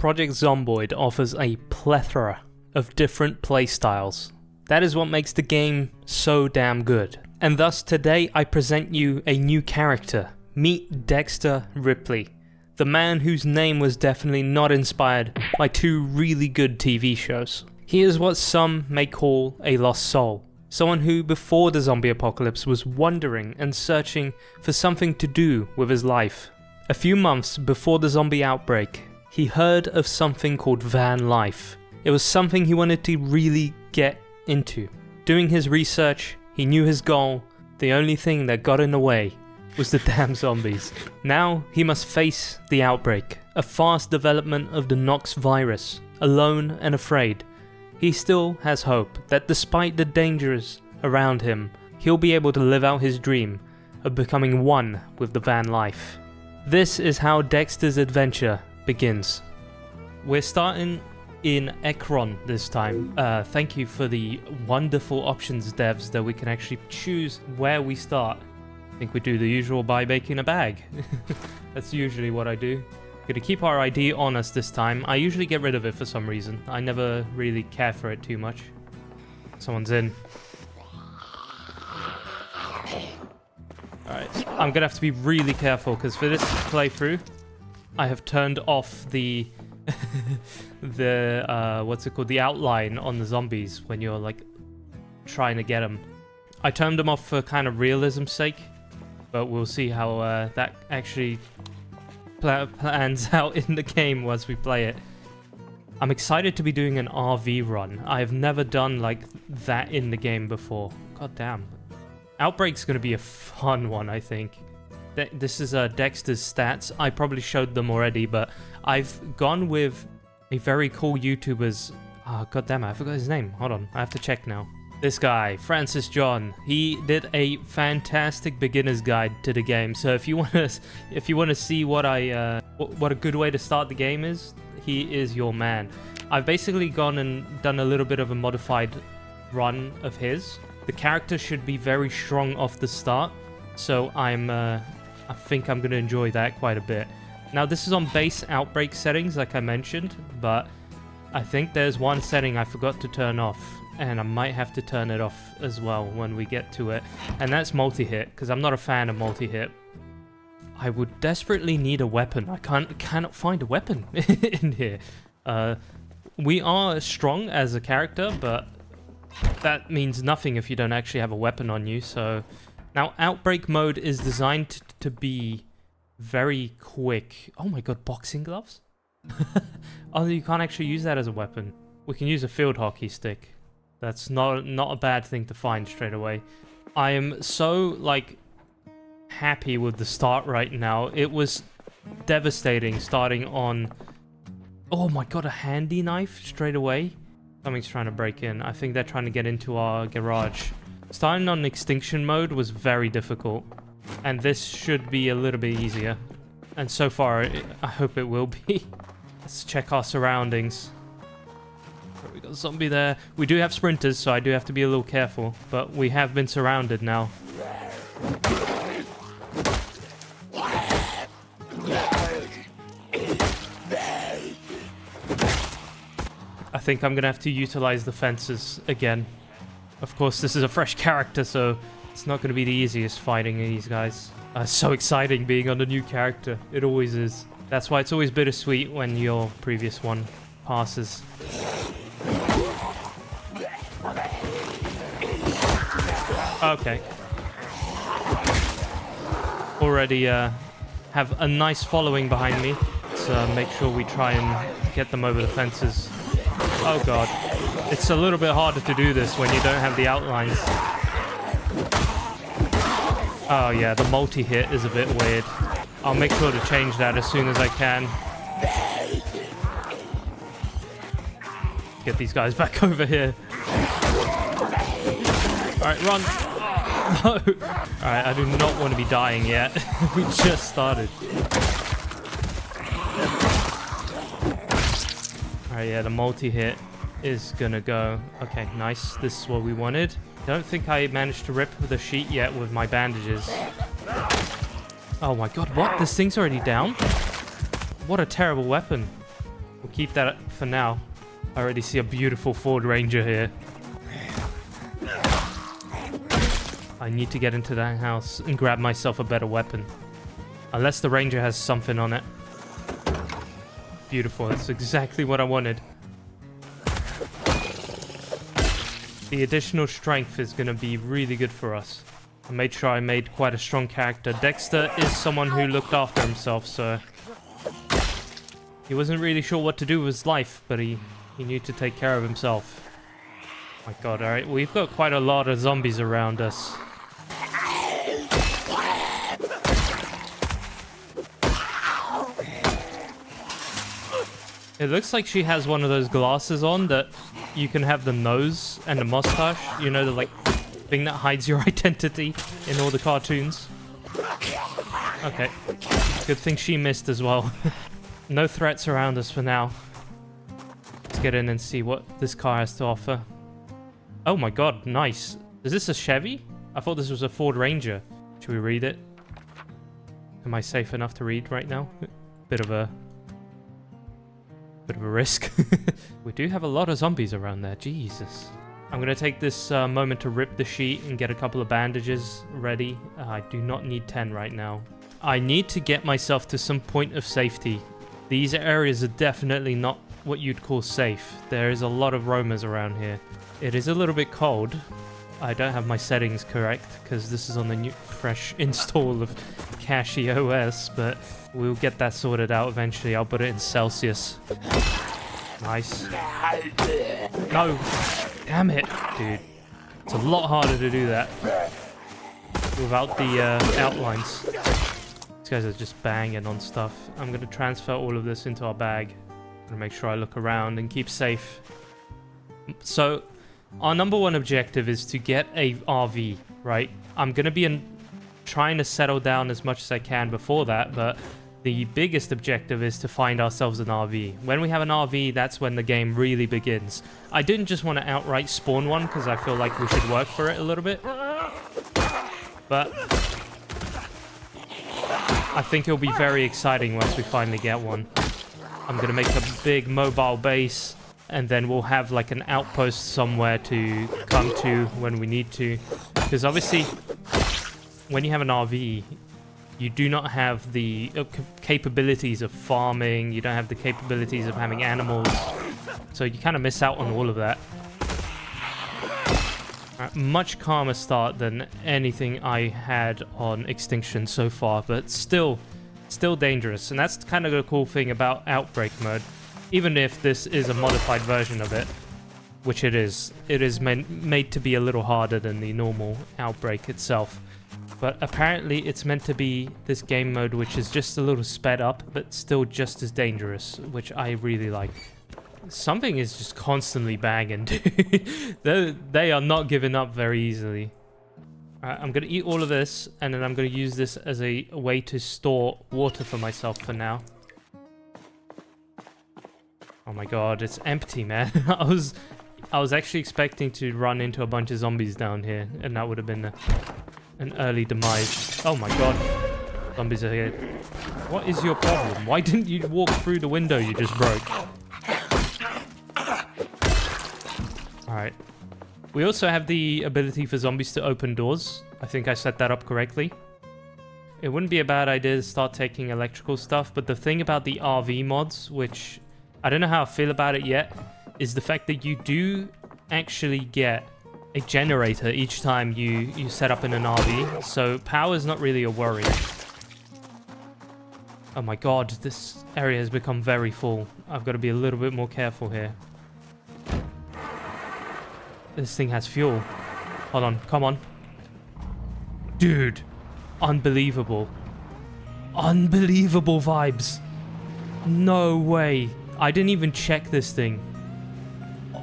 Project Zomboid offers a plethora of different playstyles. That is what makes the game so damn good. And thus today I present you a new character. Meet Dexter Ripley, the man whose name was definitely not inspired by two really good TV shows. He is what some may call a lost soul. Someone who before the zombie apocalypse was wandering and searching for something to do with his life. A few months before the zombie outbreak, he heard of something called van life. It was something he wanted to really get into. Doing his research, he knew his goal. The only thing that got in the way was the damn zombies. Now he must face the outbreak, a fast development of the Knox virus. Alone and afraid, he still has hope that despite the dangers around him, he'll be able to live out his dream of becoming one with the van life. This is how Dexter's adventure begins. We're starting in Ekron this time. Thank you for the wonderful options devs that we can actually choose where we start. I think we do the usual by making a bag. That's usually what I do. Gonna keep our ID on us this time. I usually get rid of it for some reason. I never really care for it too much. Someone's in. Alright, I'm gonna have to be really careful because for this playthrough, I have turned off the what's it called, the outline on the zombies when you're like trying to get them. I turned them off for kind of realism's sake, but we'll see how that actually plans out in the game once we play it. I'm excited to be doing an RV run. I have never done like that in the game before. God damn. Outbreak's gonna be a fun one, I think. This is Dexter's stats. I probably showed them already, but I've gone with a very cool YouTuber's... Oh, god damn it, I forgot his name. Hold on, I have to check now. This guy, Francis John, he did a fantastic beginner's guide to the game. So if you want to see what a good way to start the game is, he is your man. I've basically gone and done a little bit of a modified run of his. The character should be very strong off the start, so I think I'm going to enjoy that quite a bit. Now this is on base outbreak settings like I mentioned, but I think there's one setting I forgot to turn off, and I might have to turn it off as well when we get to it, and that's multi-hit, because I'm not a fan of multi-hit. I would desperately need a weapon. I cannot find a weapon in here. We are strong as a character, but that means nothing if you don't actually have a weapon on you, so... Now, outbreak mode is designed to be very quick. Oh my god, boxing gloves? Oh, you can't actually use that as a weapon. We can use a field hockey stick. That's not a bad thing to find straight away. I am so, like, happy with the start right now. It was devastating starting on... Oh my god, a handy knife straight away? Something's trying to break in. I think they're trying to get into our garage. Starting on extinction mode was very difficult, and this should be a little bit easier. And so far, I hope it will be. Let's check our surroundings. We got a zombie there. We do have sprinters, so I do have to be a little careful, but we have been surrounded now. I think I'm gonna have to utilize the fences again. Of course, this is a fresh character, so it's not going to be the easiest fighting these guys. So exciting being on the new character. It always is. That's why it's always bittersweet when your previous one passes. Okay. Already have a nice following behind me. So make sure we try and get them over the fences. Oh god. It's a little bit harder to do this when you don't have the outlines. Oh yeah, the multi-hit is a bit weird. I'll make sure to change that as soon as I can. Get these guys back over here. Alright, run! No! Alright, I do not want to be dying yet. We just started. Alright, yeah, the multi-hit is gonna go. Okay, nice. This is what we wanted. Don't think I managed to rip the sheet yet with my bandages. Oh my god, what? This thing's already down? What a terrible weapon. We'll keep that for now. I already see a beautiful Ford Ranger here. I need to get into that house and grab myself a better weapon. Unless the Ranger has something on it. Beautiful, that's exactly what I wanted. The additional strength is going to be really good for us. I made sure I made quite a strong character. Dexter is someone who looked after himself, so... he wasn't really sure what to do with his life, but he knew to take care of himself. My god, alright, we've got quite a lot of zombies around us. It looks like she has one of those glasses on that you can have the nose and the mustache. You know, the like thing that hides your identity in all the cartoons. Okay. Good thing she missed as well. No threats around us for now. Let's get in and see what this car has to offer. Oh my god, nice. Is this a Chevy? I thought this was a Ford Ranger. Should we read it? Am I safe enough to read right now? Bit of a risk. We do have a lot of zombies around there. Jesus. I'm going to take this moment to rip the sheet and get a couple of bandages ready. I do not need 10 right now. I need to get myself to some point of safety. These areas are definitely not what you'd call safe. There is a lot of roamers around here. It is a little bit cold. I don't have my settings correct because this is on the new fresh install of Cache OS, but we'll get that sorted out eventually. I'll put it in Celsius. Nice. No! Damn it, dude. It's a lot harder to do that without the outlines. These guys are just banging on stuff. I'm going to transfer all of this into our bag. I'm going to make sure I look around and keep safe. So, our number one objective is to get a RV, right? I'm going to be trying to settle down as much as I can before that, but the biggest objective is to find ourselves an RV. When we have an RV, that's when the game really begins. I didn't just want to outright spawn one because I feel like we should work for it a little bit. But I think it'll be very exciting once we finally get one. I'm going to make a big mobile base, and then we'll have like an outpost somewhere to come to when we need to. Because obviously, when you have an RV, you do not have the capabilities of farming, you don't have the capabilities of having animals, so you kind of miss out on all of that. Much calmer start than anything I had on Extinction so far, but still dangerous. And that's kind of the cool thing about Outbreak mode. Even if this is a modified version of it, which it is made to be a little harder than the normal Outbreak itself. But apparently it's meant to be this game mode which is just a little sped up, but still just as dangerous, which I really like. Something is just constantly banging, dude. They are not giving up very easily. I'm going to eat all of this, and then I'm going to use this as a way to store water for myself for now. Oh my god, it's empty, man. I was actually expecting to run into a bunch of zombies down here, and that would have been an early demise. Oh my god. Zombies are here. What is your problem? Why didn't you walk through the window you just broke? Alright. We also have the ability for zombies to open doors. I think I set that up correctly. It wouldn't be a bad idea to start taking electrical stuff, but the thing about the RV mods, which I don't know how I feel about it yet, is the fact that you do actually get a generator each time you set up in an RV, so power is not really a worry. Oh my god, this area has become very full. I've got to be a little bit more careful here. This thing has fuel. Hold on, come on. Dude, unbelievable. Unbelievable vibes. No way. I didn't even check this thing.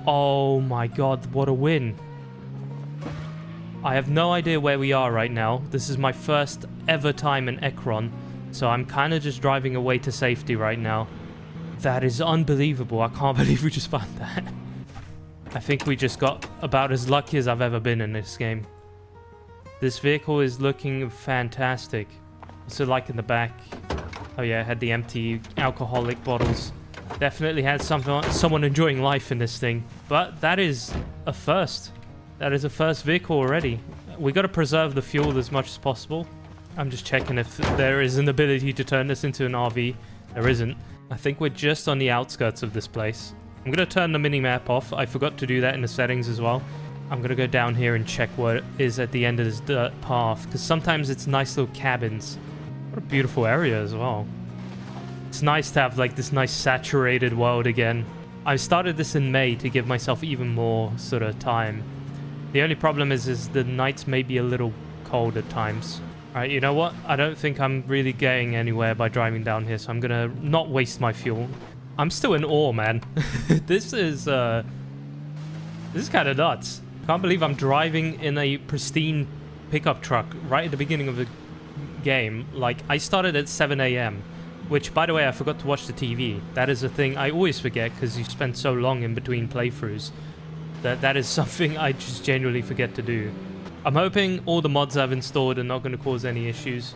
Oh my god, what a win. I have no idea where we are right now. This is my first ever time in Ekron, so I'm kind of just driving away to safety right now. That is unbelievable. I can't believe we just found that. I think we just got about as lucky as I've ever been in this game. This vehicle is looking fantastic. So like in the back. Oh yeah, it had the empty alcoholic bottles. Definitely had someone enjoying life in this thing. But that is a first. That is a first vehicle already. We got to preserve the fuel as much as possible. I'm just checking if there is an ability to turn this into an RV. There isn't. I think we're just on the outskirts of this place. I'm going to turn the mini-map off. I forgot to do that in the settings as well. I'm going to go down here and check what is at the end of this dirt path, because sometimes it's nice little cabins. What a beautiful area as well. It's nice to have like this nice saturated world again. I started this in May to give myself even more sort of time. The only problem is the nights may be a little cold at times. Alright, you know what? I don't think I'm really getting anywhere by driving down here, so I'm gonna not waste my fuel. I'm still in awe, man. This is kind of nuts. Can't believe I'm driving in a pristine pickup truck right at the beginning of the game. Like, I started at 7 a.m. Which, by the way, I forgot to watch the TV. That is a thing I always forget because you spend so long in between playthroughs. That is something I just genuinely forget to do. I'm hoping all the mods I've installed are not going to cause any issues.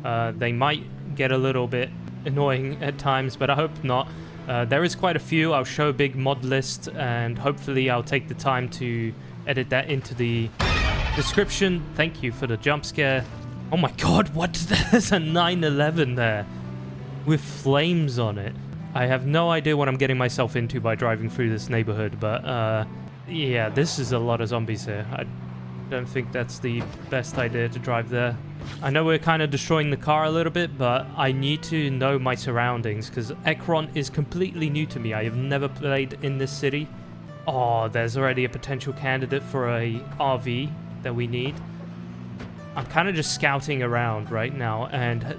They might get a little bit annoying at times, but I hope not. There is quite a few. I'll show a big mod list, and hopefully I'll take the time to edit that into the description. Thank you for the jump scare. Oh my god, what? There's a 911 there with flames on it. I have no idea what I'm getting myself into by driving through this neighborhood, but yeah, this is a lot of zombies here. I don't think that's the best idea to drive there. I know we're kind of destroying the car a little bit, but I need to know my surroundings because Ekron is completely new to me. I have never played in this city. Oh, there's already a potential candidate for a RV that we need. I'm kind of just scouting around right now, and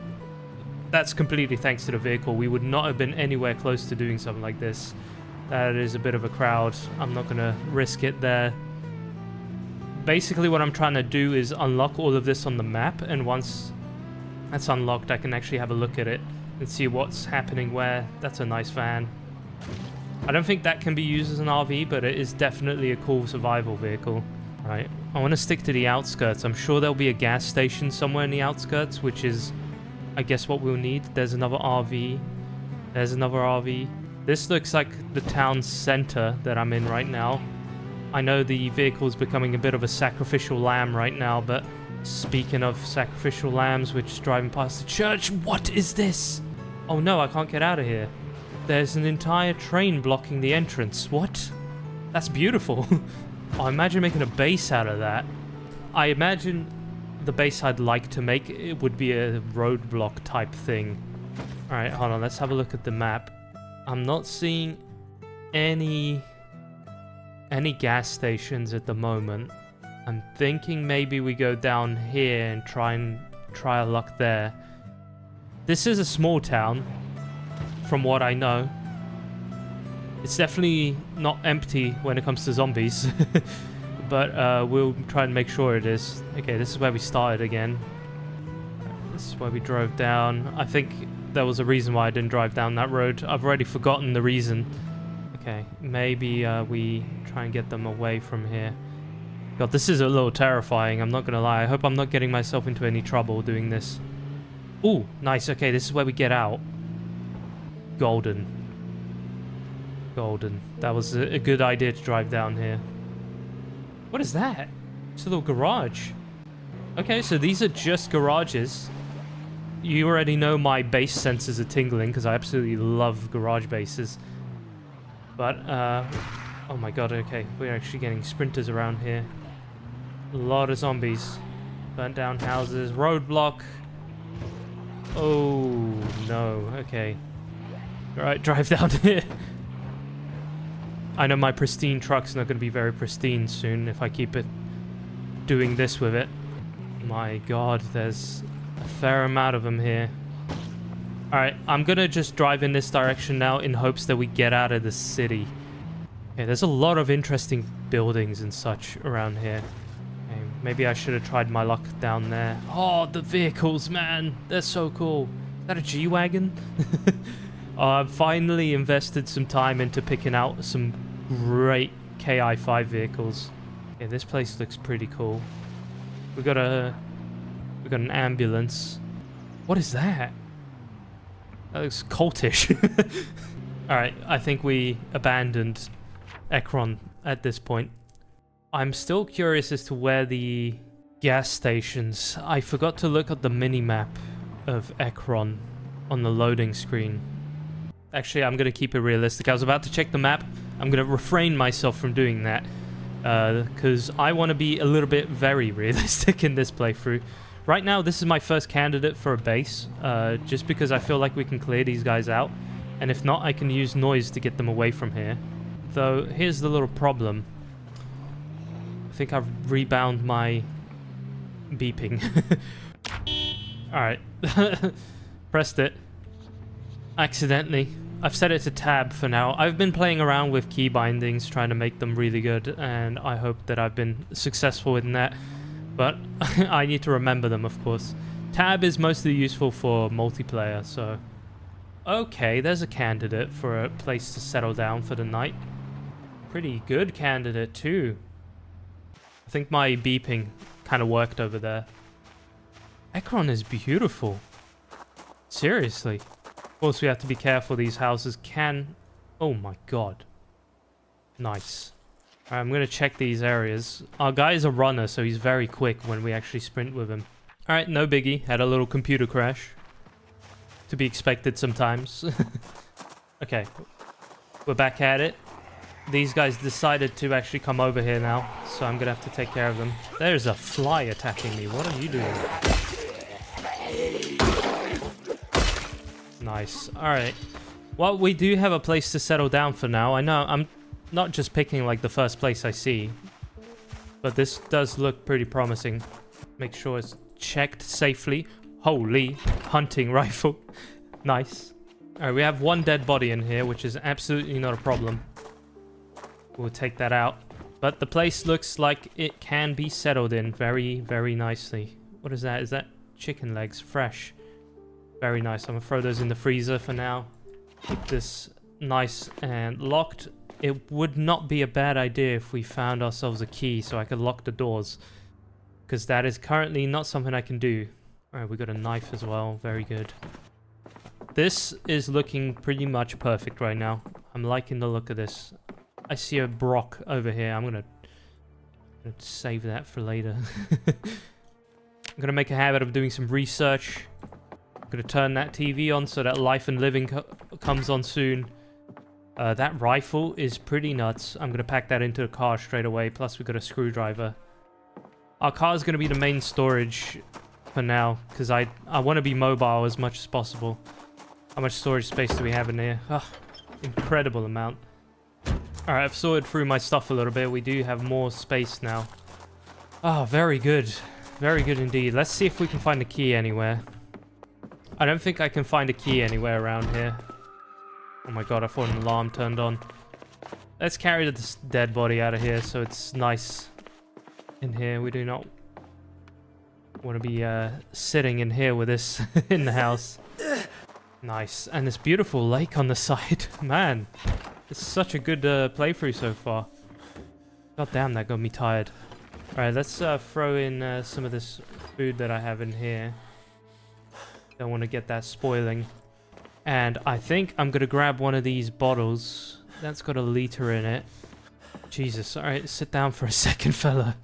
that's completely thanks to the vehicle. We would not have been anywhere close to doing something like this. That is a bit of a crowd. I'm not going to risk it there. Basically, what I'm trying to do is unlock all of this on the map, and once that's unlocked, I can actually have a look at it and see what's happening where. That's a nice van. I don't think that can be used as an RV, but it is definitely a cool survival vehicle. Right, I want to stick to the outskirts. I'm sure there'll be a gas station somewhere in the outskirts, which is, I guess, what we'll need. There's another RV. There's another RV. This looks like the town center that I'm in right now. I know the vehicle's becoming a bit of a sacrificial lamb right now, but speaking of sacrificial lambs, which is driving past the church, what is this? Oh no, I can't get out of here. There's an entire train blocking the entrance. What? That's beautiful. Oh, imagine making a base out of that. I imagine the base I'd like to make, it would be a roadblock type thing. Alright, hold on, let's have a look at the map. I'm not seeing any gas stations at the moment. I'm thinking maybe we go down here and try our luck there. This is a small town, from what I know. It's definitely not empty when it comes to zombies. But we'll try and make sure it is. Okay, this is where we started again. This is where we drove down. I think there was a reason why I didn't drive down that road. I've already forgotten the reason. Okay, maybe we try and get them away from here. God, this is a little terrifying, I'm not gonna lie. I hope I'm not getting myself into any trouble doing this. Ooh, nice. Okay, this is where we get out. Golden. Golden. That was a good idea to drive down here. What is that? It's a little garage. Okay, so these are just garages. You already know my base senses are tingling because I absolutely love garage bases. But, oh my god, okay. We're actually getting sprinters around here. A lot of zombies. Burnt down houses. Roadblock. Oh, no. Okay. Alright, drive down here. I know my pristine truck's not going to be very pristine soon if I keep it doing this with it. My god, there's a fair amount of them here. Alright, I'm going to just drive in this direction now in hopes that we get out of the city. Okay, there's a lot of interesting buildings and such around here. Okay, maybe I should have tried my luck down there. Oh, the vehicles, man. They're so cool. Is that a G-Wagon? I've finally invested some time into picking out some great KI5 vehicles. Yeah, this place looks pretty cool. We got an ambulance. What is that? That looks cultish. Alright, I think we abandoned Ekron at this point. I'm still curious as to where the gas stations... I forgot to look at the mini-map of Ekron on the loading screen. Actually, I'm going to keep it realistic. I was about to check the map. I'm going to refrain myself from doing that. Because I want to be a little bit very realistic in this playthrough. Right now, this is my first candidate for a base. Just because I feel like we can clear these guys out. And if not, I can use noise to get them away from here. Though, here's the little problem. I think I've rebound my beeping. Alright. Pressed it. Accidentally. I've set it to tab for now. I've been playing around with key bindings, trying to make them really good, and I hope that I've been successful in that. But I need to remember them, of course. Tab is mostly useful for multiplayer, so... Okay, there's a candidate for a place to settle down for the night. Pretty good candidate, too. I think my beeping kind of worked over there. Ekron is beautiful. Seriously. Of course, we have to be careful. These houses can... Oh my god. Nice. Alright, I'm going to check these areas. Our guy's a runner, so he's very quick when we actually sprint with him. Alright, no biggie. Had a little computer crash. To be expected sometimes. Okay. We're back at it. These guys decided to actually come over here now, so I'm going to have to take care of them. There's a fly attacking me. What are you doing? Nice. Alright. Well, we do have a place to settle down for now. I know I'm not just picking like the first place I see. But this does look pretty promising. Make sure it's checked safely. Holy hunting rifle. Nice. Alright, we have one dead body in here, which is absolutely not a problem. We'll take that out. But the place looks like it can be settled in very, very nicely. What is that? Is that chicken legs? Fresh. Very nice. I'm going to throw those in the freezer for now. Keep this nice and locked. It would not be a bad idea if we found ourselves a key so I could lock the doors. Because that is currently not something I can do. Alright, we got a knife as well. Very good. This is looking pretty much perfect right now. I'm liking the look of this. I see a Brock over here. I'm gonna save that for later. I'm gonna make a habit of doing some research. I'm gonna turn that TV on so that Life and Living comes on soon. That rifle is pretty nuts. I'm gonna pack that into the car straight away. Plus we got a screwdriver. Our car is gonna be the main storage for now, because I want to be mobile as much as possible. How much storage space do we have in here? Oh, incredible amount. Alright, I've sorted through my stuff a little bit. We do have more space now. Oh, very good. Very good indeed. Let's see if we can find a key anywhere. I don't think I can find a key anywhere around here. Oh my god, I thought an alarm turned on. Let's carry this dead body out of here so it's nice in here. We do not want to be sitting in here with this in the house. Nice. And this beautiful lake on the side. Man, it's such a good playthrough so far. God damn, that got me tired. Alright, let's throw in some of this food that I have in here. Don't want to get that spoiling. And I think I'm going to grab one of these bottles. That's got a liter in it. Jesus. Alright, sit down for a second, fella.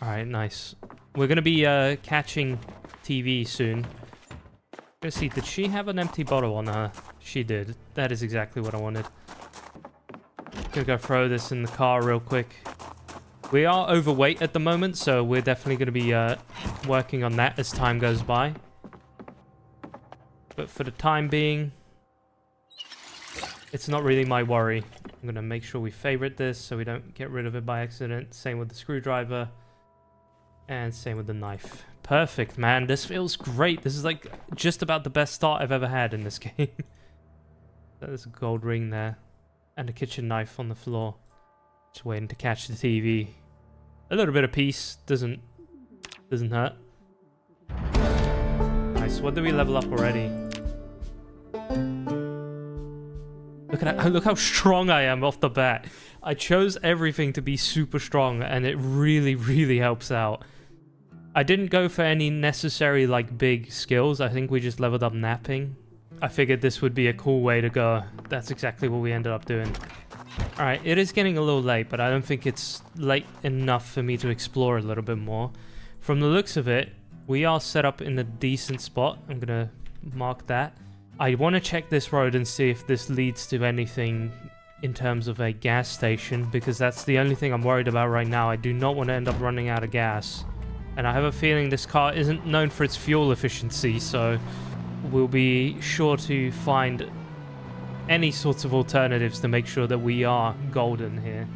Alright, nice. We're going to be catching TV soon. Let's see, did she have an empty bottle on her? She did. That is exactly what I wanted. Gonna go throw this in the car real quick. We are overweight at the moment, so we're definitely going to be working on that as time goes by. But for the time being, it's not really my worry. I'm going to make sure we favorite this so we don't get rid of it by accident. Same with the screwdriver. And same with the knife. Perfect, man. This feels great. This is like just about the best start I've ever had in this game. There's a gold ring there. And a kitchen knife on the floor. Just waiting to catch the TV. A little bit of peace. Doesn't hurt. Nice. What did we level up already? Look at that. Look how strong I am off the bat. I chose everything to be super strong, and it really, really helps out. I didn't go for any necessary, like, big skills. I think we just leveled up napping. I figured this would be a cool way to go. That's exactly what we ended up doing. Alright, it is getting a little late, but I don't think it's late enough for me to explore a little bit more. From the looks of it, we are set up in a decent spot. I'm gonna mark that. I want to check this road and see if this leads to anything in terms of a gas station, because that's the only thing I'm worried about right now. I do not want to end up running out of gas. And I have a feeling this car isn't known for its fuel efficiency, so we'll be sure to find any sorts of alternatives to make sure that we are golden here.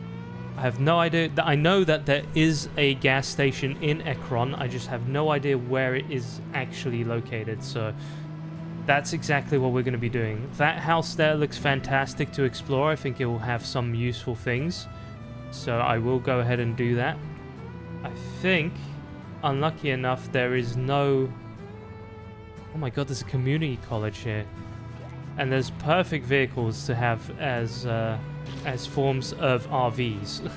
I have no idea. I know that there is a gas station in Ekron. I just have no idea where it is actually located, so that's exactly what we're going to be doing. That house there looks fantastic to explore. I think it will have some useful things, so I will go ahead and do that. I think, unlucky enough, there is no... Oh my god, there's a community college here. And there's perfect vehicles to have as forms of RVs.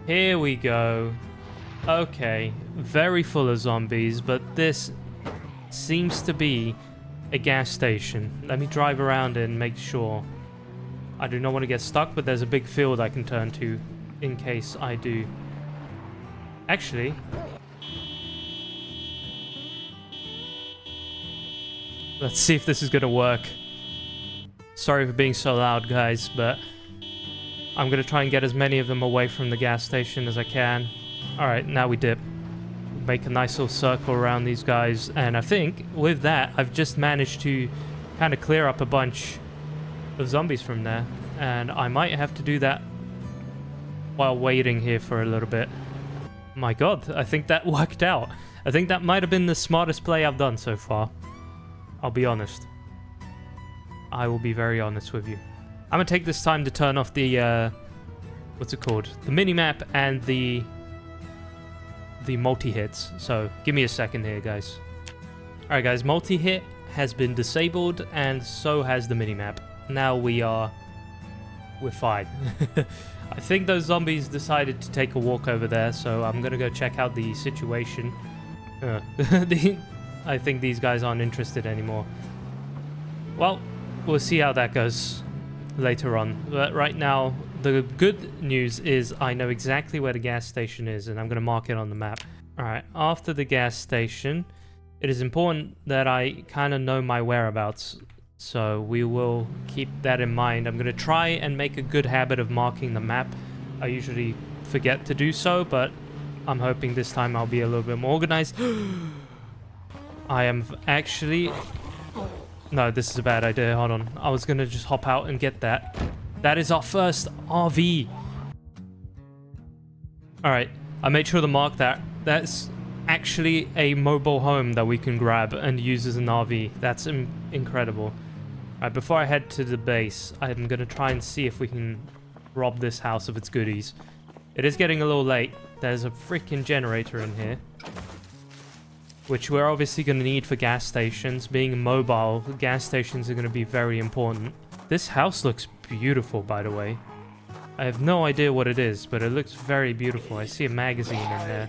Here we go. Okay, very full of zombies, but this seems to be a gas station. Let me drive around and make sure. I do not want to get stuck, but there's a big field I can turn to in case I do. Actually... let's see if this is going to work. Sorry for being so loud, guys, but I'm going to try and get as many of them away from the gas station as I can. Alright, now we dip. Make a nice little circle around these guys, and I think with that, I've just managed to kind of clear up a bunch of zombies from there, and I might have to do that while waiting here for a little bit. My god, I think that worked out. I think that might have been the smartest play I've done so far. I'll be honest. I will be very honest with you. I'm gonna take this time to turn off the, what's it called? The minimap and the multi-hits. So, give me a second here, guys. Alright, guys, multi-hit has been disabled, and so has the minimap. Now we're fine. I think those zombies decided to take a walk over there, so I'm gonna go check out the situation. I think these guys aren't interested anymore. Well, we'll see how that goes later on. But right now, the good news is I know exactly where the gas station is, and I'm going to mark it on the map. Alright, after the gas station, it is important that I kind of know my whereabouts. So we will keep that in mind. I'm going to try and make a good habit of marking the map. I usually forget to do so, but I'm hoping this time I'll be a little bit more organized. I am actually... No, this is a bad idea. Hold on. I was going to just hop out and get that. That is our first RV. Alright, I made sure to mark that. That's actually a mobile home that we can grab and use as an RV. That's incredible. Alright, before I head to the base, I'm going to try and see if we can rob this house of its goodies. It is getting a little late. There's a freaking generator in here, which we're obviously going to need for gas stations. Being mobile, gas stations are going to be very important. This house looks beautiful, by the way. I have no idea what it is, but it looks very beautiful. I see a magazine in there.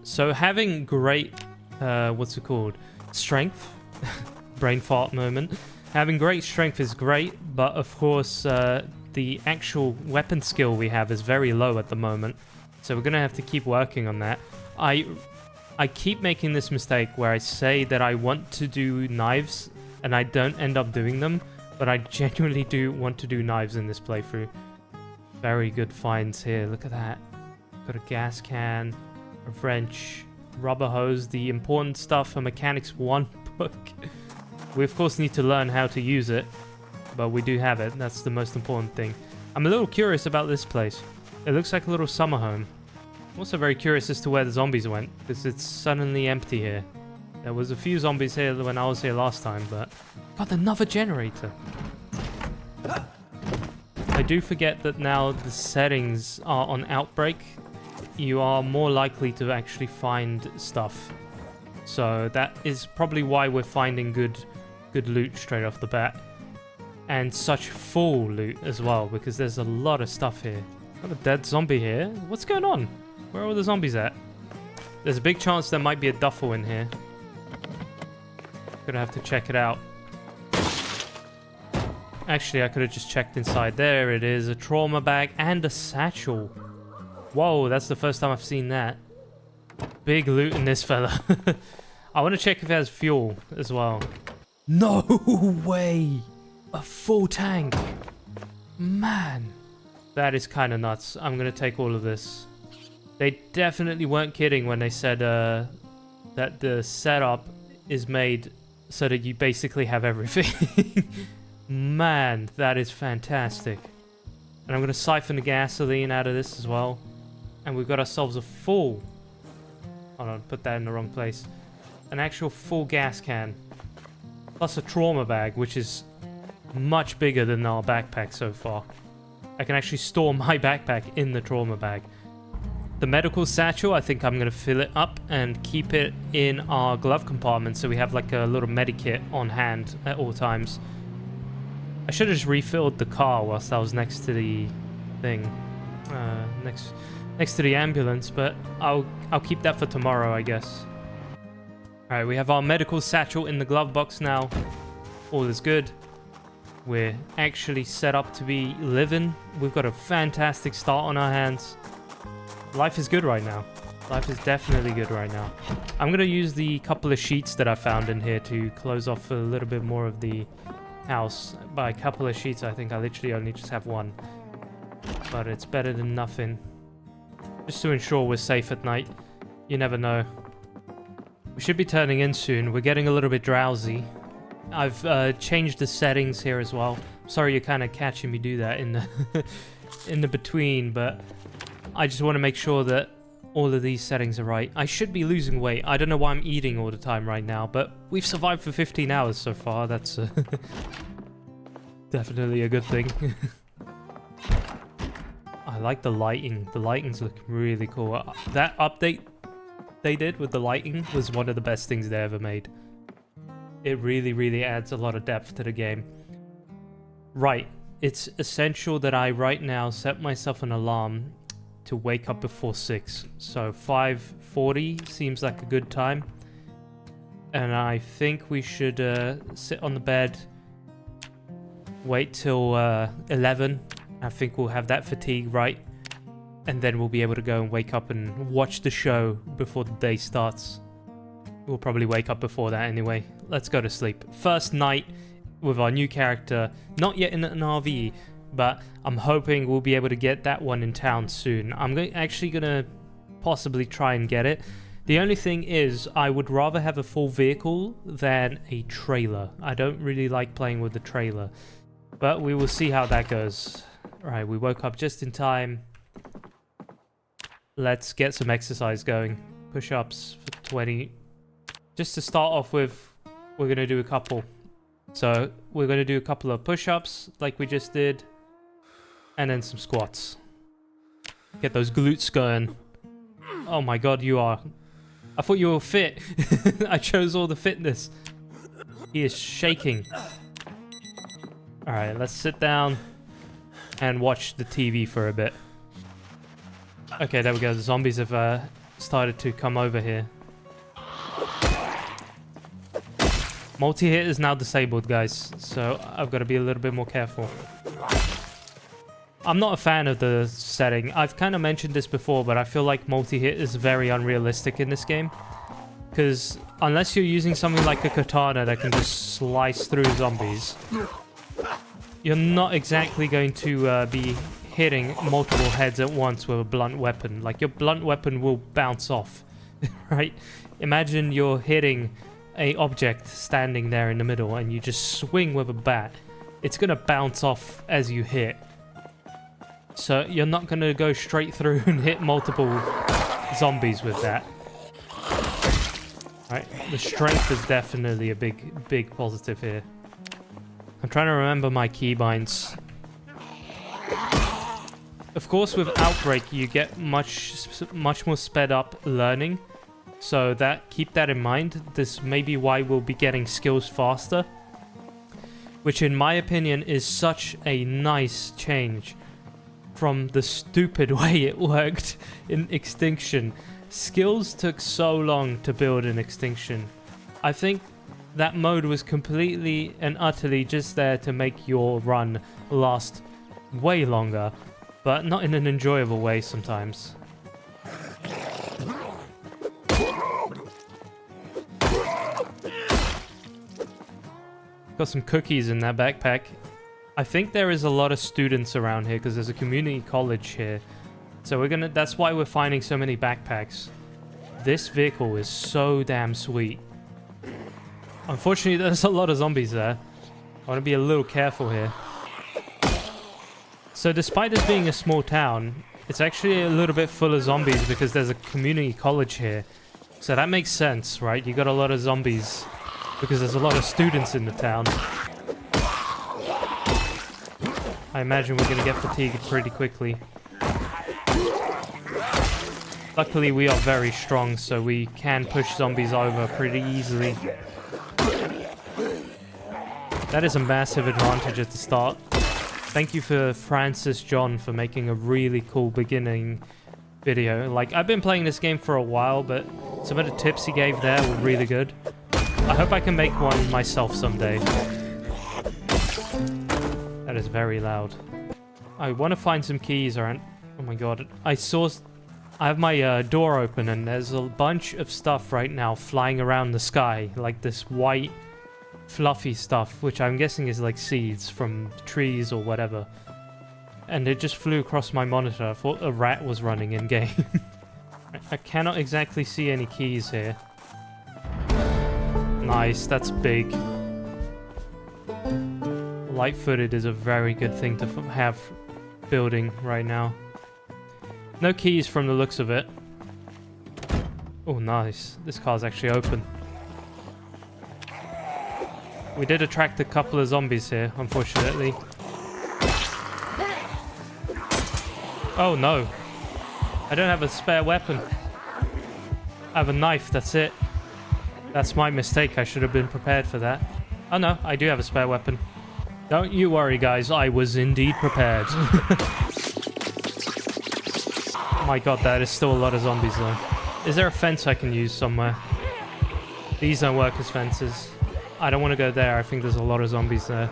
So having great, what's it called? Strength? Brain fart moment. Having great strength is great, but of course, the actual weapon skill we have is very low at the moment, so we're gonna have to keep working on that. I keep making this mistake where I say that I want to do knives and I don't end up doing them, but I genuinely do want to do knives in this playthrough. Very good finds here. Look at that. Got a gas can, a wrench, rubber hose, the important stuff, a Mechanics 1 book. We of course need to learn how to use it, but we do have it. That's the most important thing. I'm a little curious about this place. It looks like a little summer home. I'm also very curious as to where the zombies went, because it's suddenly empty here. There was a few zombies here when I was here last time, but... God, another generator! I do forget that now the settings are on outbreak. You are more likely to actually find stuff. So that is probably why we're finding good loot straight off the bat. And such full loot as well, because there's a lot of stuff here. Got a dead zombie here. What's going on? Where are all the zombies at? There's a big chance there might be a duffel in here. Gonna have to check it out. Actually, I could have just checked inside. There it is, a trauma bag and a satchel. Whoa, that's the first time I've seen that. Big loot in this fella. I want to check if it has fuel as well. No way! A full tank! Man! That is kind of nuts. I'm going to take all of this. They definitely weren't kidding when they said that the setup is made so that you basically have everything. Man, that is fantastic. And I'm going to siphon the gasoline out of this as well. And we've got ourselves a full... Hold on, put that in the wrong place. An actual full gas can. Plus a trauma bag, which is much bigger than our backpack so far. I can actually store my backpack in the trauma bag. The medical satchel, I think I'm going to fill it up and keep it in our glove compartment so we have like a little medikit on hand at all times. I should have just refilled the car whilst I was next to the thing. Next to the ambulance, but I'll keep that for tomorrow, I guess. Alright, we have our medical satchel in the glove box now. All is good. We're actually set up to be living. We've got a fantastic start on our hands. Life is good right now. Life is definitely good right now. I'm going to use the couple of sheets that I found in here to close off a little bit more of the house. By a couple of sheets, I think I literally only just have one. But it's better than nothing. Just to ensure we're safe at night. You never know. We should be turning in soon. We're getting a little bit drowsy. I've changed the settings here as well. Sorry you're kind of catching me do that in the in the between, but I just want to make sure that all of these settings are right. I should be losing weight. I don't know why I'm eating all the time right now, but we've survived for 15 hours so far. That's definitely a good thing. I like the lighting. The lighting's looking really cool. That update they did with the lighting was one of the best things they ever made. It really, really adds a lot of depth to the game. Right. It's essential that I right now set myself an alarm to wake up before 6. So 5:40 seems like a good time. And I think we should sit on the bed, wait till 11. I think we'll have that fatigue right. And then we'll be able to go and wake up and watch the show before the day starts. We'll probably wake up before that anyway. Let's go to sleep. First night with our new character. Not yet in an RV, but I'm hoping we'll be able to get that one in town soon. I'm actually going to possibly try and get it. The only thing is, I would rather have a full vehicle than a trailer. I don't really like playing with the trailer. But we will see how that goes. Alright, we woke up just in time. Let's get some exercise going. Push-ups for 20. Just to start off with, we're going to do a couple. So, we're going to do a couple of push-ups, like we just did. And then some squats. Get those glutes going. Oh my god, you are... I thought you were fit. I chose all the fitness. He is shaking. Alright, let's sit down and watch the TV for a bit. Okay, there we go. The zombies have started to come over here. Multi-hit is now disabled, guys, so I've got to be a little bit more careful. I'm not a fan of the setting. I've kind of mentioned this before, but I feel like multi-hit is very unrealistic in this game. Because unless you're using something like a katana that can just slice through zombies, you're not exactly going to be hitting multiple heads at once with a blunt weapon. Like, your blunt weapon will bounce off, right? Imagine you're hitting a object standing there in the middle and you just swing with a bat. It's going to bounce off as you hit. So you're not going to go straight through and hit multiple zombies with that. Right, the strength is definitely a big positive here. I'm trying to remember my keybinds. Of course, with Outbreak, you get much more sped up learning. So keep that in mind. This may be why we'll be getting skills faster. Which, in my opinion, is such a nice change from the stupid way it worked in Extinction. Skills took so long to build in Extinction. I think that mode was completely and utterly just there to make your run last way longer, but not in an enjoyable way sometimes. Got some cookies in that backpack. I think there is a lot of students around here because there's a community college here. So that's why we're finding so many backpacks. This vehicle is so damn sweet. Unfortunately, there's a lot of zombies there. I want to be a little careful here. So despite this being a small town, it's actually a little bit full of zombies because there's a community college here. So that makes sense, right? You got a lot of zombies because there's a lot of students in the town. I imagine we're going to get fatigued pretty quickly. Luckily, we are very strong, so we can push zombies over pretty easily. That is a massive advantage at the start. Thank you for Francis John for making a really cool beginning video. Like, I've been playing this game for a while, but some of the tips he gave there were really good. I hope I can make one myself someday. That is very loud. I want to find some keys around... Oh my god. I have my door open and there's a bunch of stuff right now flying around the sky. Like this white, fluffy stuff, which I'm guessing is like seeds from trees or whatever. And it just flew across my monitor. I thought a rat was running in game. I cannot exactly see any keys here. Nice, that's big. Light-footed is a very good thing to have building right now. No keys from the looks of it. Oh, nice. This car's actually open. We did attract a couple of zombies here, unfortunately. Oh, no. I don't have a spare weapon. I have a knife, that's it. That's my mistake. I should have been prepared for that. Oh, no. I do have a spare weapon. Don't you worry, guys. I was indeed prepared. My god, that is still a lot of zombies, though. Is there a fence I can use somewhere? These don't work as fences. I don't want to go there. I think there's a lot of zombies there.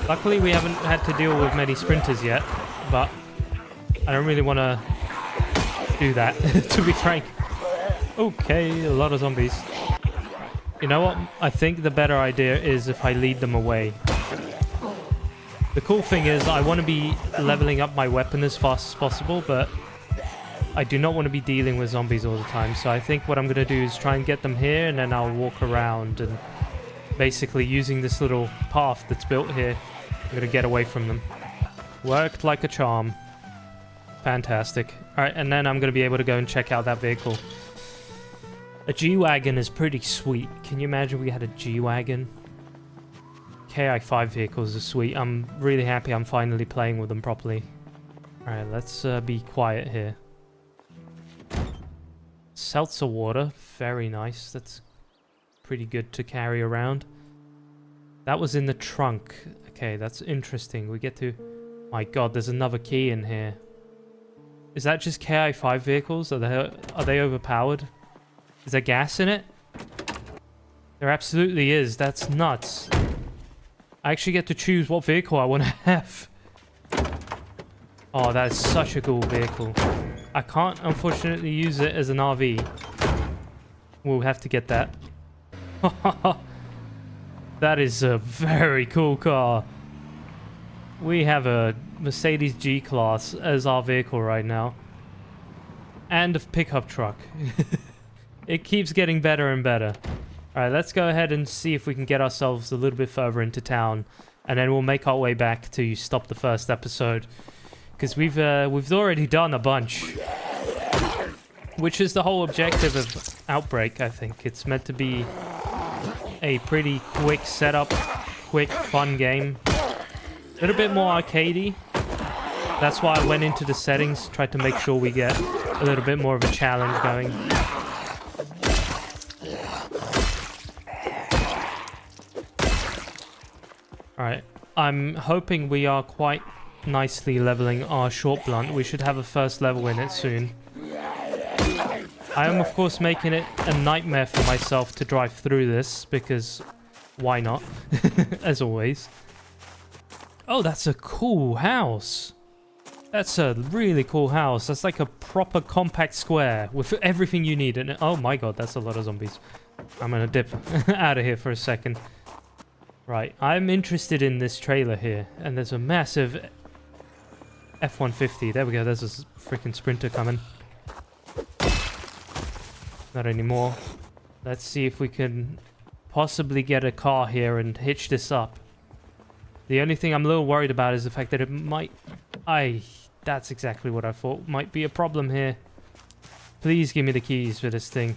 Luckily, we haven't had to deal with many sprinters yet, but I don't really want to do that, to be frank. Okay, a lot of zombies. You know what? I think the better idea is if I lead them away. The cool thing is I want to be leveling up my weapon as fast as possible, but I do not want to be dealing with zombies all the time. So I think what I'm going to do is try and get them here, and then I'll walk around and basically using this little path that's built here, I'm going to get away from them. Worked like a charm. Fantastic. Alright, and then I'm going to be able to go and check out that vehicle. A G-Wagon is pretty sweet. Can you imagine we had a G-Wagon? KI5 vehicles are sweet. I'm really happy I'm finally playing with them properly. Alright, let's be quiet here. Seltzer water. Very nice. That's pretty good to carry around. That was in the trunk. Okay, that's interesting. We get to... My god, there's another key in here. Is that just KI5 vehicles? Are they overpowered? Is there gas in it? There absolutely is. That's nuts. I actually get to choose what vehicle I want to have. Oh, that is such a cool vehicle. I can't, unfortunately, use it as an RV. We'll have to get that. That is a very cool car. We have a Mercedes G-Class as our vehicle right now. And a pickup truck. It keeps getting better and better. Alright, let's go ahead and see if we can get ourselves a little bit further into town. And then we'll make our way back to stop the first episode. Because we've already done a bunch. Which is the whole objective of Outbreak, I think. It's meant to be a pretty quick setup, quick, fun game. A little bit more arcadey. That's why I went into the settings, tried to make sure we get a little bit more of a challenge going. Alright, I'm hoping we are quite nicely leveling our short blunt. We should have a first level in it soon. I am, of course, making it a nightmare for myself to drive through this, because why not? As always. Oh, that's a cool house. That's a really cool house. That's like a proper compact square with everything you need. And oh my god, that's a lot of zombies. I'm gonna dip out of here for a second. Right, I'm interested in this trailer here. And there's a massive F-150. There we go, there's a freaking sprinter coming. Not anymore. Let's see if we can possibly get a car here and hitch this up. The only thing I'm a little worried about is the fact that it might... That's exactly what I thought might be a problem here. Please give me the keys for this thing.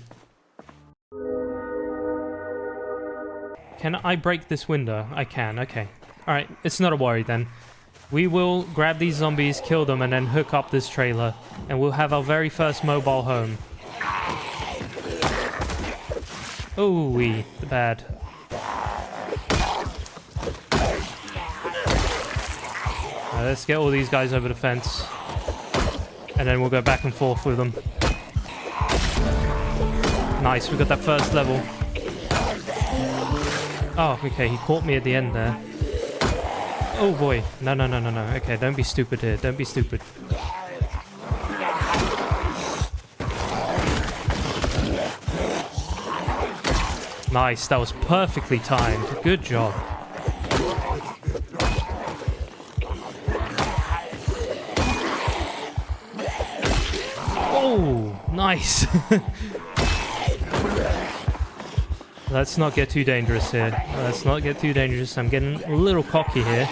Can I break this window? I can, okay. Alright, it's not a worry then. We will grab these zombies, kill them, and then hook up this trailer. And we'll have our very first mobile home. Ooh-wee, the bad. Let's get all these guys over the fence. And then we'll go back and forth with them. Nice, we got that first level. Oh, okay, he caught me at the end there. Oh boy. No. Okay, don't be stupid here. Don't be stupid. Nice, that was perfectly timed. Good job. Oh, nice. Let's not get too dangerous here. Let's not get too dangerous. I'm getting a little cocky here.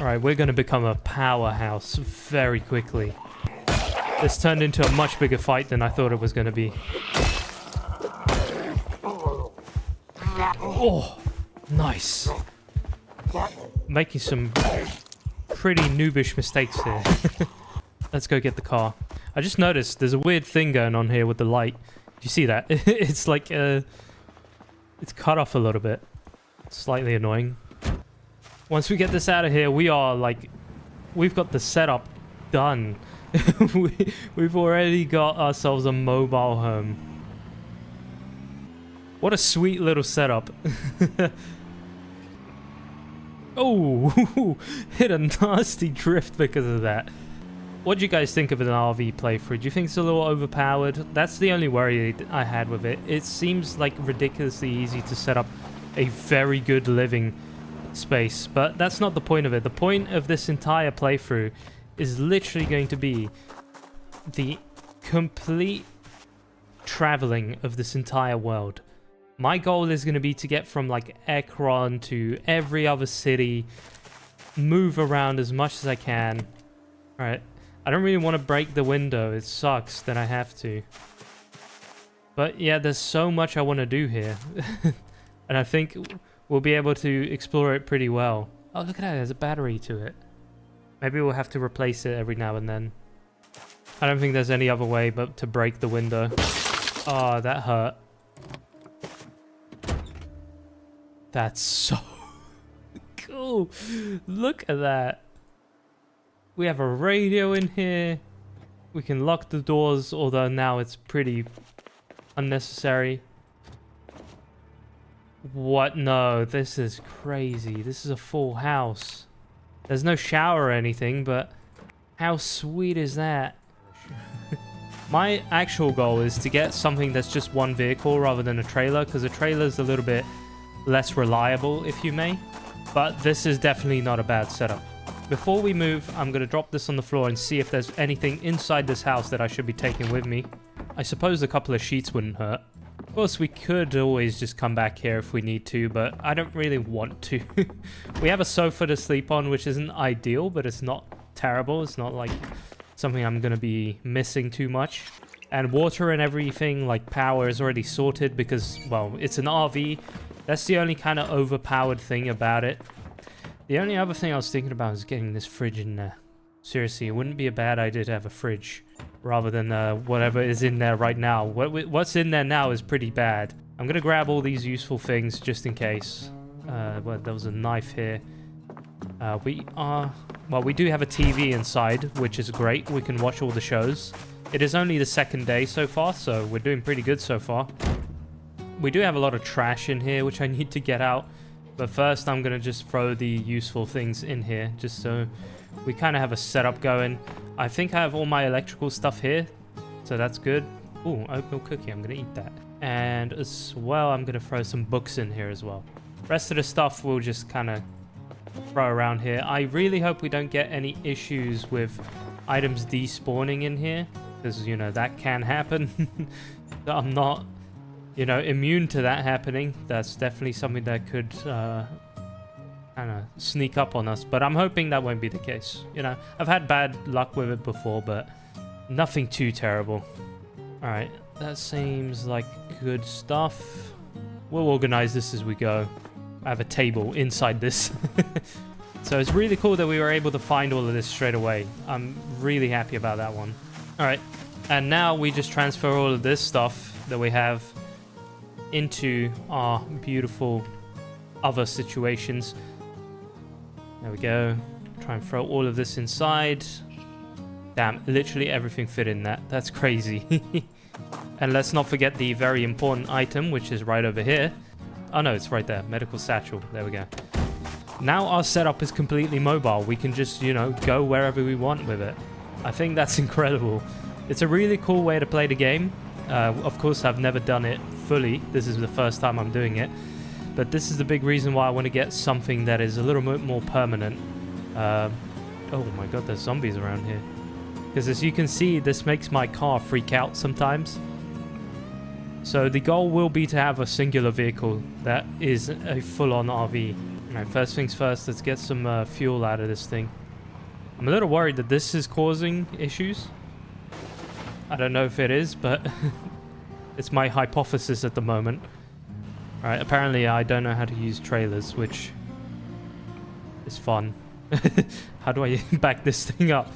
Alright, we're going to become a powerhouse very quickly. This turned into a much bigger fight than I thought it was going to be. Oh, nice. Making some pretty noobish mistakes here. Let's go get the car. I just noticed there's a weird thing going on here with the light. Do you see that? It's like, it's cut off a little bit. Slightly annoying. Once we get this out of here, we are like, we've got the setup done. We've already got ourselves a mobile home. What a sweet little setup. Oh, hit a nasty drift because of that. What do you guys think of an RV playthrough? Do you think it's a little overpowered? That's the only worry I had with it. It seems like ridiculously easy to set up a very good living space, but that's not the point of it. The point of this entire playthrough is literally going to be the complete traveling of this entire world. My goal is going to be to get from like Ekron to every other city, move around as much as I can. Alright, I don't really want to break the window. It sucks that I have to. But yeah, there's so much I want to do here. And I think we'll be able to explore it pretty well. Oh, look at that. There's a battery to it. Maybe we'll have to replace it every now and then. I don't think there's any other way but to break the window. Oh, that hurt. That's so cool. Look at that. We have a radio in here. We can lock the doors, although now it's pretty unnecessary. What? No, this is crazy. This is a full house. There's no shower or anything, but how sweet is that? My actual goal is to get something that's just one vehicle rather than a trailer, because a trailer is a little bit less reliable, if you may. But this is definitely not a bad setup. Before we move, I'm going to drop this on the floor and see if there's anything inside this house that I should be taking with me. I suppose a couple of sheets wouldn't hurt. Of course, we could always just come back here if we need to, but I don't really want to. We have a sofa to sleep on, which isn't ideal, but it's not terrible. It's not like something I'm going to be missing too much. And water and everything, like power, is already sorted because, well, it's an RV. That's the only kind of overpowered thing about it. The only other thing I was thinking about is getting this fridge in there. Seriously, it wouldn't be a bad idea to have a fridge rather than whatever is in there right now. What's in there now is pretty bad. I'm going to grab all these useful things just in case. Well, there was a knife here. Well, we do have a TV inside, which is great. We can watch all the shows. It is only the second day so far, so we're doing pretty good so far. We do have a lot of trash in here, which I need to get out. But first, I'm going to just throw the useful things in here, just so we kind of have a setup going. I think I have all my electrical stuff here, so that's good. Ooh, oatmeal cookie. I'm going to eat that. And as well, I'm going to throw some books in here as well. Rest of the stuff we'll just kind of throw around here. I really hope we don't get any issues with items despawning in here, because, you know, that can happen. I'm not, you know, immune to that happening. That's definitely something that could kind of sneak up on us, but I'm hoping that won't be the case. You know, I've had bad luck with it before, but nothing too terrible. All right, that seems like good stuff. We'll organize this as we go. I have a table inside this. So it's really cool that we were able to find all of this straight away. I'm really happy about that one. All right, and now we just transfer all of this stuff that we have into our beautiful other situations. There we go. Try and throw all of this inside. Damn, literally everything fit in that. That's crazy. And let's not forget the very important item, which is right over here. Oh no, it's right there. Medical satchel. There we go. Now our setup is completely mobile. We can just, you know, go wherever we want with it. I think that's incredible. It's a really cool way to play the game. Of course, I've never done it fully. This is the first time I'm doing it. But this is the big reason why I want to get something that is a little bit more permanent. Oh my god, there's zombies around here. Because as you can see, this makes my car freak out sometimes. So the goal will be to have a singular vehicle that is a full-on RV. Alright, first things first, let's get some fuel out of this thing. I'm a little worried that this is causing issues. I don't know if it is, but it's my hypothesis at the moment. Alright, apparently I don't know how to use trailers, which is fun. How do I back this thing up?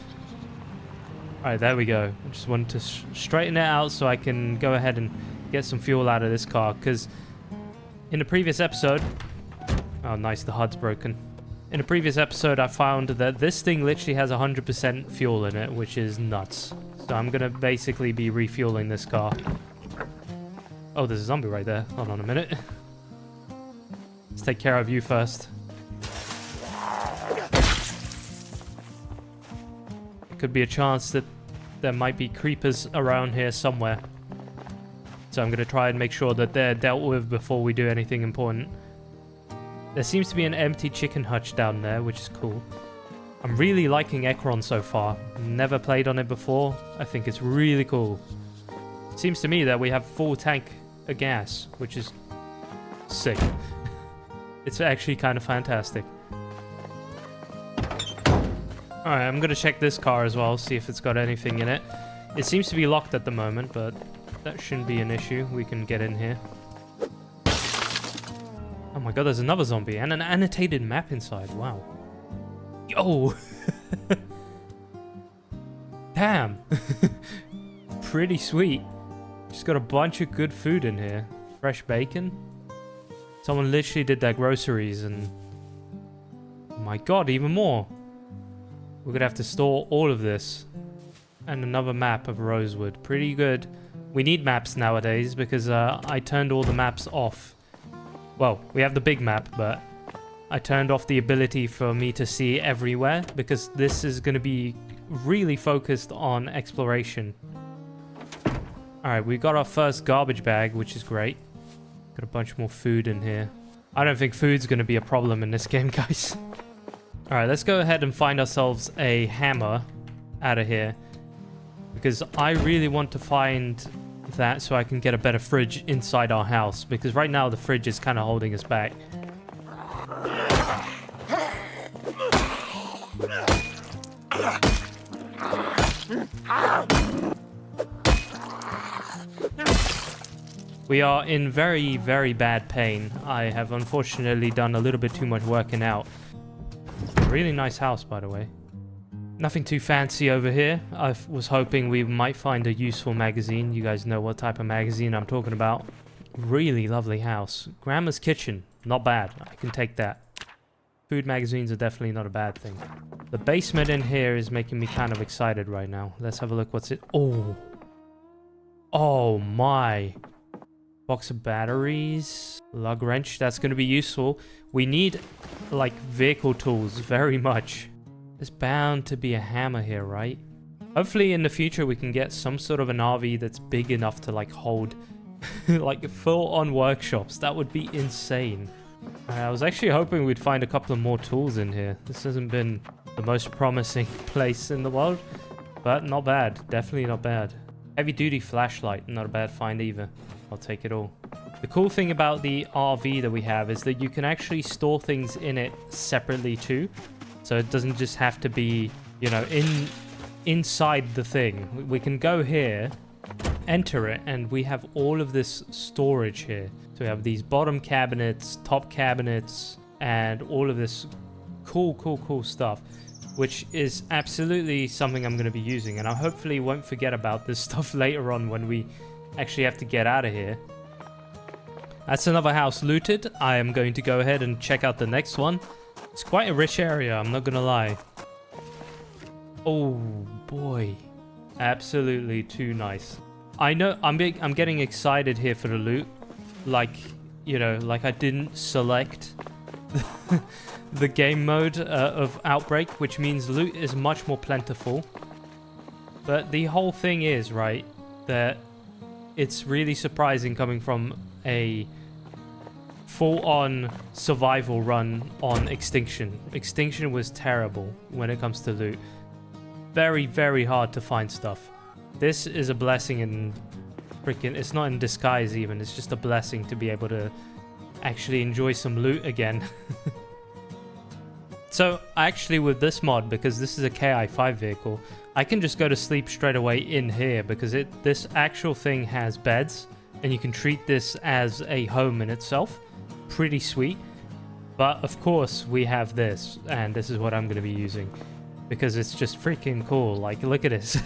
Alright, there we go. I just wanted to straighten it out so I can go ahead and get some fuel out of this car, because in the previous episode... Oh, nice, the HUD's broken. In the previous episode, I found that this thing literally has 100% fuel in it, which is nuts. So I'm going to basically be refueling this car. Oh, there's a zombie right there. Hold on a minute. Let's take care of you first. There could be a chance that there might be creepers around here somewhere. So I'm going to try and make sure that they're dealt with before we do anything important. There seems to be an empty chicken hutch down there, which is cool. I'm really liking Ekron so far. Never played on it before. I think it's really cool. Seems to me that we have full tank of gas, which is sick. It's actually kind of fantastic. Alright, I'm going to check this car as well, see if it's got anything in it. It seems to be locked at the moment, but that shouldn't be an issue. We can get in here. Oh my god, there's another zombie and an annotated map inside. Wow. Yo! Damn! Pretty sweet. Just got a bunch of good food in here. Fresh bacon. Someone literally did their groceries and... Oh my god, even more! We're gonna have to store all of this. And another map of Rosewood. Pretty good. We need maps nowadays because I turned all the maps off. Well, we have the big map, but I turned off the ability for me to see everywhere because this is going to be really focused on exploration. Alright, we got our first garbage bag, which is great. Got a bunch more food in here. I don't think food's going to be a problem in this game, guys. Alright, let's go ahead and find ourselves a hammer out of here. Because I really want to find that so I can get a better fridge inside our house. Because right now the fridge is kind of holding us back. We are in very, very bad pain. I have unfortunately done a little bit too much working out. Really nice house, by the way. Nothing too fancy over here. I was hoping we might find a useful magazine. You guys know what type of magazine I'm talking about. Really lovely house. Grandma's kitchen. Not bad. I can take that. Food magazines are definitely not a bad thing. The basement in here is making me kind of excited right now. Let's have a look. What's it? Oh. Oh my. Box of batteries. Lug wrench. That's going to be useful. We need, like, vehicle tools very much. There's bound to be a hammer here, right? Hopefully in the future we can get some sort of an RV that's big enough to, like, hold, like, full-on workshops. That would be insane. I was actually hoping we'd find a couple of more tools in here. This hasn't been the most promising place in the world, but not bad. Definitely not bad. Heavy-duty flashlight, not a bad find either. I'll take it all. The cool thing about the RV that we have is that you can actually store things in it separately too. So it doesn't just have to be, you know, inside the thing. We can go here, enter it, and we have all of this storage here. So we have these bottom cabinets, top cabinets, and all of this cool stuff, which is absolutely something I'm going to be using. And I hopefully won't forget about this stuff later on when we actually have to get out of here. That's another house looted. I am going to go ahead and check out the next one. It's quite a rich area, I'm not going to lie. Oh boy. Absolutely too nice. I know I'm getting excited here for the loot. Like, you know, like I didn't select the game mode of Outbreak, which means loot is much more plentiful. But the whole thing is, right, that it's really surprising coming from a full-on survival run on Extinction. Extinction was terrible when it comes to loot. Very, very hard to find stuff. This is a blessing in freaking... It's not in disguise even. It's just a blessing to be able to actually enjoy some loot again. So, actually with this mod, because this is a KI5 vehicle, I can just go to sleep straight away in here because this actual thing has beds and you can treat this as a home in itself. Pretty sweet. But of course we have this, and this is what I'm going to be using because it's just freaking cool. Like, look at this.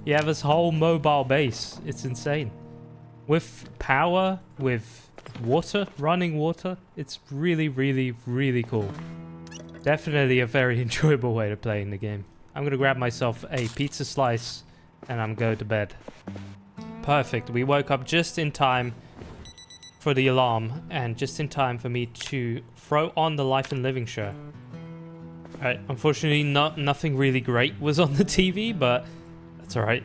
You have this whole mobile base. It's insane. With power, with water, running water, it's really, really, really cool. Definitely a very enjoyable way to play in the game. I'm going to grab myself a pizza slice and I'm going to bed. Perfect. We woke up just in time for the alarm and just in time for me to throw on the Life and Living show. Alright, unfortunately nothing really great was on the TV, but that's alright.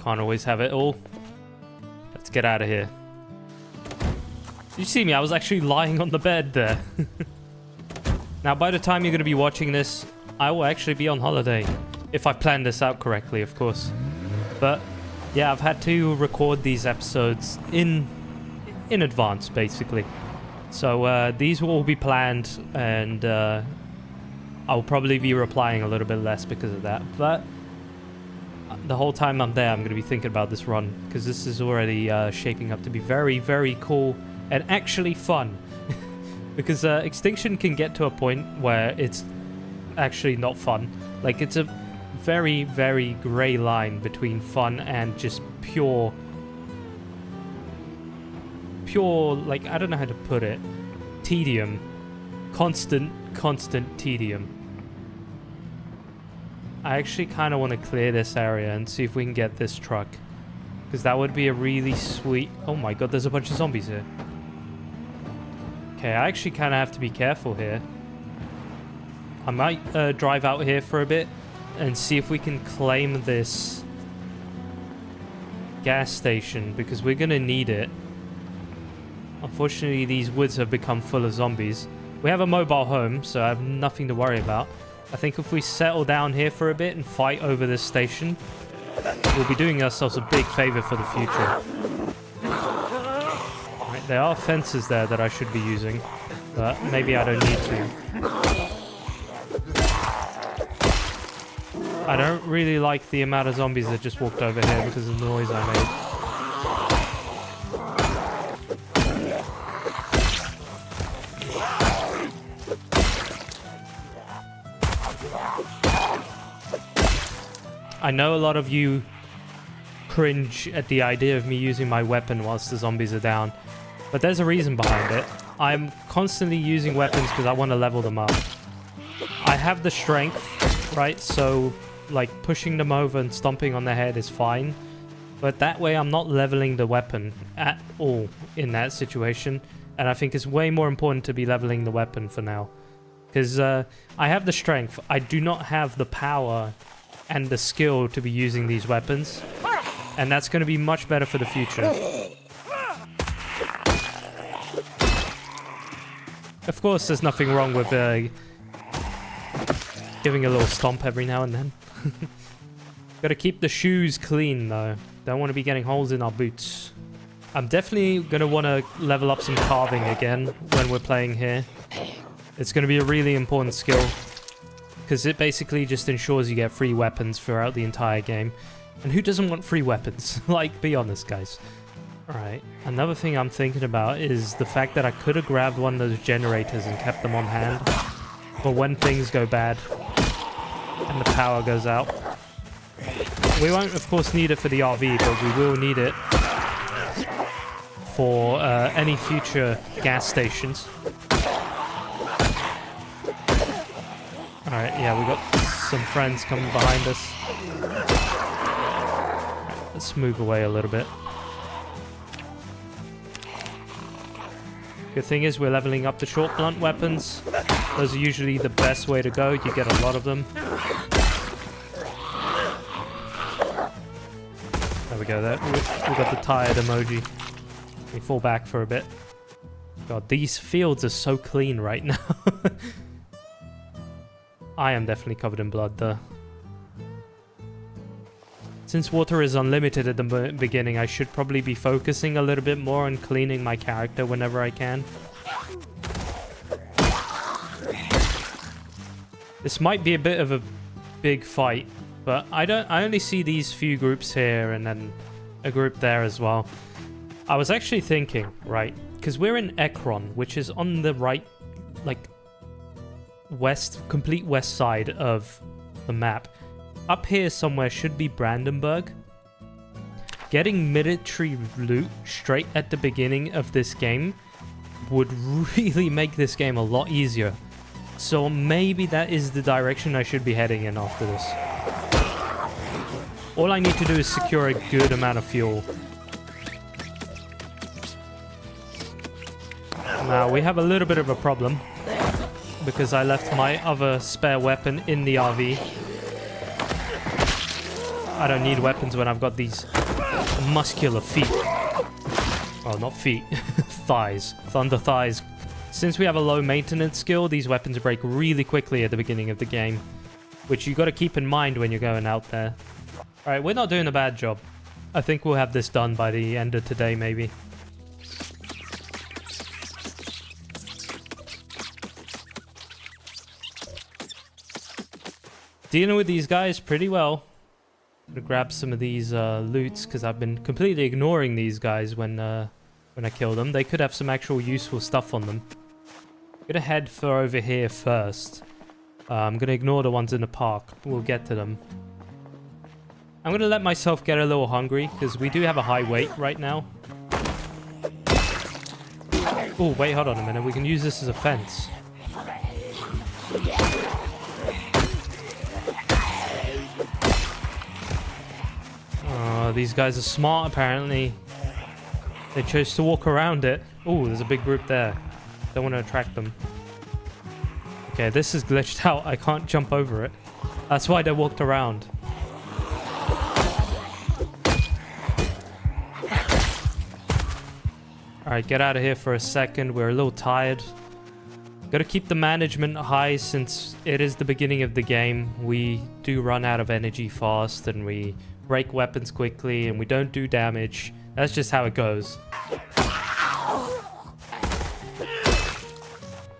Can't always have it all. Let's get out of here. You see me, I was actually lying on the bed there. Now, by the time you're going to be watching this, I will actually be on holiday. If I planned this out correctly, of course. But, yeah, I've had to record these episodes in advance, basically. So, these will all be planned, and I'll probably be replying a little bit less because of that. But the whole time I'm there, I'm going to be thinking about this run, because this is already shaping up to be very, very cool and actually fun. Because Extinction can get to a point where it's actually not fun. Like, it's a very, very grey line between fun and just pure, like, I don't know how to put it. Tedium. Constant tedium. I actually kind of want to clear this area and see if we can get this truck. Because that would be a really sweet... Oh my god, there's a bunch of zombies here. Okay, I actually kind of have to be careful here. I might drive out here for a bit and see if we can claim this gas station because we're going to need it. Unfortunately, these woods have become full of zombies. We have a mobile home, so I have nothing to worry about. I think if we settle down here for a bit and fight over this station, we'll be doing ourselves a big favor for the future. Right, there are fences there that I should be using, but maybe I don't need to. I don't really like the amount of zombies that just walked over here because of the noise I made. I know a lot of you cringe at the idea of me using my weapon whilst the zombies are down, But there's a reason behind it. I'm constantly using weapons because I want to level them up. I have the strength, right? So, like, pushing them over and stomping on their head is fine. But that way I'm not leveling the weapon at all in that situation. And I think it's way more important to be leveling the weapon for now. Because I have the strength. I do not have the power and the skill to be using these weapons. And that's going to be much better for the future. Of course, there's nothing wrong with giving a little stomp every now and then. Gotta keep the shoes clean, though. Don't want to be getting holes in our boots. I'm definitely going to want to level up some carving again when we're playing here. It's going to be a really important skill. Because it basically just ensures you get free weapons throughout the entire game. And who doesn't want free weapons? Like, be honest, guys. Alright, another thing I'm thinking about is the fact that I could have grabbed one of those generators and kept them on hand. For when things go bad and the power goes out. We won't, of course, need it for the RV, but we will need it for any future gas stations. Alright, yeah, we got some friends coming behind us. Right, let's move away a little bit. Good thing is we're leveling up the short blunt weapons. Those are usually the best way to go. You get a lot of them. There we go. There. We got the tired emoji. We fall back for a bit. God, these fields are so clean right now. I am definitely covered in blood, though. Since water is unlimited at the beginning, I should probably be focusing a little bit more on cleaning my character whenever I can. This might be a bit of a big fight, but I only see these few groups here and then a group there as well. I was actually thinking, right, because we're in Ekron, which is on the right, like, complete west side of the map. Up here somewhere should be Brandenburg. Getting military loot straight at the beginning of this game would really make this game a lot easier. So maybe that is the direction I should be heading in after this. All I need to do is secure a good amount of fuel. Now, we have a little bit of a problem because I left my other spare weapon in the RV. I don't need weapons when I've got these muscular feet. Well, not feet. Thighs. Thunder thighs. Since we have a low maintenance skill, these weapons break really quickly at the beginning of the game. Which you got to keep in mind when you're going out there. Alright, we're not doing a bad job. I think we'll have this done by the end of today, maybe. Dealing with these guys pretty well. I'm gonna grab some of these loots because I've been completely ignoring these guys when I kill them. They could have some actual useful stuff on them. I'm gonna head for over here first. I'm gonna ignore the ones in the park. We'll get to them. I'm gonna let myself get a little hungry because we do have a high weight right now. Oh, wait, hold on a minute. We can use this as a fence. These guys are smart, apparently. They chose to walk around it. Oh, there's a big group there. Don't want to attract them. Okay, this is glitched out. I can't jump over it. That's why they walked around. Alright, get out of here for a second. We're a little tired. Gotta keep the management high since it is the beginning of the game. We do run out of energy fast and we break weapons quickly and we don't do damage. That's just how it goes.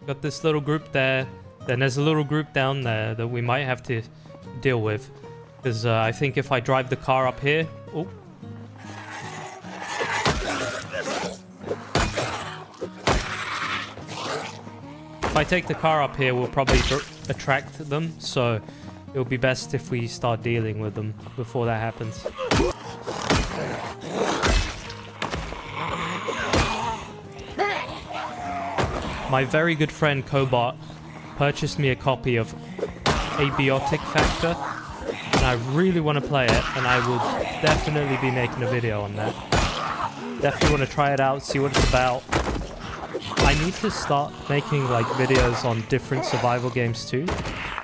Got this little group there. Then there's a little group down there that we might have to deal with. Because I think if I drive the car up here... Oh. If I take the car up here, we'll probably attract them. So it'll be best if we start dealing with them before that happens. my very good friend Cobot purchased me a copy of Abiotic Factor, and I really want to play it, and I will definitely be making a video on that. Definitely want to try it out, see what it's about. I need to start making like videos on different survival games too.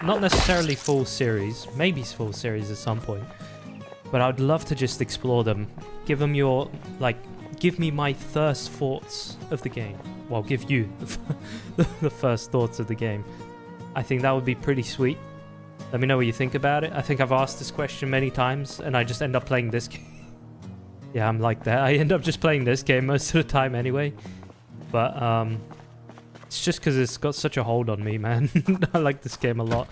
Not necessarily full series, maybe full series at some point. But I'd love to just explore them. Give them your, like, give me my first thoughts of the game. Well, give you the first thoughts of the game. I think that would be pretty sweet. Let me know what you think about it. I think I've asked this question many times and I just end up playing this game. Yeah, I'm like that. I end up just playing this game most of the time anyway. But it's just because it's got such a hold on me, man. I like this game a lot.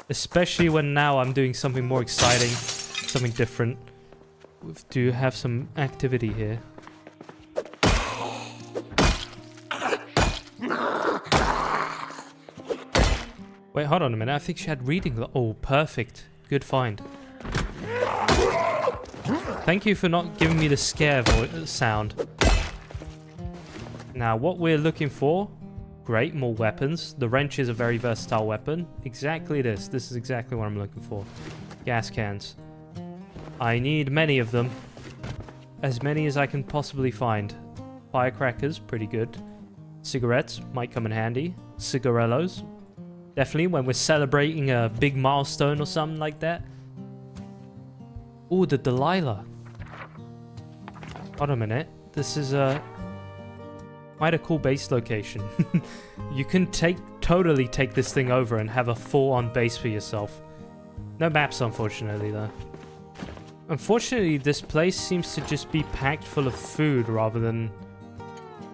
Especially when now I'm doing something more exciting, something different. We do have some activity here. Wait, hold on a minute. I think she had reading. Oh, perfect. Good find. Thank you for not giving me the scare sound. Now, what we're looking for... Great, more weapons. The wrench is a very versatile weapon. Exactly this. This is exactly what I'm looking for. Gas cans. I need many of them. As many as I can possibly find. Firecrackers, pretty good. Cigarettes, might come in handy. Cigarellos. Definitely when we're celebrating a big milestone or something like that. Ooh, the Delilah. Hold on a minute. This is quite a cool base location. You can totally take this thing over and have a full-on base for yourself. No maps, unfortunately, though. Unfortunately, this place seems to just be packed full of food rather than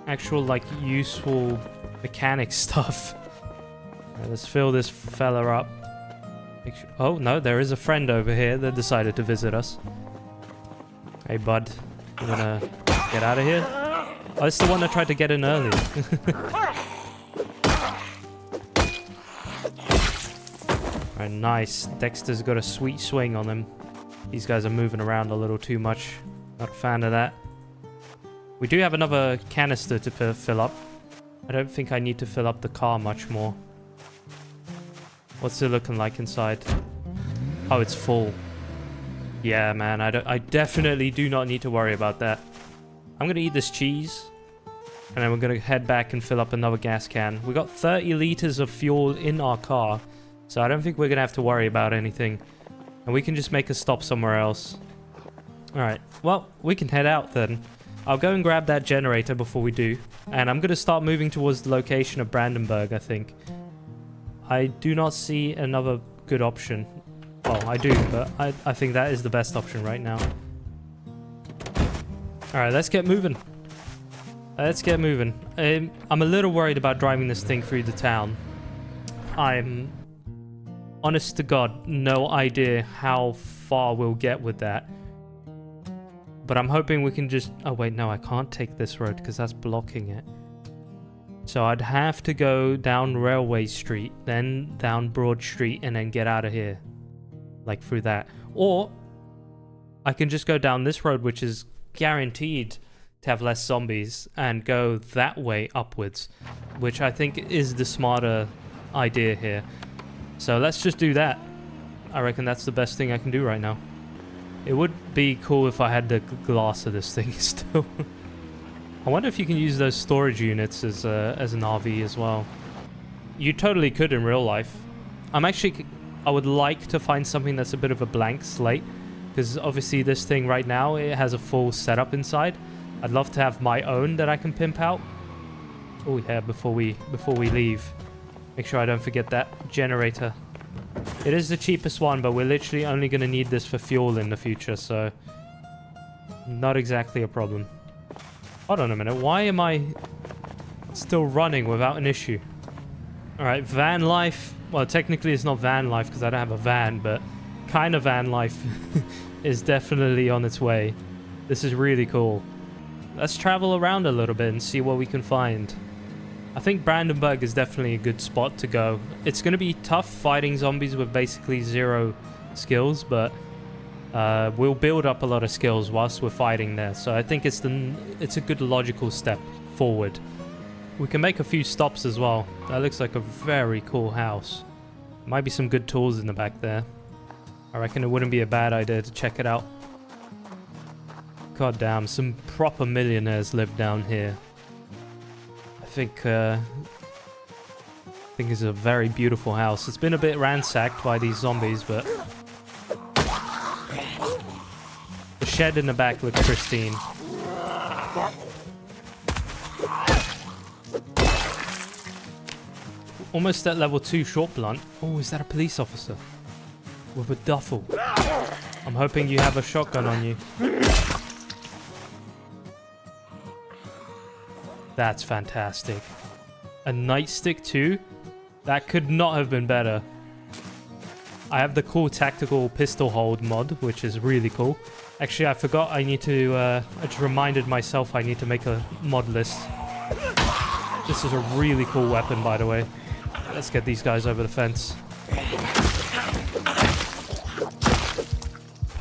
actual, like, useful mechanic stuff. Right, let's fill this fella up. Oh, no, there is a friend over here that decided to visit us. Hey, bud. You wanna get out of here? Oh, it's the one that tried to get in earlier. Alright, nice. Dexter's got a sweet swing on him. These guys are moving around a little too much. Not a fan of that. We do have another canister to fill up. I don't think I need to fill up the car much more. What's it looking like inside? Oh, it's full. Yeah, man, I definitely do not need to worry about that. I'm gonna eat this cheese, and then we're gonna head back and fill up another gas can. We got 30 liters of fuel in our car, so I don't think we're gonna have to worry about anything. And we can just make a stop somewhere else. Alright, well, we can head out then. I'll go and grab that generator before we do. And I'm gonna start moving towards the location of Brandenburg, I think. I do not see another good option. Well, I do, but I think that is the best option right now. Alright, let's get moving. Let's get moving. I'm a little worried about driving this thing through the town. I'm, honest to God, no idea how far we'll get with that. But I'm hoping we can just... Oh, wait, no, I can't take this road because that's blocking it. So I'd have to go down Railway Street, then down Broad Street, and then get out of here. Like, through that. Or, I can just go down this road, which is guaranteed to have less zombies, and go that way upwards. Which I think is the smarter idea here. So let's just do that. I reckon that's the best thing I can do right now. It would be cool if I had the glass of this thing still. I wonder if you can use those storage units as an RV as well. You totally could in real life. I would like to find something that's a bit of a blank slate, because obviously this thing right now, it has a full setup inside. I'd love to have my own that I can pimp out. Oh yeah, before we leave. Make sure I don't forget that generator. It is the cheapest one, but we're literally only going to need this for fuel in the future, so... Not exactly a problem. Hold on a minute, why am I still running without an issue? Alright, van life. Well, technically it's not van life because I don't have a van, but kind of van life is definitely on its way. This is really cool. Let's travel around a little bit and see what we can find. I think Brandenburg is definitely a good spot to go. It's going to be tough fighting zombies with basically zero skills, but we'll build up a lot of skills whilst we're fighting there. So I think it's a good logical step forward. We can make a few stops as well. That looks like a very cool house. Might be some good tools in the back there. I reckon it wouldn't be a bad idea to check it out. God damn, some proper millionaires live down here. I think it's a very beautiful house. It's been a bit ransacked by these zombies, but the shed in the back looks pristine. Almost at level 2 short blunt. Oh, is that a police officer? With a duffel. I'm hoping you have a shotgun on you. That's fantastic. A nightstick too? That could not have been better. I have the cool tactical pistol hold mod, which is really cool. Actually, I forgot I need to, I just reminded myself I need to make a mod list. This is a really cool weapon, by the way. Let's get these guys over the fence.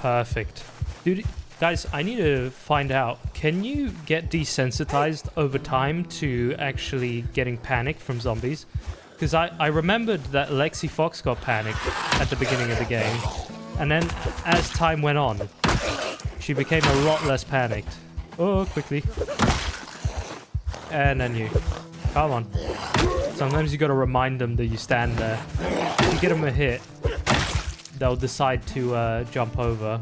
Perfect. Dude, guys, I need to find out. Can you get desensitized over time to actually getting panicked from zombies? Because I remembered that Lexi Fox got panicked at the beginning of the game. And then as time went on, she became a lot less panicked. Oh, quickly. And then you. Come on. Sometimes you gotta remind them that you stand there. If you get them a hit, they'll decide to jump over.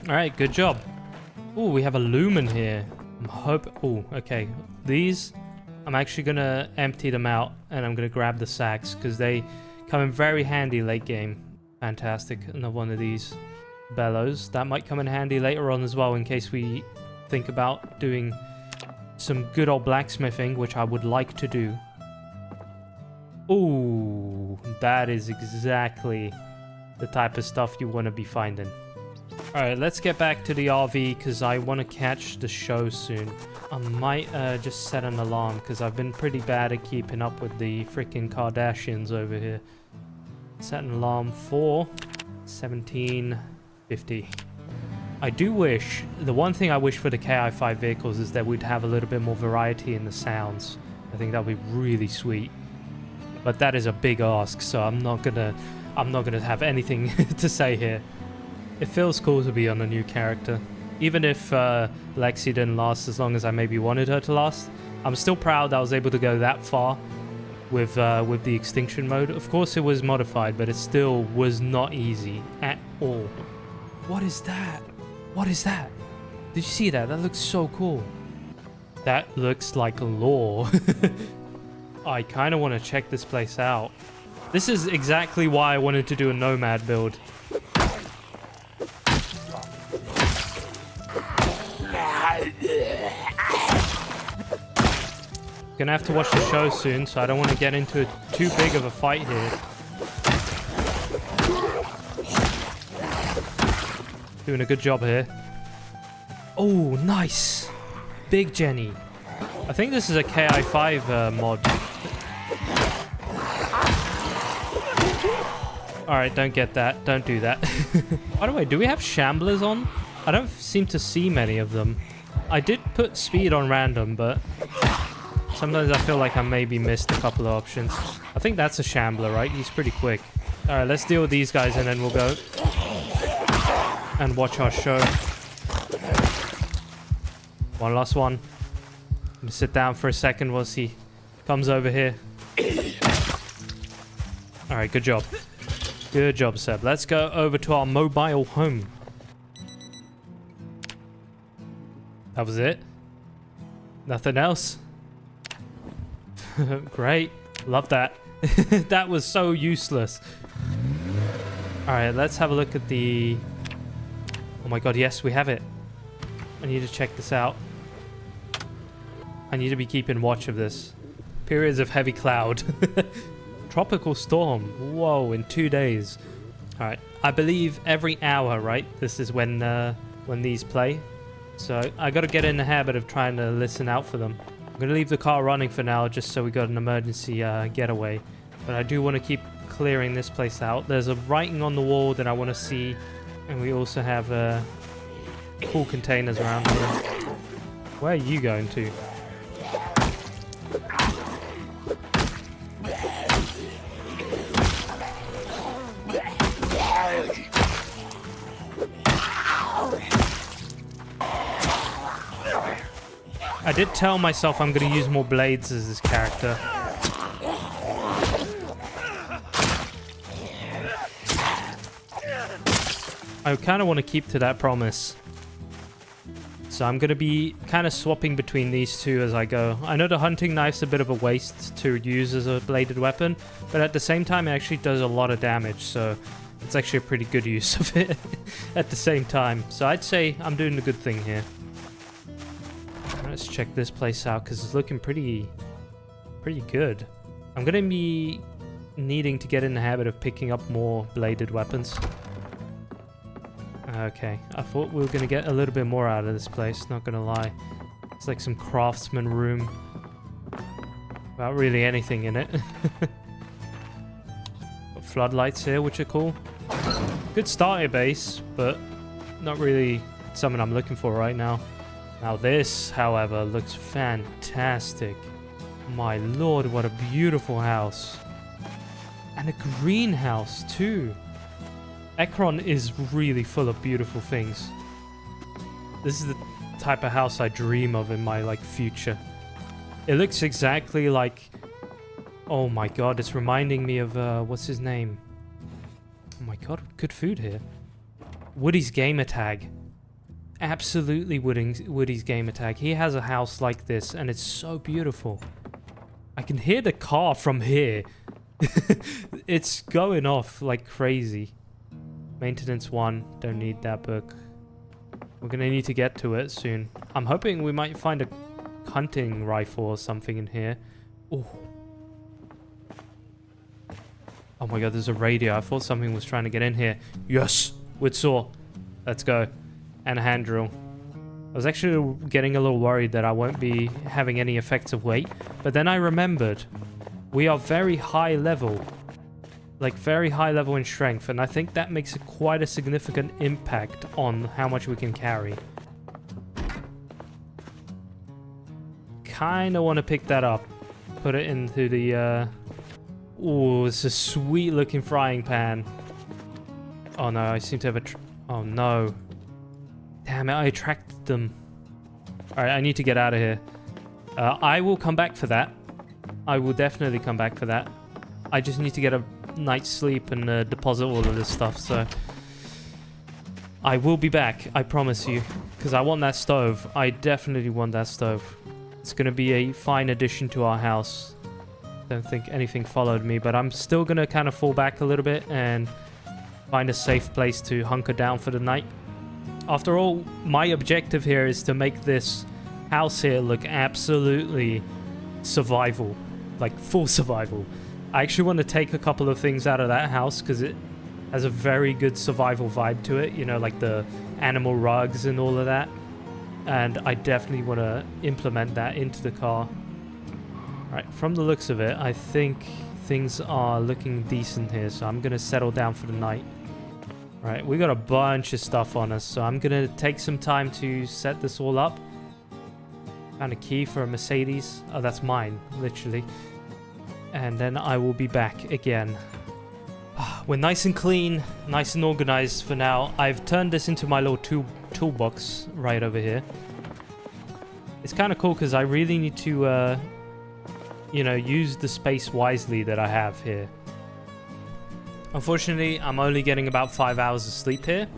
Alright, good job. Oh, we have a lumen here. Oh, okay. These, I'm actually gonna empty them out and I'm gonna grab the sacks because they come in very handy late game. Fantastic. Another one of these bellows. That might come in handy later on as well in case we think about doing some good old blacksmithing, which I would like to do. Ooh, that is exactly the type of stuff you want to be finding. Alright, let's get back to the RV because I want to catch the show soon. I might just set an alarm because I've been pretty bad at keeping up with the freaking Kardashians over here. Set an alarm for 17:50. I do wish, the one thing I wish for the KI5 vehicles is that we'd have a little bit more variety in the sounds. I think that would be really sweet. But that is a big ask, so I'm not gonna have anything to say here. It feels cool to be on a new character. Even if Lexi didn't last as long as I maybe wanted her to last, I'm still proud I was able to go that far with the extinction mode. Of course it was modified, but it still was not easy at all. What is that? What is that? Did you see that? That looks so cool. That looks like lore. I kind of want to check this place out. This is exactly why I wanted to do a Nomad build. Gonna have to watch the show soon, so I don't want to get into too big of a fight here. Doing a good job here. Oh, nice! Big Jenny. I think this is a KI5 mod. Alright, don't get that. Don't do that. By the way, do we have shamblers on? I don't seem to see many of them. I did put speed on random, but sometimes I feel like I maybe missed a couple of options. I think that's a shambler, right? He's pretty quick. Alright, let's deal with these guys and then we'll go and watch our show. One last one. I'm gonna sit down for a second whilst he comes over here. Alright, good job. Good job, Seb. Let's go over to our mobile home. That was it? Nothing else? Great. Love that. That was so useless. Alright, let's have a look at the... Oh my god, yes, we have it. I need to check this out. I need to be keeping watch of this. Periods of heavy cloud. Tropical storm. Whoa, in 2 days. Alright, I believe every hour, right? This is when these play. So I gotta get in the habit of trying to listen out for them. I'm gonna leave the car running for now just so we got an emergency getaway. But I do want to keep clearing this place out. There's a writing on the wall that I want to see, and we also have cool containers around here. Where are you going to? I did tell myself I'm going to use more blades as this character. I kind of want to keep to that promise. So I'm going to be kind of swapping between these two as I go. I know the hunting knife's a bit of a waste to use as a bladed weapon, but at the same time it actually does a lot of damage, so it's actually a pretty good use of it at the same time. So I'd say I'm doing a good thing here. Let's check this place out because it's looking pretty good. I'm going to be needing to get in the habit of picking up more bladed weapons. Okay, I thought we were going to get a little bit more out of this place, not going to lie. It's like some craftsman room. Without really anything in it. Got floodlights here, which are cool. Good starter base, but not really something I'm looking for right now. Now this, however, looks fantastic. My lord, what a beautiful house. And a greenhouse, too. Ekron is really full of beautiful things. This is the type of house I dream of in my, future. It looks exactly like... Oh my god, it's reminding me of, what's his name? Oh my god, good food here. Woody's gamer tag. Absolutely Woody's gamer tag. He has a house like this, and it's so beautiful. I can hear the car from here. It's going off like crazy. Maintenance 1. Don't need that book. We're going to need to get to it soon. I'm hoping we might find a hunting rifle or something in here. Ooh. Oh my god, there's a radio. I thought something was trying to get in here. Yes! Wood saw. Let's go. And a hand drill. I was actually getting a little worried that I won't be having any effects of weight. But then I remembered. We are very high level. Like very high level in strength, and I think that makes quite a significant impact on how much we can carry. Kinda want to pick that up. Put it into the, Ooh, it's a sweet looking frying pan. Oh no, I seem to have a... Oh no. Damn it, I attracted them. Alright, I need to get out of here. I will come back for that. I will definitely come back for that. I just need to get a night's sleep and deposit all of this stuff, so I will be back, I promise you, because I want that stove. I definitely want that stove. It's going to be a fine addition to our house. Don't think anything followed me, but I'm still going to kind of fall back a little bit and find a safe place to hunker down for the night. After all, my objective here is to make this house here look absolutely survival, like full survival. I actually want to take a couple of things out of that house because it has a very good survival vibe to it. You know, like the animal rugs and all of that. And I definitely want to implement that into the car. Right, from the looks of it, I think things are looking decent here. So I'm going to settle down for the night. Right, we got a bunch of stuff on us. So I'm going to take some time to set this all up. Found a key for a Mercedes. Oh, that's mine, literally. And then I will be back again. We're nice and clean, nice and organized for now. I've turned this into my little toolbox right over here. It's kind of cool because I really need to, you know, use the space wisely that I have here. Unfortunately, I'm only getting about 5 hours of sleep here.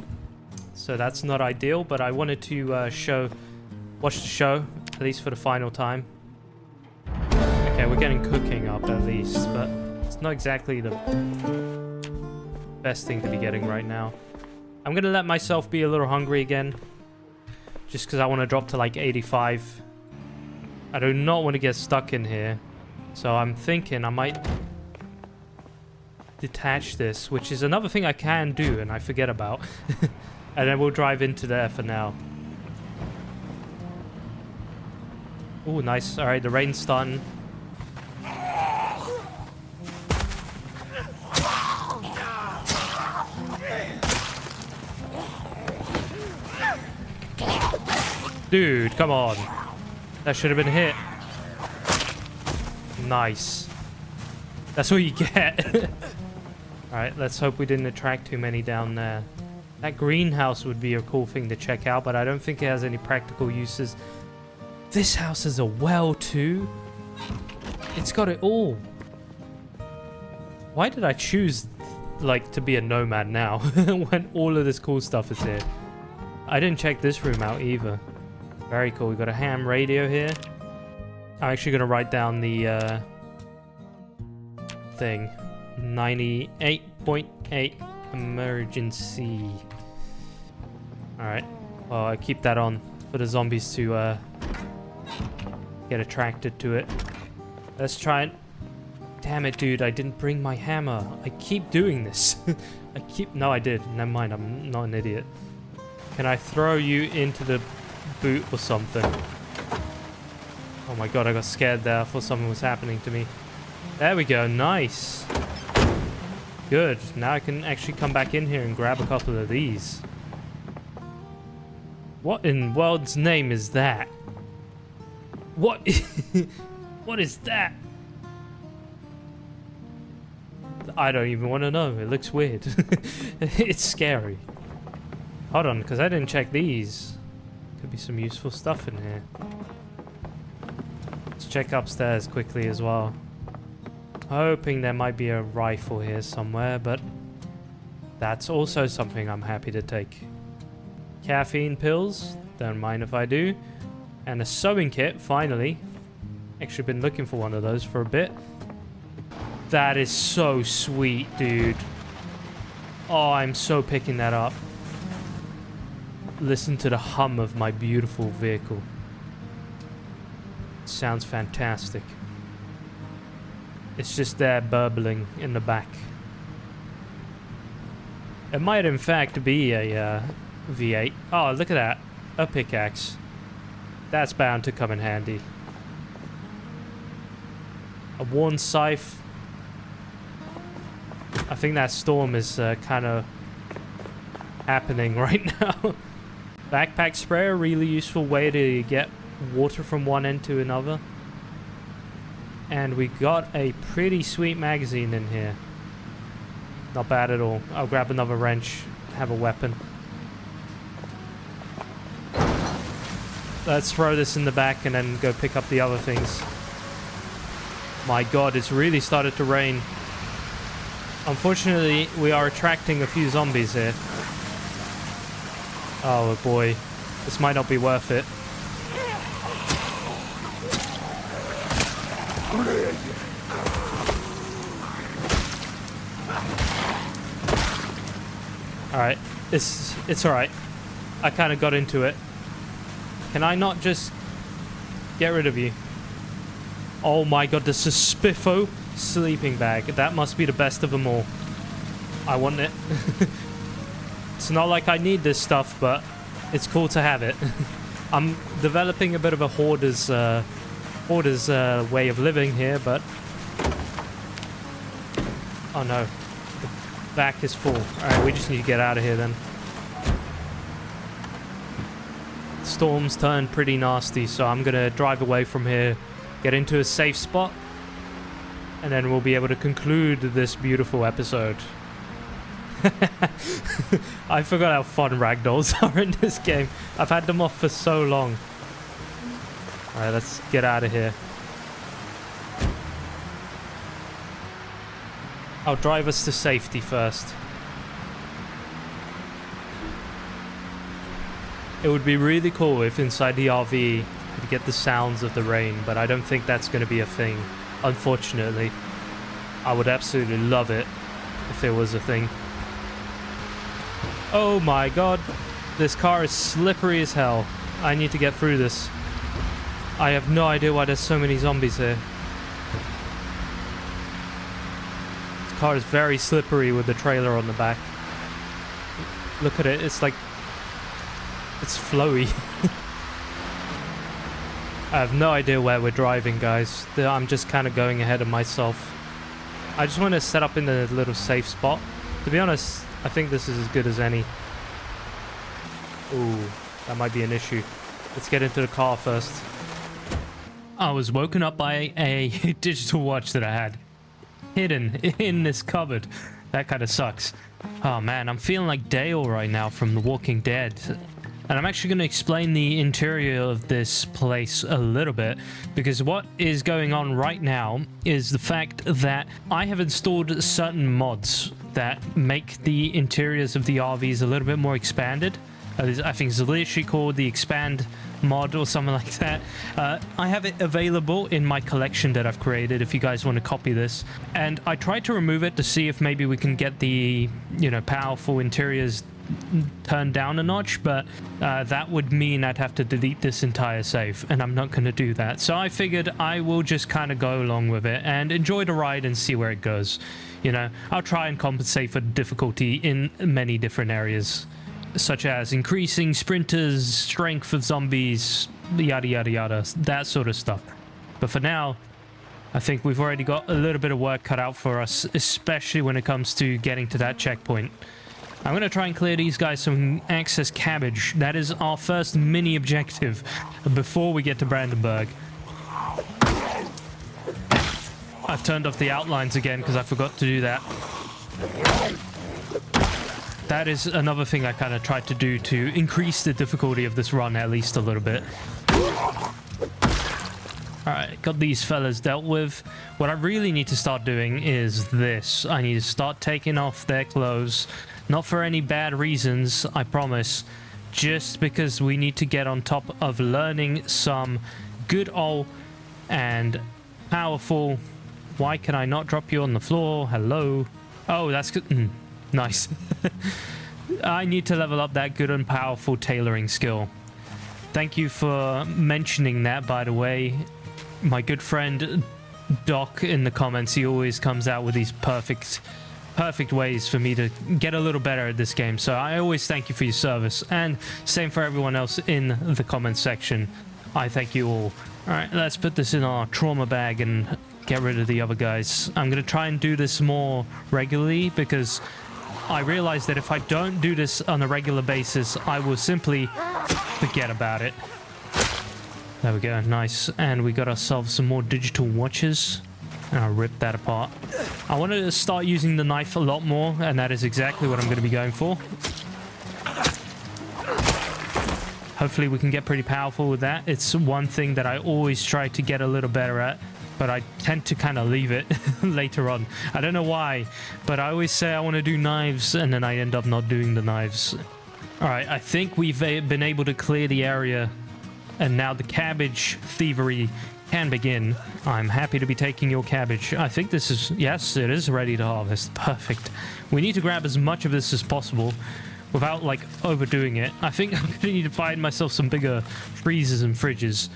So that's not ideal, but I wanted to watch the show, at least for the final time. Okay, we're getting cooking up at least, but it's not exactly the best thing to be getting right now. I'm going to let myself be a little hungry again, just because I want to drop to like 85. I do not want to get stuck in here, so I'm thinking I might detach this, which is another thing I can do and I forget about. And then we'll drive into there for now. Oh, nice. All right, the rain's starting. Dude, come on. That should have been a hit. Nice. That's what you get. Alright, let's hope we didn't attract too many down there. That greenhouse would be a cool thing to check out, but I don't think it has any practical uses. This house is a well too. It's got it all. Why did I choose, like, to be a nomad now when all of this cool stuff is here? I didn't check this room out either. Very cool. We got a ham radio here. I'm actually gonna write down the thing. 98.8 emergency. Alright. Well, I keep that on for the zombies to get attracted to it. Let's try it. Damn it, dude. I didn't bring my hammer. I keep doing this. No, I did. Never mind. I'm not an idiot. Can I throw you into the boot or something? Oh my god, I got scared there. I thought something was happening to me. There we go. Nice. Good. Now I can actually come back in here and grab a couple of these. What in world's name is that? What? What is that? I don't even want to know. It looks weird. It's scary. Hold on, because I didn't check these. Could be some useful stuff in here. Let's check upstairs quickly as well. Hoping there might be a rifle here somewhere, but that's also something I'm happy to take. Caffeine pills, don't mind if I do. And a sewing kit, finally. Actually been looking for one of those for a bit. That is so sweet, dude. Oh, I'm so picking that up. Listen to the hum of my beautiful vehicle. It sounds fantastic. It's just there burbling in the back. It might in fact be a V8. Oh, look at that. A pickaxe. That's bound to come in handy. A worn scythe. I think that storm is kind of happening right now. Backpack sprayer, really useful way to get water from one end to another. And we got a pretty sweet magazine in here. Not bad at all. I'll grab another wrench, have a weapon. Let's throw this in the back and then go pick up the other things. My god, it's really started to rain. Unfortunately, we are attracting a few zombies here. Oh boy, this might not be worth it. Alright, it's alright. I kind of got into it. Can I not just get rid of you? Oh my god, this is Spiffo sleeping bag. That must be the best of them all. I want it. It's not like I need this stuff, but it's cool to have it. I'm developing a bit of a hoarder's way of living here, but... Oh no. The back is full. Alright, we just need to get out of here then. Storms turn pretty nasty, so I'm gonna drive away from here, get into a safe spot, and then we'll be able to conclude this beautiful episode. I forgot how fun ragdolls are in this game. I've had them off for so long. Alright, let's get out of here. I'll drive us to safety first. It would be really cool if inside the RV you could get the sounds of the rain, but I don't think that's going to be a thing, unfortunately. I would absolutely love it if there was a thing. Oh my god, this car is slippery as hell. I need to get through this. I have no idea why there's so many zombies here. This car is very slippery with the trailer on the back. Look at it, it's like... It's flowy. I have no idea where we're driving, guys. I'm just kind of going ahead of myself. I just want to set up in a little safe spot. To be honest, I think this is as good as any. Ooh, that might be an issue. Let's get into the car first. I was woken up by a digital watch that I had hidden in this cupboard. That kind of sucks. Oh man, I'm feeling like Dale right now from The Walking Dead. And I'm actually going to explain the interior of this place a little bit, because what is going on right now is the fact that I have installed certain mods that make the interiors of the RVs a little bit more expanded. I think it's literally called the expand mod or something like that. I have it available in my collection that I've created if you guys want to copy this. And I tried to remove it to see if maybe we can get the, you know, powerful interiors turned down a notch, but that would mean I'd have to delete this entire save, and I'm not going to do that. So I figured I will just kind of go along with it and enjoy the ride and see where it goes. You know, I'll try and compensate for difficulty in many different areas, such as increasing sprinters, strength of zombies, yada yada yada, that sort of stuff. But for now, I think we've already got a little bit of work cut out for us, especially when it comes to getting to that checkpoint. I'm going to try and clear these guys some excess cabbage. That is our first mini objective before we get to Brandenburg. I've turned off the outlines again because I forgot to do that. That is another thing I kind of tried to do to increase the difficulty of this run at least a little bit. Alright, got these fellas dealt with. What I really need to start doing is this. I need to start taking off their clothes. Not for any bad reasons, I promise. Just because we need to get on top of learning some good old and powerful... Why can I not drop you on the floor? Hello? Oh, that's good. Nice. I need to level up that good and powerful tailoring skill. Thank you for mentioning that, by the way. My good friend Doc in the comments, he always comes out with these perfect ways for me to get a little better at this game. So I always thank you for your service, and same for everyone else in the comments section. I thank you all. All right, let's put this in our trauma bag and get rid of the other guys. I'm going to try and do this more regularly because I realize that if I don't do this on a regular basis, I will simply forget about it. There we go, nice. And we got ourselves some more digital watches. And I'll rip that apart. I wanted to start using the knife a lot more, and that is exactly what I'm going to be going for. Hopefully we can get pretty powerful with that. It's one thing that I always try to get a little better at, but I tend to kind of leave it later on. I don't know why, but I always say I want to do knives, and then I end up not doing the knives. Alright, I think we've been able to clear the area, and now the cabbage thievery can begin. I'm happy to be taking your cabbage. I think this is... Yes, it is ready to harvest. Perfect. We need to grab as much of this as possible without, like, overdoing it. I think I'm going to need to find myself some bigger freezers and fridges,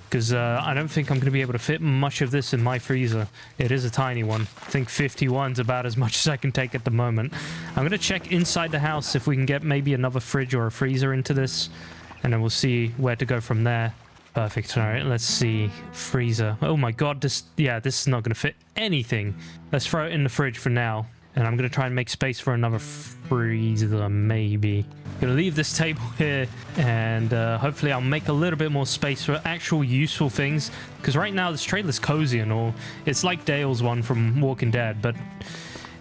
because I don't think I'm going to be able to fit much of this in my freezer. It is a tiny one. I think 51's about as much as I can take at the moment. I'm going to check inside the house if we can get maybe another fridge or a freezer into this, and then we'll see where to go from there. Perfect. All right, let's see. Freezer. Oh my god, this is not going to fit anything. Let's throw it in the fridge for now. And I'm going to try and make space for another freezer, maybe. Going to leave this table here, and hopefully I'll make a little bit more space for actual useful things. Because right now this trailer's cozy and all. It's like Dale's one from Walking Dead, but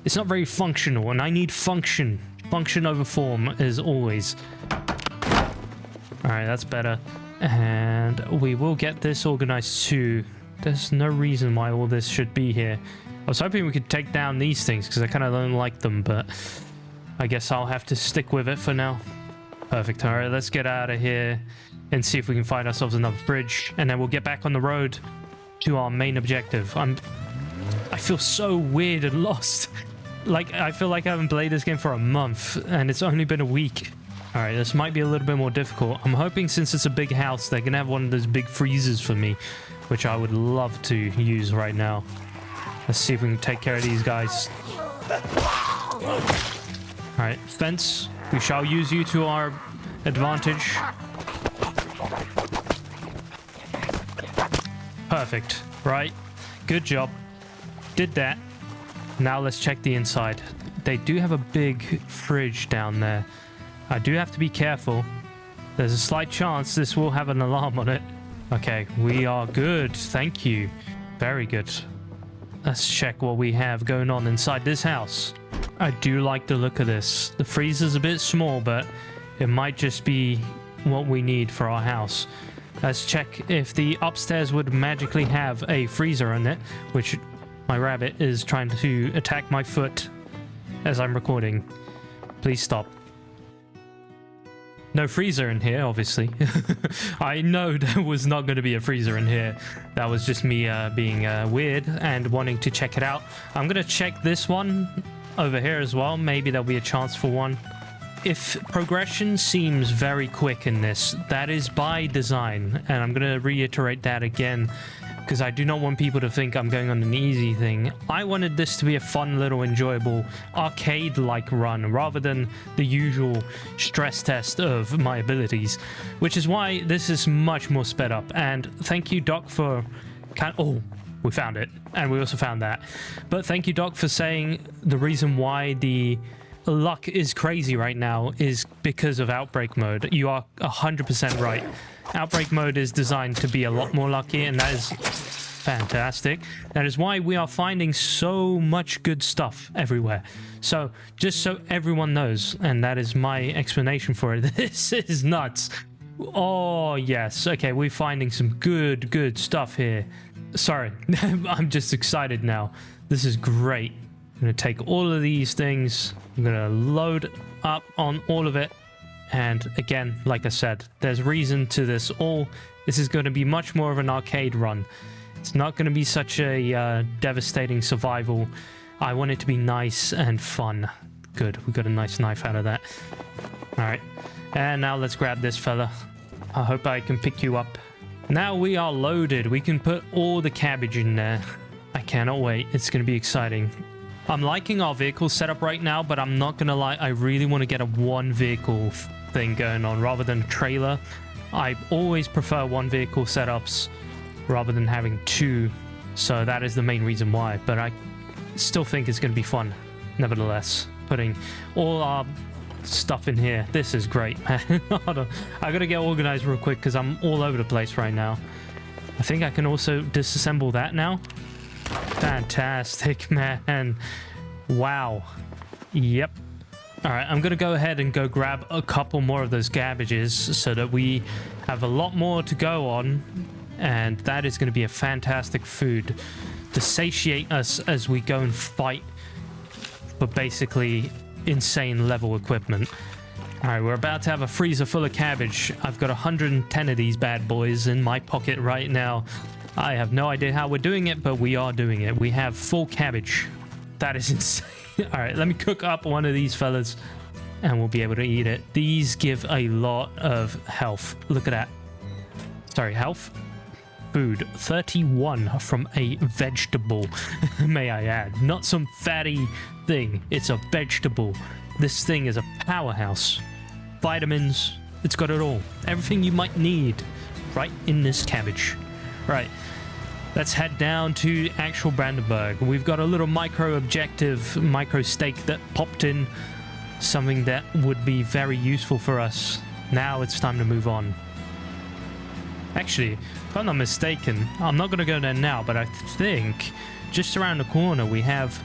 it's not very functional, and I need function. Function over form, as always. All right, that's better. And we will get this organized too. There's no reason why all this should be here. I was hoping we could take down these things because I kind of don't like them, but I guess I'll have to stick with it for now. Perfect. All right, let's get out of here and see if we can find ourselves another fridge, and then we'll get back on the road to our main objective. I feel so weird and lost. Like, I feel like I haven't played this game for a month and it's only been a week. All right, this might be a little bit more difficult. I'm hoping since it's a big house, they're going to have one of those big freezers for me, which I would love to use right now. Let's see if we can take care of these guys. All right, fence. We shall use you to our advantage. Perfect. Right. Good job. Did that. Now let's check the inside. They do have a big fridge down there. I do have to be careful. There's a slight chance this will have an alarm on it. Okay, we are good. Thank you. Very good. Let's check what we have going on inside this house. I do like the look of this. The freezer's a bit small, but it might just be what we need for our house. Let's check if the upstairs would magically have a freezer in it, which my rabbit is trying to attack my foot as I'm recording. Please stop. No freezer in here, obviously. I know there was not going to be a freezer in here. That was just me being weird and wanting to check it out. I'm going to check this one over here as well. Maybe there'll be a chance for one. If progression seems very quick in this, that is by design. And I'm going to reiterate that again, because I do not want people to think I'm going on an easy thing. I wanted this to be a fun little enjoyable arcade-like run rather than the usual stress test of my abilities, which is why this is much more sped up. And thank you, Doc, for oh, we found it, and we also found that. But thank you, Doc, for saying the reason why the luck is crazy right now is because of outbreak mode. You are 100% right. Outbreak mode is designed to be a lot more lucky, and that is fantastic. That is why we are finding so much good stuff everywhere. So, just so everyone knows, and that is my explanation for it. This is nuts. Oh, yes. Okay, we're finding some good stuff here. Sorry, I'm just excited now. This is great. I'm going to take all of these things. I'm going to load up on all of it. And again, like I said, there's reason to this all. This is going to be much more of an arcade run. It's not going to be such a devastating survival. I want it to be nice and fun. Good, we got a nice knife out of that. All right, and now let's grab this fella. I hope I can pick you up. Now we are loaded. We can put all the cabbage in there. I cannot wait. It's going to be exciting. I'm liking our vehicle setup right now, but I'm not going to lie. I really want to get a one vehicle thing going on rather than a trailer. I always prefer one vehicle setups rather than having two. So that is the main reason why. But I still think it's going to be fun. Nevertheless, putting all our stuff in here. This is great, man. I gotta get organized real quick because I'm all over the place right now. I think I can also disassemble that now. Fantastic, man. Wow. Yep. All right, I'm gonna go ahead and go grab a couple more of those cabbages so that we have a lot more to go on, and that is going to be a fantastic food to satiate us as we go and fight for basically insane level equipment. All right, we're about to have a freezer full of cabbage. I've got 110 of these bad boys in my pocket right now. I have no idea how we're doing it, but we are doing it. We have full cabbage. That is insane. All right, let me cook up one of these fellas and we'll be able to eat it. These give a lot of health. Look at that. Sorry, health? Food. 31 from a vegetable, may I add. Not some fatty thing. It's a vegetable. This thing is a powerhouse. Vitamins. It's got it all. Everything you might need right in this cabbage. Right. Let's head down to actual Brandenburg. We've got a little micro objective, micro stake that popped in. Something that would be very useful for us. Now it's time to move on. Actually, if I'm not mistaken, I'm not going to go there now, but I think just around the corner we have...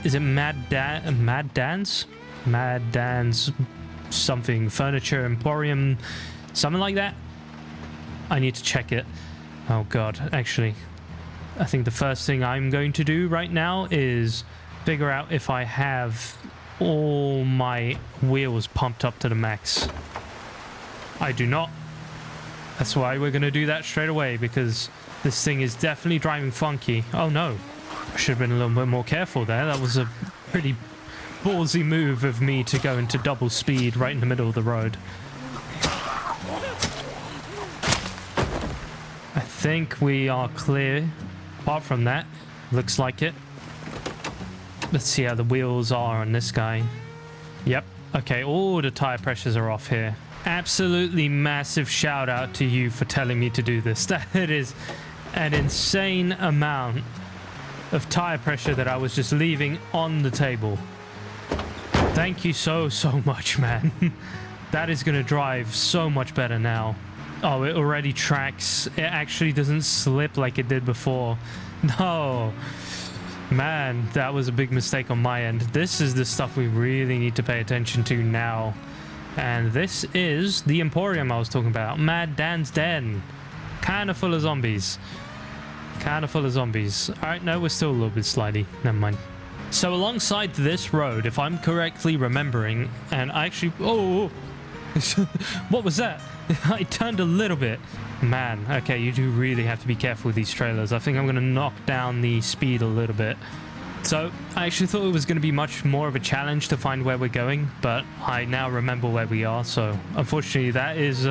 Is it Mad Dan's something, Furniture Emporium, something like that? I need to check it. Oh god, actually, I think the first thing I'm going to do right now is figure out if I have all my wheels pumped up to the max. I do not. That's why we're going to do that straight away, because this thing is definitely driving funky. Oh no, I should have been a little bit more careful there. That was a pretty ballsy move of me to go into double speed right in the middle of the road. I think we are clear. Apart from that, looks like it. Let's see how the wheels are on this guy. Yep. Okay, all the tire pressures are off here. Absolutely massive shout out to you for telling me to do this. That is an insane amount of tire pressure that I was just leaving on the table. Thank you so much, man. That is going to drive so much better now. Oh, it already tracks. It actually doesn't slip like it did before. No. Man, that was a big mistake on my end. This is the stuff we really need to pay attention to now. And this is the Emporium I was talking about. Mad Dan's Den. Kind of full of zombies. Kind of full of zombies. Alright, no, we're still a little bit slidey. Never mind. So alongside this road, if I'm correctly remembering, and I actually... Oh! What was that? I turned a little bit. Man, okay, you do really have to be careful with these trailers. I think I'm going to knock down the speed a little bit. So, I actually thought it was going to be much more of a challenge to find where we're going, but I now remember where we are, so unfortunately that is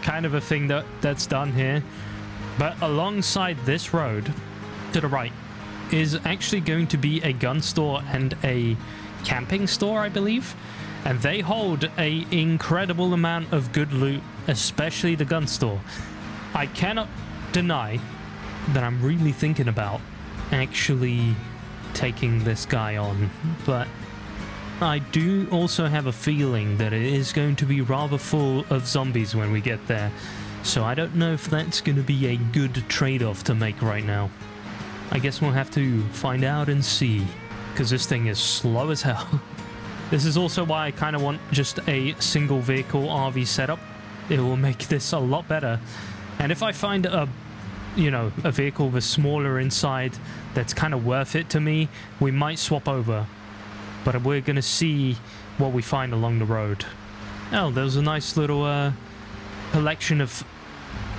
kind of a thing that's done here. But alongside this road, to the right, is actually going to be a gun store and a camping store, I believe. And they hold an incredible amount of good loot, especially the gun store. I cannot deny that I'm really thinking about actually taking this guy on, but I do also have a feeling that it is going to be rather full of zombies when we get there. So I don't know if that's going to be a good trade-off to make right now. I guess we'll have to find out and see, because this thing is slow as hell. This is also why I kind of want just a single vehicle RV setup. It will make this a lot better. And if I find a vehicle with a smaller inside that's kind of worth it to me, we might swap over. But we're going to see what we find along the road. Oh, there's a nice little collection of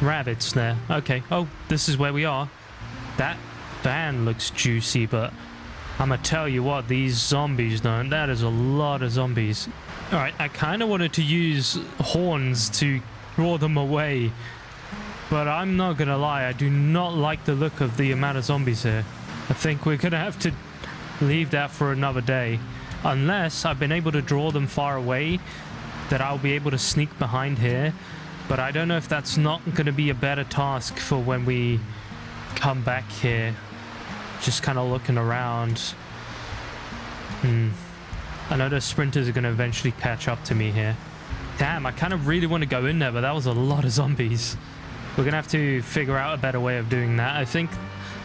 rabbits there. Okay, oh, this is where we are. That van looks juicy, but I'm gonna tell you what, these zombies don't. That is a lot of zombies. Alright, I kind of wanted to use horns to draw them away, but I'm not gonna lie, I do not like the look of the amount of zombies here. I think we're gonna have to leave that for another day. Unless I've been able to draw them far away, that I'll be able to sneak behind here. But I don't know if that's not gonna be a better task for when we come back here. Just kind of looking around. I know the sprinters are going to eventually catch up to me here. Damn, I kind of really want to go in there, but that was a lot of zombies. We're going to have to figure out a better way of doing that. I think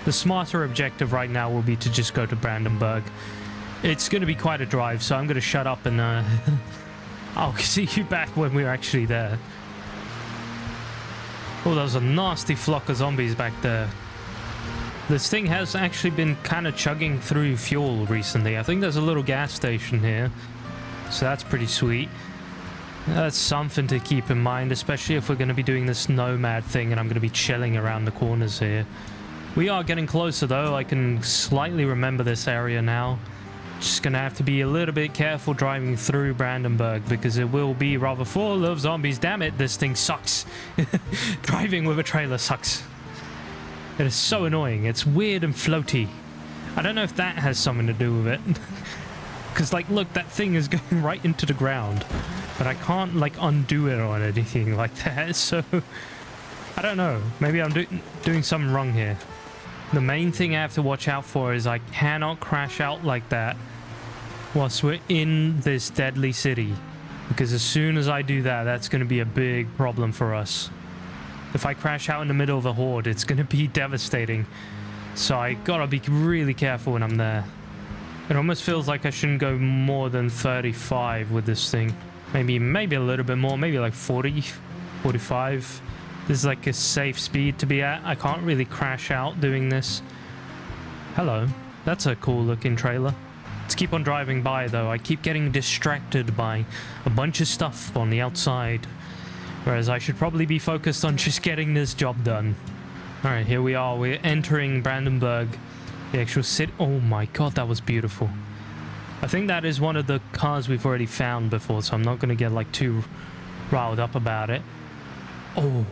the smarter objective right now will be to just go to Brandenburg. It's going to be quite a drive, so I'm going to shut up and I'll see you back when we're actually there. Oh, there's a nasty flock of zombies back there. This thing has actually been kind of chugging through fuel recently. I think there's a little gas station here, so that's pretty sweet. That's something to keep in mind, especially if we're going to be doing this Nomad thing and I'm going to be chilling around the corners here. We are getting closer though. I can slightly remember this area now. Just going to have to be a little bit careful driving through Brandenburg because it will be rather full of zombies. Damn it, this thing sucks. Driving with a trailer sucks. It is so annoying. It's weird and floaty. I don't know if that has something to do with it. Because, like, look, that thing is going right into the ground. But I can't, like, undo it or anything like that. So, I don't know. Maybe I'm doing something wrong here. The main thing I have to watch out for is I cannot crash out like that whilst we're in this deadly city. Because as soon as I do that, that's going to be a big problem for us. If I crash out in the middle of a horde, it's going to be devastating. So I gotta be really careful when I'm there. It almost feels like I shouldn't go more than 35 with this thing. Maybe a little bit more, maybe like 40, 45. This is like a safe speed to be at. I can't really crash out doing this. Hello, that's a cool looking trailer. Let's keep on driving by though. I keep getting distracted by a bunch of stuff on the outside. Whereas I should probably be focused on just getting this job done. Alright, here we are. We're entering Brandenburg. The actual city. Oh my god, that was beautiful. I think that is one of the cars we've already found before, so I'm not going to get like too riled up about it. Oh.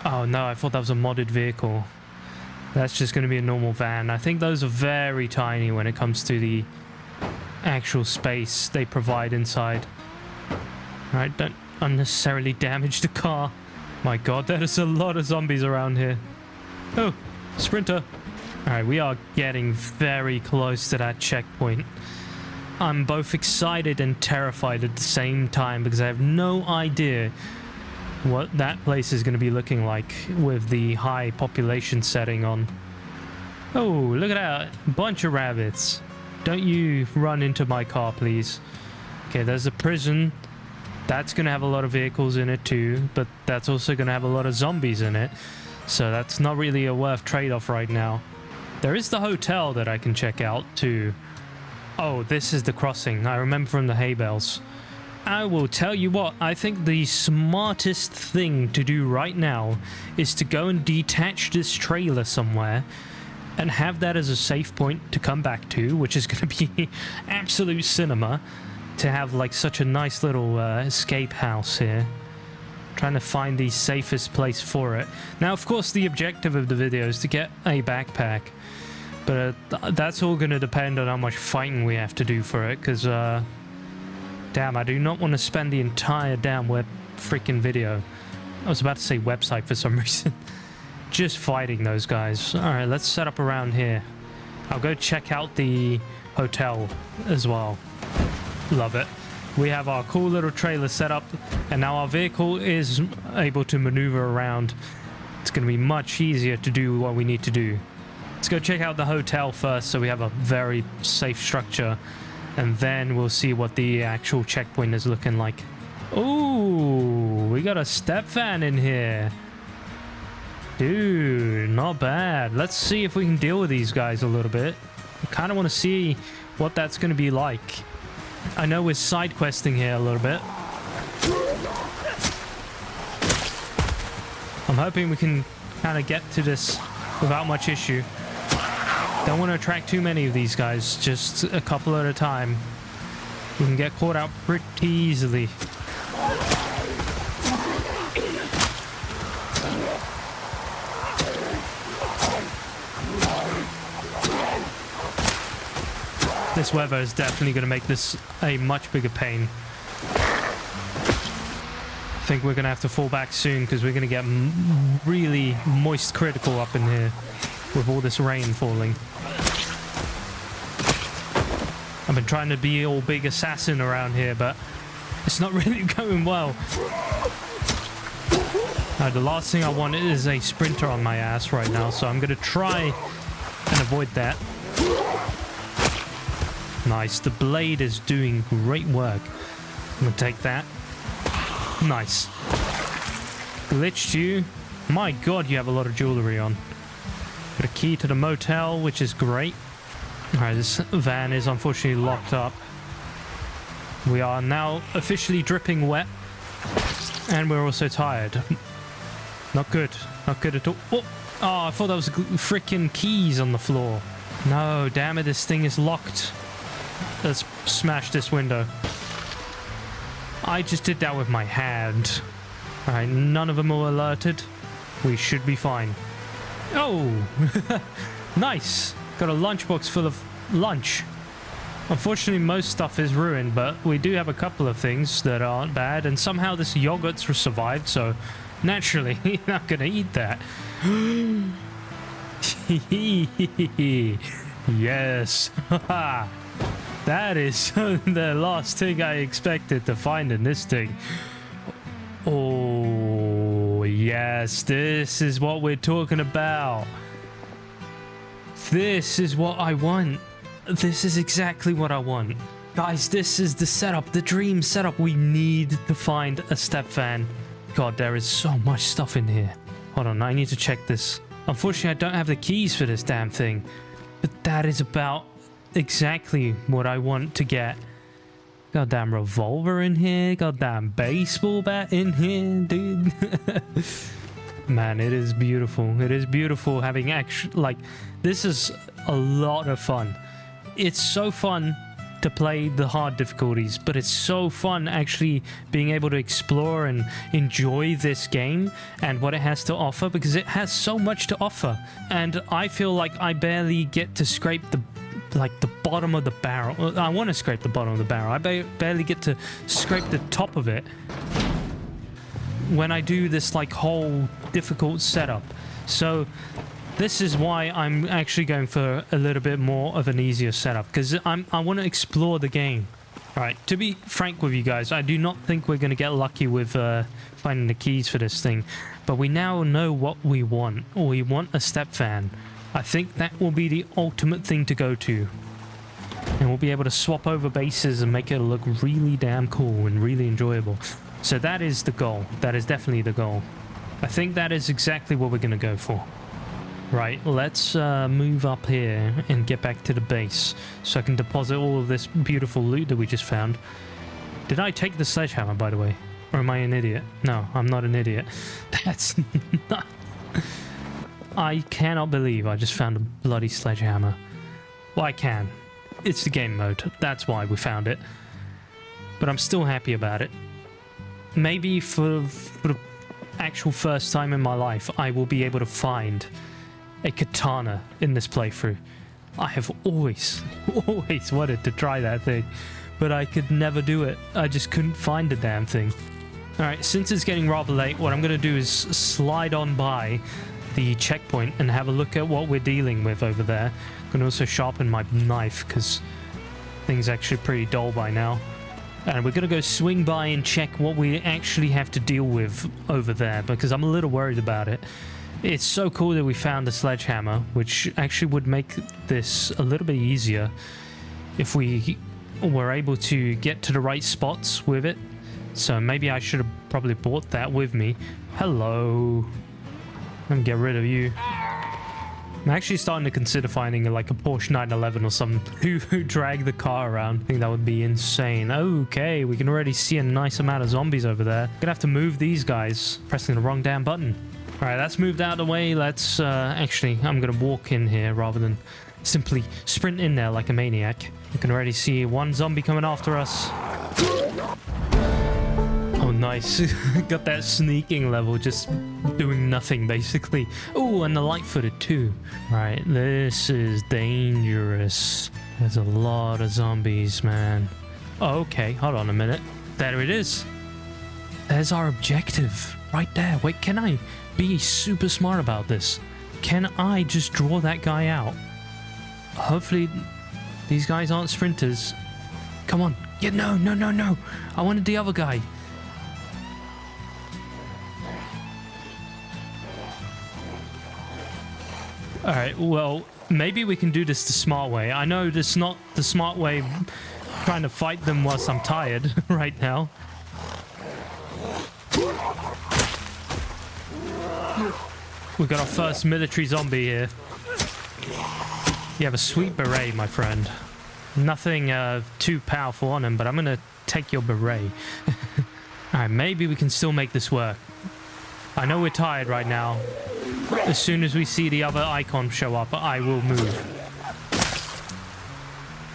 Oh no, I thought that was a modded vehicle. That's just going to be a normal van. I think those are very tiny when it comes to the actual space they provide inside. Alright, don't unnecessarily damage the car. My god, there's a lot of zombies around here. Oh, Sprinter. Alright, we are getting very close to that checkpoint. I'm both excited and terrified at the same time because I have no idea what that place is going to be looking like with the high population setting on. Oh, look at that. Bunch of rabbits. Don't you run into my car, please. Okay, there's a prison. That's going to have a lot of vehicles in it too, but that's also going to have a lot of zombies in it. So that's not really a worth trade-off right now. There is the hotel that I can check out too. Oh, this is the crossing. I remember from the hay bales. I will tell you what, I think the smartest thing to do right now is to go and detach this trailer somewhere and have that as a safe point to come back to, which is going to be absolute cinema, to have like such a nice little escape house here. Trying to find the safest place for it. Now, of course, the objective of the video is to get a backpack, but that's all going to depend on how much fighting we have to do for it, because damn, I do not want to spend the entire damn freaking video. I was about to say website for some reason. Just fighting those guys. Alright, let's set up around here. I'll go check out the hotel as well. Love it. We have our cool little trailer set up, and now our vehicle is able to maneuver around. It's going to be much easier to do what we need to do. Let's go check out the hotel first so we have a very safe structure, and then we'll see what the actual checkpoint is looking like. Ooh, we got a step van in here. Dude, not bad. Let's see if we can deal with these guys a little bit. I kind of want to see what that's going to be like. I know we're side questing here a little bit. I'm hoping we can kind of get to this without much issue. Don't want to attract too many of these guys, just a couple at a time. We can get caught out pretty easily. This weather is definitely going to make this a much bigger pain. I think we're going to have to fall back soon because we're going to get really moist critical up in here with all this rain falling. I've been trying to be all big assassin around here, but it's not really going well. The last thing I want is a sprinter on my ass right now, so I'm going to try and avoid that. Nice. The blade is doing great work. I'm going to take that. Nice. Glitched you. My god, you have a lot of jewelry on. Got a key to the motel, which is great. Alright, this van is unfortunately locked up. We are now officially dripping wet. And we're also tired. Not good. Not good at all. Oh, I thought that was freaking keys on the floor. No, damn it, this thing is locked. Let's smash this window. I just did that with my hand. Alright, none of them are alerted. We should be fine. Oh! Nice! Got a lunchbox full of lunch. Unfortunately, most stuff is ruined, but we do have a couple of things that aren't bad, and somehow this yogurt's survived, so naturally, you're not gonna eat that. Yes! That is the last thing I expected to find in this thing. Oh, yes, this is what we're talking about. This is what I want. This is exactly what I want. Guys, this is the setup, the dream setup. We need to find a step van. God, there is so much stuff in here. Hold on, I need to check this. Unfortunately, I don't have the keys for this damn thing. But that is about exactly what I want to get. Goddamn revolver in here. Goddamn baseball bat in here, dude. Man, it is beautiful. It is beautiful having this is a lot of fun. It's so fun to play the hard difficulties, but it's so fun actually being able to explore and enjoy this game and what it has to offer, because it has so much to offer. And I feel like I barely get to scrape the bottom of the barrel. I want to scrape the bottom of the barrel. I barely get to scrape the top of it when I do this whole difficult setup. So This is why I'm actually going for a little bit more of an easier setup, because I want to explore the game. Alright, to be frank with you guys, I do not think we're going to get lucky with finding the keys for this thing. But we now know what we want. We want a step fan. I think that will be the ultimate thing to go to. And we'll be able to swap over bases and make it look really damn cool and really enjoyable. So that is the goal. That is definitely the goal. I think that is exactly what we're going to go for. Right, let's move up here and get back to the base so I can deposit all of this beautiful loot that we just found. Did I take the sledgehammer, by the way? Or am I an idiot? No, I'm not an idiot. That's not... I cannot believe I just found a bloody sledgehammer. Well, I can. It's the game mode. That's why we found it. But I'm still happy about it. Maybe for the actual first time in my life, I will be able to find a katana in this playthrough. I have always wanted to try that thing, but I could never do it. I just couldn't find the damn thing. Alright, since it's getting rather late, what I'm going to do is slide on by the checkpoint and have a look at what we're dealing with over there. I'm going to also sharpen my knife because things are actually pretty dull by now. And we're going to go swing by and check what we actually have to deal with over there, because I'm a little worried about it. It's so cool that we found a sledgehammer, which actually would make this a little bit easier if we were able to get to the right spots with it. So maybe I should have probably brought that with me. Hello. Let me get rid of you. I'm actually starting to consider finding like a Porsche 911 or something who drag the car around. I think that would be insane. Okay, we can already see a nice amount of zombies over there. Gonna have to move these guys, pressing the wrong damn button. Alright, that's moved out of the way. Let's, actually, I'm gonna walk in here rather than simply sprint in there like a maniac. You can already see one zombie coming after us. Oh, nice. Got that sneaking level, just doing nothing, basically. Oh, and the light-footed, too. Right, this is dangerous. There's a lot of zombies, man. Oh, okay, hold on a minute. There it is. There's our objective. Right there. Wait, can I be super smart about this? Can I just draw that guy out? Hopefully these guys aren't sprinters. Come on. Yeah, no. I wanted the other guy. Alright, well, maybe we can do this the smart way. I know this is not the smart way, trying to fight them whilst I'm tired right now. We got our first military zombie here. You have a sweet beret, my friend. Nothing too powerful on him, but I'm gonna take your beret. Alright, maybe we can still make this work. I know we're tired right now. As soon as we see the other icon show up, I will move.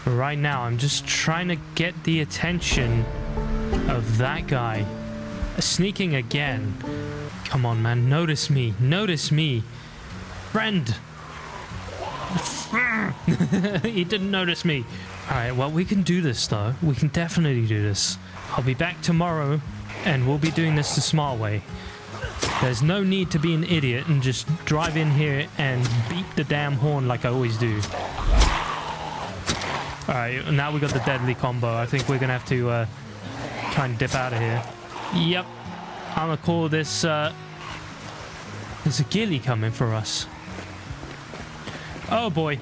But right now, I'm just trying to get the attention of that guy. Sneaking again. Come on, man. Notice me. Notice me. Friend. He didn't notice me. Alright, well, we can do this, though. We can definitely do this. I'll be back tomorrow, and we'll be doing this the smart way. There's no need to be an idiot and just drive in here and beep the damn horn like I always do. Alright, now we got the deadly combo. I think we're gonna have to try and dip out of here. Yep. I'm gonna call this, there's a ghillie coming for us. Oh boy.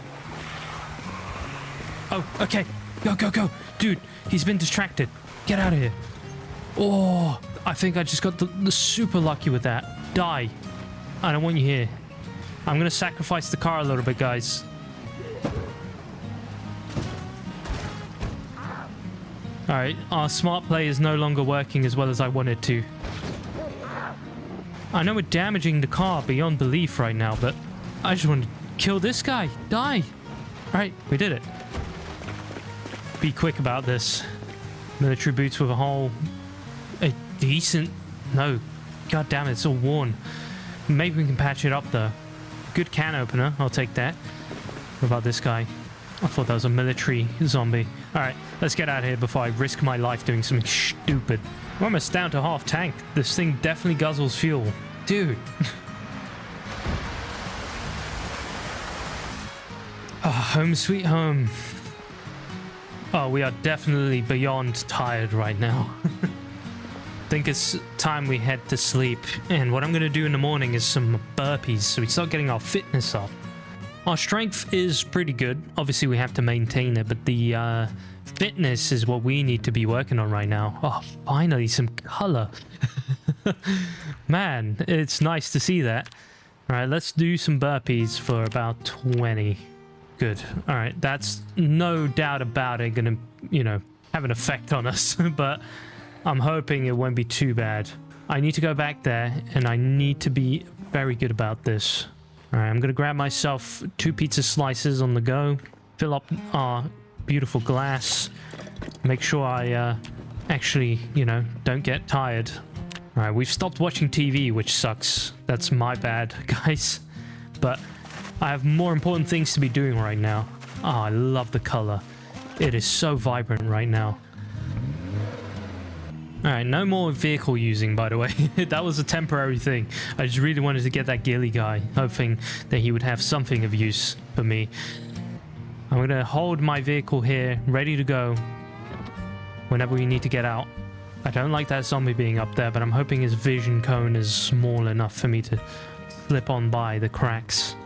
Oh, okay. Go. Dude, he's been distracted. Get out of here. Oh, I think I just got the super lucky with that. Die. I don't want you here. I'm gonna sacrifice the car a little bit, guys. Alright, our smart play is no longer working as well as I wanted to. I know we're damaging the car beyond belief right now, but I just want to kill this guy. Die. Alright, we did it. Be quick about this. Military boots with a hole. A decent... No. God damn it, it's all worn. Maybe we can patch it up, though. Good can opener. I'll take that. What about this guy? I thought that was a military zombie. Alright, let's get out of here before I risk my life doing something stupid. We're almost down to half tank. This thing definitely guzzles fuel. Dude. home sweet home. Oh, we are definitely beyond tired right now. I think it's time we head to sleep. And what I'm going to do in the morning is some burpees so we start getting our fitness up. Our strength is pretty good. Obviously, we have to maintain it, but the fitness is what we need to be working on right now. Oh, finally, some color. Man, it's nice to see that. All right, let's do some burpees for about 20. Good. All right, that's no doubt about it gonna, you know, have an effect on us, but I'm hoping it won't be too bad. I need to go back there, and I need to be very good about this. All right, I'm gonna grab myself 2 pizza slices on the go, fill up our beautiful glass, make sure I actually, you know, don't get tired. All right, we've stopped watching TV, which sucks. That's my bad, guys. But I have more important things to be doing right now. Oh, I love the color. It is so vibrant right now. All right, no more vehicle using, by the way. That was a temporary thing. I just really wanted to get that ghillie guy, hoping that he would have something of use for me. I'm going to hold my vehicle here, ready to go whenever we need to get out. I don't like that zombie being up there, but I'm hoping his vision cone is small enough for me to slip on by the cracks.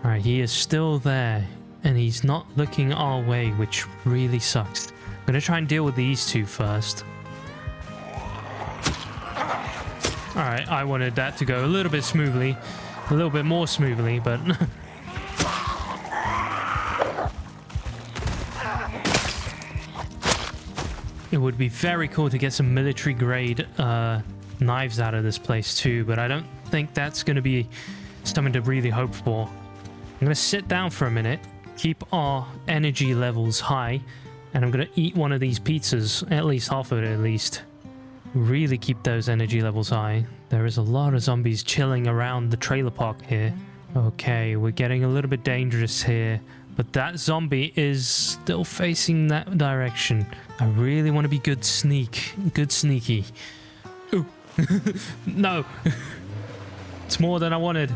All right, he is still there, and he's not looking our way, which really sucks. I'm going to try and deal with these 2 first. All right, I wanted that to go a little bit smoothly, a little bit more smoothly, but... It would be very cool to get some military grade knives out of this place too, but I don't think that's going to be something to really hope for. I'm going to sit down for a minute, keep our energy levels high, and I'm going to eat one of these pizzas, at least half of it at least. Really keep those energy levels high. There is a lot of zombies chilling around the trailer park here. Okay, we're getting a little bit dangerous here. But that zombie is still facing that direction. I really want to be good sneaky. Ooh. No. It's more than I wanted.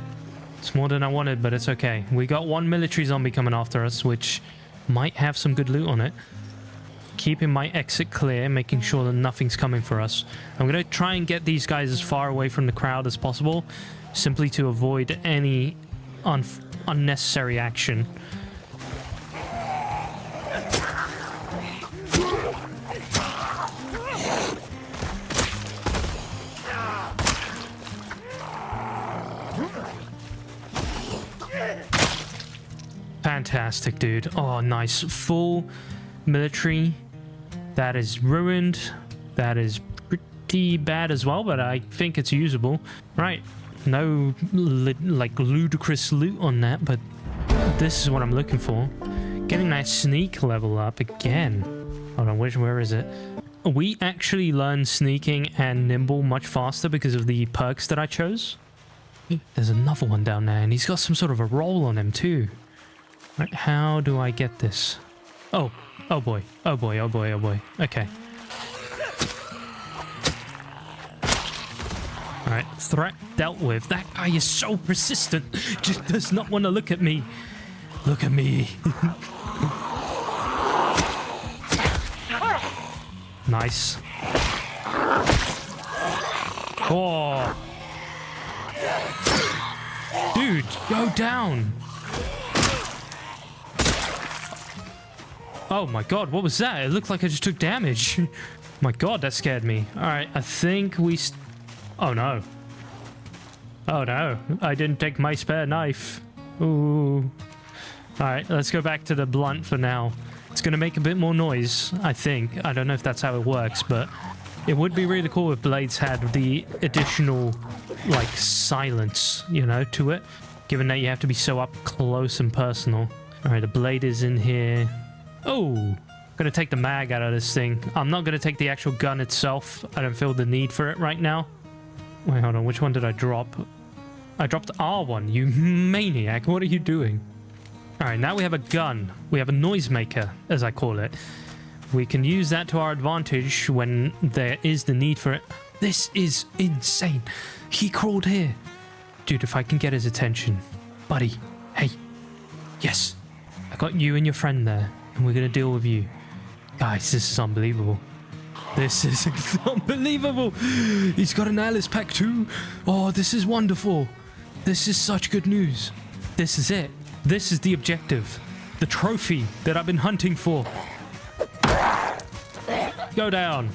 It's more than I wanted, but it's okay. We got 1 military zombie coming after us, which might have some good loot on it. Keeping my exit clear, making sure that nothing's coming for us. I'm going to try and get these guys as far away from the crowd as possible, simply to avoid any unnecessary action. Fantastic, dude. Oh, nice. Full military. That is ruined. That is pretty bad as well, but I think it's usable. Right. No, like, ludicrous loot on that, but this is what I'm looking for. Getting that sneak level up again. Hold on, where is it? We actually learned sneaking and nimble much faster because of the perks that I chose. There's another one down there, and he's got some sort of a roll on him too. Right, how do I get this? Oh boy. Okay. Alright, threat dealt with. That guy is so persistent. Just does not want to look at me. Look at me. Nice. Oh. Dude, go down. Oh my god, what was that? It looked like I just took damage. My god, that scared me. Alright, I think we... Oh no. Oh no, I didn't take my spare knife. Ooh. Alright, let's go back to the blunt for now. It's gonna make a bit more noise, I think. I don't know if that's how it works, but it would be really cool if blades had the additional, like, silence, you know, to it. Given that you have to be so up close and personal. Alright, the blade is in here. Oh, gonna take the mag out of this thing. I'm not gonna take the actual gun itself. I don't feel the need for it right now. Wait, hold on. Which one did I drop? I dropped R1. You maniac. What are you doing? All right, now we have a gun. We have a noisemaker, as I call it. We can use that to our advantage when there is the need for it. This is insane. He crawled here. Dude, if I can get his attention. Buddy, hey. Yes. I got you and your friend there, and we're gonna deal with you. Guys, this is unbelievable. This is unbelievable. He's got an Alice pack too. Oh, this is wonderful. This is such good news. This is it. This is the objective. The trophy that I've been hunting for. Go down.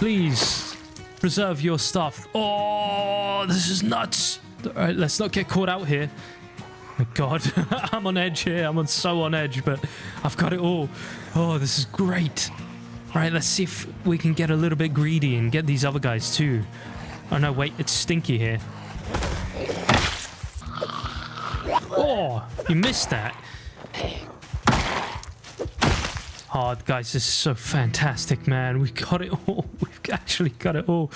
Please preserve your stuff. Oh, this is nuts. All right, let's not get caught out here. My God, I'm on edge here. I'm so on edge, but I've got it all. Oh, this is great. Right, let's see if we can get a little bit greedy and get these other guys too. Oh no, wait, it's stinky here. Oh, you missed that. Oh, guys, this is so fantastic, man. We got it all. We've actually got it all.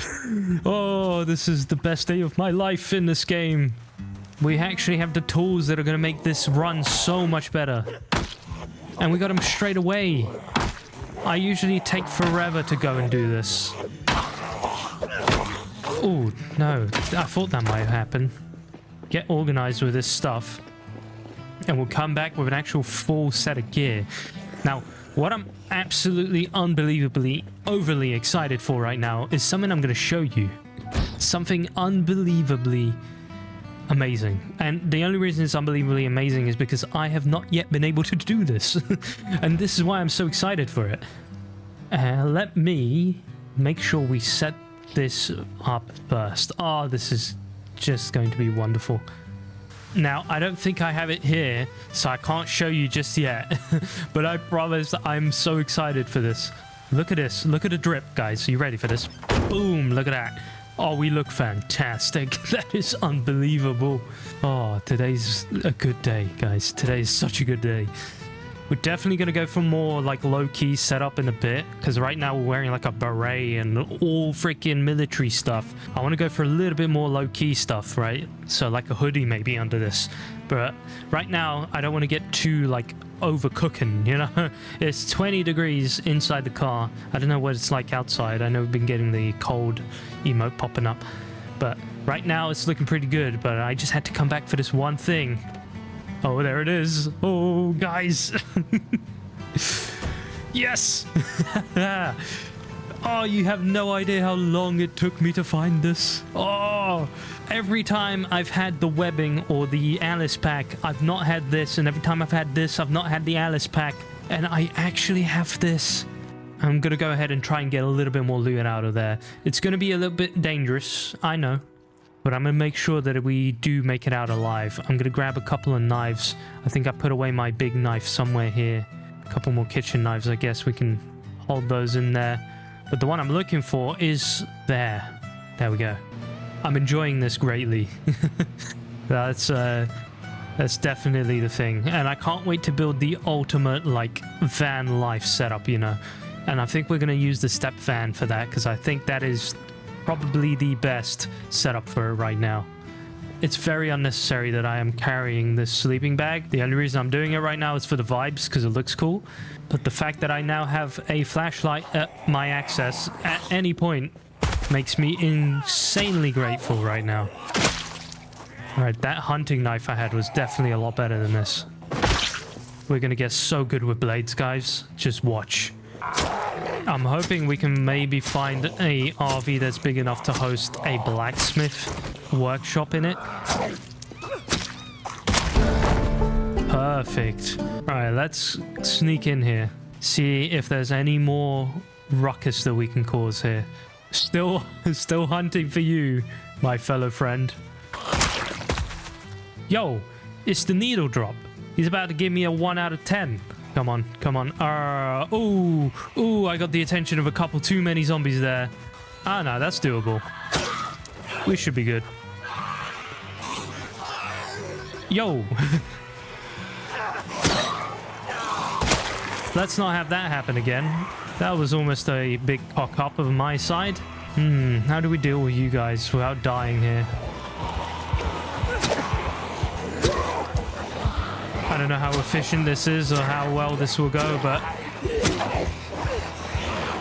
Oh, this is the best day of my life in this game. We actually have the tools that are going to make this run so much better. And we got them straight away. I usually take forever to go and do this. Oh, no. I thought that might happen. Get organized with this stuff. And we'll come back with an actual full set of gear. Now, what I'm absolutely unbelievably overly excited for right now is something I'm going to show you. Something unbelievably amazing. And the only reason it's unbelievably amazing is because I have not yet been able to do this. And this is why I'm so excited for it. Let me make sure we set this up first. Oh, this is just going to be wonderful. Now, I don't think I have it here, so I can't show you just yet. But I promise I'm so excited for this. Look at this. Look at the drip, guys. Are you ready for this? Boom. Look at that. Oh, we look fantastic. That is unbelievable. Oh, today's a good day, guys. Today is such a good day. We're definitely going to go for more like low-key setup in a bit, because right now we're wearing like a beret and all freaking military stuff. I want to go for a little bit more low-key stuff, right? So like a hoodie maybe under this. But right now I don't want to get too like overcooking, you know? It's 20 degrees inside the car. I don't know what it's like outside. I know we've been getting the cold emote popping up. But right now it's looking pretty good, but I just had to come back for this one thing. Oh, there it is. Oh, guys. Yes. Oh, you have no idea how long it took me to find this. Oh, every time I've had the webbing or the Alice pack, I've not had this. And every time I've had this, I've not had the Alice pack. And I actually have this. I'm going to go ahead and try and get a little bit more loot out of there. It's going to be a little bit dangerous, I know. But I'm going to make sure that we do make it out alive. I'm going to grab a couple of knives. I think I put away my big knife somewhere here. A couple more kitchen knives. I guess we can hold those in there. But the one I'm looking for is there. There we go. I'm enjoying this greatly. That's definitely the thing. And I can't wait to build the ultimate, like, van life setup, you know. And I think we're going to use the step van for that, because I think that is probably the best setup for it right now. It's very unnecessary that I am carrying this sleeping bag. The only reason I'm doing it right now is for the vibes, because it looks cool. But the fact that I now have a flashlight at my access at any point makes me insanely grateful right now. Alright, that hunting knife I had was definitely a lot better than this. We're gonna get so good with blades, guys. Just watch. I'm hoping we can maybe find a RV that's big enough to host a blacksmith workshop in it. Perfect. Alright, let's sneak in here. See if there's any more ruckus that we can cause here. Still hunting for you, my fellow friend. Yo, it's the needle drop. He's about to give me a 1 out of 10. Come on, come on. Ooh, I got the attention of a couple too many zombies there. Ah, no, that's doable. We should be good. Yo. Let's not have that happen again. That was almost a big cock up of my side. How do we deal with you guys without dying here? I don't know how efficient this is or how well this will go, but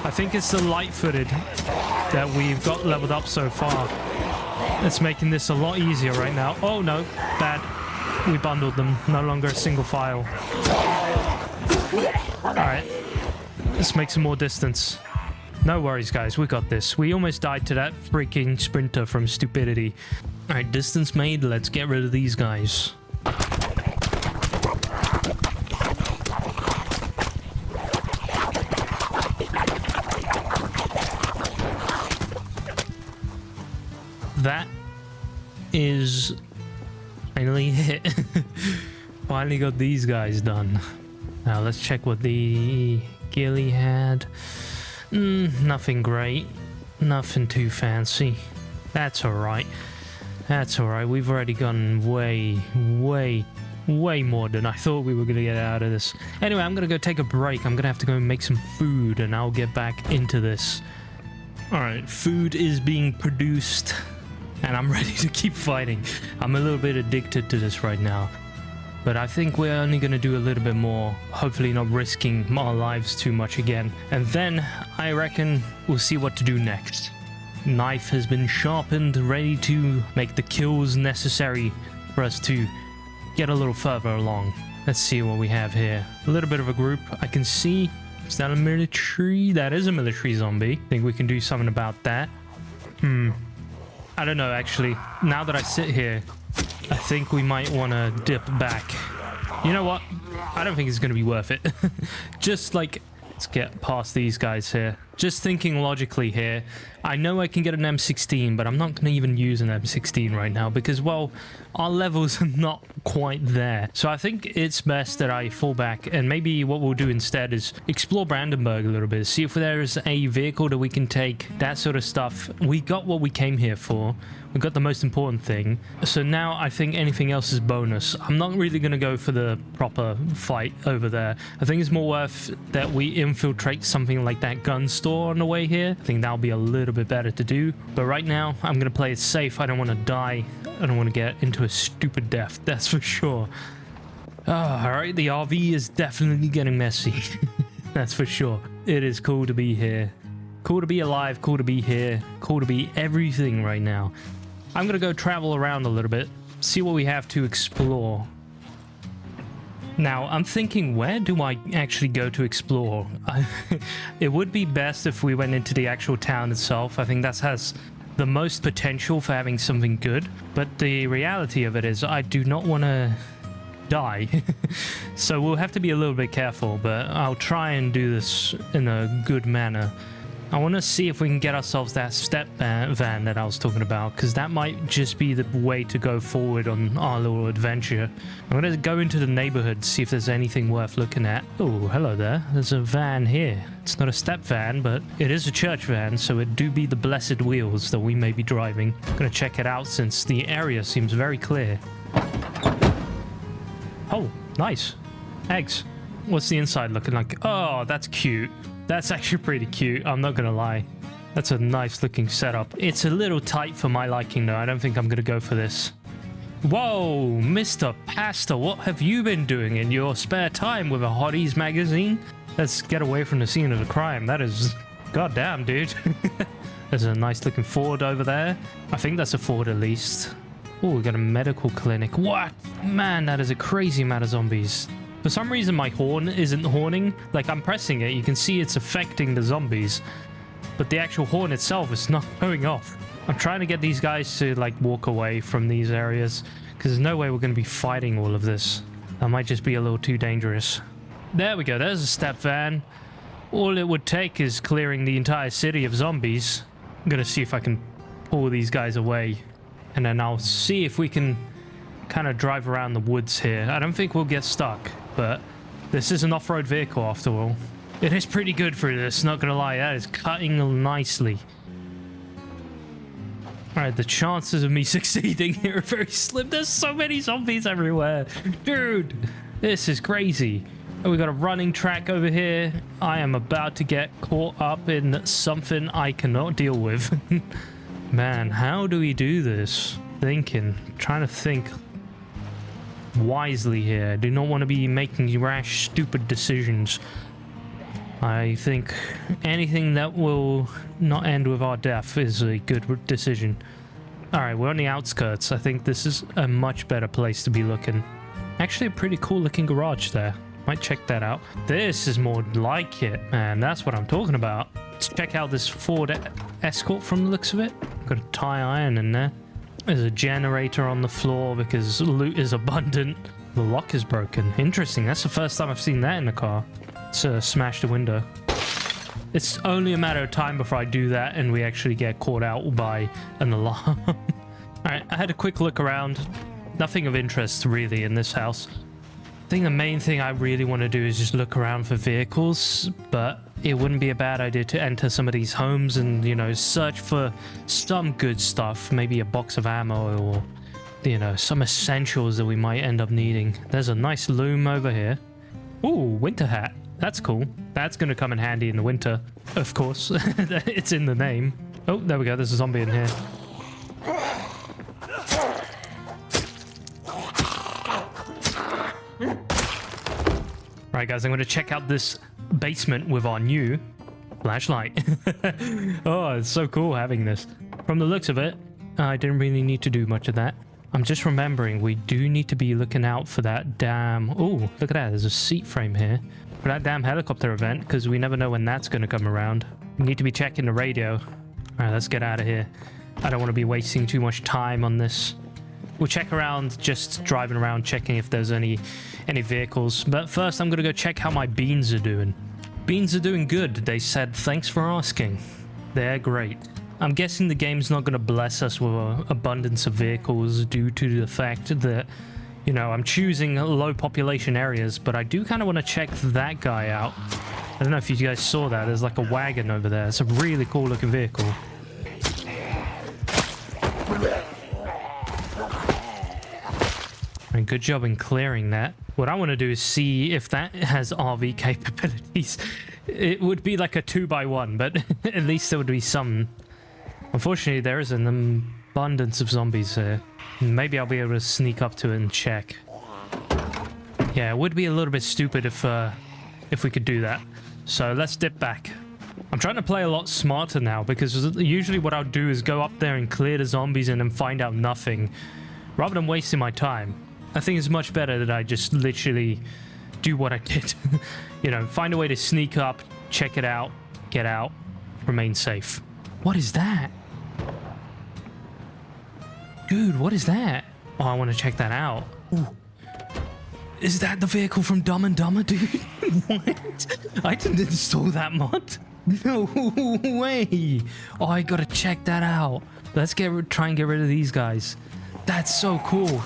I think it's the light-footed that we've got leveled up so far. It's making this a lot easier right now. Oh no, bad. We bundled them. No longer a single file. Alright. Let's make some more distance. No worries, guys. We got this. We almost died to that freaking sprinter from stupidity. Alright, distance made. Let's get rid of these guys. That is finally hit. Finally got these guys done. Now let's check what the ghillie had. Nothing great. Nothing too fancy. That's alright. That's alright. We've already gone way more than I thought we were going to get out of this. Anyway, I'm going to go take a break. I'm going to have to go make some food and I'll get back into this. Alright, food is being produced. And I'm ready to keep fighting. I'm a little bit addicted to this right now. But I think we're only going to do a little bit more. Hopefully not risking our lives too much again. And then I reckon we'll see what to do next. Knife has been sharpened, ready to make the kills necessary for us to get a little further along. Let's see what we have here. A little bit of a group. I can see... Is that a military? That is a military zombie. I think we can do something about that. I don't know, actually. Now that I sit here, I think we might want to dip back. You know what? I don't think it's going to be worth it. Just like, let's get past these guys here. Just thinking logically here. I know I can get an M16, but I'm not going to even use an M16 right now because, well, our levels are not quite there. So I think it's best that I fall back, and maybe what we'll do instead is explore Brandenburg a little bit, see if there's a vehicle that we can take, that sort of stuff. We got what we came here for. We got the most important thing. So now I think anything else is bonus. I'm not really going to go for the proper fight over there. I think it's more worth that we infiltrate something like that gun store on the way here. I think that'll be a little bit better to do. But right now, I'm going to play it safe. I don't want to die. I don't want to get into a stupid death. That's for sure. Alright, the RV is definitely getting messy. That's for sure. It is cool to be here. Cool to be alive. Cool to be here. Cool to be everything right now. I'm going to go travel around a little bit. See what we have to explore. Now, I'm thinking, where do I actually go to explore? It would be best if we went into the actual town itself. I think that has the most potential for having something good. But the reality of it is I do not want to die. So we'll have to be a little bit careful, but I'll try and do this in a good manner. I want to see if we can get ourselves that step van that I was talking about, because that might just be the way to go forward on our little adventure. I'm going to go into the neighborhood, see if there's anything worth looking at. Oh, hello there. There's a van here. It's not a step van, but it is a church van, so it do be the blessed wheels that we may be driving. I'm going to check it out since the area seems very clear. Oh, nice. Eggs. What's the inside looking like? Oh, that's cute. That's actually pretty cute, I'm not gonna lie. That's a nice looking setup. It's a little tight for my liking though. I don't think I'm gonna go for this. Whoa, Mr. Pastor, what have you been doing in your spare time with a Hotties magazine? Let's get away from the scene of the crime. That is... goddamn, dude. There's a nice looking Ford over there. I think that's a Ford at least. Oh, we got a medical clinic. What? Man, that is a crazy amount of zombies. For some reason, my horn isn't horning. Like, I'm pressing it. You can see it's affecting the zombies. But the actual horn itself is not going off. I'm trying to get these guys to, like, walk away from these areas. Because there's no way we're going to be fighting all of this. That might just be a little too dangerous. There we go. There's a step van. All it would take is clearing the entire city of zombies. I'm going to see if I can pull these guys away. And then I'll see if we can kind of drive around the woods here. I don't think we'll get stuck. But this is an off-road vehicle after all. It is pretty good for this, not gonna lie. That is cutting nicely. Alright, the chances of me succeeding here are very slim. There's so many zombies everywhere. Dude, this is crazy. Oh, we got a running track over here. I am about to get caught up in something I cannot deal with. Man, how do we do this? Trying to think wisely here. I do not want to be making rash, stupid decisions. I think anything that will not end with our death is a good decision. Alright, we're on the outskirts. I think this is a much better place to be looking. Actually, a pretty cool looking garage there. Might check that out. This is more like it, man. That's what I'm talking about. Let's check out this Ford Escort from the looks of it. Got a tire iron in there. There's a generator on the floor because loot is abundant. The lock is broken. Interesting. That's the first time I've seen that in the car. Let's smash the window. It's only a matter of time before I do that and we actually get caught out by an alarm. Alright, I had a quick look around. Nothing of interest really in this house. I think the main thing I really want to do is just look around for vehicles, but it wouldn't be a bad idea to enter some of these homes and, you know, search for some good stuff. Maybe a box of ammo or, you know, some essentials that we might end up needing. There's a nice loom over here. Ooh, winter hat. That's cool. That's going to come in handy in the winter, of course. It's in the name. Oh, there we go. There's a zombie in here. Right, guys, I'm going to check out this basement with our new flashlight. Oh, it's so cool having this. From the looks of it, I didn't really need to do much of that. I'm just remembering we do need to be looking out for that damn... Oh, look at that. There's a seat frame here. For that damn helicopter event, because we never know when that's going to come around. We need to be checking the radio. All right, let's get out of here. I don't want to be wasting too much time on this. We'll check around, just driving around, checking if there's any vehicles. But first, I'm going to go check how my beans are doing. Beans are doing good. They said, thanks for asking. They're great. I'm guessing the game's not going to bless us with an abundance of vehicles due to the fact that, you know, I'm choosing low population areas, but I do kind of want to check that guy out. I don't know if you guys saw that. There's like a wagon over there. It's a really cool looking vehicle. And good job in clearing that. What I want to do is see if that has RV capabilities. It would be like a 2x1, but at least there would be some. Unfortunately, there is an abundance of zombies here. Maybe I'll be able to sneak up to it and check. Yeah, it would be a little bit stupid if we could do that. So let's dip back. I'm trying to play a lot smarter now because usually what I'll do is go up there and clear the zombies and then find out nothing, rather than wasting my time. I think it's much better that I just literally do what I did. You know, find a way to sneak up, check it out, get out, remain safe. What is that? Dude, what is that? Oh, I want to check that out. Ooh. Is that the vehicle from Dumb and Dumber, dude? What? I didn't install that mod. No way. Oh, I gotta check that out. Let's try and get rid of these guys. That's so cool.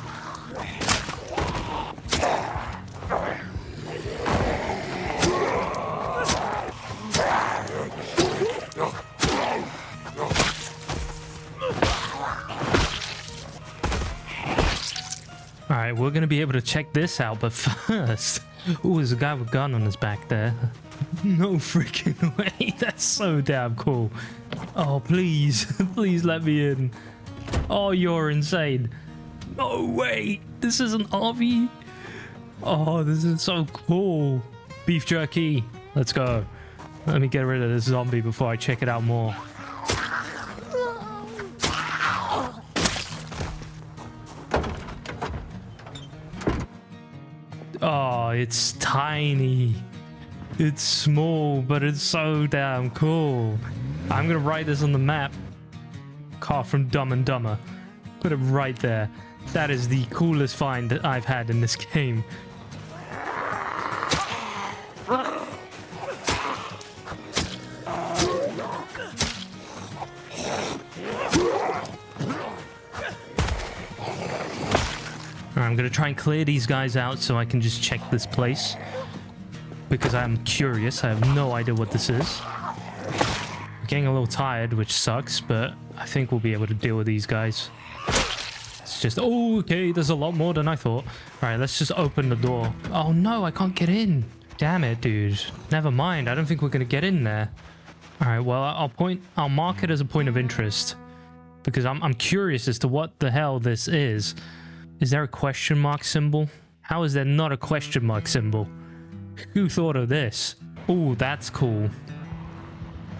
Alright, we're gonna be able to check this out, but first... Ooh, there's a guy with a gun on his back there. No freaking way, that's so damn cool. Oh, please, please let me in. Oh, you're insane. No way, this is an RV. Oh, this is so cool. Beef jerky, let's go. Let me get rid of this zombie before I check it out more. Oh, it's tiny. It's small, but it's so damn cool. I'm gonna write this on the map. Car from Dumb and Dumber. Put it right there. That is the coolest find that I've had in this game. I'm gonna try and clear these guys out so I can just check this place, because I'm curious. I have no idea what this is. I'm getting a little tired, which sucks, but I think we'll be able to deal with these guys. It's just... Oh, okay, there's a lot more than I thought. Alright, let's just open the door. Oh no, I can't get in. Damn it, dude. Never mind, I don't think we're gonna get in there. Alright, well, I'll mark it as a point of interest, because I'm curious as to what the hell this is. Is there a question mark symbol? How is there not a question mark symbol? Who thought of this? Oh, that's cool.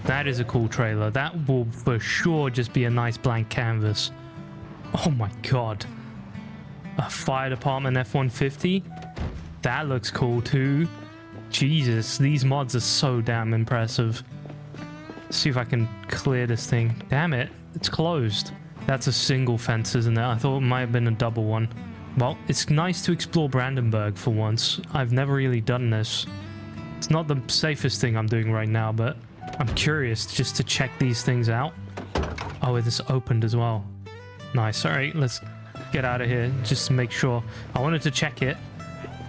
That is a cool trailer. That will for sure just be a nice blank canvas. Oh my god. A fire department F-150. That looks cool too. Jesus, these mods are so damn impressive. Let's see if I can clear this thing. Damn it, it's closed. That's a single fence, isn't it? I thought it might have been a double one. Well, it's nice to explore Brandenburg for once. I've never really done this. It's not the safest thing I'm doing right now, but I'm curious just to check these things out. Oh, this opened as well. Nice. All right, let's get out of here just to make sure. I wanted to check it.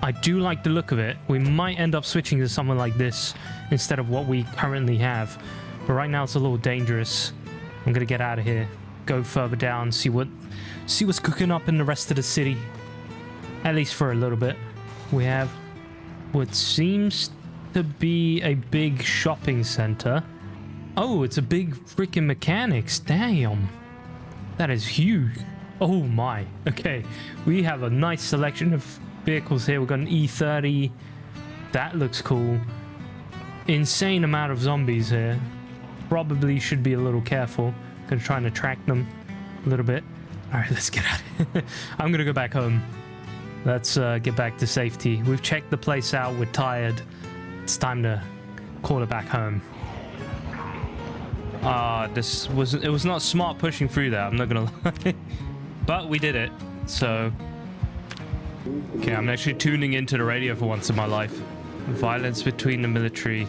I do like the look of it. We might end up switching to something like this instead of what we currently have. But right now it's a little dangerous. I'm gonna get out of here. Go further down, see what's cooking up in the rest of the city. At least for a little bit. We have what seems to be a big shopping center. Oh, it's a big freaking mechanics. Damn. That is huge. Oh my. Okay. We have a nice selection of vehicles here. We've got an E30. That looks cool. Insane amount of zombies here. Probably should be a little careful. Gonna try and attract them a little bit. All right, let's get out of here. I'm gonna go back home. Let's get back to safety. We've checked the place out. We're tired. It's time to call it back home. It was not smart pushing through that, I'm not gonna lie. But we did it, so... Okay, I'm actually tuning into the radio for once in my life. Violence between the military.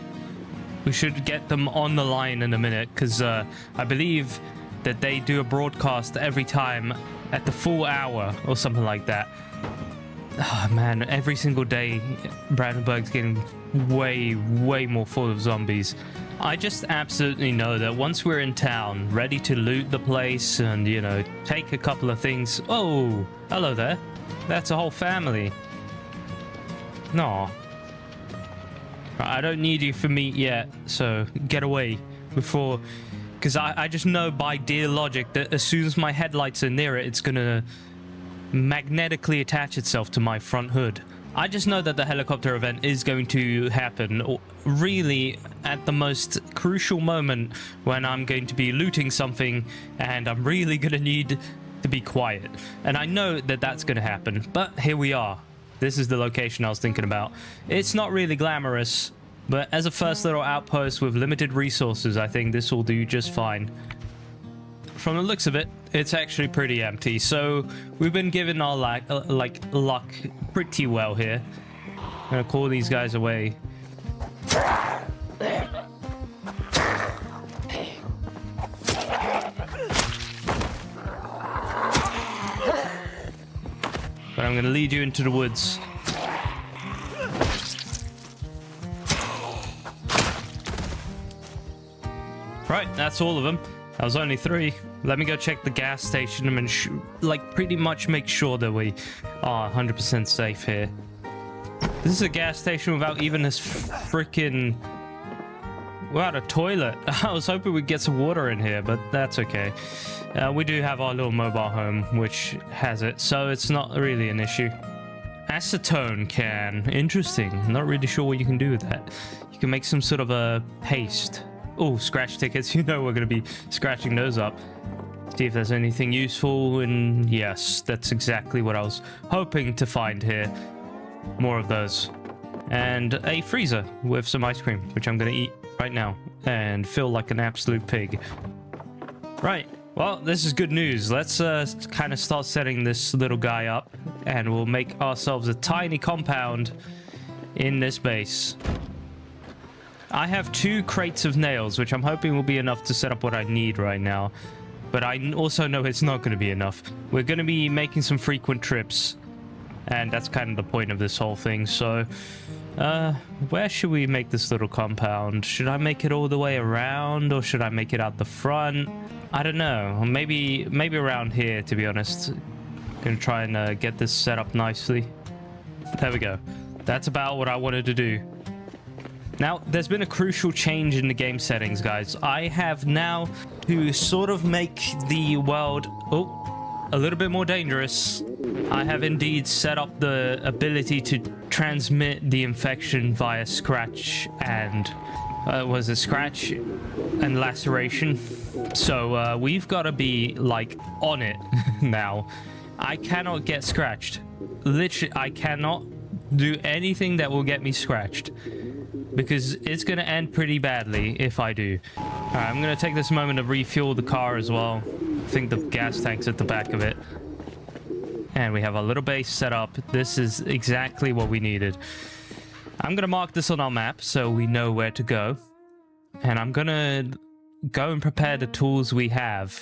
We should get them on the line in a minute, because I believe that they do a broadcast every time at the full hour or something like that. Oh man, every single day Brandenburg's getting way more full of zombies. I just absolutely know that once we're in town, ready to loot the place and, you know, take a couple of things... Oh, hello there. That's a whole family. No. I don't need you for meat yet, so get away before... Because I just know by dear logic that as soon as my headlights are near it, it's gonna magnetically attach itself to my front hood. I just know that the helicopter event is going to happen really at the most crucial moment when I'm going to be looting something and I'm really going to need to be quiet. And I know that that's going to happen, but here we are. This is the location I was thinking about. It's not really glamorous, but as a first little outpost with limited resources, I think this will do just fine. From the looks of it, it's actually pretty empty, so we've been given our luck pretty well here. I'm gonna call these guys away. But I'm gonna lead you into the woods. Right, that's all of them. That was only 3. Let me go check the gas station and pretty much make sure that we are 100% safe here. This is a gas station without even this freaking... Without a toilet. I was hoping we'd get some water in here, but that's okay. We do have our little mobile home, which has it, so it's not really an issue. Acetone can. Interesting. I'm not really sure what you can do with that. You can make some sort of a paste. Oh, scratch tickets. You know we're going to be scratching those up. See if there's anything useful, and yes, that's exactly what I was hoping to find here. More of those. And a freezer with some ice cream, which I'm going to eat right now and feel like an absolute pig. Right. Well, this is good news. Let's kind of start setting this little guy up, and we'll make ourselves a tiny compound in this base. I have 2 crates of nails, which I'm hoping will be enough to set up what I need right now. But I also know it's not going to be enough. We're going to be making some frequent trips. And that's kind of the point of this whole thing. So, where should we make this little compound? Should I make it all the way around? Or should I make it out the front? I don't know. Maybe around here, to be honest. Gonna try and get this set up nicely. There we go. That's about what I wanted to do. Now, there's been a crucial change in the game settings, guys. I have now to sort of make the world a little bit more dangerous. I have indeed set up the ability to transmit the infection via scratch and scratch and laceration. So we've got to be like on it now. I cannot get scratched. Literally, I cannot do anything that will get me scratched. Because it's going to end pretty badly if I do. Alright, I'm going to take this moment to refuel the car as well. I think the gas tank's at the back of it. And we have a little base set up. This is exactly what we needed. I'm going to mark this on our map so we know where to go. And I'm going to go and prepare the tools we have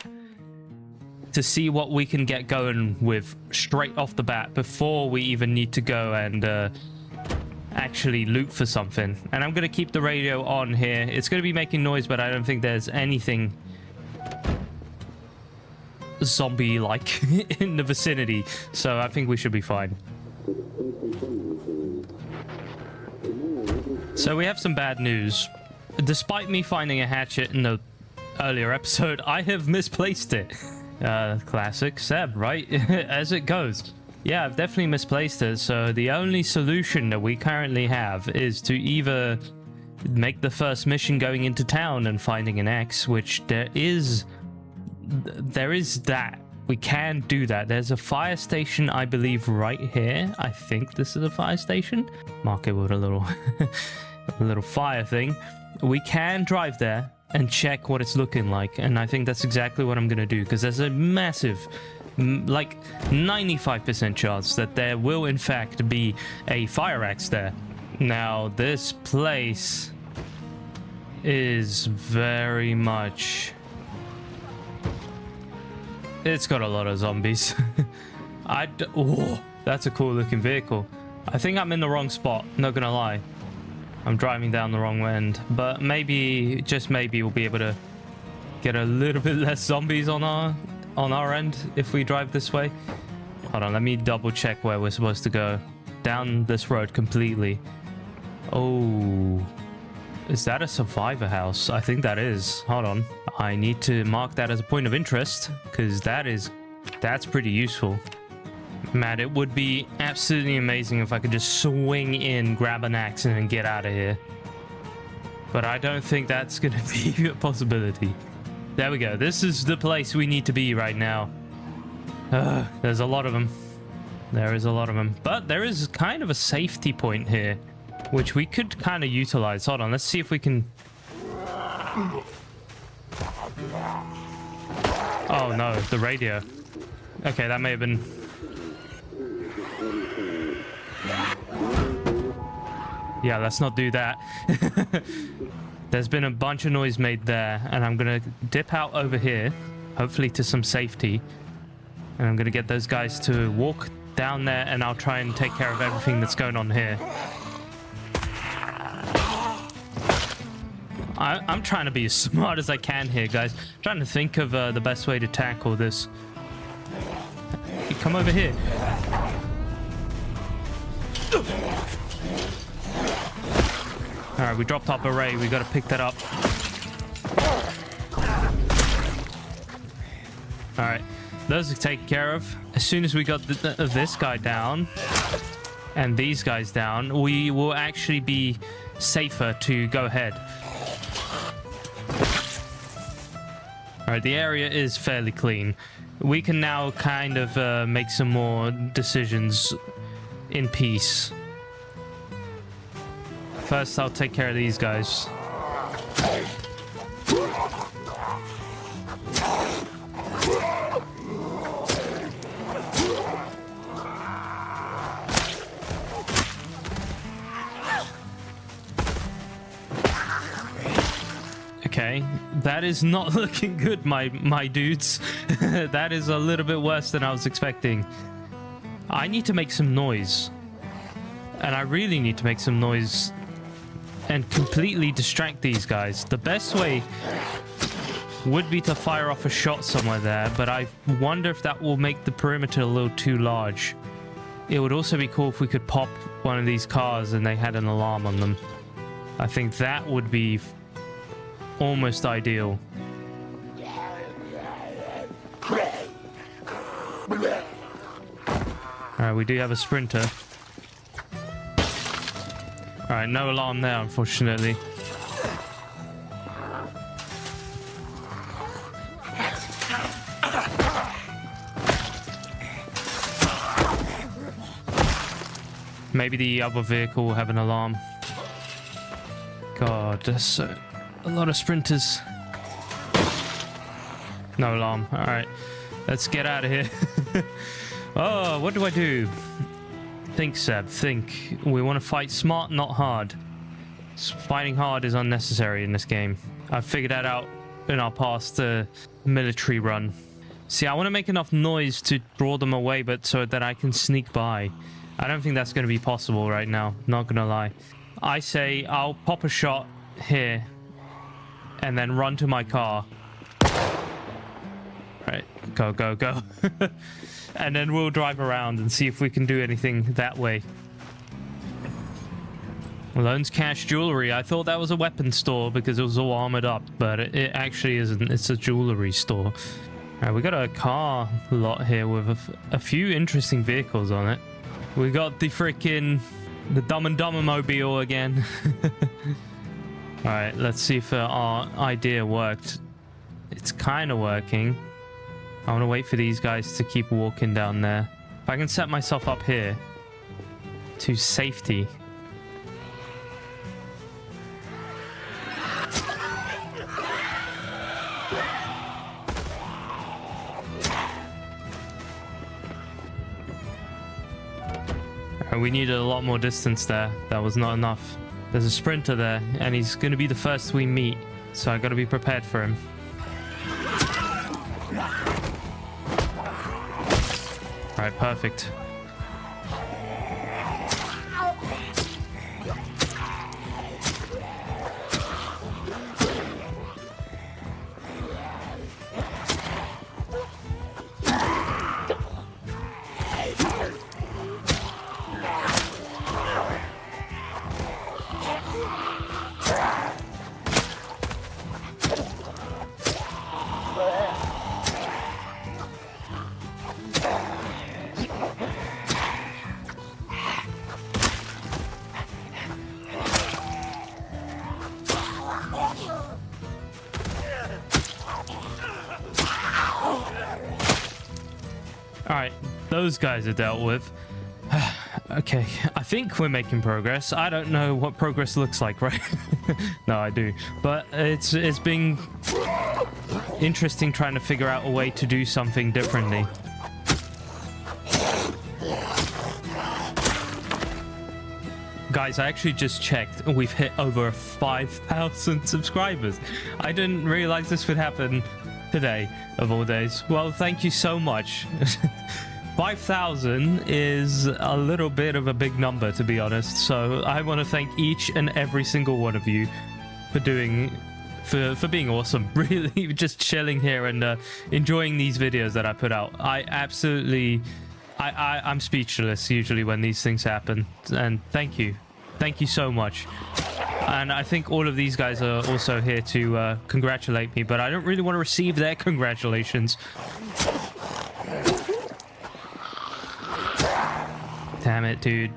to see what we can get going with straight off the bat before we even need to go and actually loot for something. And I'm going to keep the radio on here. It's going to be making noise, but I don't think there's anything zombie-like in the vicinity. So I think we should be fine. So we have some bad news. Despite me finding a hatchet in the earlier episode, I have misplaced it. Classic Seb, right? As it goes. Yeah, I've definitely misplaced it, so the only solution that we currently have is to either make the first mission going into town and finding an X, which there is that. We can do that. There's a fire station, I believe, right here. I think this is a fire station. Mark it with a little, a little fire thing. We can drive there and check what it's looking like, and I think that's exactly what I'm going to do, because there's a massive... like 95% chance that there will in fact be a fire axe there. Now this place is very much, it's got a lot of zombies. Oh, that's a cool looking vehicle. I think I'm in the wrong spot, not gonna lie. I'm driving down the wrong end, but maybe, just maybe, we'll be able to get a little bit less zombies on our end if we drive this way. Hold on, let me double check where we're supposed to go. Down this road completely. Oh, is that a survivor house? I think that is. Hold on, I need to mark that as a point of interest, because that's pretty useful. Man, it would be absolutely amazing if I could just swing in, grab an axe, and then get out of here. But I don't think that's gonna be a possibility. There we go. This is the place we need to be right now. There's a lot of them. There is a lot of them. But there is kind of a safety point here, which we could kind of utilize. Hold on. Let's see if we can... Oh, no. The radio. Okay, that may have been... Yeah, let's not do that. There's been a bunch of noise made there, and I'm gonna dip out over here, hopefully to some safety, and I'm gonna get those guys to walk down there, and I'll try and take care of everything that's going on here. I'm trying to be as smart as I can here, guys. I'm trying to think of the best way to tackle this. Hey, come over here. Alright, we dropped our beret. We gotta pick that up. Alright, those are taken care of. As soon as we got this guy down and these guys down, we will actually be safer to go ahead. Alright, the area is fairly clean. We can now kind of make some more decisions in peace. First, I'll take care of these guys. Okay, that is not looking good, my dudes. That is a little bit worse than I was expecting. I need to make some noise. And I really need to make some noise and completely distract these guys. The best way would be to fire off a shot somewhere there, but I wonder if that will make the perimeter a little too large. It would also be cool if we could pop one of these cars and they had an alarm on them. I think that would be almost ideal. Alright, we do have a sprinter. Alright, no alarm there, unfortunately. Maybe the other vehicle will have an alarm. God, there's a lot of sprinters. No alarm. All right, let's get out of here. Oh, what do I do? Think, Seb, think. We want to fight smart, not hard. Fighting hard is unnecessary in this game. I've figured that out in our past military run. See, I want to make enough noise to draw them away, but so that I can sneak by. I don't think that's going to be possible right now. Not going to lie. I say I'll pop a shot here and then run to my car. Right, go, go, go. And then we'll drive around and see if we can do anything that way. Malone's Cash Jewelry. I thought that was a weapon store because it was all armored up, but it actually isn't. It's a jewelry store. All right, we got a car lot here with a few interesting vehicles on it. We got the freaking Dumb and Dumber mobile again. All right, let's see if our idea worked. It's kind of working. I want to wait for these guys to keep walking down there. If I can set myself up here to safety. We needed a lot more distance there. That was not enough. There's a sprinter there, and he's going to be the first we meet, so I got to be prepared for him. All right, perfect. Alright, those guys are dealt with. Okay, I think we're making progress. I don't know what progress looks like, right? No, I do. But it's been interesting trying to figure out a way to do something differently. Guys, I actually just checked. We've hit over 5,000 subscribers. I didn't realize this would happen today, of all days. Well, thank you so much. 5,000 is a little bit of a big number, to be honest. So I want to thank each and every single one of you for being awesome. Really, just chilling here and enjoying these videos that I put out. I'm speechless usually when these things happen, and thank you so much. And I think all of these guys are also here to congratulate me, but I don't really want to receive their congratulations. Damn it, dude.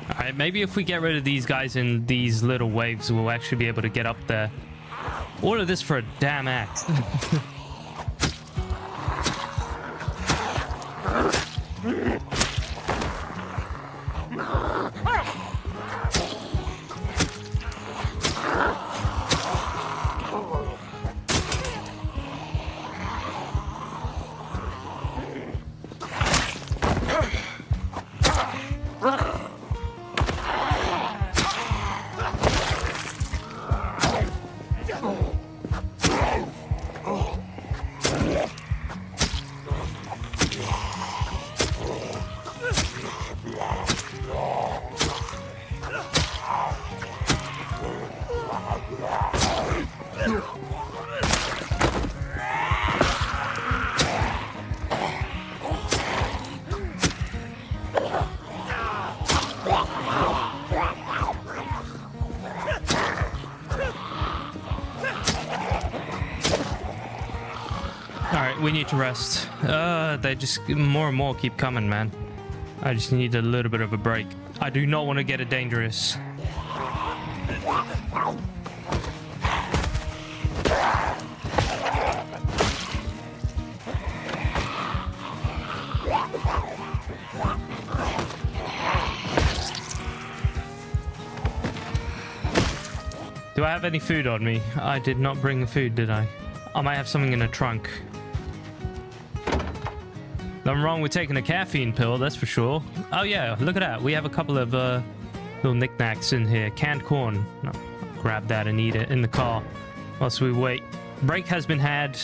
Alright, maybe if we get rid of these guys in these little waves, we'll actually be able to get up there. All of this for a damn axe. we need to rest. They just more and more keep coming, man. I just need a little bit of a break. I do not want to get it dangerous. Do I have any food on me? I did not bring the food, did I? I might have something in the trunk. Nothing wrong with taking a caffeine pill, that's for sure. Oh yeah, look at that. We have a couple of little knickknacks in here. Canned corn. No, I'll grab that and eat it in the car whilst we wait. Break has been had.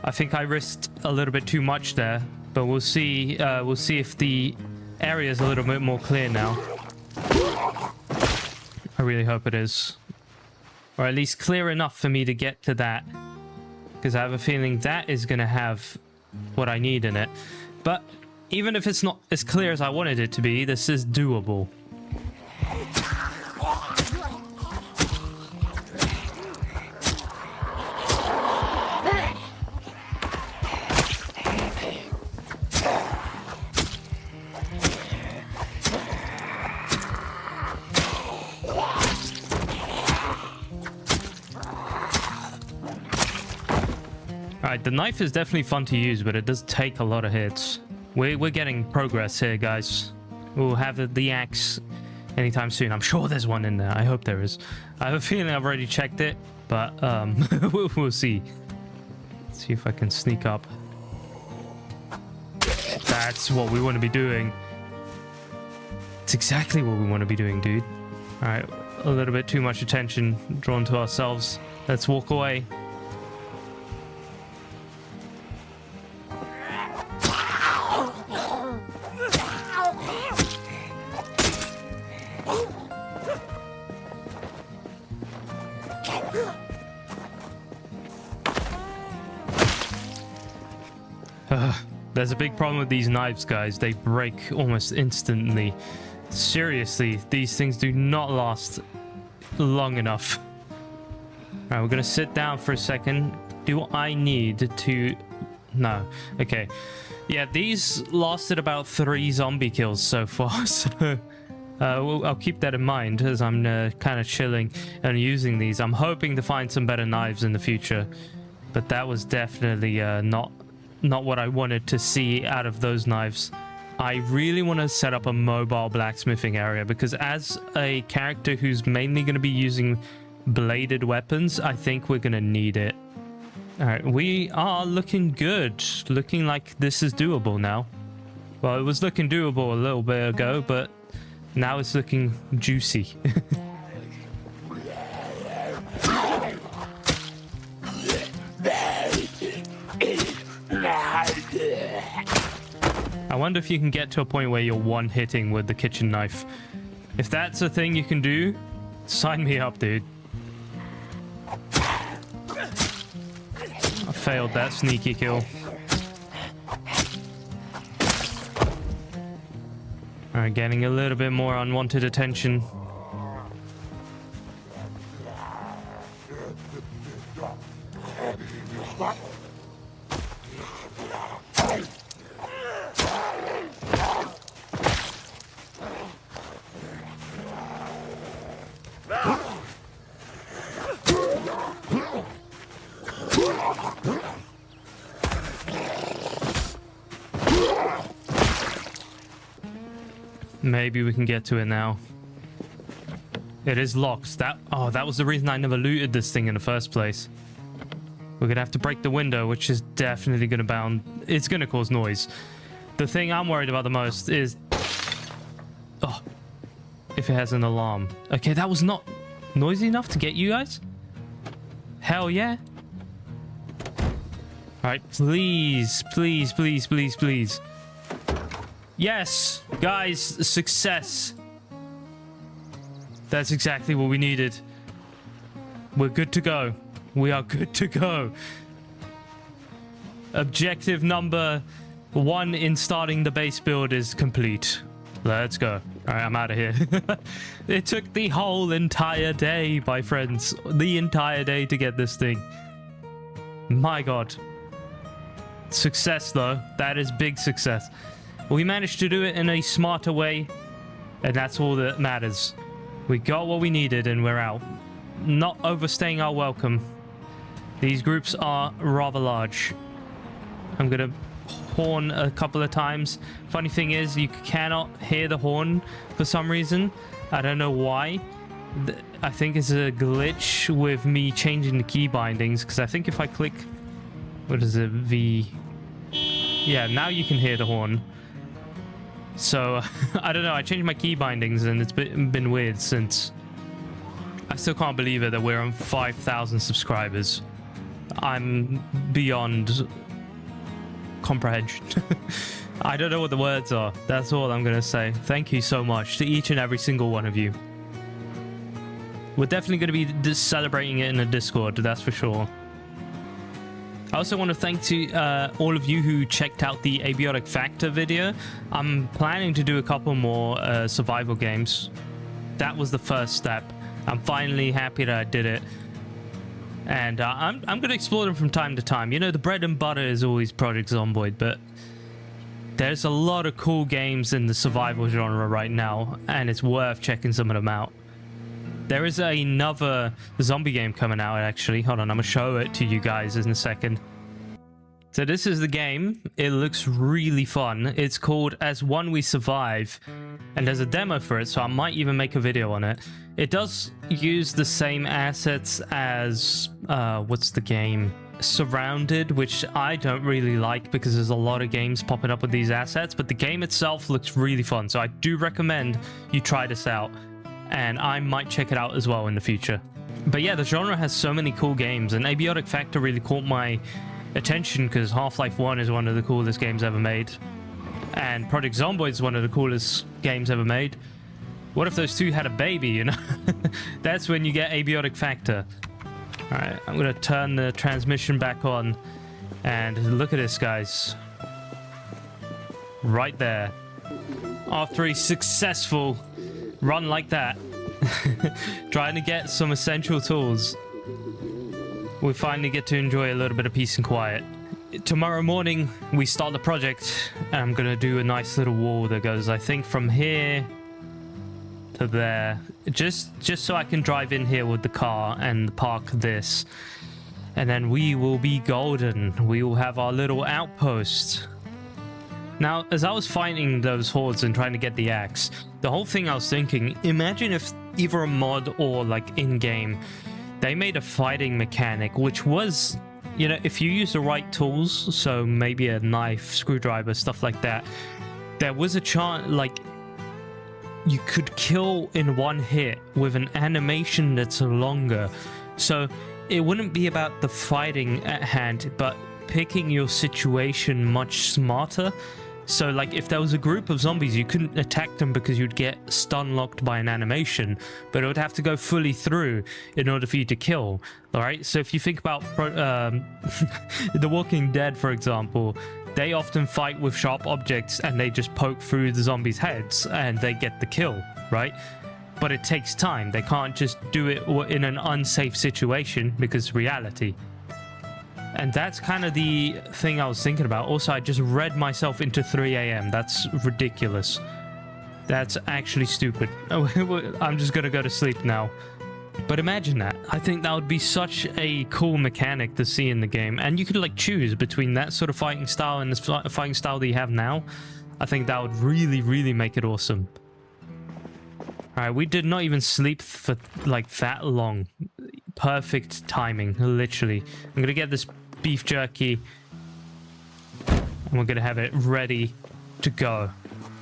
I think I risked a little bit too much there, but we'll see. We'll see if the area is a little bit more clear now. I really hope it is. Or at least clear enough for me to get to that. Because I have a feeling that is going to have what I need in it. But even if it's not as clear as I wanted it to be, this is doable. Alright, the knife is definitely fun to use, but it does take a lot of hits. We're getting progress here, guys. We'll have the axe anytime soon. I'm sure there's one in there. I hope there is. I have a feeling I've already checked it, but we'll see. Let's see if I can sneak up. That's what we want to be doing. It's exactly what we want to be doing, dude. Alright, a little bit too much attention drawn to ourselves. Let's walk away. There's a big problem with these knives, guys. They break almost instantly. Seriously, these things do not last long enough. Alright, we're gonna sit down for a second. Do I need to... No. Okay. Yeah, these lasted about 3 zombie kills so far, so... I'll keep that in mind as I'm kind of chilling and using these. I'm hoping to find some better knives in the future. But that was definitely not what I wanted to see out of those knives. I really want to set up a mobile blacksmithing area because as a character who's mainly going to be using bladed weapons, I think we're going to need it. Alright, we are looking good. Looking like this is doable now. Well, it was looking doable a little bit ago, but now it's looking juicy. I wonder if you can get to a point where you're one-hitting with the kitchen knife. If that's a thing you can do, sign me up, dude. I failed that sneaky kill. Alright, getting a little bit more unwanted attention. Maybe we can get to it now. It is locked. That was the reason I never looted this thing in the first place. We're gonna have to break the window, which is definitely gonna it's gonna cause noise. The thing I'm worried about the most is... Oh, if it has an alarm. Okay, that was not noisy enough to get you guys? Hell yeah. Alright, please, please, please, please, please. Yes, guys, success. That's exactly what we needed. We're good to go. We are good to go. Objective number 1 in starting the base build is complete. Let's go. All right, I'm out of here. It took the whole entire day, my friends. The entire day to get this thing. My God. Success, though. That is big success. We managed to do it in a smarter way, and that's all that matters. We got what we needed, and we're out. Not overstaying our welcome. These groups are rather large. I'm gonna horn a couple of times. Funny thing is, you cannot hear the horn for some reason. I don't know why. I think it's a glitch with me changing the key bindings, because I think if I click... What is it? V... Yeah, now you can hear the horn. So, I don't know, I changed my key bindings and it's been weird since. I still can't believe it that we're on 5,000 subscribers. I'm beyond comprehension. I don't know what the words are. That's all I'm gonna say. Thank you so much to each and every single one of you. We're definitely gonna be celebrating it in a Discord, that's for sure. I also want to thank to all of you who checked out the Abiotic Factor video. I'm planning to do a couple more survival games. That was the first step. I'm finally happy that I did it. And I'm going to explore them from time to time. You know, the bread and butter is always Project Zomboid, but there's a lot of cool games in the survival genre right now, and it's worth checking some of them out. There is another zombie game coming out, actually. Hold on, I'm going to show it to you guys in a second. So this is the game. It looks really fun. It's called As One We Survive, and there's a demo for it, so I might even make a video on it. It does use the same assets as, what's the game? Surrounded, which I don't really like because there's a lot of games popping up with these assets, but the game itself looks really fun, so I do recommend you try this out. And I might check it out as well in the future. But yeah, the genre has so many cool games, and Abiotic Factor really caught my attention because Half-Life 1 is one of the coolest games ever made. And Project Zomboid is one of the coolest games ever made. What if those two had a baby, you know? That's when you get Abiotic Factor. Alright, I'm going to turn the transmission back on. And look at this, guys. Right there. After a successful... run like that. Trying to get some essential tools. We finally get to enjoy a little bit of peace and quiet. Tomorrow morning, we start the project. And I'm going to do a nice little wall that goes, I think, from here to there. Just so I can drive in here with the car and park this. And then we will be golden. We will have our little outpost. Now, as I was fighting those hordes and trying to get the axe, the whole thing I was thinking, imagine if either a mod or like in-game, they made a fighting mechanic, which was, you know, if you use the right tools, so maybe a knife, screwdriver, stuff like that, there was a chance, like, you could kill in one hit with an animation that's longer. So it wouldn't be about the fighting at hand, but picking your situation much smarter. So, like, if there was a group of zombies, you couldn't attack them because you'd get stun locked by an animation, but it would have to go fully through in order for you to kill. All right. So if you think about The Walking Dead, for example, they often fight with sharp objects and they just poke through the zombies' heads and they get the kill, right? But it takes time. They can't just do it in an unsafe situation because reality. And that's kind of the thing I was thinking about. Also, I just read myself into 3 a.m. That's ridiculous. That's actually stupid. I'm just gonna go to sleep now. But imagine that. I think that would be such a cool mechanic to see in the game. And you could like choose between that sort of fighting style and the fighting style that you have now. I think that would really, really make it awesome. Alright, we did not even sleep for like that long. Perfect timing, literally. I'm gonna get this beef jerky and we're gonna have it ready to go.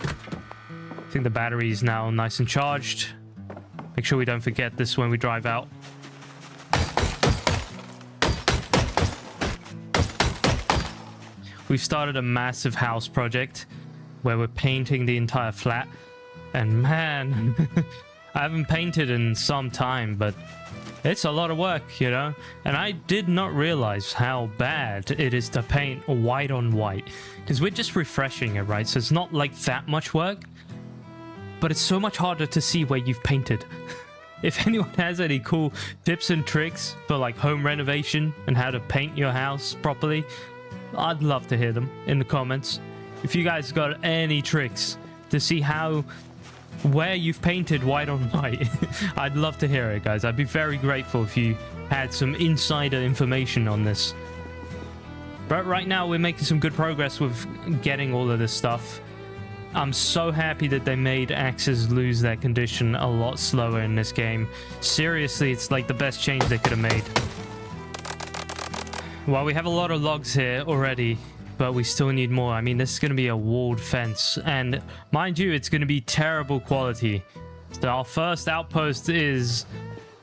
I think the battery is now nice and charged. Make sure we don't forget this when we drive out. We've started a massive house project where we're painting the entire flat. And man, I haven't painted in some time, but it's a lot of work, you know? And I did not realize how bad it is to paint white on white. Because we're just refreshing it, right? So it's not like that much work. But it's so much harder to see where you've painted. If anyone has any cool tips and tricks for like home renovation and how to paint your house properly, I'd love to hear them in the comments. If you guys got any tricks to see where you've painted white on white, I'd love to hear it, guys. I'd be very grateful if you had some insider information on this. But right now, we're making some good progress with getting all of this stuff. I'm so happy that they made axes lose their condition a lot slower in this game. Seriously, it's like the best change they could have made. Well, we have a lot of logs here already, but we still need more. I mean, this is going to be a walled fence, and mind you, it's going to be terrible quality. So our first outpost is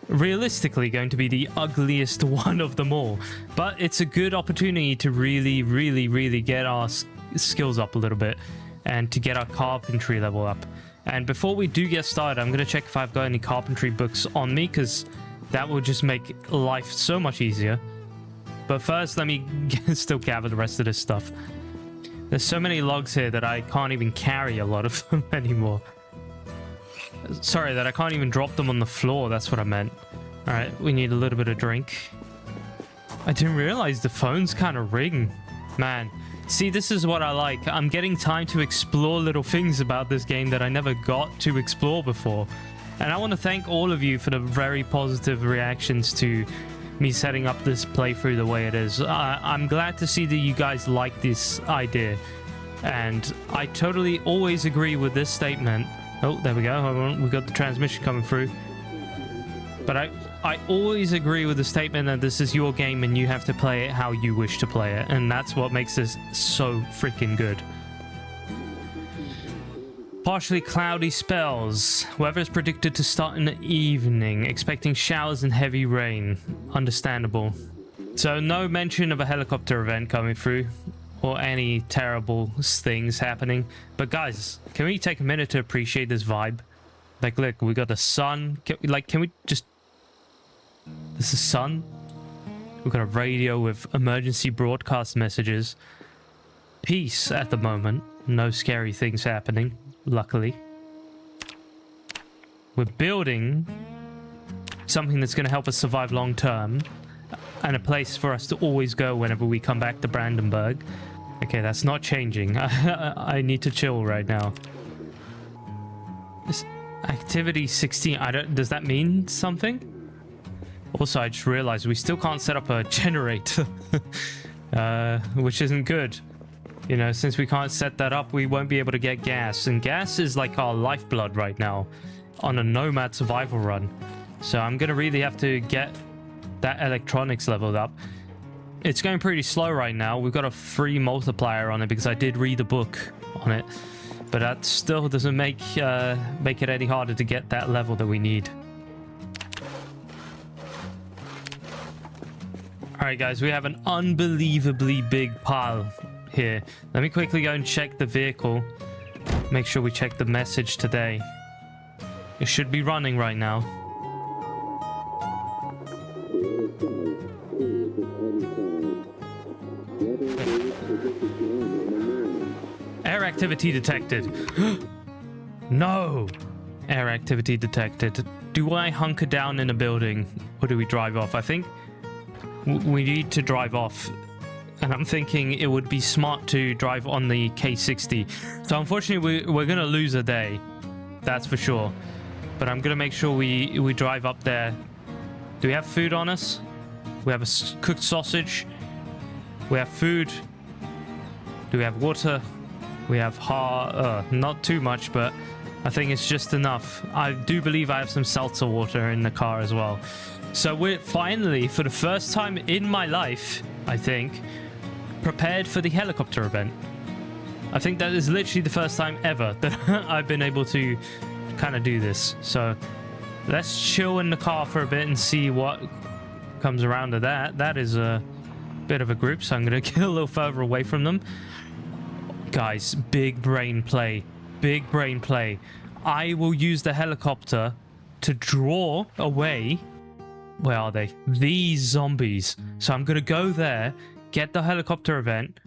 realistically going to be the ugliest one of them all, but it's a good opportunity to really get our skills up a little bit and to get our carpentry level up. And before we do get started, I'm going to check if I've got any carpentry books on me, because that will just make life so much easier. But first, let me still gather the rest of this stuff. There's so many logs here that I can't even carry a lot of them anymore. Sorry, that I can't even drop them on the floor. That's what I meant. All right, we need a little bit of drink. I didn't realize the phone's kind of ring. Man, see, this is what I like. I'm getting time to explore little things about this game that I never got to explore before. And I want to thank all of you for the very positive reactions to me setting up this playthrough the way it is. I'm glad to see that you guys like this idea. And I totally always agree with this statement. Oh, there we go. Hold on. We got the transmission coming through. But I always agree with the statement that this is your game and you have to play it how you wish to play it. And that's what makes this so freaking good. Partially cloudy spells. Weather is predicted to start in the evening. Expecting showers and heavy rain. Understandable. So no mention of a helicopter event coming through, or any terrible things happening. But guys, can we take a minute to appreciate this vibe? Like, look, we got the sun. Can we just... This is sun. We've got a radio with emergency broadcast messages. Peace at the moment. No scary things happening, luckily. We're building something that's going to help us survive long term, and a place for us to always go whenever we come back to Brandenburg. Okay, that's not changing. I need to chill right now. This activity 16, does that mean something? Also, I just realized we still can't set up a generator, which isn't good. You know, since we can't set that up, we won't be able to get gas. And gas is like our lifeblood right now on a Nomad survival run. So I'm going to really have to get that electronics leveled up. It's going pretty slow right now. We've got a free multiplier on it because I did read the book on it. But that still doesn't make it any harder to get that level that we need. Alright guys, we have an unbelievably big pile here. Let me quickly go and check the vehicle. Make sure we check the message today. It should be running right now. Air activity detected. No! Air activity detected. Do I hunker down in a building or do we drive off? I think we need to drive off. And I'm thinking it would be smart to drive on the K60. So unfortunately, we're going to lose a day. That's for sure. But I'm going to make sure we drive up there. Do we have food on us? We have a cooked sausage. We have food. Do we have water? We have not too much, but I think it's just enough. I do believe I have some seltzer water in the car as well. So we're finally, for the first time in my life, I think, prepared for the helicopter event. I think that is literally the first time ever that I've been able to kind of do this. So let's chill in the car for a bit and see what comes around to that. That is a bit of a group, so I'm going to get a little further away from them. Guys, big brain play. Big brain play. I will use the helicopter to draw away... Where are they? These zombies. So I'm going to go there, get the helicopter event,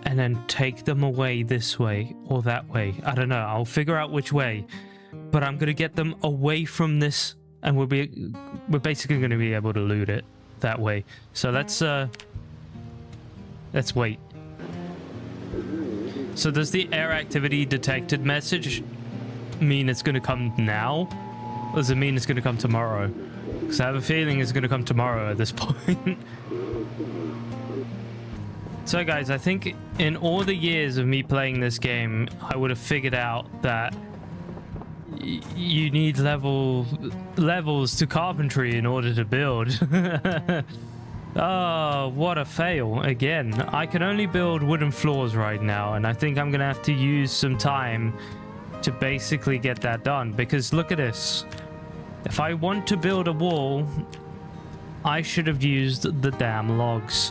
and then take them away this way or that way. I don't know. I'll figure out which way. But I'm going to get them away from this, and we're basically going to be able to loot it that way. So let's wait. So does the air activity detected message mean it's going to come now? Or does it mean it's going to come tomorrow? Because I have a feeling it's going to come tomorrow at this point. So guys, I think in all the years of me playing this game, I would have figured out that you need levels to carpentry in order to build. Oh, what a fail. Again, I can only build wooden floors right now, and I think I'm gonna have to use some time to basically get that done, because look at this. If I want to build a wall, I should have used the damn logs.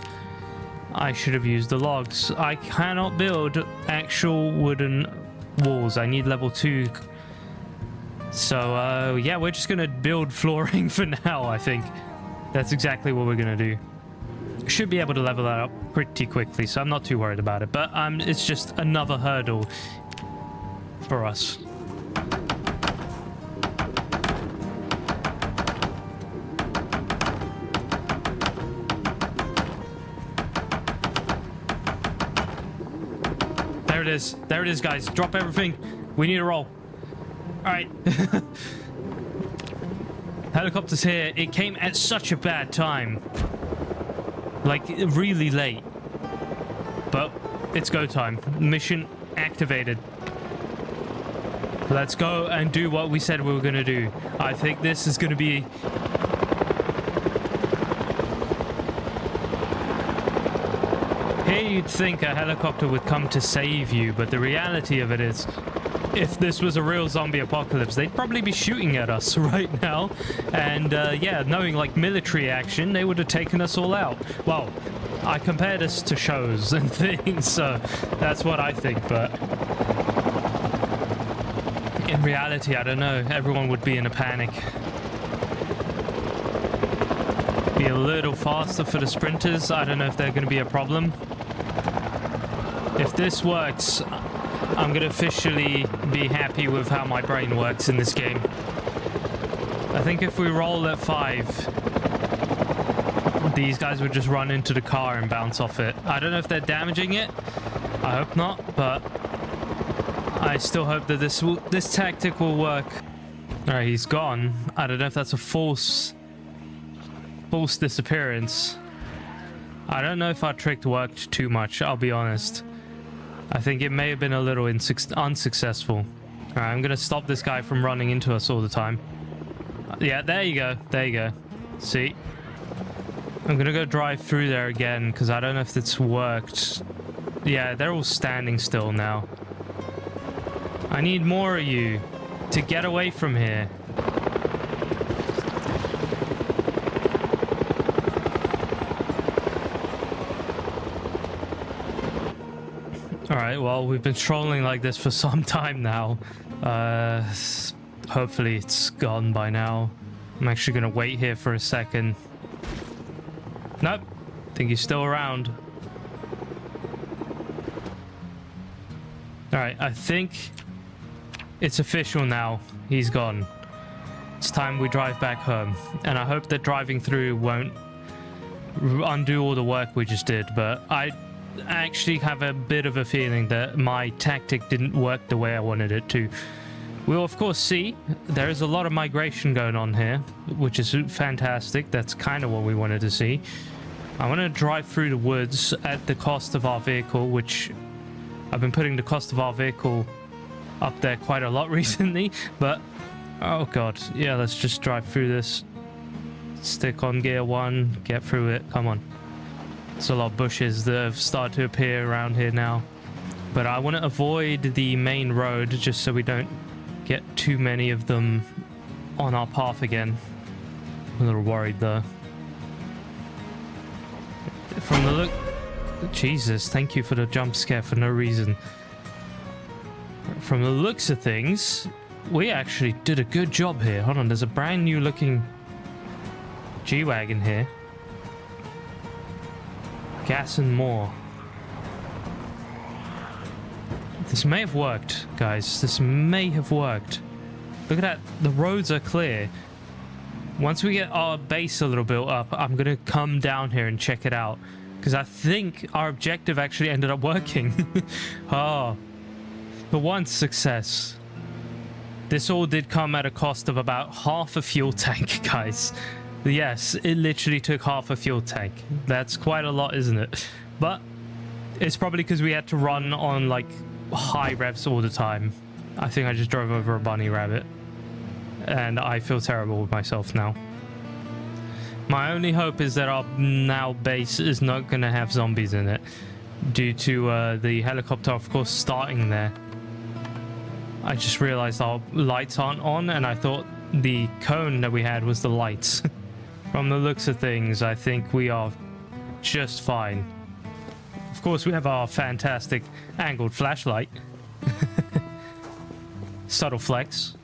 I should have used the logs. I cannot build actual wooden walls. I need level 2. So yeah, we're just gonna build flooring for now. I think that's exactly what we're gonna do. Should be able to level that up pretty quickly, so I'm not too worried about it, but it's just another hurdle for us. There it is. There it is, guys. Drop everything. We need to roll. All right. Helicopter's here. It came at such a bad time. Like, really late. But it's go time. Mission activated. Let's go and do what we said we were going to do. I think this is going to be... Here you'd think a helicopter would come to save you, but the reality of it is, if this was a real zombie apocalypse, they'd probably be shooting at us right now. And yeah, knowing like military action, they would have taken us all out. Well, I compare this to shows and things, so that's what I think. But in reality, I don't know. Everyone would be in a panic. Be a little faster for the sprinters. I don't know if they're going to be a problem. If this works, I'm going to officially be happy with how my brain works in this game. I think if we roll at 5, these guys would just run into the car and bounce off it. I don't know if they're damaging it. I hope not, but I still hope that this tactic will work. All right, he's gone. I don't know if that's a false disappearance. I don't know if our trick worked too much, I'll be honest. I think it may have been a little unsuccessful. All right, I'm gonna stop this guy from running into us all the time. Yeah, there you go. There you go. See? I'm gonna go drive through there again because I don't know if it's worked. Yeah, they're all standing still now. I need more of you to get away from here. Alright, well, we've been trolling like this for some time now. Hopefully it's gone by now. I'm actually gonna wait here for a second. Nope. Think he's still around. Alright, I think it's official now. He's gone. It's time we drive back home. And I hope that driving through won't undo all the work we just did, but I actually have a bit of a feeling that my tactic didn't work the way I wanted it to. We'll of course see. There is a lot of migration going on here, which is fantastic. That's kind of what we wanted to see. I want to drive through the woods at the cost of our vehicle, which I've been putting the cost of our vehicle up there quite a lot recently, but oh god, yeah, let's just drive through this. Stick on gear 1, get through it, come on. There's a lot of bushes that have started to appear around here now. But I want to avoid the main road just so we don't get too many of them on our path again. I'm a little worried though. From the look... Jesus, thank you for the jump scare for no reason. From the looks of things, we actually did a good job here. Hold on, there's a brand new looking G-Wagon here. Gas and more. This may have worked, guys. This may have worked. Look at that. The roads are clear. Once we get our base a little built up, I'm going to come down here and check it out. Because I think our objective actually ended up working. Oh, for once, success. This all did come at a cost of about half a fuel tank, guys. Yes, it literally took half a fuel tank. That's quite a lot, isn't it? But it's probably because we had to run on like high revs all the time. I think I just drove over a bunny rabbit. And I feel terrible with myself now. My only hope is that our now base is not going to have zombies in it. Due to the helicopter, of course, starting there. I just realized our lights aren't on, and I thought the cone that we had was the lights. From the looks of things, I think we are just fine. Of course, we have our fantastic angled flashlight. Subtle flex.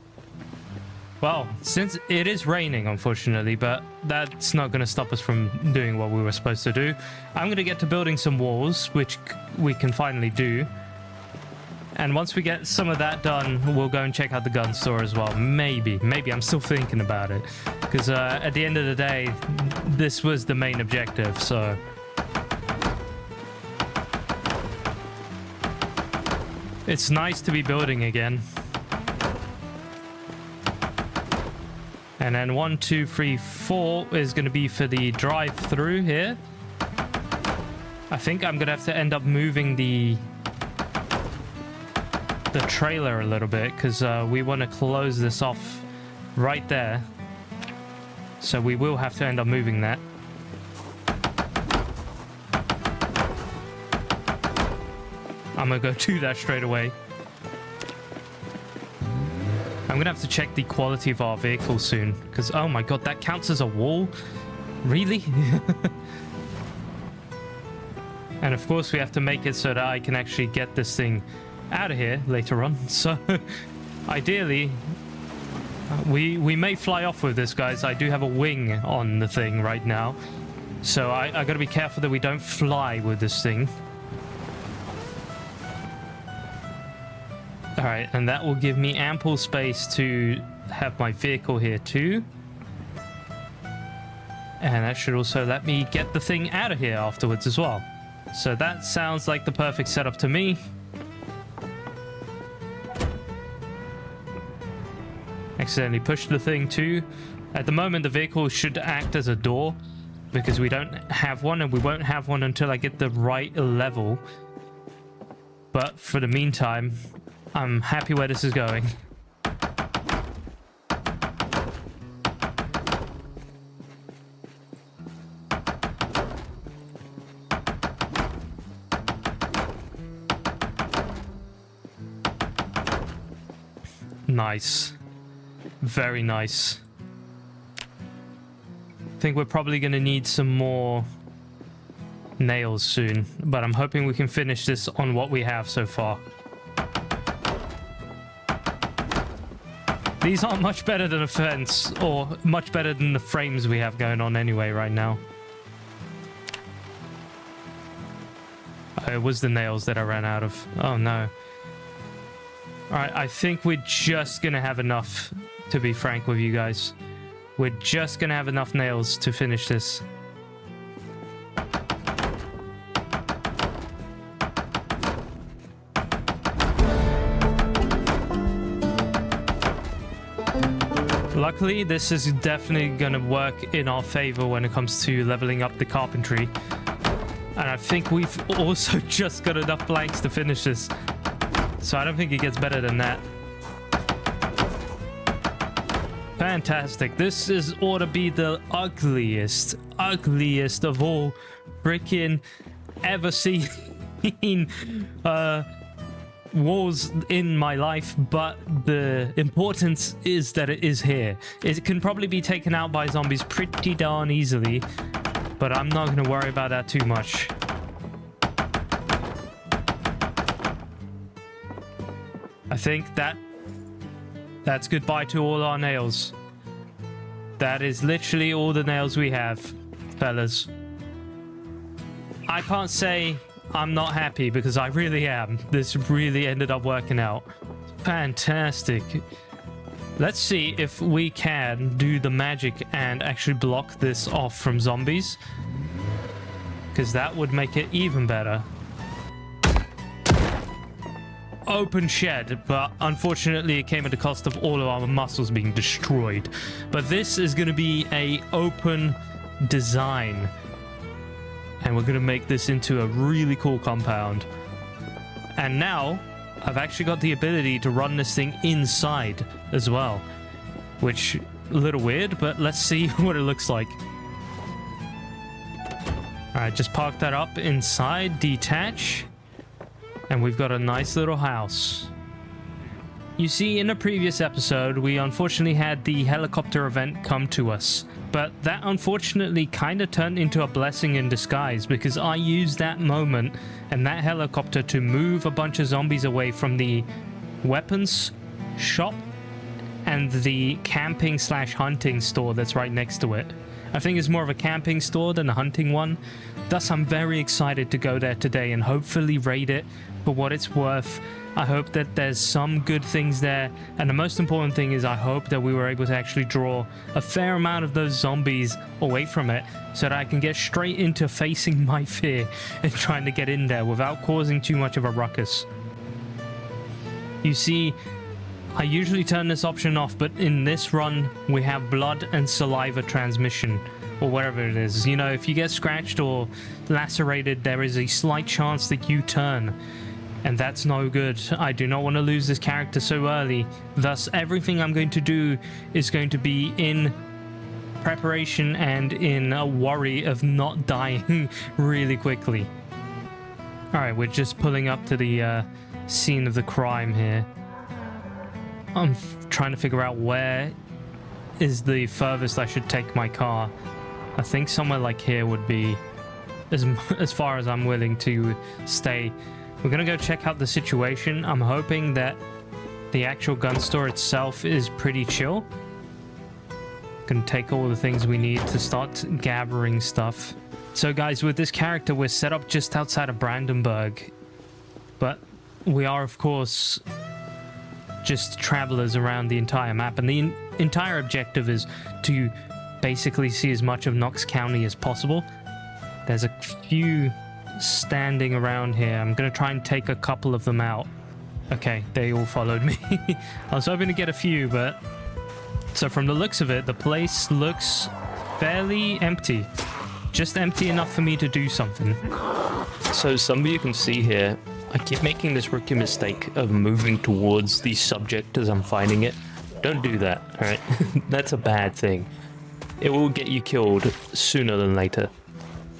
Well, since it is raining, unfortunately, but that's not going to stop us from doing what we were supposed to do. I'm going to get to building some walls, which we can finally do. And once we get some of that done, we'll go and check out the gun store as well. Maybe I'm still thinking about it. Because at the end of the day, this was the main objective, so... It's nice to be building again. And then 1, 2, 3, 4 is going to be for the drive-through here. I think I'm going to have to end up moving the trailer a little bit because we want to close this off right there. So we will have to end up moving that. I'm going to go do that straight away. I'm gonna have to check the quality of our vehicle soon, because oh my god, that counts as a wall? Really? And of course we have to make it so that I can actually get this thing out of here later on. So ideally we may fly off with this, guys. I do have a wing on the thing right now, so I gotta be careful that we don't fly with this thing. Alright, and that will give me ample space to have my vehicle here too. And that should also let me get the thing out of here afterwards as well. So that sounds like the perfect setup to me. Accidentally pushed the thing too. At the moment, the vehicle should act as a door because we don't have one, and we won't have one until I get the right level. But for the meantime, I'm happy where this is going. Nice. Very nice. I think we're probably going to need some more nails soon, but I'm hoping we can finish this on what we have so far. These aren't much better than a fence, or much better than the frames we have going on anyway right now. It was the nails that I ran out of. Oh no. Alright, I think we're just gonna have enough, to be frank with you guys. We're just gonna have enough nails to finish this. Luckily, this is definitely going to work in our favor when it comes to leveling up the carpentry. And I think we've also just got enough blanks to finish this. So I don't think it gets better than that. Fantastic. This is ought to be the ugliest of all freaking ever seen walls in my life, but the importance is that it is here. It can probably be taken out by zombies pretty darn easily, but I'm not going to worry about that too much. I think that's goodbye to all our nails. That is literally all the nails we have, fellas. I can't say I'm not happy, because I really am. This really ended up working out. Fantastic. Let's see if we can do the magic and actually block this off from zombies. because that would make it even better. Open shed, but unfortunately it came at the cost of all of our muscles being destroyed. But this is going to be a open design, and we're going to make this into a really cool compound. And now I've actually got the ability to run this thing inside as well, which a little weird, but let's see what it looks like. All right, just park that up inside, detach. And we've got a nice little house. You see, in a previous episode, we unfortunately had the helicopter event come to us. But that unfortunately kind of turned into a blessing in disguise, because I used that moment and that helicopter to move a bunch of zombies away from the weapons shop and the camping / hunting store that's right next to it. I think it's more of a camping store than a hunting one. Thus, I'm very excited to go there today and hopefully raid it for what it's worth. I hope that there's some good things there. And the most important thing is I hope that we were able to actually draw a fair amount of those zombies away from it so that I can get straight into facing my fear and trying to get in there without causing too much of a ruckus. You see, I usually turn this option off, but in this run, we have blood and saliva transmission, or whatever it is. You know, if you get scratched or lacerated, there is a slight chance that you turn, and that's no good. I do not want to lose this character so early. Thus, everything I'm going to do is going to be in preparation and in a worry of not dying really quickly. Alright, we're just pulling up to the scene of the crime here. I'm trying to figure out where is the furthest I should take my car. I think somewhere like here would be as far as I'm willing to stay. We're gonna go check out the situation. I'm hoping that the actual gun store itself is pretty chill. Gonna take all the things we need to start gathering stuff. So guys, with this character, we're set up just outside of Brandenburg, but we are of course just travelers around the entire map, and the entire objective is to basically see as much of Knox County as possible. There's a few standing around here. I'm gonna try and take a couple of them out. Okay, they all followed me. I was hoping to get a few, but so from the looks of it, the place looks fairly empty. Just empty enough for me to do something. So some of you can see here, I keep making this rookie mistake of moving towards the subject as I'm fighting it. Don't do that, alright? That's a bad thing. It will get you killed sooner than later.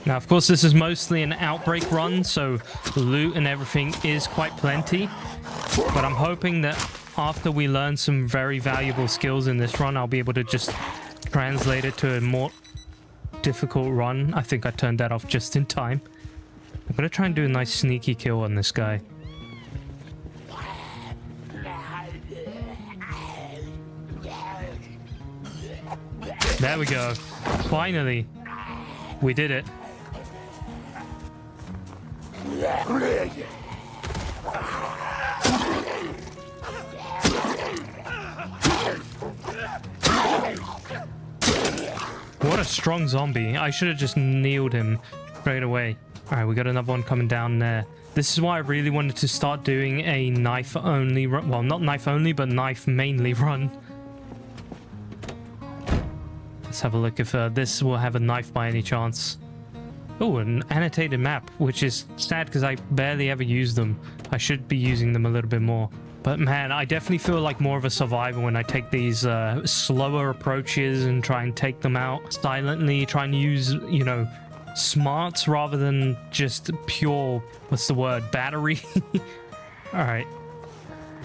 Now, of course, this is mostly an outbreak run, so loot and everything is quite plenty. But I'm hoping that after we learn some very valuable skills in this run, I'll be able to just translate it to a more difficult run. I think I turned that off just in time. I'm gonna try and do a nice sneaky kill on this guy. There we go. Finally. We did it. What a strong zombie. I should have just kneeled him straight away. Alright, we got another one coming down there. This is why I really wanted to start doing a knife-only run. Well, not knife-only, but knife-mainly run. Let's have a look if this will have a knife by any chance. Oh, an annotated map, which is sad because I barely ever use them. I should be using them a little bit more. But man, I definitely feel like more of a survivor when I take these slower approaches and try and take them out silently, try and use, you know, smarts rather than just pure, what's the word, battery. Alright.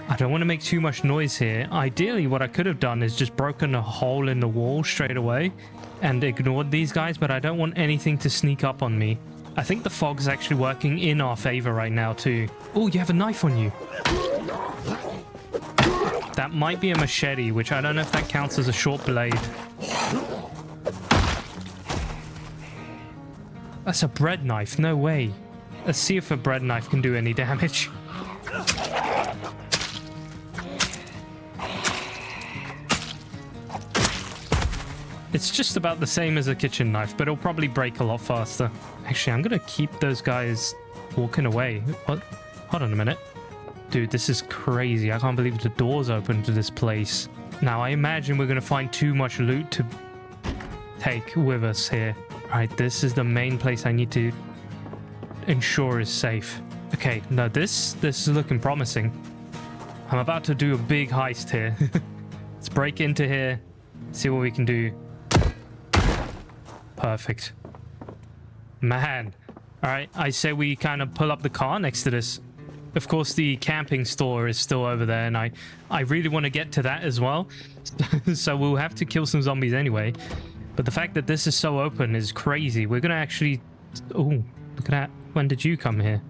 I don't want to make too much noise here. Ideally, what I could have done is just broken a hole in the wall straight away and ignored these guys, but I don't want anything to sneak up on me. I think the fog's actually working in our favor right now too. Oh, you have a knife on you. That might be a machete, which I don't know if that counts as a short blade. That's a bread knife, no way. Let's see if a bread knife can do any damage. It's just about the same as a kitchen knife, but it'll probably break a lot faster. Actually, I'm gonna keep those guys walking away. What? Hold on a minute. Dude, this is crazy. I can't believe the door's open to this place. Now, I imagine we're gonna find too much loot to take with us here. Right, this is the main place I need to ensure is safe. Okay, now this is looking promising. I'm about to do a big heist here. Let's break into here, see what we can do. Perfect. Man. Alright, I say we kind of pull up the car next to this. Of course, the camping store is still over there, and I really want to get to that as well. So we'll have to kill some zombies anyway. But the fact that this is so open is crazy. We're going to actually... Oh, look at that. When did you come here?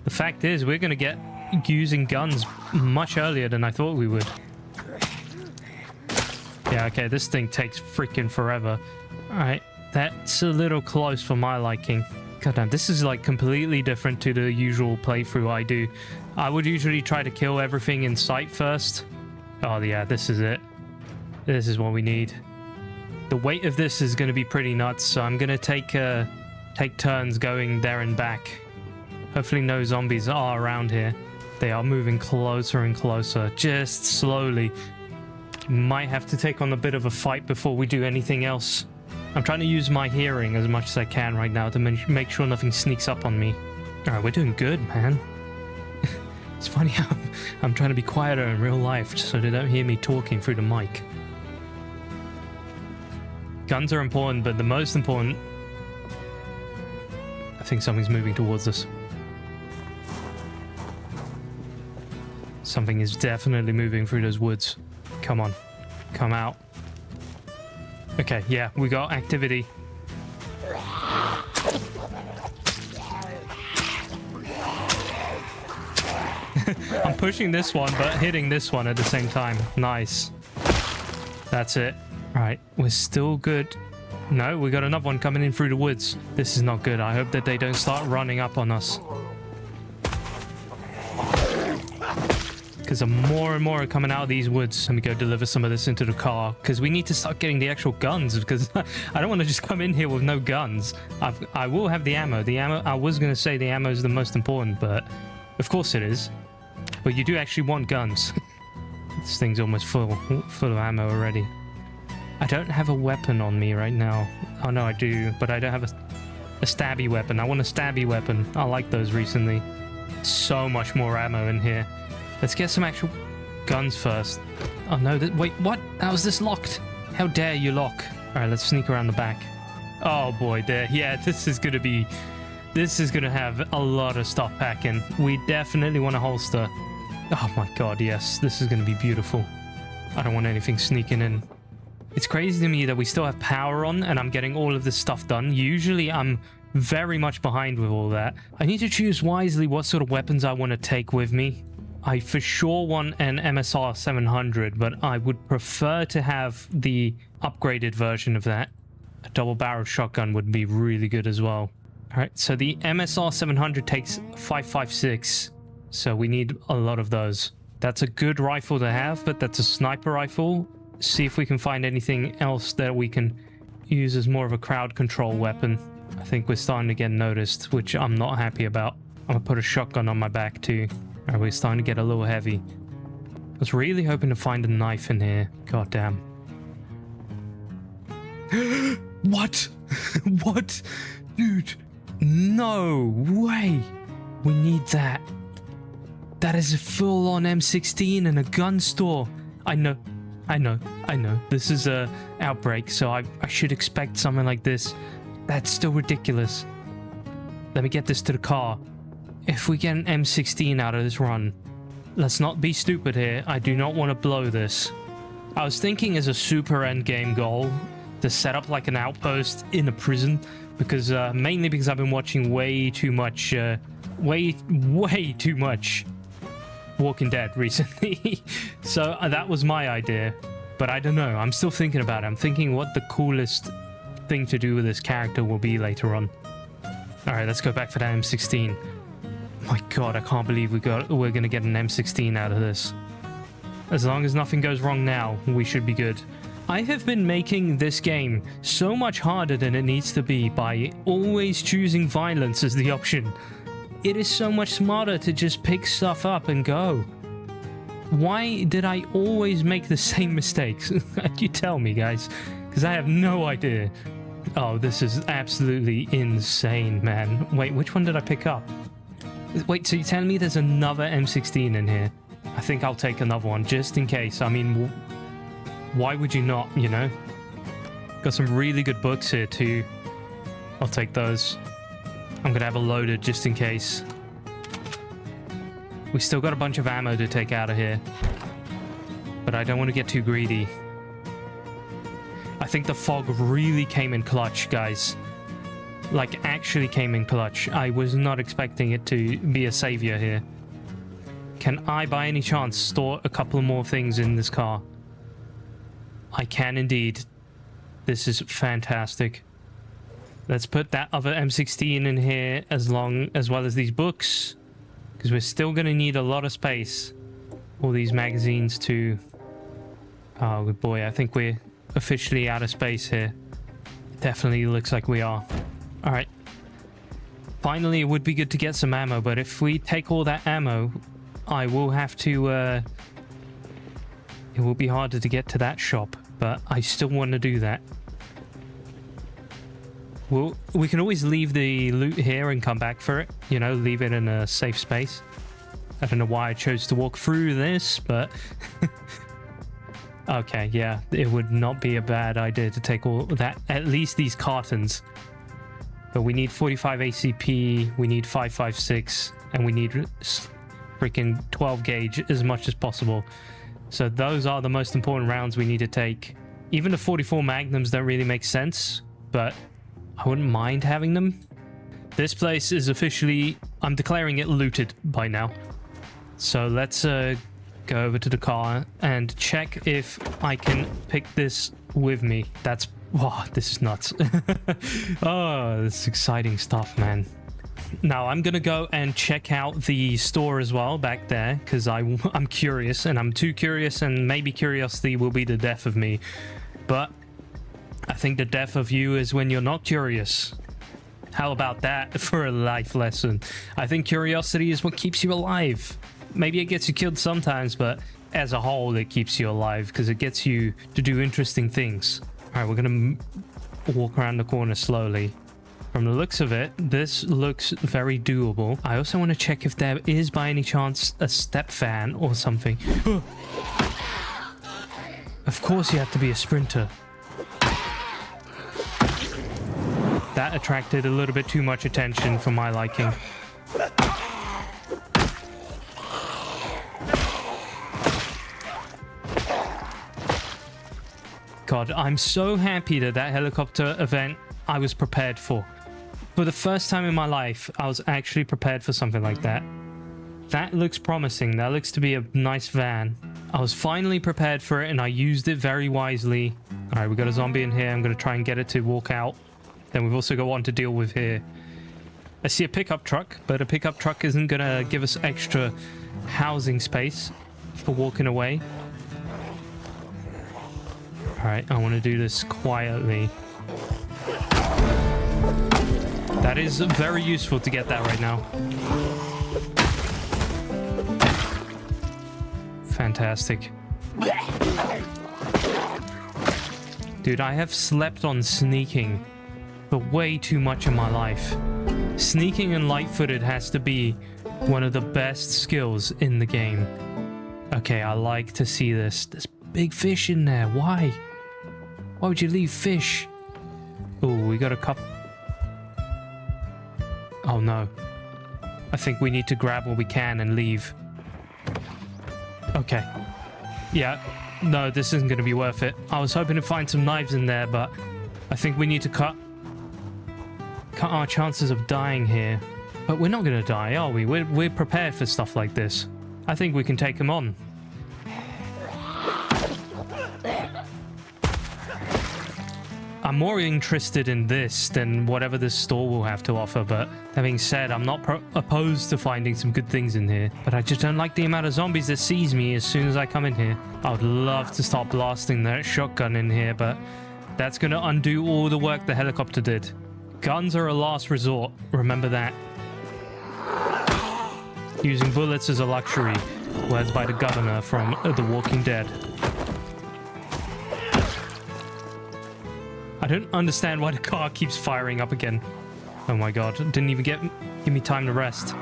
The fact is, we're going to get using guns much earlier than I thought we would. Yeah, okay, this thing takes freaking forever. Alright, that's a little close for my liking. Goddamn, this is like completely different to the usual playthrough I do. I would usually try to kill everything in sight first. Oh yeah, this is it. This is what we need. The weight of this is going to be pretty nuts, so I'm going to take turns going there and back. Hopefully no zombies are around here. They are moving closer and closer, just slowly. Might have to take on a bit of a fight before we do anything else. I'm trying to use my hearing as much as I can right now to make sure nothing sneaks up on me. Alright, we're doing good, man. It's funny how I'm trying to be quieter in real life so they don't hear me talking through the mic. Guns are important, but the most important... I think something's moving towards us. Something is definitely moving through those woods. Come on. Come out. Okay, yeah, we got activity. I'm pushing this one, but hitting this one at the same time. Nice. That's it. Alright, we're still good. No, we got another one coming in through the woods. This is not good. I hope that they don't start running up on us. Because more and more are coming out of these woods. Let me go deliver some of this into the car. Because we need to start getting the actual guns. Because I don't want to just come in here with no guns. I will have the ammo. The ammo, I was going to say the ammo is the most important, but of course it is. But you do actually want guns. This thing's almost full of ammo already. I don't have a weapon on me right now. Oh no, I do. But I don't have a stabby weapon. I want a stabby weapon. I like those recently. So much more ammo in here. Let's get some actual guns first. Oh no, wait, what? How is this locked? How dare you lock? Alright, let's sneak around the back. Oh boy, there. Yeah, this is gonna have a lot of stuff packing. We definitely want a holster. Oh my god, yes. This is gonna be beautiful. I don't want anything sneaking in. It's crazy to me that we still have power on and I'm getting all of this stuff done. Usually I'm very much behind with all that. I need to choose wisely what sort of weapons I want to take with me. I for sure want an MSR 700, but I would prefer to have the upgraded version of that. A double-barreled shotgun would be really good as well. Alright, so the MSR 700 takes 5.56, so we need a lot of those. That's a good rifle to have, but that's a sniper rifle. See if we can find anything else that we can use as more of a crowd control weapon. I think we're starting to get noticed, which I'm not happy about. I'm gonna put a shotgun on my back too. Alright, we're starting to get a little heavy. I was really hoping to find a knife in here. God damn. What? What? Dude. No way. We need that. That is a full-on M16 and a gun store. I know. This is a outbreak, so I should expect something like this. That's still ridiculous. Let me get this to the car. If we get an M16 out of this run, let's not be stupid here. I do not want to blow this. I was thinking as a super endgame goal to set up like an outpost in a prison, because mainly because I've been watching way too much Walking Dead recently. So that was my idea, but I don't know. I'm still thinking about it. I'm thinking what the coolest thing to do with this character will be later on. All right, let's go back for that M16. My god, I can't believe we're gonna get an M16 out of this. As long as nothing goes wrong now, we should be good. I have been making this game so much harder than it needs to be by always choosing violence as the option. It is so much smarter to just pick stuff up and go. Why did I always make the same mistakes? You tell me, guys, because I have no idea. Oh, this is absolutely insane, man. Wait, which one did I pick up? Wait, so you're telling me there's another M16 in here? I think I'll take another one just in case. I mean, why would you not, you know? Got some really good books here too. I'll take those. I'm gonna have a loaded just in case. We still got a bunch of ammo to take out of here, but I don't want to get too greedy. I think the fog really came in clutch, guys. Like, actually came in clutch. I was not expecting it to be a savior here. Can I, by any chance, store a couple more things in this car? I can indeed. This is fantastic. Let's put that other M16 in here as well as these books, because we're still going to need a lot of space. All these magazines too. Oh, good boy. I think we're officially out of space here. Definitely looks like we are. All right. Finally, it would be good to get some ammo, but if we take all that ammo, I will have to... it will be harder to get to that shop, but I still want to do that. Well, we can always leave the loot here and come back for it. You know, leave it in a safe space. I don't know why I chose to walk through this, but... Okay, yeah, it would not be a bad idea to take all that, at least these cartons. But we need 45 ACP, we need 5.56, and we need freaking 12 gauge as much as possible. So those are the most important rounds we need to take. Even the 44 Magnums don't really make sense, but I wouldn't mind having them. This place is officially, I'm declaring it looted by now. So let's go over to the car and check if I can pick this with me. That's, wow, this is nuts. Oh, this is exciting stuff, man. Now I'm gonna go and check out the store as well back there, because I'm curious, and I'm too curious, and maybe curiosity will be the death of me. But I think the death of you is when you're not curious. How about that for a life lesson? I think curiosity is what keeps you alive. Maybe it gets you killed sometimes, but as a whole, it keeps you alive because it gets you to do interesting things. All right, we're gonna walk around the corner slowly. From the looks of it, this looks very doable. I also want to check if there is, by any chance, a step fan or something. Of course you have to be a sprinter. That attracted a little bit too much attention for my liking. God, I'm so happy that helicopter event I was prepared for. For the first time in my life, I was actually prepared for something like that. That looks promising. That looks to be a nice van. I was finally prepared for it and I used it very wisely. All right, we got a zombie in here. I'm going to try and get it to walk out. Then we've also got one to deal with here. I see a pickup truck, but a pickup truck isn't going to give us extra housing space for walking away. All right, I want to do this quietly. That is very useful to get that right now. Fantastic. Dude, I have slept on sneaking for way too much in my life. Sneaking and light-footed has to be one of the best skills in the game. Okay, I like to see this. There's big fish in there. Why? Why would you leave fish? Oh, we got a couple. Oh no. I think we need to grab what we can and leave. Okay. Yeah. No, this isn't going to be worth it. I was hoping to find some knives in there, but I think we need to cut our chances of dying here. But we're not going to die, are we? We're prepared for stuff like this. I think we can take them on. I'm more interested in this than whatever this store will have to offer, but that being said, I'm not opposed to finding some good things in here. But I just don't like the amount of zombies that sees me as soon as I come in here. I would love to start blasting that shotgun in here, but that's going to undo all the work the helicopter did. Guns are a last resort, remember that. Using bullets is a luxury, words by the governor from The Walking Dead. I don't understand why the car keeps firing up again. Oh my god, didn't even give me time to rest.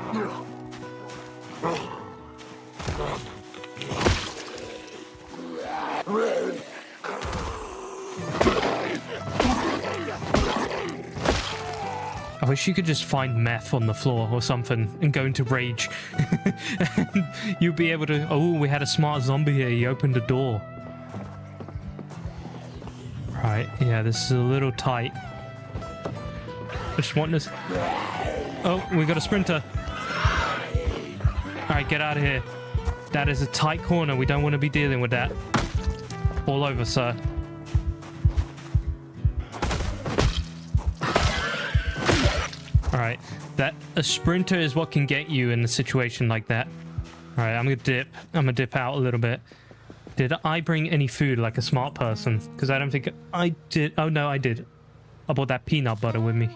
I wish you could just find meth on the floor or something and go into rage. And you'd be able to... Oh, we had a smart zombie here. He opened the door. Right, yeah, this is a little tight. I just want this... Oh, we got a sprinter. Alright, get out of here. That is a tight corner. We don't want to be dealing with that. All over, sir. Alright, a sprinter is what can get you in a situation like that. Alright, I'm gonna dip out a little bit. Did I bring any food like a smart person? Because I don't think I did. Oh no, I did. I bought that peanut butter with me.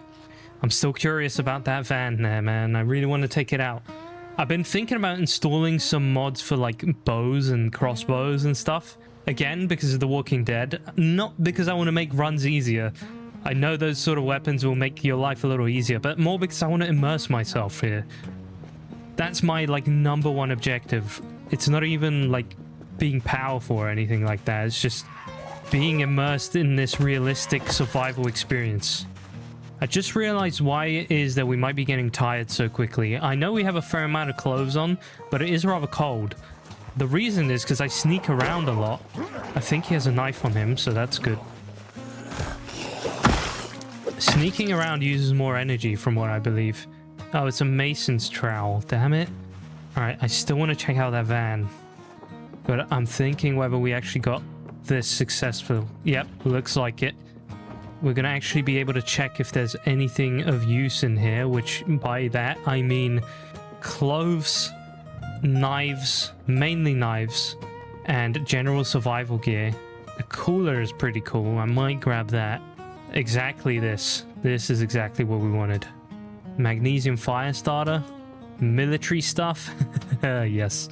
I'm still curious about that van there, man. I really want to take it out. I've been thinking about installing some mods for like bows and crossbows and stuff. Again, because of The Walking Dead. Not because I want to make runs easier. I know those sort of weapons will make your life a little easier, but more because I want to immerse myself here. That's my like #1 objective. It's not even like being powerful or anything like that. It's just being immersed in this realistic survival experience. I just realized why it is that we might be getting tired so quickly. I know we have a fair amount of clothes on, but it is rather cold. The reason is because I sneak around a lot. I think he has a knife on him, so that's good. Sneaking around uses more energy from what I believe. Oh, it's a mason's trowel. Damn it. Alright, I still want to check out that van. But I'm thinking whether we actually got this successful. Yep, looks like it. We're going to actually be able to check if there's anything of use in here, which by that I mean clothes, knives, mainly knives, and general survival gear. The cooler is pretty cool. I might grab that. Exactly this. This is exactly what we wanted. Magnesium fire starter. Military stuff. Yes.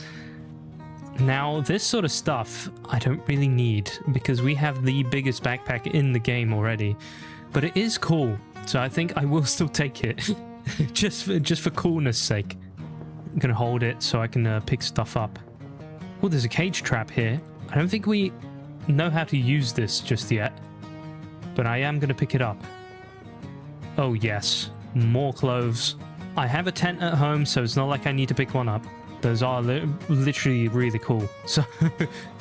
Now, this sort of stuff I don't really need because we have the biggest backpack in the game already. But it is cool, so I think I will still take it. just for coolness sake. I'm gonna hold it so I can pick stuff up. Oh, there's a cage trap here. I don't think we know how to use this just yet. But I am gonna pick it up. Oh yes, more clothes. I have a tent at home, so it's not like I need to pick one up. Those are literally really cool, so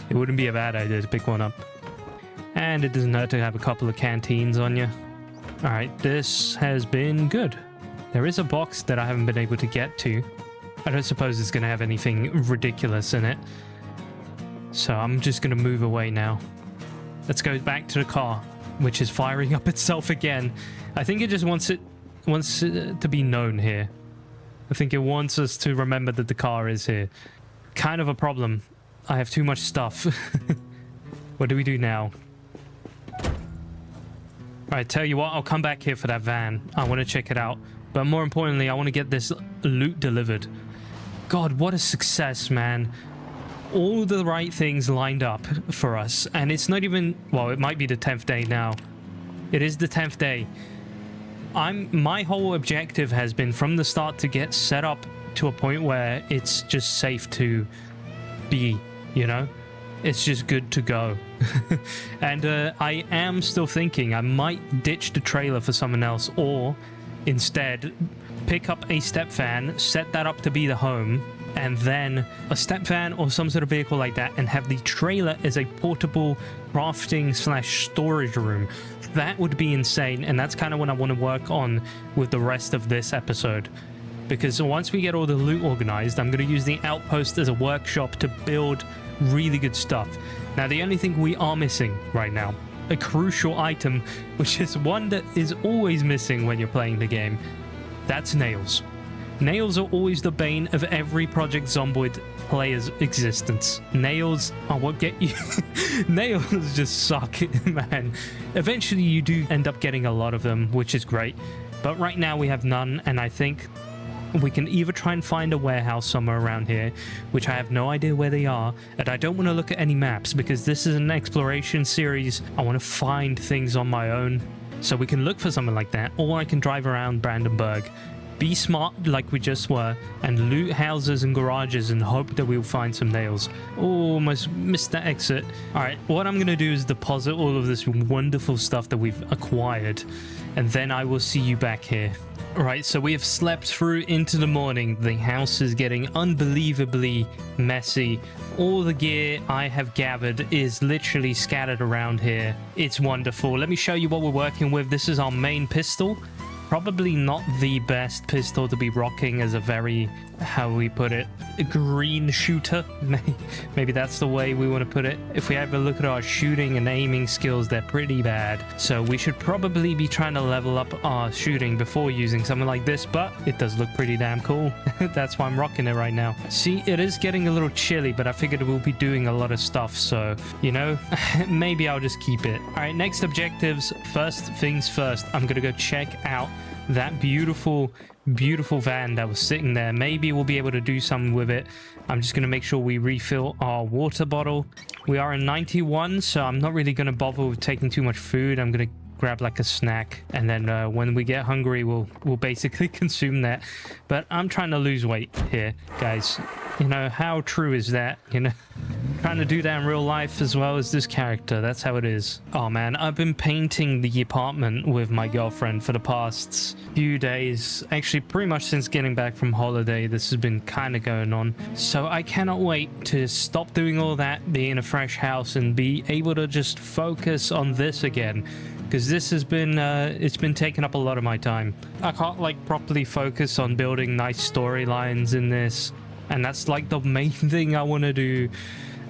it wouldn't be a bad idea to pick one up. And it doesn't hurt to have a couple of canteens on you. Alright, this has been good. There is a box that I haven't been able to get to. I don't suppose it's going to have anything ridiculous in it. So I'm just going to move away now. Let's go back to the car, which is firing up itself again. I think it just wants it to be known here. I think it wants us to remember that the car is here. Kind of a problem. I have too much stuff. What do we do now? Alright, tell you what, I'll come back here for that van. I want to check it out. But more importantly, I want to get this loot delivered. God, what a success, man. All the right things lined up for us. And it's not even... Well, it might be the 10th day now. It is the 10th day. My whole objective has been from the start to get set up to a point where it's just safe to be, you know? It's just good to go. And I am still thinking I might ditch the trailer for someone else, or instead pick up a step van, set that up to be the home, and then a step van or some sort of vehicle like that, and have the trailer as a portable crafting / storage room. That would be insane, and that's kind of what I want to work on with the rest of this episode. Because once we get all the loot organized, I'm going to use the outpost as a workshop to build really good stuff. Now, the only thing we are missing right now a crucial item, which is one that is always missing when you're playing the game. That's nails. Nails are always the bane of every Project Zomboid player's existence. Nails are what get you. Nails just suck, man. Eventually you do end up getting a lot of them, which is great. But right now we have none, and I think we can either try and find a warehouse somewhere around here, which I have no idea where they are, and I don't want to look at any maps because this is an exploration series. I want to find things on my own, so we can look for something like that, or I can drive around Brandenburg, be smart like we just were, and loot houses and garages and hope that we'll find some nails. Oh, almost missed that exit. Alright, what I'm going to do is deposit all of this wonderful stuff that we've acquired, and then I will see you back here. Alright, so we have slept through into the morning. The house is getting unbelievably messy. All the gear I have gathered is literally scattered around here. It's wonderful. Let me show you what we're working with. This is our main pistol. Probably not the best pistol to be rocking as a very, how we put it, a green shooter. Maybe that's the way we want to put it. If we have a look at our shooting and aiming skills, they're pretty bad. So we should probably be trying to level up our shooting before using something like this, but it does look pretty damn cool. That's why I'm rocking it right now. See, it is getting a little chilly, but I figured we'll be doing a lot of stuff, so, you know, maybe I'll just keep it. All right, next objectives. First things first, I'm gonna go check out that beautiful van that was sitting there. Maybe we'll be able to do something with it. I'm just going to make sure we refill our water bottle. We are in 91, so I'm not really going to bother with taking too much food. I'm going to grab like a snack, and then when we get hungry, we'll basically consume that. But I'm trying to lose weight here, guys. You know, how true is that? You know, trying to do that in real life as well as this character. That's how it is. Oh man, I've been painting the apartment with my girlfriend for the past few days. Actually, pretty much since getting back from holiday, this has been kind of going on. So I cannot wait to stop doing all that, be in a fresh house, and be able to just focus on this again. Because this has been, it's been taking up a lot of my time. I can't like properly focus on building nice storylines in this. And that's like the main thing I want to do.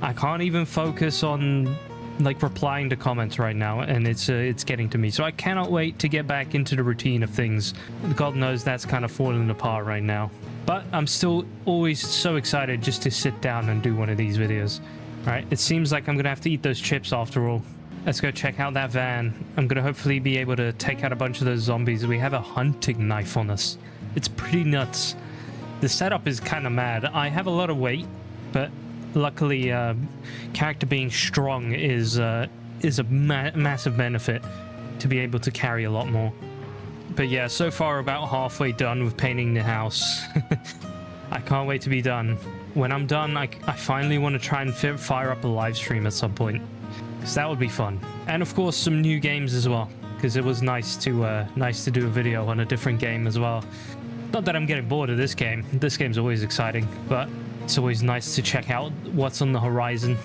I can't even focus on like replying to comments right now, and it's getting to me. So I cannot wait to get back into the routine of things. God knows that's kind of falling apart right now. But I'm still always so excited just to sit down and do one of these videos. All right, it seems like I'm going to have to eat those chips after all. Let's go check out that van. I'm going to hopefully be able to take out a bunch of those zombies. We have a hunting knife on us. It's pretty nuts. The setup is kind of mad. I have a lot of weight, but luckily character being strong is a massive benefit to be able to carry a lot more. But yeah, so far about halfway done with painting the house. I can't wait to be done. When I'm done, I finally want to try and fire up a live stream at some point, because that would be fun. And of course some new games as well, because it was nice to do a video on a different game as well. Not that I'm getting bored of this game. This game's always exciting, but it's always nice to check out what's on the horizon.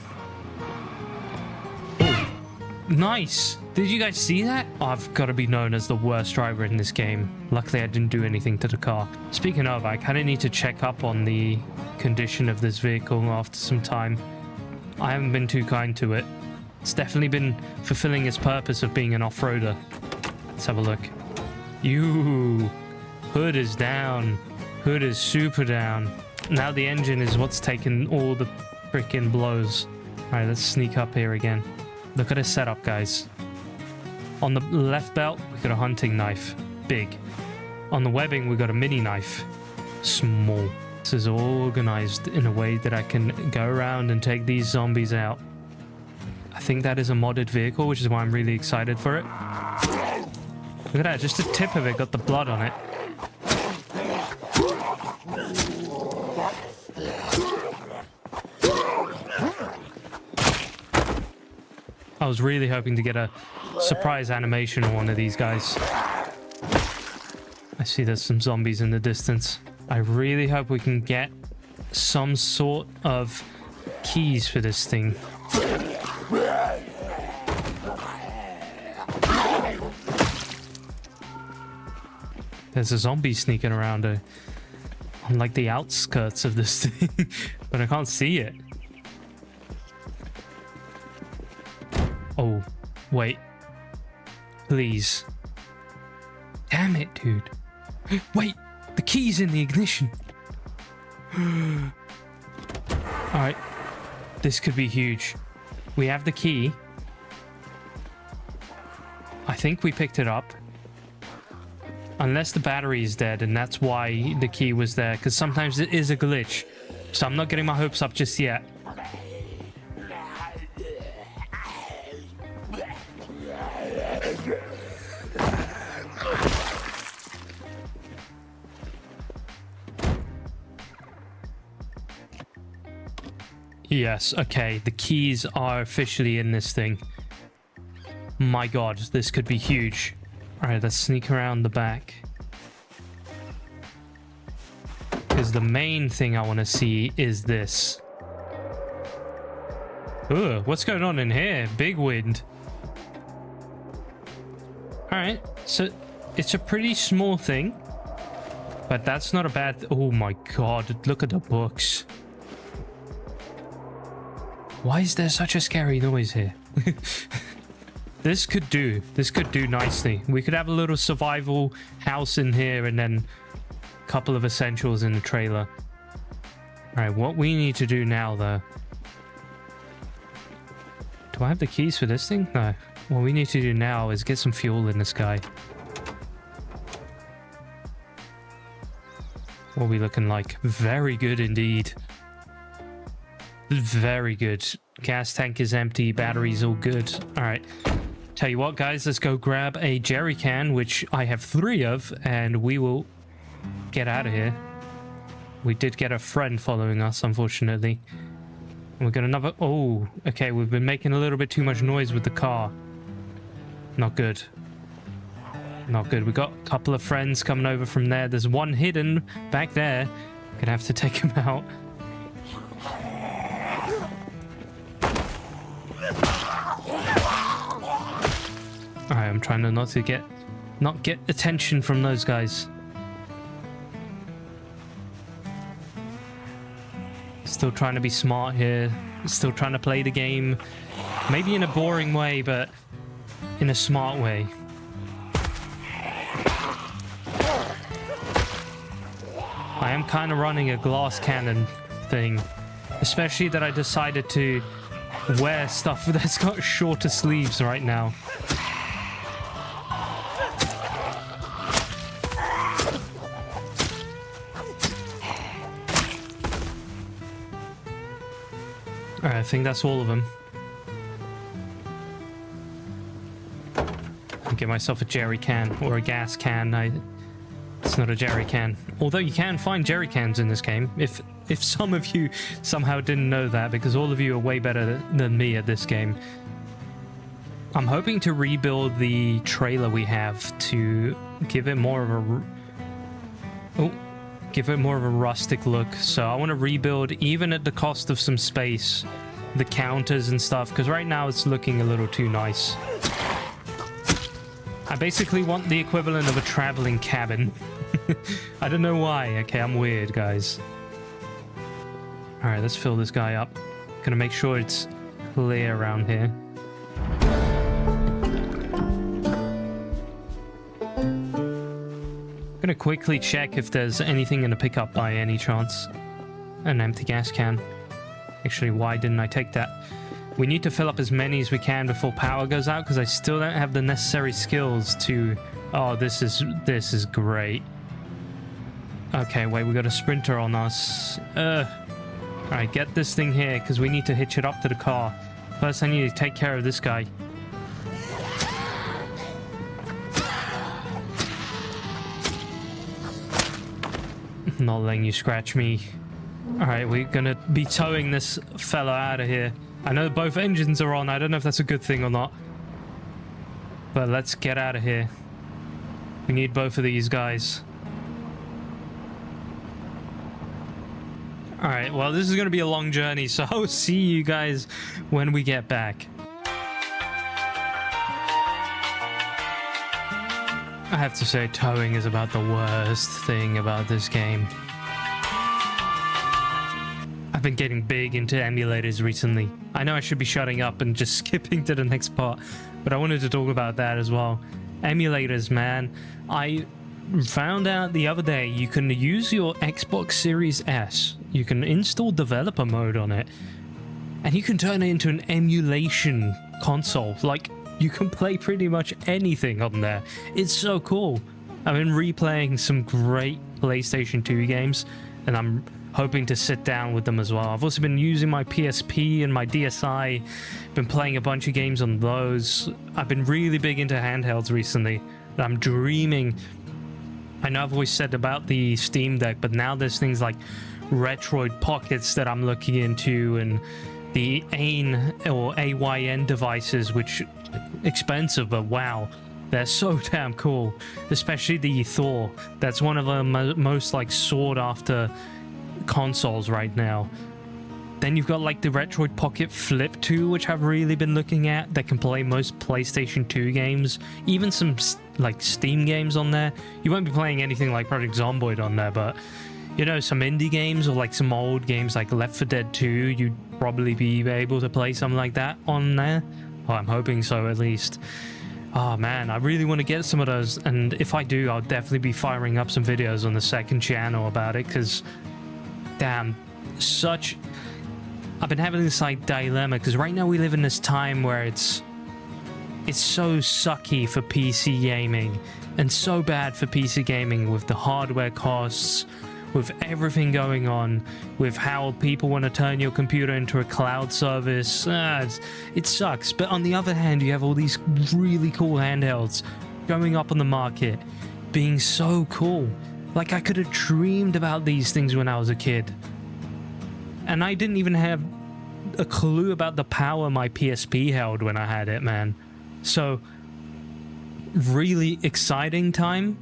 Oh, nice! Did you guys see that? Oh, I've got to be known as the worst driver in this game. Luckily, I didn't do anything to the car. Speaking of, I kind of need to check up on the condition of this vehicle after some time. I haven't been too kind to it. It's definitely been fulfilling its purpose of being an off-roader. Let's have a look. Hood is down. Hood is super down. Now the engine is what's taking all the freaking blows. Alright, let's sneak up here again. Look at this setup, guys. On the left belt, we got a hunting knife. Big. On the webbing, we got a mini knife. Small. This is organized in a way that I can go around and take these zombies out. I think that is a modded vehicle, which is why I'm really excited for it. Look at that, just the tip of it got the blood on it. I was really hoping to get a surprise animation on one of these guys. I see there's some zombies in the distance. I really hope we can get some sort of keys for this thing. There's a zombie sneaking around on like the outskirts of this thing, but I can't see it. Oh, Wait. Please. Damn it, dude. Wait, the key's in the ignition. Alright. This could be huge. We have the key. I think we picked it up. Unless the battery is dead, and that's why the key was there. Because sometimes it is a glitch. So I'm not getting my hopes up just yet. Yes, okay, the keys are officially in this thing. My god, this could be huge. Alright, let's sneak around the back. Because the main thing I want to see is this. Ugh, what's going on in here? Big wind. Alright, so it's a pretty small thing. But that's not a bad... Oh my god, look at the books. Why is there such a scary noise here? This could do nicely. We could have a little survival house in here and then a couple of essentials in the trailer. Alright, what we need to do now though... Do I have the keys for this thing? No. What we need to do now is get some fuel in the sky. What are we looking like? Very good indeed. Very good. Gas tank is empty. Battery's all good. All right. Tell you what, guys. Let's go grab a jerry can, which I have 3 of, and we will get out of here. We did get a friend following us, unfortunately. And we got another... Oh, okay. We've been making a little bit too much noise with the car. Not good. Not good. We got a couple of friends coming over from there. There's one hidden back there. Gonna have to take him out. Alright, I'm trying to not get attention from those guys. Still trying to be smart here. Still trying to play the game. Maybe in a boring way, but in a smart way. I am kind of running a glass cannon thing. Especially that I decided to wear stuff that's got shorter sleeves right now. Alright, I think that's all of them. I'll get myself a jerry can or a gas can. It's not a jerry can. Although you can find jerry cans in this game. If some of you somehow didn't know that, because all of you are way better than me at this game. I'm hoping to rebuild the trailer we have to give it more of a rustic look. So I want to rebuild, even at the cost of some space, the counters and stuff, because right now it's looking a little too nice. I basically want the equivalent of a traveling cabin. I don't know why. Okay, I'm weird, guys. Alright, let's fill this guy up. Gonna make sure it's clear around here. Gonna quickly check if there's anything in the pickup by any chance. An empty gas can. Actually, why didn't I take that? We need to fill up as many as we can before power goes out, because I still don't have the necessary skills to... Oh, this is great. Okay, wait, we got a sprinter on us. Alright, get this thing here, because we need to hitch it up to the car. First, I need to take care of this guy. Not letting you scratch me. Alright, we're gonna be towing this fella out of here. I know both engines are on. I don't know if that's a good thing or not. But let's get out of here. We need both of these guys. Alright, well, this is going to be a long journey, so I'll see you guys when we get back. I have to say, towing is about the worst thing about this game. I've been getting big into emulators recently. I know I should be shutting up and just skipping to the next part, but I wanted to talk about that as well. Emulators, man. I found out the other day you can use your Xbox Series S. You can install developer mode on it, and you can turn it into an emulation console. Like, you can play pretty much anything on there. It's so cool. I've been replaying some great PlayStation 2 games, and I'm hoping to sit down with them as well. I've also been using my PSP and my DSi, been playing a bunch of games on those. I've been really big into handhelds recently. I'm dreaming. I know I've always said about the Steam Deck, but now there's things like Retroid Pockets that I'm looking into, and the AIN or AYN devices, which expensive, but wow, they're so damn cool. Especially the Thor. That's one of the most like sought after consoles right now. Then you've got like the Retroid Pocket Flip 2, which I've really been looking at, that can play most PlayStation 2 games, even some like Steam games on there. You won't be playing anything like Project Zomboid on there, but you know, some indie games or like some old games like Left 4 Dead 2, you'd probably be able to play something like that on there. Oh, I'm hoping so, at least. Oh man, I really want to get some of those, and if I do, I'll definitely be firing up some videos on the second channel about it, because damn, I've been having this like dilemma, because right now we live in this time where it's so sucky for PC gaming, and so bad for PC gaming with the hardware costs, with everything going on, with how people want to turn your computer into a cloud service. It sucks. But on the other hand, you have all these really cool handhelds going up on the market, being so cool. Like, I could have dreamed about these things when I was a kid. And I didn't even have a clue about the power my PSP held when I had it, man. So, really exciting time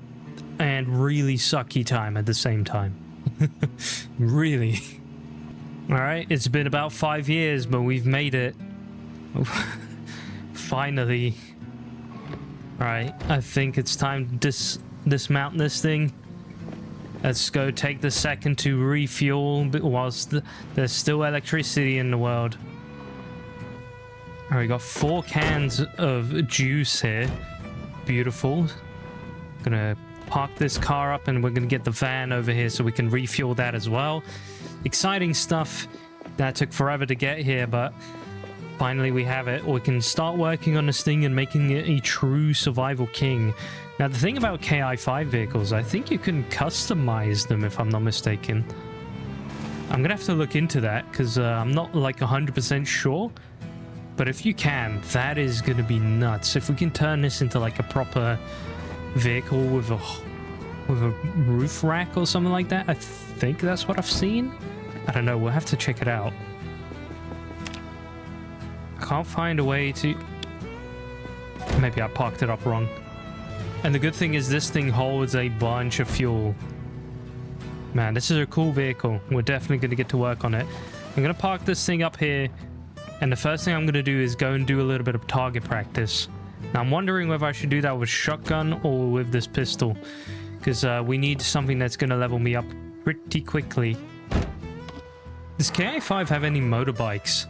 and really sucky time at the same time. Really. Alright, it's been about 5 years, but we've made it. Finally. Alright, I think it's time to dismount this thing. Let's go take the second to refuel whilst there's still electricity in the world. Alright, we got 4 cans of juice here. Beautiful. Gonna park this car up and we're gonna get the van over here so we can refuel that as well. Exciting stuff. That took forever to get here, but finally we have it. We can start working on this thing and making it a true survival king. Now, the thing about KI5 vehicles, I think you can customize them, if I'm not mistaken. I'm gonna have to look into that, because I'm not like 100% sure. But if you can, that is gonna be nuts. If we can turn this into like a proper vehicle with a roof rack or something like that. I think that's what I've seen. I don't know, we'll have to check it out. I can't find a way to... Maybe I parked it up wrong. And the good thing is this thing holds a bunch of fuel. Man, this is a cool vehicle. We're definitely going to get to work on it. I'm going to park this thing up here, and the first thing I'm going to do is go and do a little bit of target practice. Now, I'm wondering whether I should do that with shotgun or with this pistol, because we need something that's going to level me up pretty quickly. Does KI5 have any motorbikes?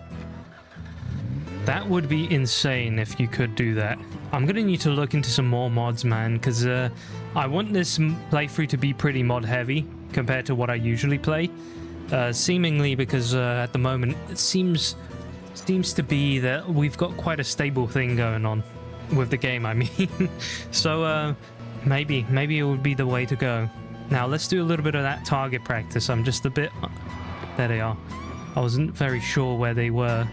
That would be insane if you could do that. I'm going to need to look into some more mods, man, because I want this playthrough to be pretty mod heavy compared to what I usually play. Seemingly because at the moment it seems to be that we've got quite a stable thing going on with the game, I mean. So maybe it would be the way to go. Now let's do a little bit of that target practice. I'm just a bit... There they are. I wasn't very sure where they were.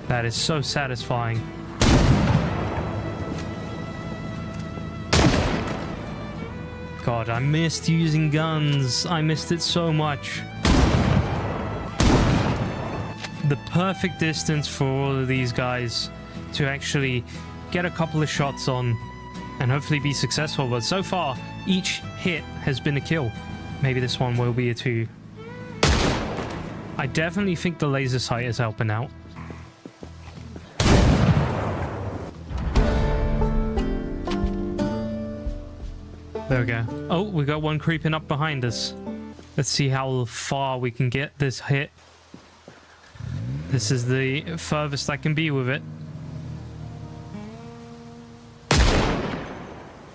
That is so satisfying. God, I missed using guns. I missed it so much. The perfect distance for all of these guys to actually get a couple of shots on and hopefully be successful. But so far, each hit has been a kill. Maybe this one will be a 2. I definitely think the laser sight is helping out. There we go. Oh, we got one creeping up behind us. Let's see how far we can get this hit. This is the furthest I can be with it.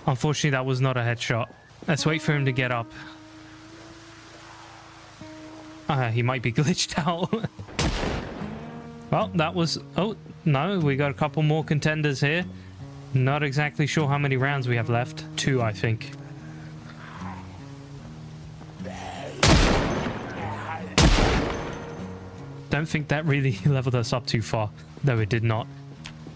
Unfortunately, that was not a headshot. Let's wait for him to get up. He might be glitched out. Well, that was... Oh, no, we got a couple more contenders here. Not exactly sure how many rounds we have left. 2, I think. Don't think that really leveled us up too far. No, it did not.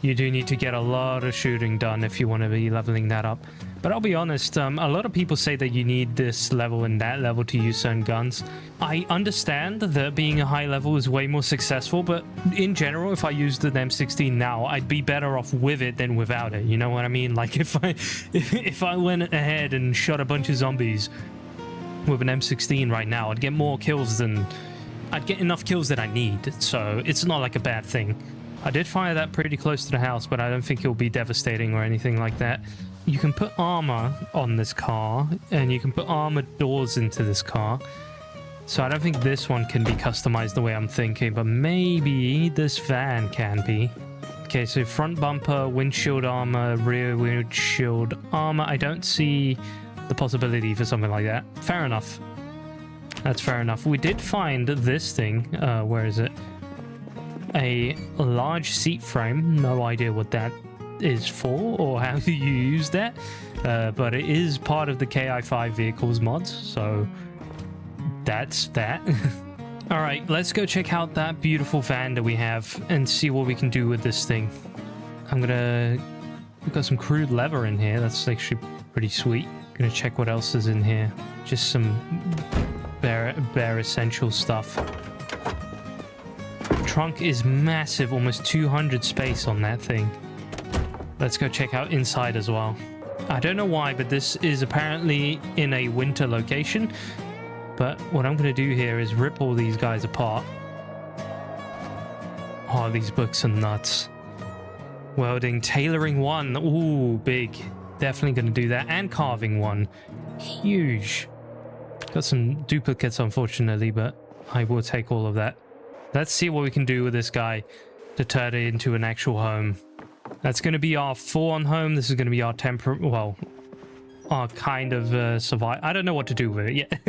You do need to get a lot of shooting done if you want to be leveling that up. But I'll be honest, a lot of people say that you need this level and that level to use certain guns. I understand that being a high level is way more successful, but in general, if I used an M16 now, I'd be better off with it than without it. You know what I mean? Like if I went ahead and shot a bunch of zombies with an M16 right now, I'd get more kills than... I'd get enough kills that I need, so it's not like a bad thing. I did fire that pretty close to the house, but I don't think it'll be devastating or anything like that. You can put armor on this car, and you can put armored doors into this car. So I don't think this one can be customized the way I'm thinking, but maybe this van can be. Okay, so front bumper, windshield armor, rear windshield armor. I don't see the possibility for something like that. Fair enough. That's fair enough. We did find this thing. Where is it? A large seat frame. No idea what that is for or how do you use that. But it is part of the KI5 vehicles mods. So that's that. All right, let's go check out that beautiful van that we have and see what we can do with this thing. We've got some crude leather in here. That's actually pretty sweet. Gonna check what else is in here. Just some bare essential stuff. Trunk is massive, almost 200 space on that thing. Let's go check out inside as well. I don't know why, but this is apparently in a winter location. But what I'm going to do here is rip all these guys apart. Oh, these books are nuts. Welding, tailoring 1. Ooh, big. Definitely going to do that. And carving 1. Huge. Got some duplicates, unfortunately, but I will take all of that. Let's see what we can do with this guy to turn it into an actual home. That's going to be our full-on home. This is going to be our well, our kind of survive. I don't know what to do with it yet.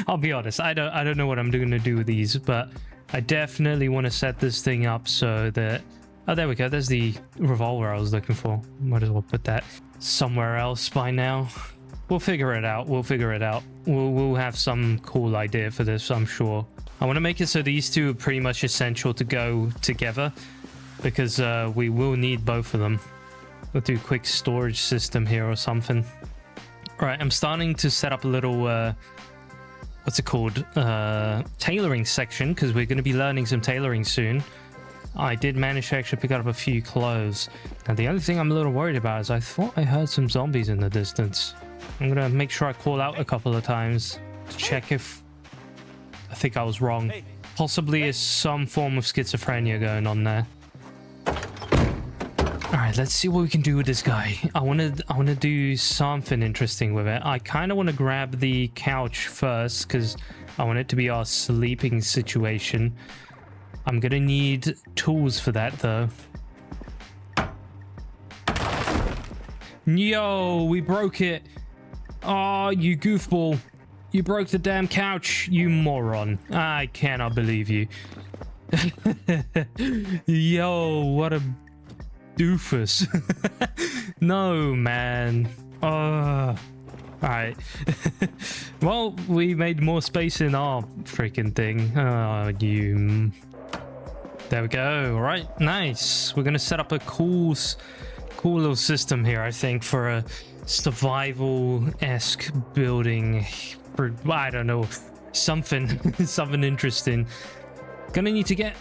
I'll be honest. I don't know what I'm going to do with these, but I definitely want to set this thing up so that... Oh, there we go. There's the revolver I was looking for. Might as well put that somewhere else by now. We'll figure it out. We'll figure it out. We'll have some cool idea for this, I'm sure. I want to make it so these two are pretty much essential to go together because we will need both of them. We'll do a quick storage system here or something. All right, I'm starting to set up a little, what's it called? Tailoring section because we're going to be learning some tailoring soon. I did manage to actually pick up a few clothes. Now, the only thing I'm a little worried about is I thought I heard some zombies in the distance. I'm going to make sure I call out a couple of times to check if I think I was wrong. Possibly is some form of schizophrenia going on there. All right, let's see what we can do with this guy. I want to do something interesting with it. I kind of want to grab the couch first because I want it to be our sleeping situation. I'm going to need tools for that, though. Yo, we broke it. Oh, you goofball. You broke the damn couch, you moron. I cannot believe you. Yo, what a doofus. No, man. Alright. Well, we made more space in our freaking thing. Oh, you... There we go. All right, nice. We're gonna set up a cool little system here, I think, for a survival-esque building. For, I don't know, something interesting. Gonna need to get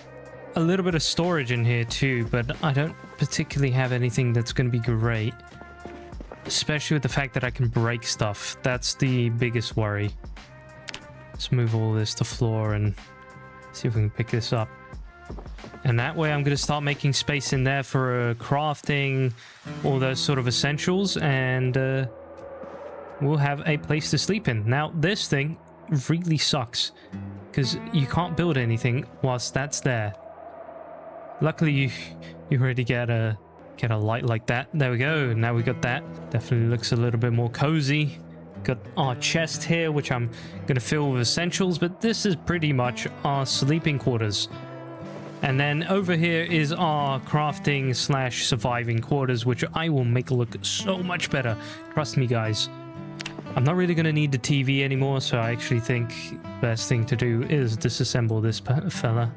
a little bit of storage in here too, but I don't particularly have anything that's gonna be great, especially with the fact that I can break stuff. That's the biggest worry. Let's move all this to floor and see if we can pick this up. And that way I'm going to start making space in there for crafting, all those sort of essentials, and we'll have a place to sleep in. Now, this thing really sucks, because you can't build anything whilst that's there. Luckily, you already get a light like that. There we go. Now we got that. Definitely looks a little bit more cozy. Got our chest here, which I'm gonna fill with essentials, but this is pretty much our sleeping quarters. And then over here is our crafting / surviving quarters, which I will make look so much better. Trust me, guys. I'm not really going to need the TV anymore, so I actually think the best thing to do is disassemble this fella.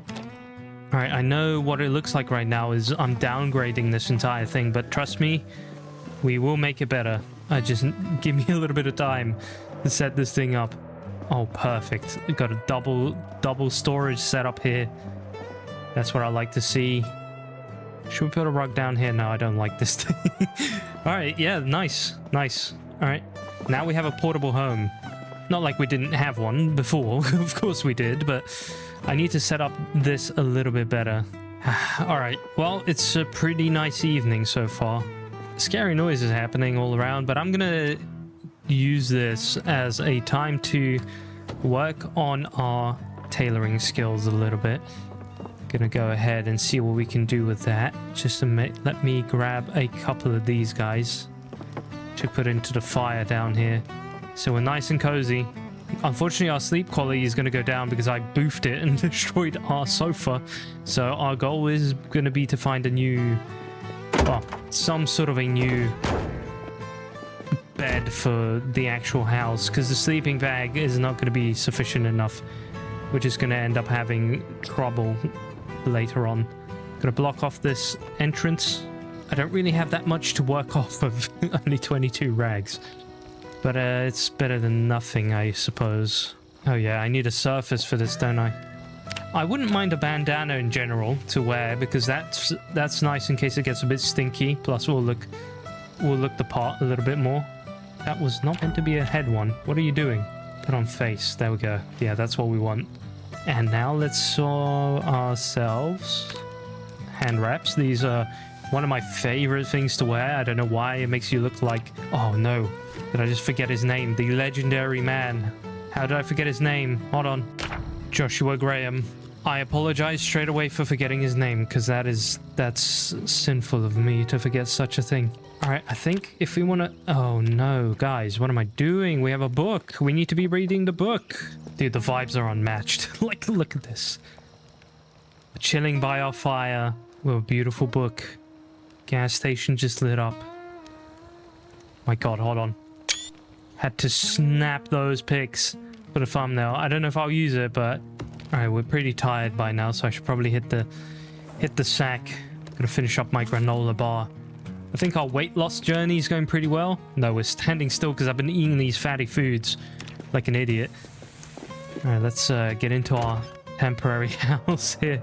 Alright, I know what it looks like right now is I'm downgrading this entire thing, but trust me, we will make it better. Just give me a little bit of time to set this thing up. Oh, perfect. We've got a double storage set up here. That's what I like to see. Should we put a rug down here? No, I don't like this thing. Alright, yeah, nice. Alright, now we have a portable home. Not like we didn't have one before. Of course we did, but I need to set up this a little bit better. Alright, well, it's a pretty nice evening so far. Scary noises happening all around, but I'm gonna use this as a time to work on our tailoring skills a little bit. Gonna go ahead and see what we can do with that. Just let me grab a couple of these guys to put into the fire down here, so we're nice and cozy. Unfortunately, our sleep quality is going to go down because I boofed it and destroyed our sofa. So our goal is going to be to find a new, well, some sort of a new bed for the actual house, because the sleeping bag is not going to be sufficient enough. We're just going to end up having trouble later on. Gonna block off this entrance. I don't really have that much to work off of. Only 22 rags, but it's better than nothing, I suppose. Oh yeah, I need a surface for this, don't I? I wouldn't mind a bandana in general to wear, because that's nice in case it gets a bit stinky. Plus we'll look the part a little bit more. That was not meant to be a head one. What are you doing? Put on face. There we go. Yeah, that's what we want. And now let's sew ourselves hand wraps. These are one of my favorite things to wear. I don't know why. It makes you look like... Oh no, did I just forget his name? The legendary man. How did I forget his name? Hold on. Joshua Graham. I apologize straight away for forgetting his name, because that's sinful of me to forget such a thing. Alright, I think if we want to... Oh no, guys, what am I doing? We have a book. We need to be reading the book. Dude, the vibes are unmatched. Like, look at this. Chilling by our fire with a beautiful book. Gas station just lit up. My god, hold on. Had to snap those pics for the thumbnail. I don't know if I'll use it, but... Alright, we're pretty tired by now, so I should probably hit the sack. Gonna finish up my granola bar. I think our weight loss journey is going pretty well. No, we're standing still because I've been eating these fatty foods like an idiot. Alright, let's get into our temporary house here.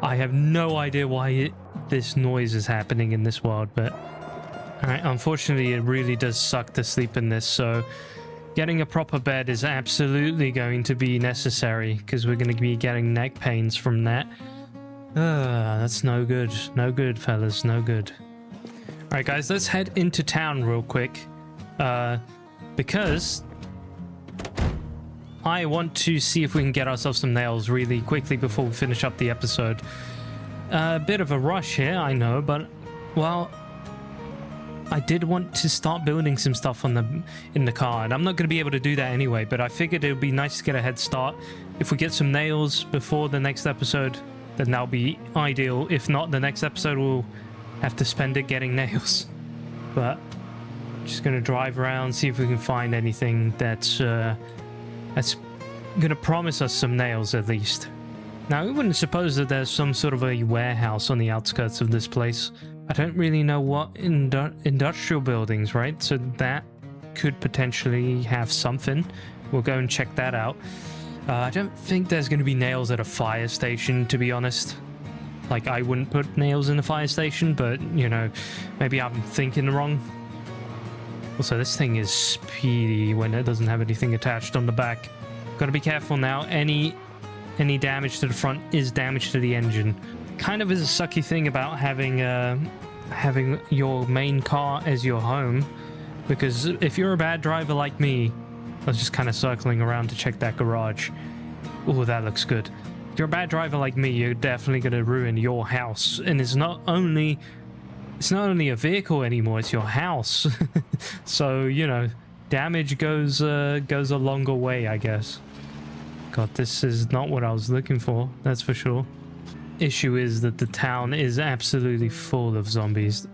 I have no idea why this noise is happening in this world, but... Alright, unfortunately it really does suck to sleep in this, so... Getting a proper bed is absolutely going to be necessary, because we're going to be getting neck pains from that. That's no good. No good, fellas. No good. Alright, guys, let's head into town real quick. Because... I want to see if we can get ourselves some nails really quickly before we finish up the episode. A bit of a rush here, I know, but... Well... I did want to start building some stuff in the car, and I'm not going to be able to do that anyway, but I figured it would be nice to get a head start. If we get some nails before the next episode, then that'll be ideal. If not, the next episode we'll have to spend it getting nails. But just going to drive around, see if we can find anything that's going to promise us some nails at least. Now, we wouldn't suppose that there's some sort of a warehouse on the outskirts of this place. I don't really know what industrial buildings, right? So that could potentially have something. We'll go and check that out. I don't think there's going to be nails at a fire station, to be honest. Like, I wouldn't put nails in a fire station, but, you know, maybe I'm thinking wrong. Also, this thing is speedy when it doesn't have anything attached on the back. Gotta be careful now. Any damage to the front is damage to the engine. Kind of is a sucky thing about having your main car as your home, because if you're a bad driver like me, I was just kind of circling around to check that garage. Oh, that looks good. If you're a bad driver like me, you're definitely gonna ruin your house. And it's not only a vehicle anymore, it's your house. So, you know, damage goes a longer way, I guess. God, this is not what I was looking for, that's for sure. Issue is that the town is absolutely full of zombies.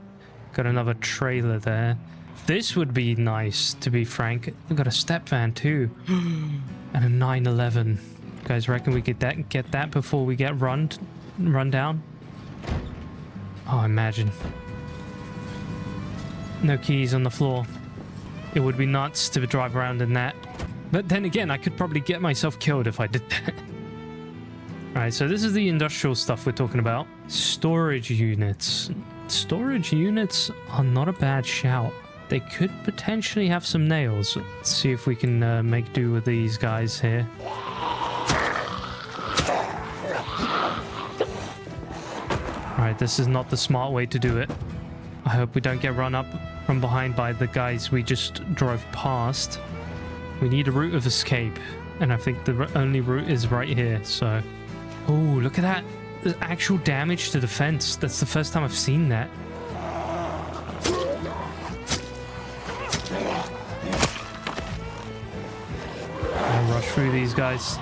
Got another trailer there. This would be nice, to be frank. We've got a step van too. And a 911. You guys reckon we get that before we get run down? Oh, imagine. No keys on the floor. It would be nuts to drive around in that. But then again, I could probably get myself killed if I did that. Alright, so this is the industrial stuff we're talking about. Storage units. Storage units are not a bad shout. They could potentially have some nails. Let's see if we can make do with these guys here. Alright, this is not the smart way to do it. I hope we don't get run up from behind by the guys we just drove past. We need a route of escape, and I think the only route is right here, so... Oh, look at that! There's actual damage to the fence. That's the first time I've seen that. I'll rush through these guys.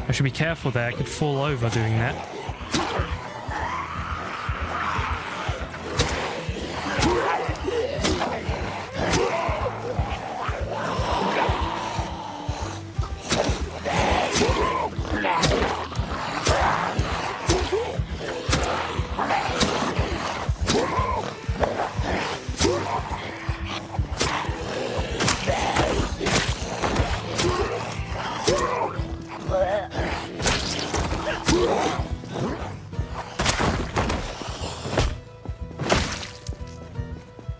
I should be careful there. I could fall over doing that.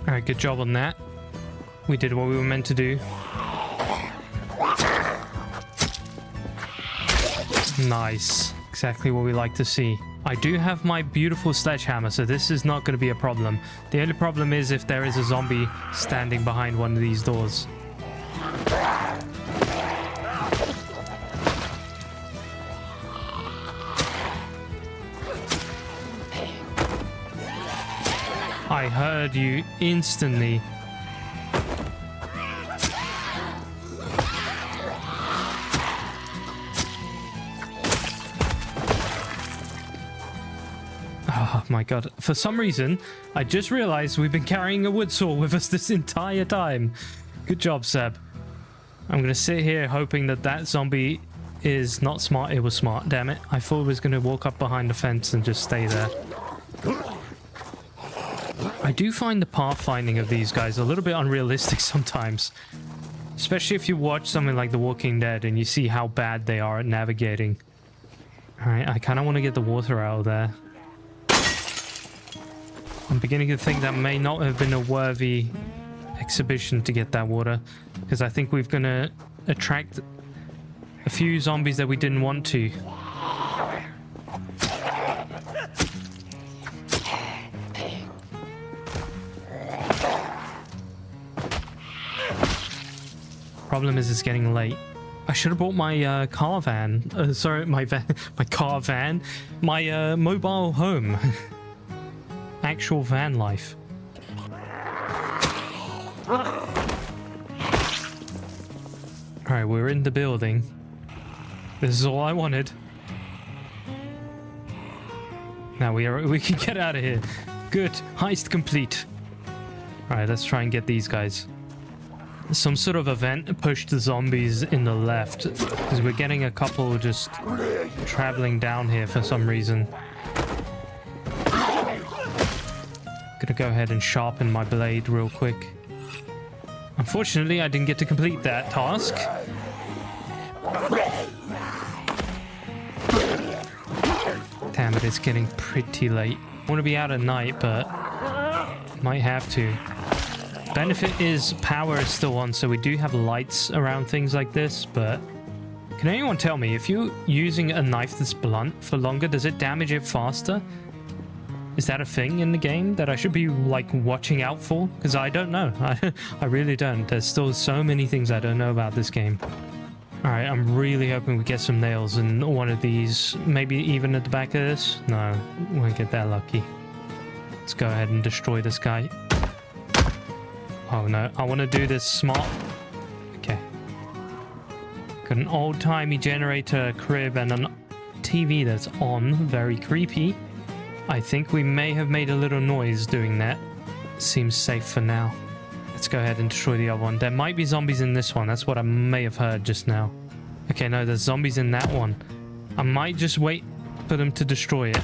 Alright, good job on that. We did what we were meant to do. Nice. Exactly what we like to see. I do have my beautiful sledgehammer, so this is not going to be a problem. The only problem is if there is a zombie standing behind one of these doors. I heard you instantly. Oh my god. For some reason, I just realized we've been carrying a wood saw with us this entire time. Good job, Seb. I'm gonna sit here hoping that that zombie is not smart. It was smart, damn it. I thought it was gonna walk up behind the fence and just stay there. I do find the pathfinding of these guys a little bit unrealistic sometimes. Especially if you watch something like The Walking Dead and you see how bad they are at navigating. Alright, I kind of want to get the water out of there. I'm beginning to think that may not have been a worthy exhibition to get that water. Because I think we're going to attract a few zombies that we didn't want to. Problem is, it's getting late. I should have brought my car van. Sorry, my car van. My mobile home. Actual van life. Alright, we're in the building. This is all I wanted. Now we can get out of here. Good. Heist complete. Alright, let's try and get these guys. Some sort of event pushed the zombies in the left, because we're getting a couple just traveling down here for some reason. Gonna go ahead and sharpen my blade real quick. Unfortunately, I didn't get to complete that task. Damn it, it's getting pretty late. I want to be out at night, but might have to. Benefit is power is still on, so we do have lights around things like this, but can anyone tell me, if you're using a knife that's blunt for longer, does it damage it faster? Is that a thing in the game that I should be, like, watching out for? Because I don't know. I really don't. There's still so many things I don't know about this game. Alright, I'm really hoping we get some nails in one of these. Maybe even at the back of this? No, we won't get that lucky. Let's go ahead and destroy this guy. Oh no, I want to do this smart. Okay. Got an old-timey generator crib and a TV that's on. Very creepy. I think we may have made a little noise doing that. Seems safe for now. Let's go ahead and destroy the other one. There might be zombies in this one. That's what I may have heard just now. Okay, no, there's zombies in that one. I might just wait for them to destroy it.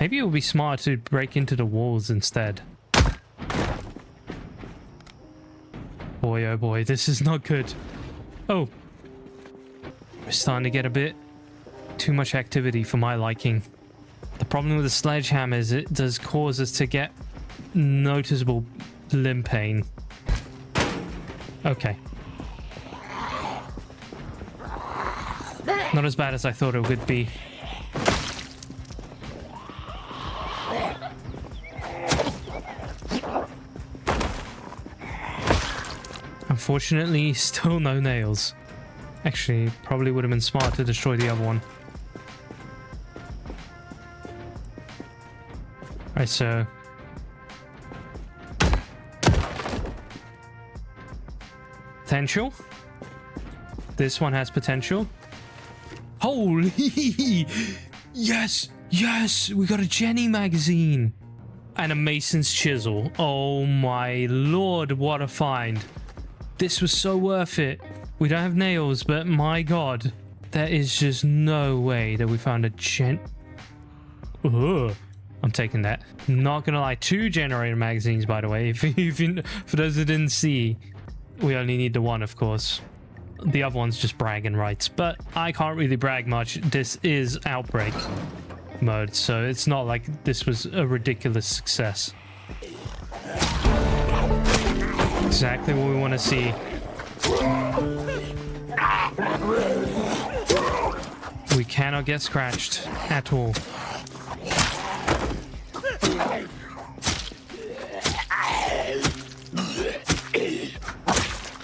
Maybe it would be smart to break into the walls instead. Boy, oh boy, this is not good. Oh. We're starting to get a bit too much activity for my liking. The problem with the sledgehammer is it does cause us to get noticeable limb pain. Okay. Not as bad as I thought it would be. Unfortunately, still no nails. Actually, probably would have been smart to destroy the other one. Alright, so... potential. This one has potential. Holy! Yes! Yes! We got a Jenny magazine! And a Mason's chisel. Oh my lord, what a find. This was so worth it. We don't have nails, but my god. There is just no way that we found a Ugh. I'm taking that. Not gonna lie, 2 generator magazines, by the way. For those that didn't see, we only need the one, of course. The other one's just bragging rights, but I can't really brag much. This is outbreak mode, so it's not like this was a ridiculous success. Exactly what we want to see. We cannot get scratched at all.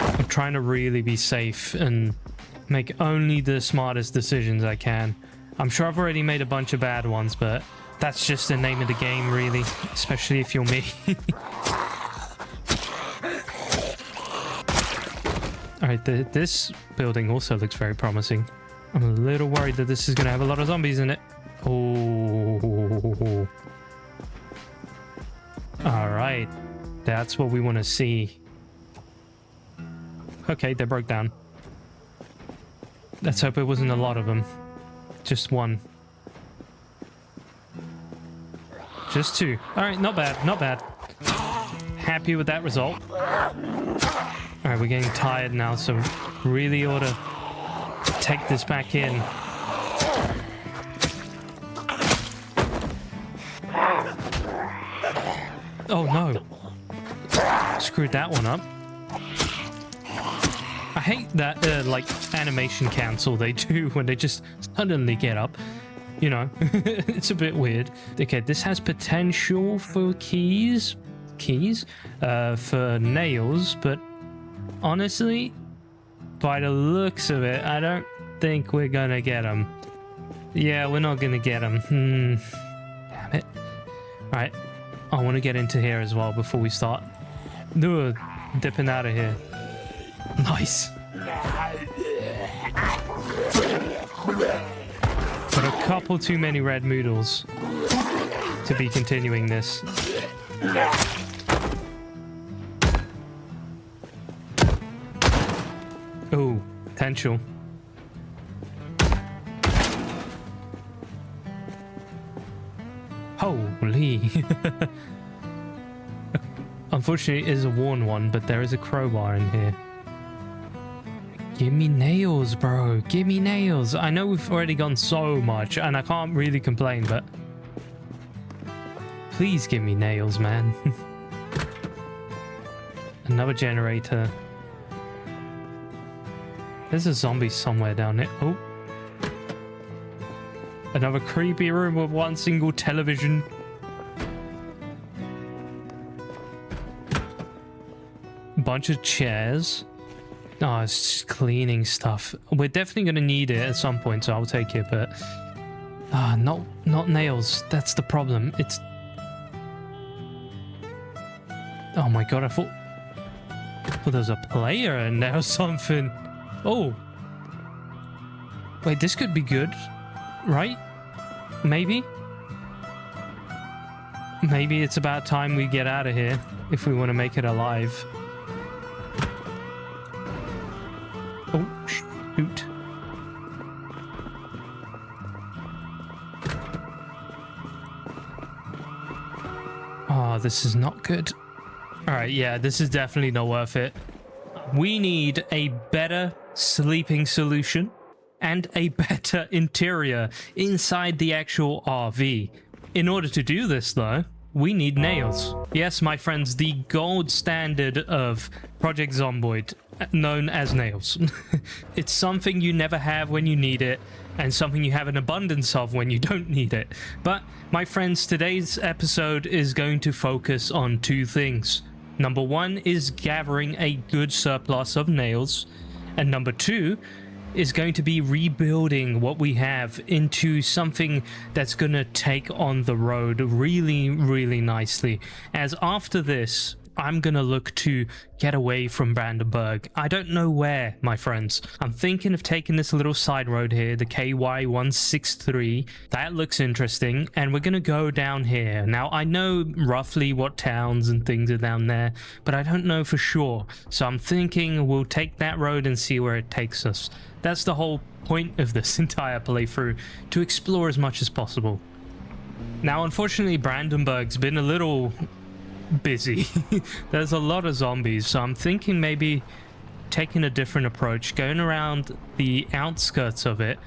I'm trying to really be safe and make only the smartest decisions I can. I'm sure I've already made a bunch of bad ones, but that's just the name of the game, really, especially if you're me. Alright, this building also looks very promising. I'm a little worried that this is going to have a lot of zombies in it. Oh. Alright. That's what we want to see. Okay, they broke down. Let's hope it wasn't a lot of them. Just one. Just 2. Alright, not bad, not bad. Happy with that result. Alright, we're getting tired now, so really ought to take this back in. Oh no. Screwed that one up. I hate that, like, animation cancel they do when they just suddenly get up. You know, it's a bit weird. Okay, this has potential for keys, for nails, but honestly, by the looks of it, I don't think we're gonna get them. Yeah, we're not gonna get them. Damn it. Alright, I want to get into here as well before we start dipping out of here. Nice. But a couple too many red noodles to be continuing this. Oh, potential. Holy. Unfortunately, it is a worn one, but there is a crowbar in here. Give me nails, bro. Give me nails. I know we've already gone so much, and I can't really complain, but... please give me nails, man. Another generator. There's a zombie somewhere down there. Oh. Another creepy room with one single television. Bunch of chairs. Oh, it's just cleaning stuff. We're definitely going to need it at some point, so I'll take it, but... not nails. That's the problem. It's... Oh my god, I thought... Well, there's a player in there or something. Oh. Wait, this could be good, right? Maybe? Maybe it's about time we get out of here if we want to make it alive. Oh, shoot. Oh, this is not good. Alright, yeah, this is definitely not worth it. We need a better sleeping solution and a better interior inside the actual RV. In order to do this, though, we need nails. Yes, my friends, the gold standard of Project Zomboid, known as nails. It's something you never have when you need it, and something you have an abundance of when you don't need it. But, my friends, today's episode is going to focus on two things. Number one is gathering a good surplus of nails, and number two is going to be rebuilding what we have into something that's going to take on the road really, really nicely. As after this, I'm going to look to get away from Brandenburg. I don't know where, my friends. I'm thinking of taking this little side road here, the KY163. That looks interesting, and we're going to go down here. Now, I know roughly what towns and things are down there, but I don't know for sure. So I'm thinking we'll take that road and see where it takes us. That's the whole point of this entire playthrough, to explore as much as possible. Now, unfortunately, Brandenburg's been a little busy. There's a lot of zombies, so I'm thinking maybe taking a different approach, going around the outskirts of it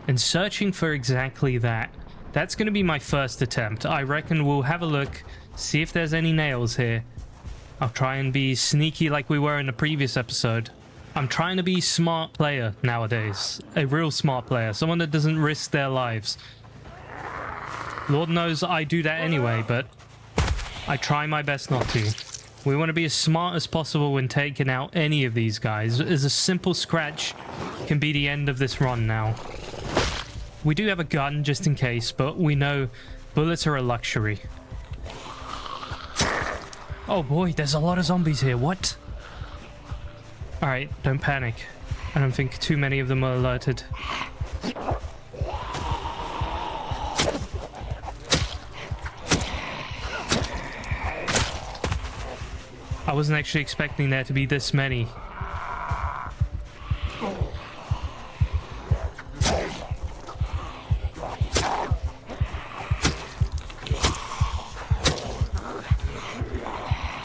and searching for exactly that. That's going to be my first attempt. I reckon we'll have a look, see if there's any nails here. I'll try and be sneaky like we were in the previous episode. I'm trying to be a smart player nowadays, a real smart player, someone that doesn't risk their lives. Lord knows I do that anyway, but I try my best not to. We want to be as smart as possible when taking out any of these guys, as a simple scratch can be the end of this run now. We do have a gun just in case, but we know bullets are a luxury. Oh boy, there's a lot of zombies here. What? Alright, don't panic. I don't think too many of them are alerted. I wasn't actually expecting there to be this many.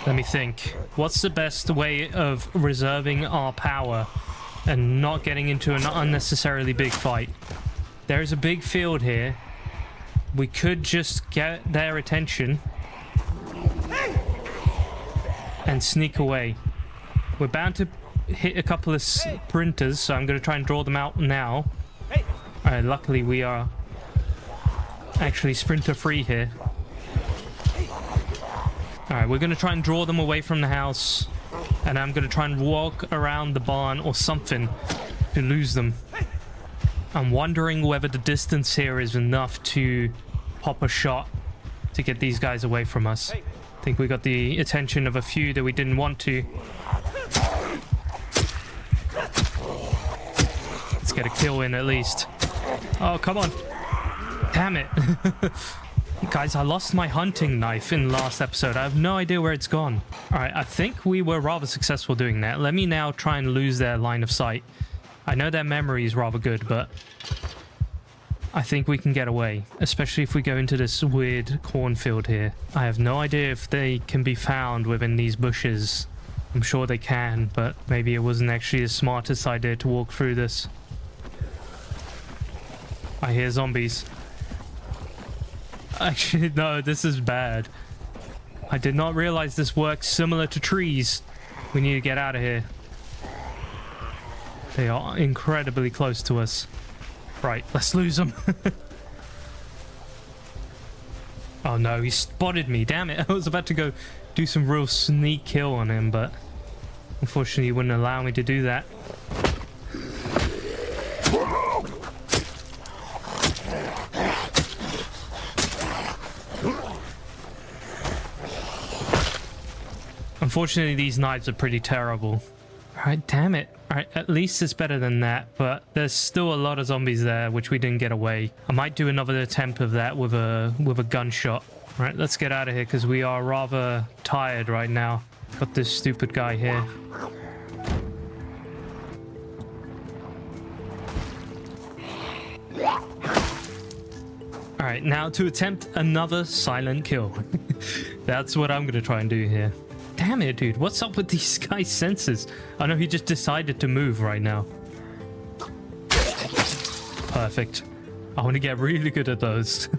Let me think. What's the best way of reserving our power and not getting into an unnecessarily big fight? There is a big field here. We could just get their attention and sneak away. We're bound to hit a couple of sprinters, so I'm going to try and draw them out now. Alright, luckily we are actually sprinter free here. Alright, we're going to try and draw them away from the house, and I'm going to try and walk around the barn or something to lose them. I'm wondering whether the distance here is enough to pop a shot to get these guys away from us. I think we got the attention of a few that we didn't want to. Let's get a kill in at least. Oh, come on. Damn it. Guys, I lost my hunting knife in the last episode. I have no idea where it's gone. Alright, I think we were rather successful doing that. Let me now try and lose their line of sight. I know their memory is rather good, but I think we can get away, especially if we go into this weird cornfield here. I have no idea if they can be found within these bushes. I'm sure they can, but maybe it wasn't actually the smartest idea to walk through this. I hear zombies. Actually, no, this is bad. I did not realize this works similar to trees. We need to get out of here. They are incredibly close to us. Right, let's lose them. Oh no, he spotted me. Damn it. I was about to go do some real sneak kill on him, but Unfortunately, it wouldn't allow me to do that. Unfortunately, these knives are pretty terrible. Alright, damn it. Alright, at least it's better than that, but there's still a lot of zombies there, which we didn't get away. I might do another attempt of that with a gunshot. Alright, let's get out of here, because we are rather tired right now. Got this stupid guy here. Alright, now to attempt another silent kill. That's what I'm going to try and do here. Damn it, dude. What's up with these guys' senses? I know he just decided to move right now. Perfect. I want to get really good at those.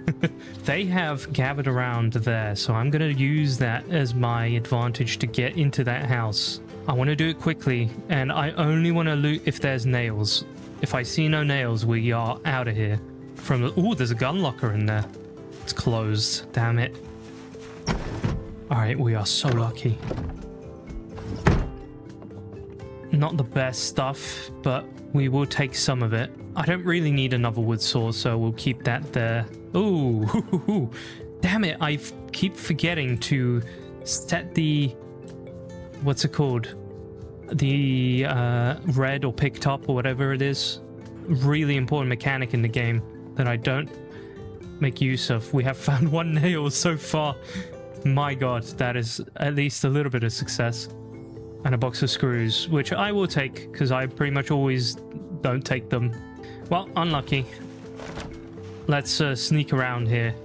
They have gathered around there, so I'm going to use that as my advantage to get into that house. I want to do it quickly, and I only want to loot if there's nails. If I see no nails, we are out of here. Ooh, there's a gun locker in there. It's closed. Damn it. Alright, we are so lucky. Not the best stuff, but we will take some of it. I don't really need another wood saw, so we'll keep that there. Ooh, damn it, I keep forgetting to set the... what's it called? The red or picked up or whatever it is. Really important mechanic in the game that I don't make use of. We have found one nail so far. My god, that is at least a little bit of success. And a box of screws, which I will take, because I pretty much always don't take them. Well, unlucky. Let's sneak around here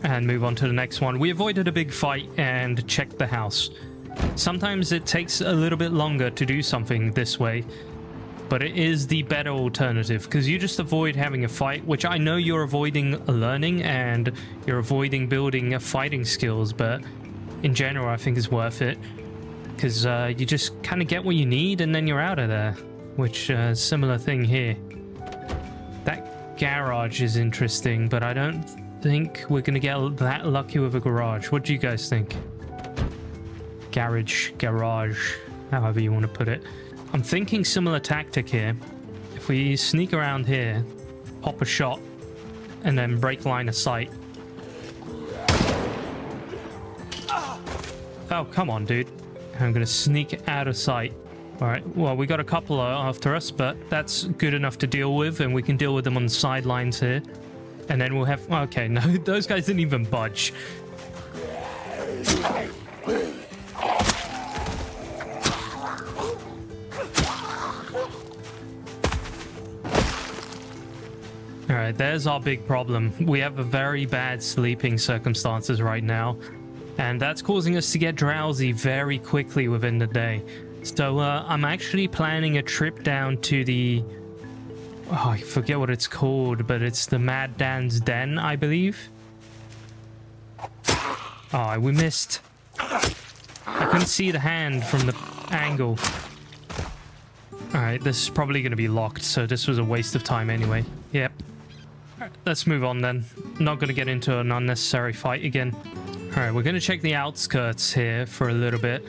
and move on to the next one. We avoided a big fight and checked the house. Sometimes it takes a little bit longer to do something this way, but it is the better alternative, because you just avoid having a fight, which I know you're avoiding learning and you're avoiding building fighting skills, but in general I think it's worth it, because you just kind of get what you need and then you're out of there, which similar thing here. That garage is interesting, but I don't think we're going to get that lucky with a garage. What do you guys think? Garage, however you want to put it. I'm thinking similar tactic here. If we sneak around here, pop a shot, and then break line of sight. Oh, come on, dude. I'm going to sneak out of sight. Alright, well, we got a couple after us, but that's good enough to deal with, and we can deal with them on the sidelines here. And then we'll have... okay, no, those guys didn't even budge. Alright, there's our big problem. We have a very bad sleeping circumstances right now, and that's causing us to get drowsy very quickly within the day. So I'm actually planning a trip down to the... oh, I forget what it's called, but it's the Mad Dan's Den, I believe. Oh, we missed. I couldn't see the hand from the angle. Alright, this is probably going to be locked, so this was a waste of time anyway. Yep. Alright, let's move on then. Not going to get into an unnecessary fight again. Alright, we're going to check the outskirts here for a little bit.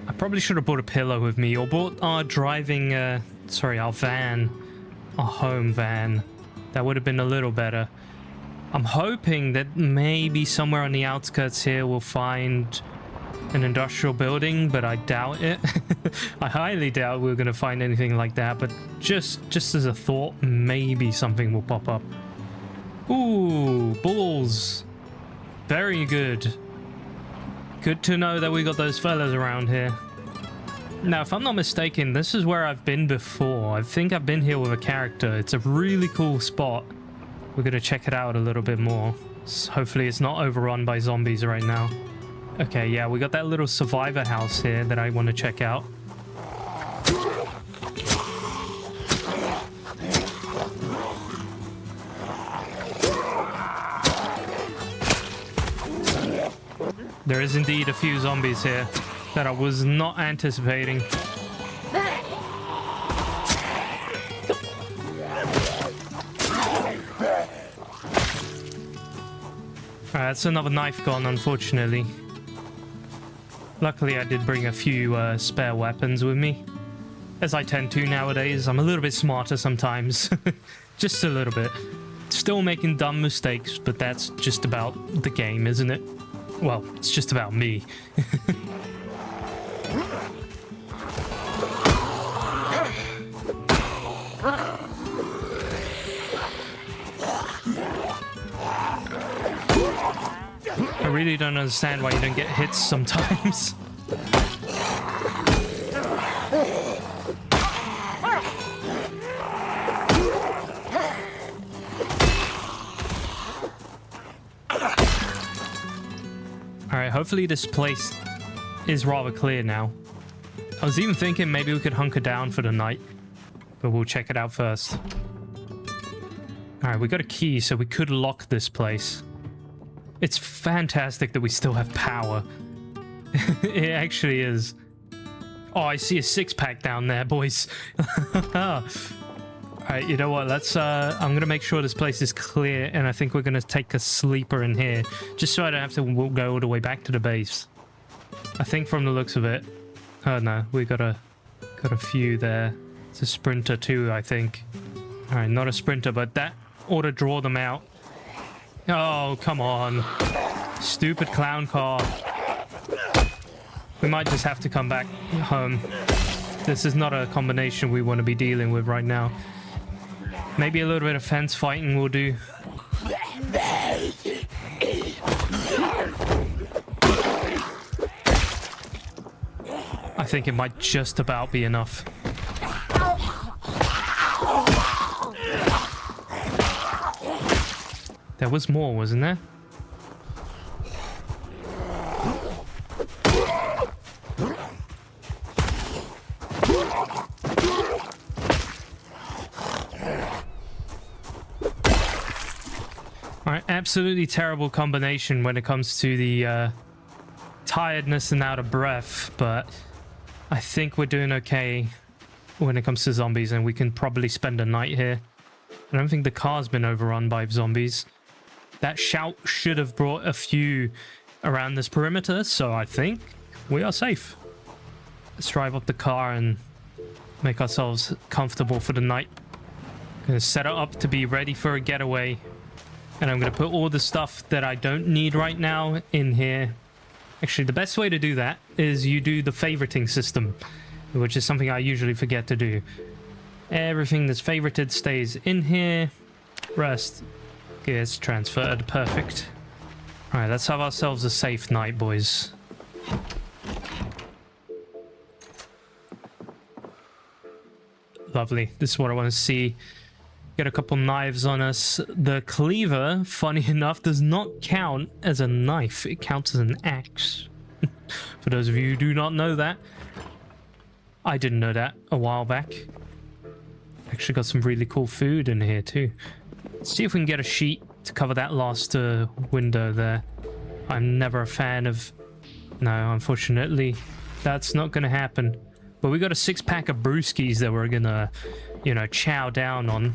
I probably should have brought a pillow with me, or brought our driving, our van. Our home van. That would have been a little better. I'm hoping that maybe somewhere on the outskirts here we'll find an industrial building, but I doubt it. I highly doubt we're going to find anything like that, but just as a thought, maybe something will pop up. Ooh, balls. Very good. Good to know that we got those fellas around here. Now, if I'm not mistaken, this is where I've been before. I think I've been here with a character. It's a really cool spot. We're going to check it out a little bit more. Hopefully it's not overrun by zombies right now. Okay, yeah, we got that little survivor house here that I want to check out. There is indeed a few zombies here that I was not anticipating. Alright, that's another knife gone, unfortunately. Luckily, I did bring a few spare weapons with me. As I tend to nowadays. I'm a little bit smarter sometimes. Just a little bit. Still making dumb mistakes, but that's just about the game, isn't it? Well, it's just about me. I really don't understand why you don't get hits sometimes. Alright, hopefully this place is rather clear now. I was even thinking maybe we could hunker down for the night, but we'll check it out first. Alright, we got a key, so we could lock this place. It's fantastic that we still have power. It actually is. Oh, I see a six-pack down there, boys. Alright, you know what? Let's, I'm gonna make sure this place is clear, and I think we're gonna take a sleeper in here, just so I don't have to go all the way back to the base. I think from the looks of it... Oh no, we got a few there. It's a sprinter too, I think. Alright, not a sprinter, but that ought to draw them out. Oh, come on. Stupid clown car. We might just have to come back home. This is not a combination we want to be dealing with right now. Maybe a little bit of fence fighting will do. I think it might just about be enough. There was more, wasn't there? Alright, absolutely terrible combination when it comes to the tiredness and out of breath, but I think we're doing okay when it comes to zombies, and we can probably spend a night here. I don't think the car's been overrun by zombies. That shout should have brought a few around this perimeter, so I think we are safe. Let's drive up the car and make ourselves comfortable for the night. Gonna set it up to be ready for a getaway. And I'm gonna put all the stuff that I don't need right now in here. Actually, the best way to do that is you do the favoriting system, which is something I usually forget to do. Everything that's favorited stays in here. Rest gets transferred. Perfect. Alright, let's have ourselves a safe night, boys. Lovely. This is what I want to see. Get a couple knives on us. The cleaver, funny enough, does not count as a knife. It counts as an axe. For those of you who do not know that. I didn't know that a while back. Actually got some really cool food in here too. Let's see if we can get a sheet to cover that last window there. I'm never a fan of... No, unfortunately, that's not going to happen. But we got a six-pack of brewskis that we're going to, you know, chow down on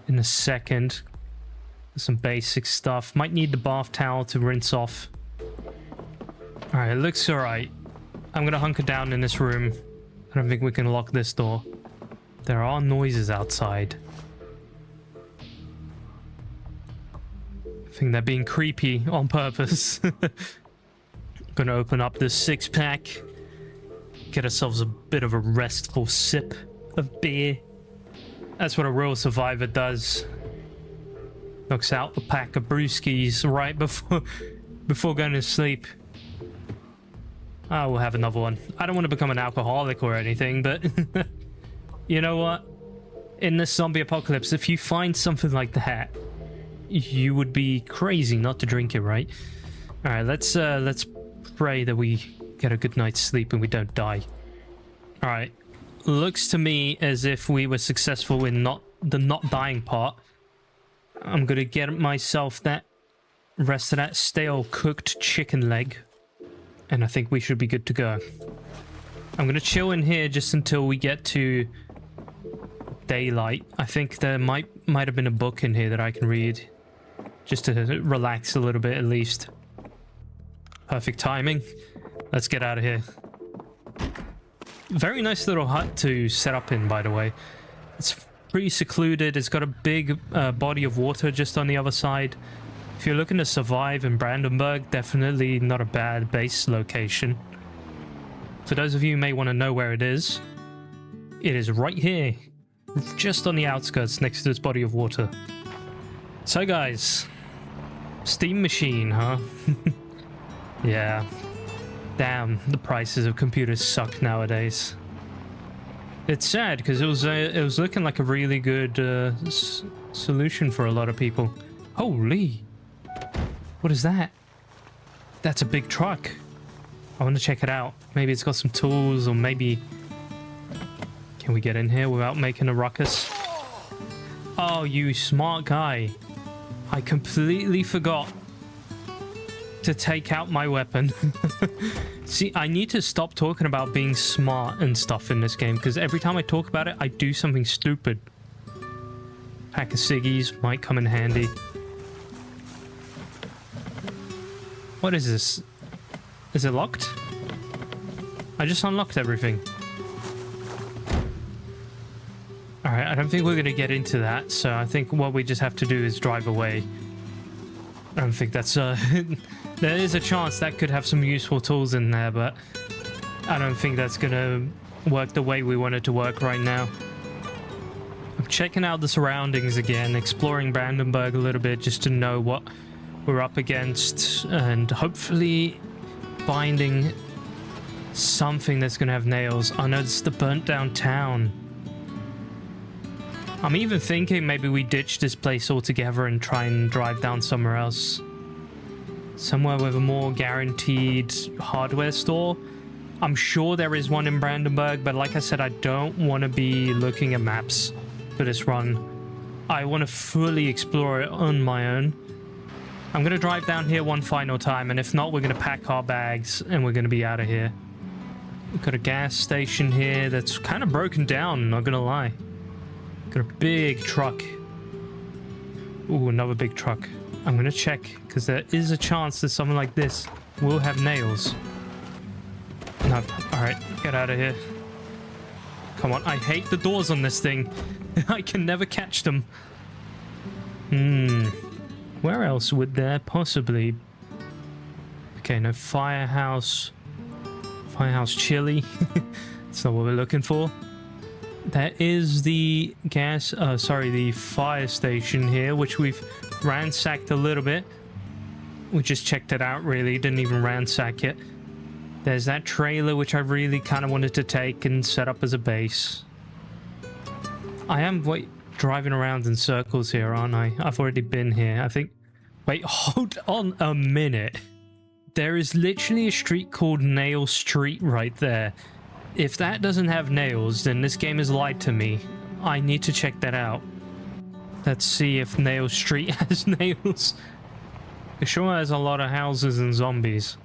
in a second. Some basic stuff. Might need the bath towel to rinse off. Alright, it looks alright. I'm going to hunker down in this room. I don't think we can lock this door. There are noises outside. I think they're being creepy on purpose. Gonna open up this six-pack. Get ourselves a bit of a restful sip of beer. That's what a real survivor does. Knocks out a pack of brewskis right before going to sleep. We'll have another one. I don't want to become an alcoholic or anything, but you know what? In this zombie apocalypse, if you find something like that, you would be crazy not to drink it, right? All right, let's pray that we get a good night's sleep and we don't die. All right, looks to me as if we were successful in not dying part. I'm gonna get myself that rest of that stale cooked chicken leg, and I think we should be good to go. I'm gonna chill in here just until we get to daylight. I think there might have been a book in here that I can read, just to relax a little bit at least. Perfect timing. Let's get out of here. Very nice little hut to set up in, by the way. It's pretty secluded. It's got a big body of water just on the other side. If you're looking to survive in Brandenburg, definitely not a bad base location. For those of you who may want to know where it is right here, just on the outskirts next to this body of water. So guys, steam machine, huh? Yeah. Damn, the prices of computers suck nowadays. It's sad because it was looking like a really good solution for a lot of people. Holy, what is that? That's a big truck. I want to check it out. Maybe it's got some tools, or maybe... Can we get in here without making a ruckus? Oh, you smart guy. I completely forgot to take out my weapon. See, I need to stop talking about being smart and stuff in this game, because every time I talk about it, I do something stupid. Pack of ciggies might come in handy. What is this? Is it locked? I just unlocked everything. Alright, I don't think we're going to get into that, so I think what we just have to do is drive away. I don't think that's... there is a chance that could have some useful tools in there, but I don't think that's going to work the way we want it to work right now. I'm checking out the surroundings again, exploring Brandenburg a little bit just to know what we're up against, and hopefully finding something that's going to have nails. I know it's the burnt down town. I'm even thinking maybe we ditch this place altogether and try and drive down somewhere else. Somewhere with a more guaranteed hardware store. I'm sure there is one in Brandenburg, but like I said, I don't want to be looking at maps for this run. I want to fully explore it on my own. I'm going to drive down here one final time, and if not, we're going to pack our bags and we're going to be out of here. We've got a gas station here that's kind of broken down, not going to lie. Got a big truck. Ooh, another big truck. I'm gonna check, because there is a chance that something like this will have nails. No. Alright, get out of here. Come on, I hate the doors on this thing. I can never catch them. Where else would there possibly... Okay, no, firehouse. Firehouse chili. That's not what we're looking for. There is the the fire station here, which we've ransacked a little bit. We just checked it out, really. Didn't even ransack it. There's that trailer, which I really kind of wanted to take and set up as a base. I am driving around in circles here, aren't I? I've already been here, I think. Wait, hold on a minute. There is literally a street called Nail Street right there. If that doesn't have nails, then this game has lied to me. I need to check that out. Let's see if Nail Street has nails. It sure has a lot of houses and zombies.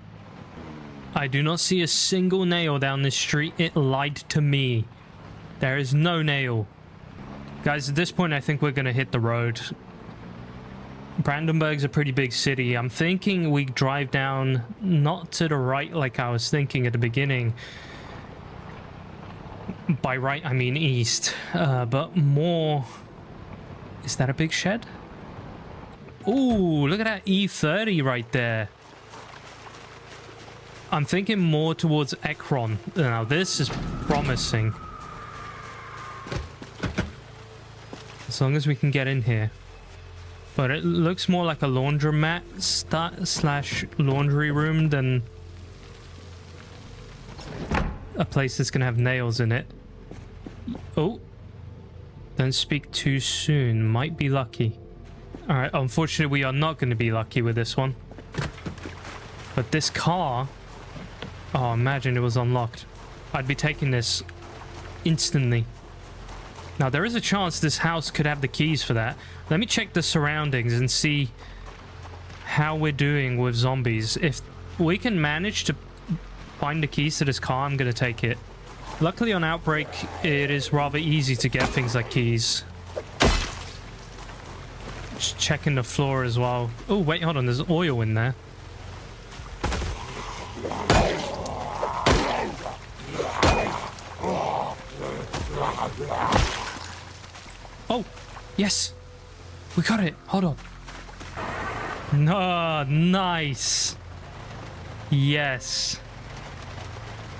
I do not see a single nail down this street. It lied to me. There is no nail. Guys, at this point, I think we're going to hit the road. Brandenburg's a pretty big city. I'm thinking we drive down, not to the right like I was thinking at the beginning. By right, I mean east, but more... Is that a big shed? Ooh, look at that E30 right there. I'm thinking more towards Ekron. Now, this is promising. As long as we can get in here. But it looks more like a laundromat slash laundry room than a place that's gonna have nails in it. Oh, don't speak too soon. Might be lucky. All right, unfortunately we are not going to be lucky with this one. But this car, oh, imagine it was unlocked. I'd be taking this instantly. Now there is a chance this house could have the keys for that. Let me check the surroundings and see how we're doing with zombies. If we can manage to find the keys to this car, I'm going to take it. Luckily on Outbreak, it is rather easy to get things like keys. Just checking the floor as well. Oh, wait, hold on. There's oil in there. Oh, yes. We got it. Hold on. No, nice. Yes.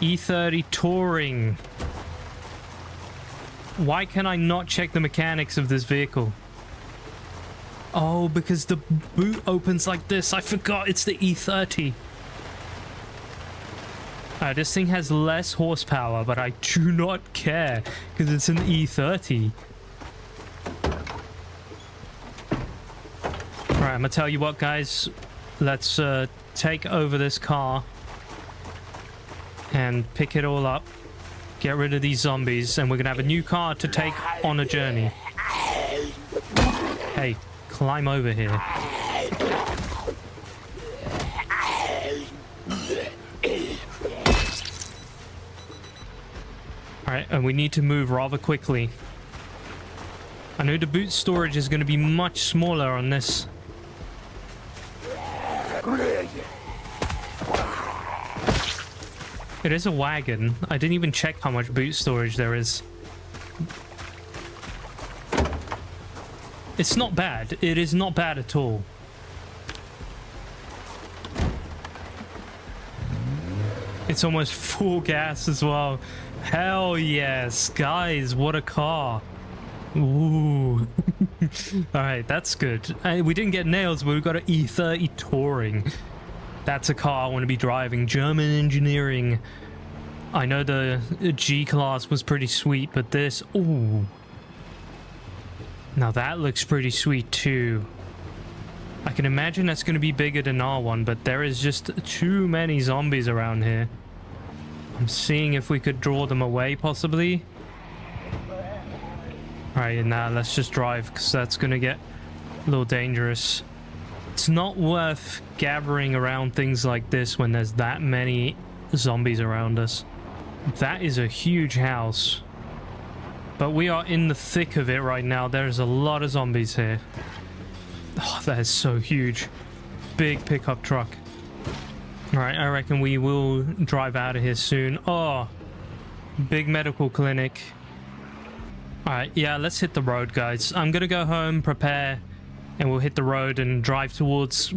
E30 Touring. Why can I not check the mechanics of this vehicle? Oh, because the boot opens like this. I forgot it's the E30. This thing has less horsepower, but I do not care because it's an E30. Alright, I'm gonna tell you what, guys. Let's take over this car and pick it all up. Get rid of these zombies, and we're gonna have a new car to take on a journey. Hey, climb over here. Alright, and we need to move rather quickly. I know the boot storage is going to be much smaller on this. It is a wagon. I didn't even check how much boot storage there is. It's not bad. It is not bad at all. It's almost full gas as well. Hell yes. Guys, what a car. Ooh. Alright, that's good. We didn't get nails, but we got an E30 Touring. That's a car I want to be driving. German engineering. I know the G-Class was pretty sweet, but this... Ooh. Now that looks pretty sweet too. I can imagine that's going to be bigger than R1, but there is just too many zombies around here. I'm seeing if we could draw them away, possibly. Alright, now let's just drive, because that's going to get a little dangerous. It's not worth gathering around things like this when there's that many zombies around us. That is a huge house. But we are in the thick of it right now. There's a lot of zombies here. Oh, that is so huge. Big pickup truck. Alright, I reckon we will drive out of here soon. Oh, big medical clinic. Alright, yeah, let's hit the road, guys. I'm gonna go home, prepare, and we'll hit the road and drive towards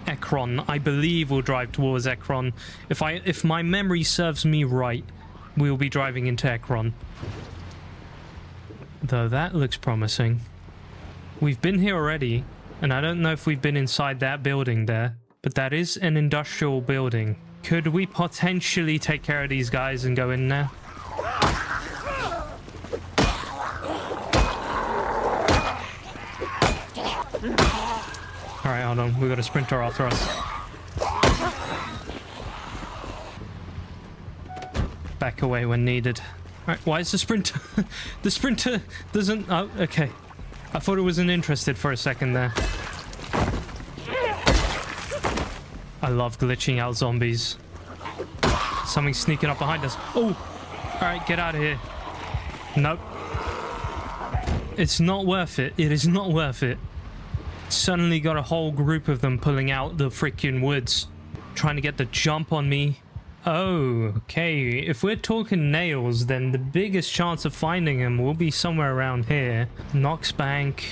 Ekron. I believe we'll drive towards Ekron. If my memory serves me right, we'll be driving into Ekron. Though that looks promising. We've been here already, and I don't know if we've been inside that building there, but that is an industrial building. Could we potentially take care of these guys and go in there? Alright, hold on. We got a sprinter after us. Back away when needed. Alright, why is the sprinter... the sprinter doesn't... Oh, okay. I thought it wasn't interested for a second there. I love glitching out zombies. Something's sneaking up behind us. Oh! Alright, get out of here. Nope. It's not worth it. It is not worth it. Suddenly got a whole group of them pulling out the freaking woods. Trying to get the jump on me. Oh, okay. If we're talking nails, then the biggest chance of finding him will be somewhere around here. Knox Bank,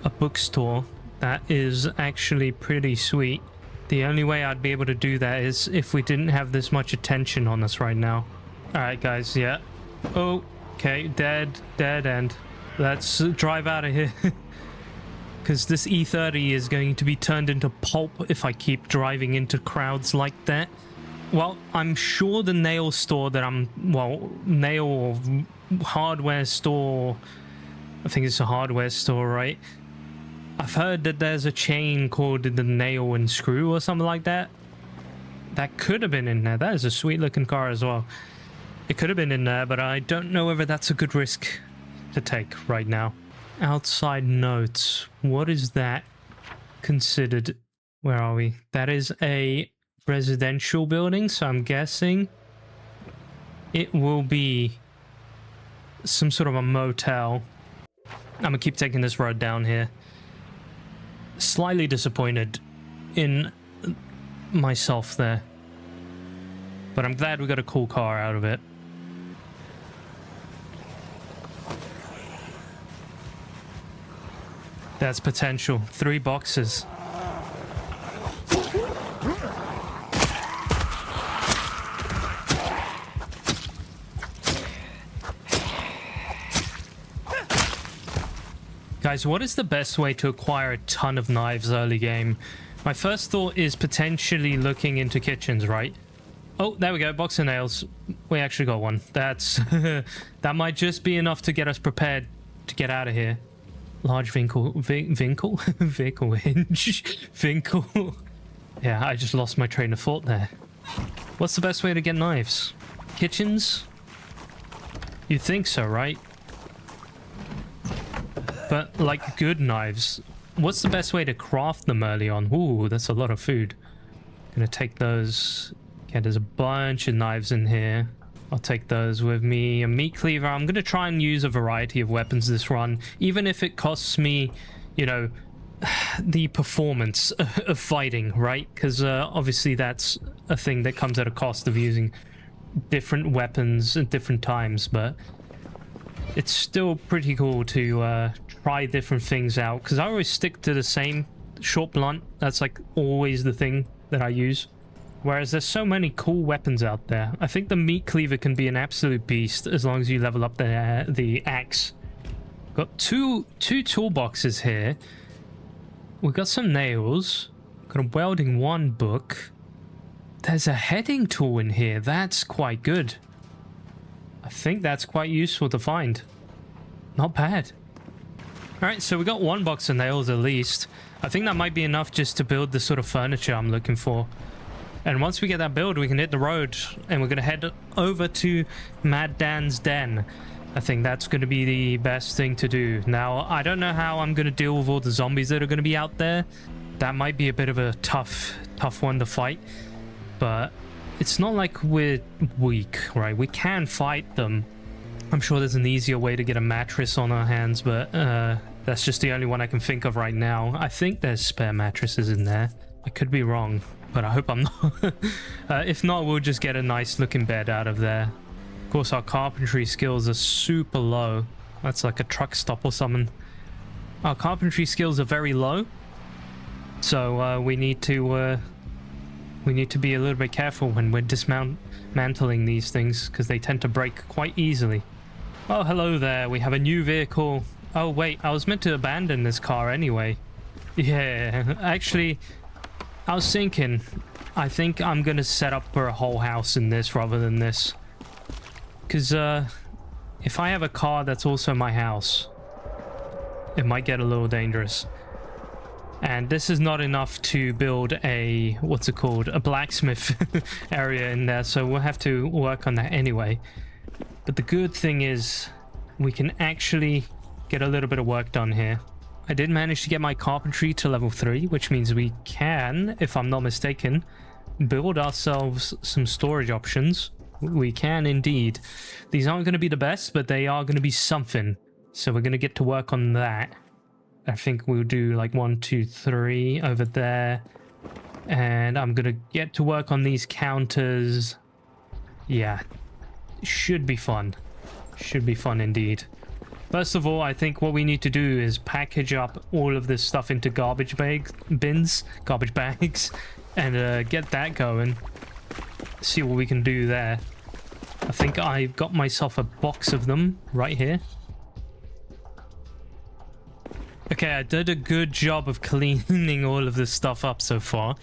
a bookstore. That is actually pretty sweet. The only way I'd be able to do that is if we didn't have this much attention on us right now. Alright, guys, yeah. Oh, okay. Dead end. Let's drive out of here. Because this E30 is going to be turned into pulp if I keep driving into crowds like that. Well, I'm sure the nail store that nail or hardware store, I think it's a hardware store, right? I've heard that there's a chain called the Nail and Screw or something like that. That could have been in there. That is a sweet looking car as well. It could have been in there, but I don't know whether that's a good risk to take right now. Outside notes. What is that considered? Where are we? That is a residential building, so I'm guessing it will be some sort of a motel. I'm gonna keep taking this road down here. Slightly disappointed in myself there, but I'm glad we got a cool car out of it. That's potential. 3 boxes. Guys, what is the best way to acquire a ton of knives early game? My first thought is potentially looking into kitchens, right? Oh, there we go. Box of nails. We actually got one. That's... that might just be enough to get us prepared to get out of here. Large vehicle hinge. Vinkle. Yeah, I just lost my train of thought there. What's the best way to get knives? Kitchens? You'd think so, right? But, like, good knives. What's the best way to craft them early on? Ooh, that's a lot of food. Gonna take those. Okay, there's a bunch of knives in here. I'll take those with me. A meat cleaver. I'm gonna try and use a variety of weapons this run, even if it costs me, you know, the performance of fighting, right? Because obviously that's a thing that comes at a cost of using different weapons at different times, but it's still pretty cool to try different things out, because I always stick to the same short blunt. That's like always the thing that I use, whereas there's so many cool weapons out there. I think the meat cleaver can be an absolute beast as long as you level up the axe. Got two toolboxes here. We've got some nails. Got a welding 1 book. There's a heading tool in here. That's quite good. I think that's quite useful to find. Not bad. Alright, so we got 1 box of nails at least. I think that might be enough just to build the sort of furniture I'm looking for. And once we get that build, we can hit the road. And we're going to head over to Mad Dan's Den. I think that's going to be the best thing to do. Now, I don't know how I'm going to deal with all the zombies that are going to be out there. That might be a bit of a tough one to fight. But it's not like we're weak, right? We can fight them. I'm sure there's an easier way to get a mattress on our hands, but that's just the only one I can think of right now. I think there's spare mattresses in there. I could be wrong, but I hope I'm not. If not, we'll just get a nice looking bed out of there. Of course, our carpentry skills are super low. That's like a truck stop or something. Our carpentry skills are very low, so we need to be a little bit careful when we're dismantling these things, because they tend to break quite easily. Oh, hello there. We have a new vehicle. Oh, wait. I was meant to abandon this car anyway. Yeah, actually, I was thinking, I think I'm going to set up for a whole house in this rather than this. Because if I have a car that's also my house, it might get a little dangerous. And this is not enough to build a, what's it called, a blacksmith area in there, so we'll have to work on that anyway. But the good thing is we can actually get a little bit of work done here. I did manage to get my carpentry to level 3, which means we can, if I'm not mistaken, build ourselves some storage options. We can indeed. These aren't going to be the best, but they are going to be something. So we're going to get to work on that. I think we'll do like 1, 2, 3 over there. And I'm going to get to work on these counters. Yeah, should be fun. Should be fun indeed. First of all, I think what we need to do is package up all of this stuff into garbage bags, and get that going. See what we can do there. I think I've got myself a box of them right here. Okay, I did a good job of cleaning all of this stuff up so far.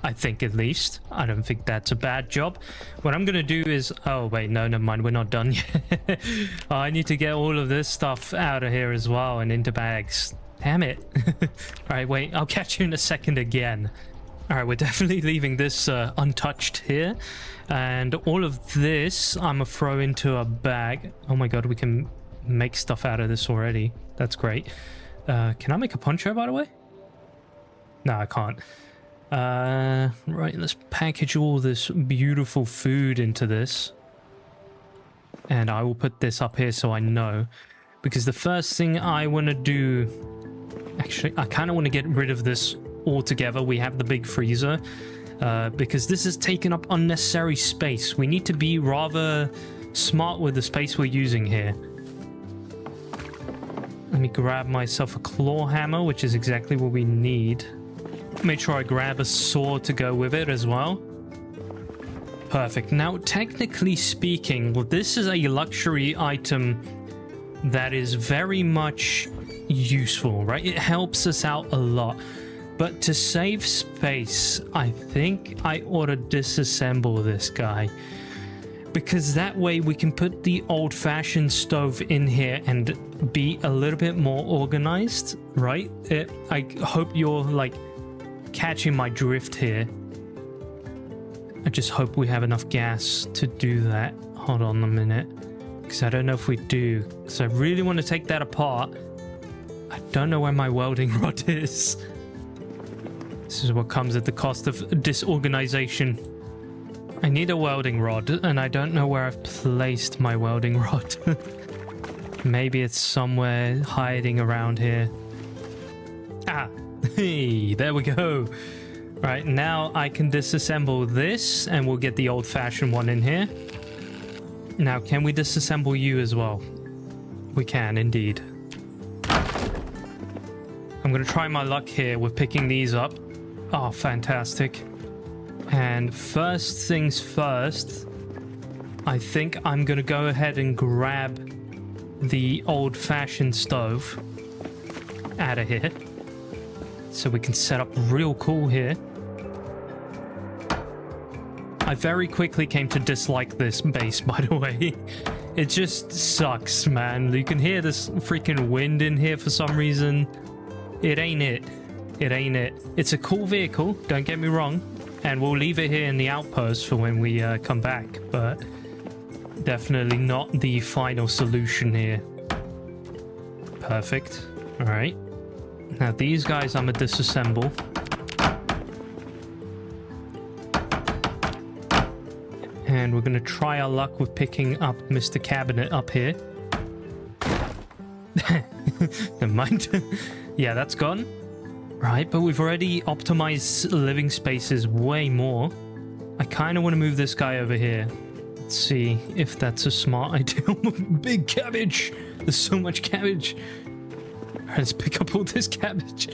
I think, at least. I don't think that's a bad job. What I'm gonna do is... Oh, wait, no, never mind. We're not done yet. I need to get all of this stuff out of here as well and into bags. Damn it. Alright, wait. I'll catch you in a second again. Alright, we're definitely leaving this untouched here. And all of this, I'm gonna throw into a bag. Oh my god, we can make stuff out of this already. That's great. Can I make a poncho, by the way? No, I can't. Right, let's package all this beautiful food into this. And I will put this up here so I know. Because the first thing I want to do... Actually, I kind of want to get rid of this altogether. We have the big freezer. Because this has taken up unnecessary space. We need to be rather smart with the space we're using here. Let me grab myself a claw hammer, which is exactly what we need. Make sure I grab a sword to go with it as well. Perfect. Now, technically speaking, this is a luxury item that is very much useful, right? It helps us out a lot. But to save space, I think I ought to disassemble this guy. Because that way we can put the old-fashioned stove in here and be a little bit more organized, right? I hope you're, like, catching my drift here. I just hope we have enough gas to do that. Hold on a minute. Because I don't know if we do. Because I really want to take that apart. I don't know where my welding rod is. This is what comes at the cost of disorganization. I need a welding rod, and I don't know where I've placed my welding rod. Maybe it's somewhere hiding around here. Ah, hey, there we go. Right, now I can disassemble this, and we'll get the old-fashioned one in here. Now, can we disassemble you as well? We can, indeed. I'm going to try my luck here with picking these up. Oh, fantastic. And first things first, I think I'm going to go ahead and grab the old-fashioned stove out of here. So we can set up real cool here. I very quickly came to dislike this base, by the way. It just sucks, man. You can hear this freaking wind in here for some reason. It ain't it. It ain't it. It's a cool vehicle, don't get me wrong. And we'll leave it here in the outpost for when we come back, but definitely not the final solution here. Perfect. All right. Now these guys I'm gonna disassemble. And we're gonna try our luck with picking up Mr. Cabinet up here. Never mind. Yeah, that's gone. Right, but we've already optimized living spaces way more. I kind of want to move this guy over here. Let's see if that's a smart idea. Big cabbage! There's so much cabbage. Let's pick up all this cabbage.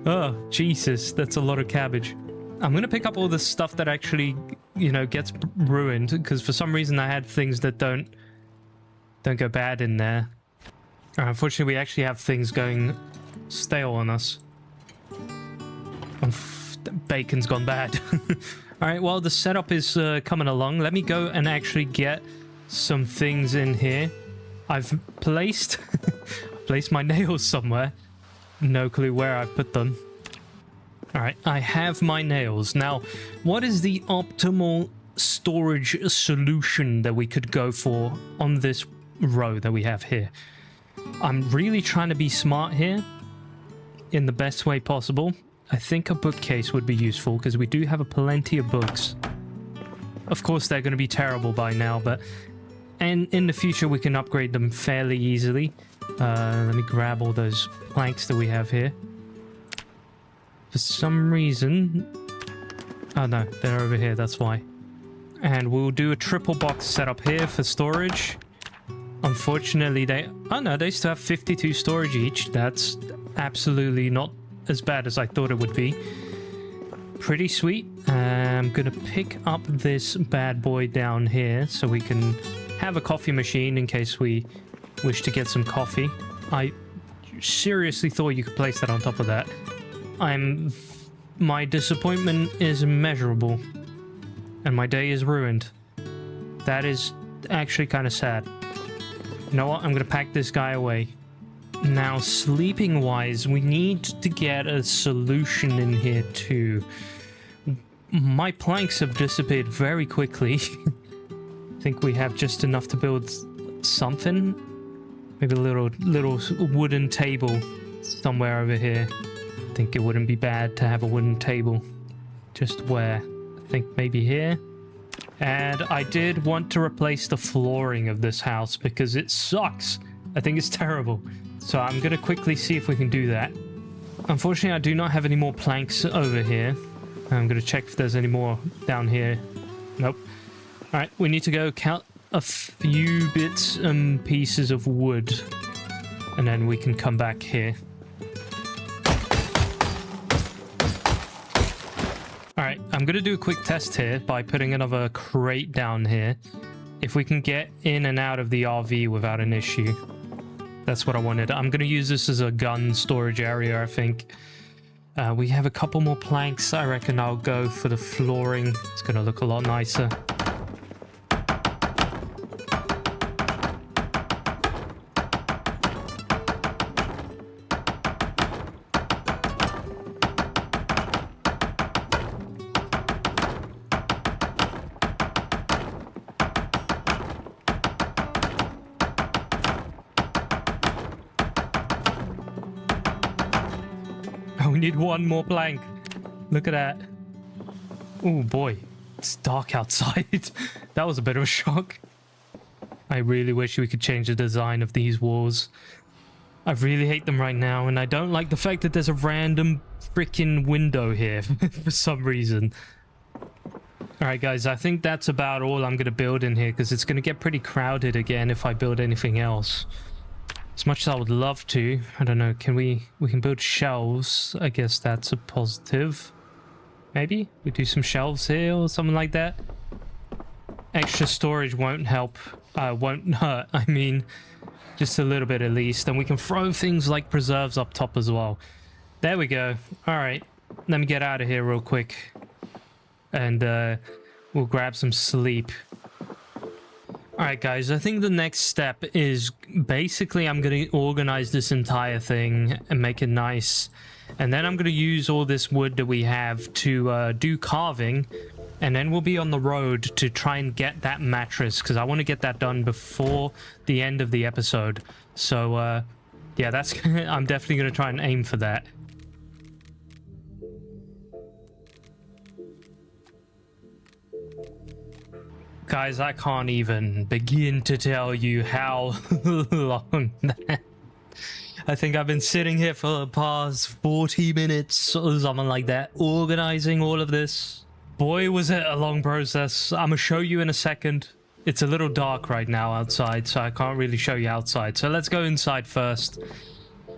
Oh, Jesus, that's a lot of cabbage. I'm going to pick up all the stuff that actually, you know, gets ruined. Because for some reason I had things that don't go bad in there. Unfortunately, we actually have things going stale on us. Bacon's gone bad. All right, well, the setup is coming along. Let me go and actually get some things in here. I've placed my nails somewhere. No clue where I've put them. All right, I have my nails. Now, what is the optimal storage solution that we could go for on this row that we have here? I'm really trying to be smart here in the best way possible. I think a bookcase would be useful because we do have plenty of books. Of course, they're going to be terrible by now, but and in the future we can upgrade them fairly easily. Let me grab all those planks that we have here. For some reason... Oh no, they're over here, that's why. And we'll do a triple box setup here for storage. Unfortunately, they... Oh no, they still have 52 storage each. That's absolutely not as bad as I thought it would be. Pretty sweet. I'm gonna pick up this bad boy down here so we can have a coffee machine in case we wish to get some coffee. I seriously thought you could place that on top of that. My disappointment is immeasurable and my day is ruined. That is actually kind of sad. You know what? I'm gonna pack this guy away. Now, sleeping wise, we need to get a solution in here too. My planks have disappeared very quickly. I think we have just enough to build something. Maybe a little wooden table somewhere over here. I think it wouldn't be bad to have a wooden table. Just where? I think maybe here. And I did want to replace the flooring of this house because it sucks. I think it's terrible. So I'm going to quickly see if we can do that. Unfortunately, I do not have any more planks over here. I'm going to check if there's any more down here. Nope. All right, we need to go count a few bits and pieces of wood. and then we can come back here. Alright, I'm gonna do a quick test here by putting another crate down here. If we can get in and out of the RV without an issue. That's what I wanted. I'm gonna use this as a gun storage area, I think. We have a couple more planks. I reckon I'll go for the flooring. It's gonna look a lot nicer. We need one more plank. Look at that. Oh boy, it's dark outside. That was a bit of a shock. I really wish we could change the design of these walls. I really hate them right now, and I don't like the fact that there's a random freaking window here for some reason. Alright guys, I think that's about all I'm going to build in here, because it's going to get pretty crowded again if I build anything else. As much as I would love to, I don't know, we can build shelves. I guess that's a positive. Maybe we do some shelves here or something like that. Extra storage won't help, won't hurt, I mean, just a little bit at least. And we can throw things like preserves up top as well. There we go. All right, let me get out of here real quick. And we'll grab some sleep. Alright guys, I think the next step is basically I'm going to organize this entire thing and make it nice. And then I'm going to use all this wood that we have to do carving. And then we'll be on the road to try and get that mattress, because I want to get that done before the end of the episode. So yeah, that's I'm definitely going to try and aim for that. Guys, I can't even begin to tell you how long that... I think I've been sitting here for the past 40 minutes or something like that, organizing all of this. Boy, was it a long process. I'm gonna show you in a second. It's a little dark right now outside, so I can't really show you outside. So let's go inside first.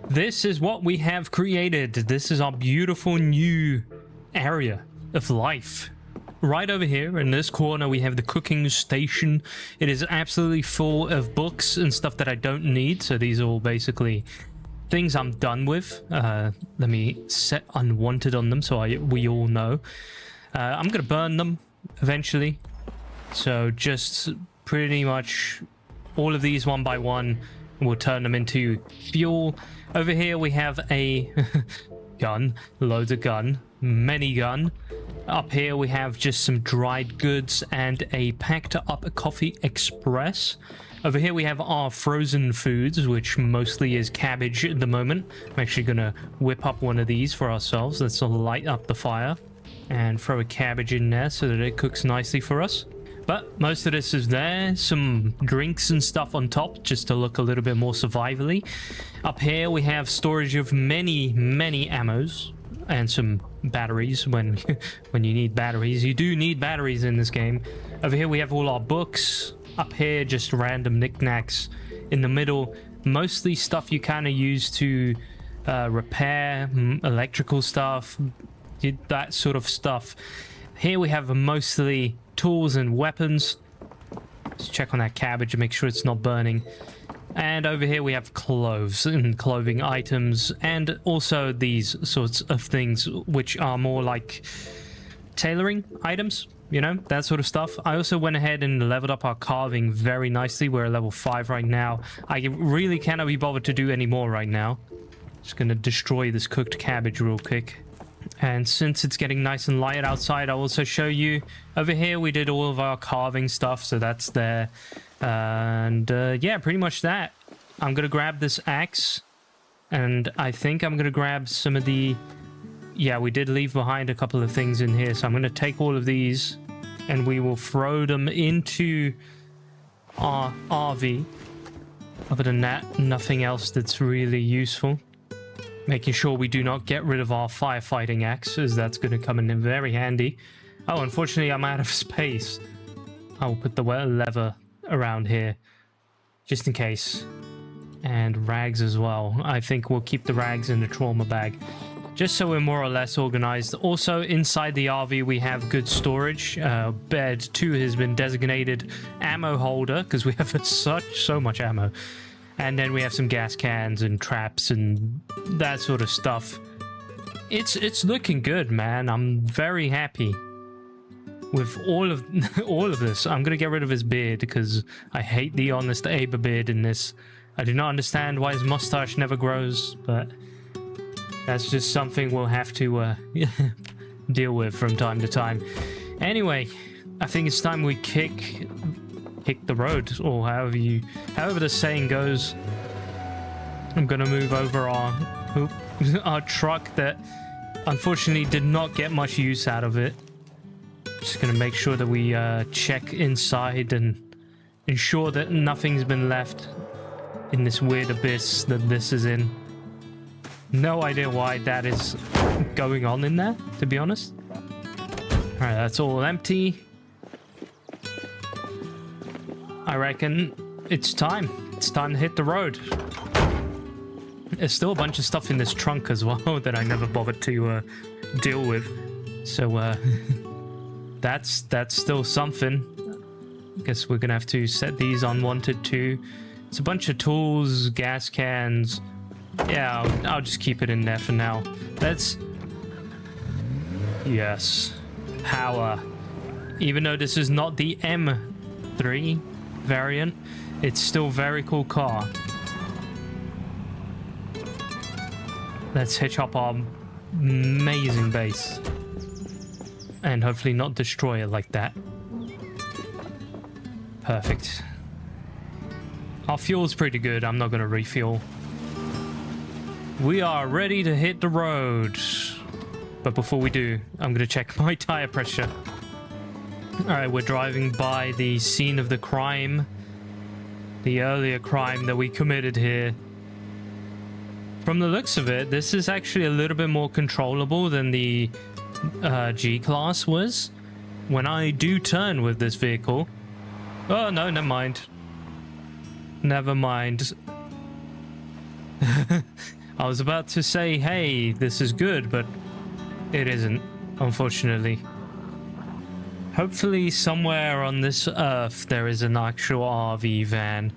This is what we have created. This is our beautiful new area of life. Right over here in this corner we have the cooking station. It is absolutely full of books and stuff that I don't need, so these are all basically things I'm done with. Let me set unwanted on them so we all know. I'm gonna burn them eventually, so just pretty much all of these one by one, we'll turn them into fuel. Over here we have a gun, loads of gun, many gun. Up here we have just some dried goods and a packed up coffee express. Over here we have our frozen foods, which mostly is cabbage at the moment. I'm actually gonna whip up one of these for ourselves. Let's light up the fire and throw a cabbage in there so that it cooks nicely for us. But most of this is there. Some drinks and stuff on top just to look a little bit more survivally. Up here we have storage of many ammos and some batteries when you need batteries. You do need batteries in this game. Over here we have all our books. Up here just random knickknacks. In the middle mostly stuff you kind of use to repair electrical stuff, that sort of stuff. Here we have mostly tools and weapons. Let's check on that cabbage and make sure it's not burning. And over here we have clothes and clothing items, and also these sorts of things which are more like tailoring items, you know, that sort of stuff. I also went ahead and leveled up our carving very nicely. We're at level 5 right now. I really cannot be bothered to do any more right now. Just gonna destroy this cooked cabbage real quick. And since it's getting nice and light outside, I'll also show you over here we did all of our carving stuff, so that's there. And yeah, pretty much that. I'm gonna grab this axe, and I think I'm gonna grab some of the... Yeah, we did leave behind a couple of things in here, so I'm gonna take all of these and we will throw them into our RV. Other than that, nothing else that's really useful. Making sure we do not get rid of our firefighting axe, as that's going to come in very handy. Oh, unfortunately, I'm out of space. I will put the lever around here, just in case. And rags as well. I think we'll keep the rags in the trauma bag, just so we're more or less organized. Also, inside the RV, we have good storage. Bed 2 has been designated ammo holder, because we have so much ammo. And then we have some gas cans and traps and that sort of stuff. It's looking good, man. I'm very happy with all of this. I'm gonna get rid of his beard because I hate the Honest Abe beard in this. I do not understand why his mustache never grows, but that's just something we'll have to deal with from time to time. Anyway, I think it's time we kick the road, or however the saying goes. I'm gonna move over our truck that unfortunately did not get much use out of it. Just gonna make sure that we check inside and ensure that nothing's been left in this weird abyss that this is in. No idea why that is going on in there, to be honest. Alright, that's all empty. I reckon it's time. It's time to hit the road. There's still a bunch of stuff in this trunk as well that I never bothered to deal with. So that's still something. Guess we're gonna have to set these unwanted too. It's a bunch of tools, gas cans. Yeah, I'll just keep it in there for now. Yes. Power. Even though this is not the M3 variant, it's still a very cool car. Let's hitch up our amazing base. And hopefully not destroy it like that. Perfect. Our fuel's pretty good. I'm not going to refuel. We are ready to hit the road. But before we do, I'm going to check my tire pressure. Alright, we're driving by the scene of the crime. The earlier crime that we committed here. From the looks of it, this is actually a little bit more controllable than the G-Class was. When I do turn with this vehicle... Oh, no, never mind. Never mind. I was about to say, hey, this is good, but it isn't, unfortunately. Hopefully somewhere on this earth there is an actual RV van.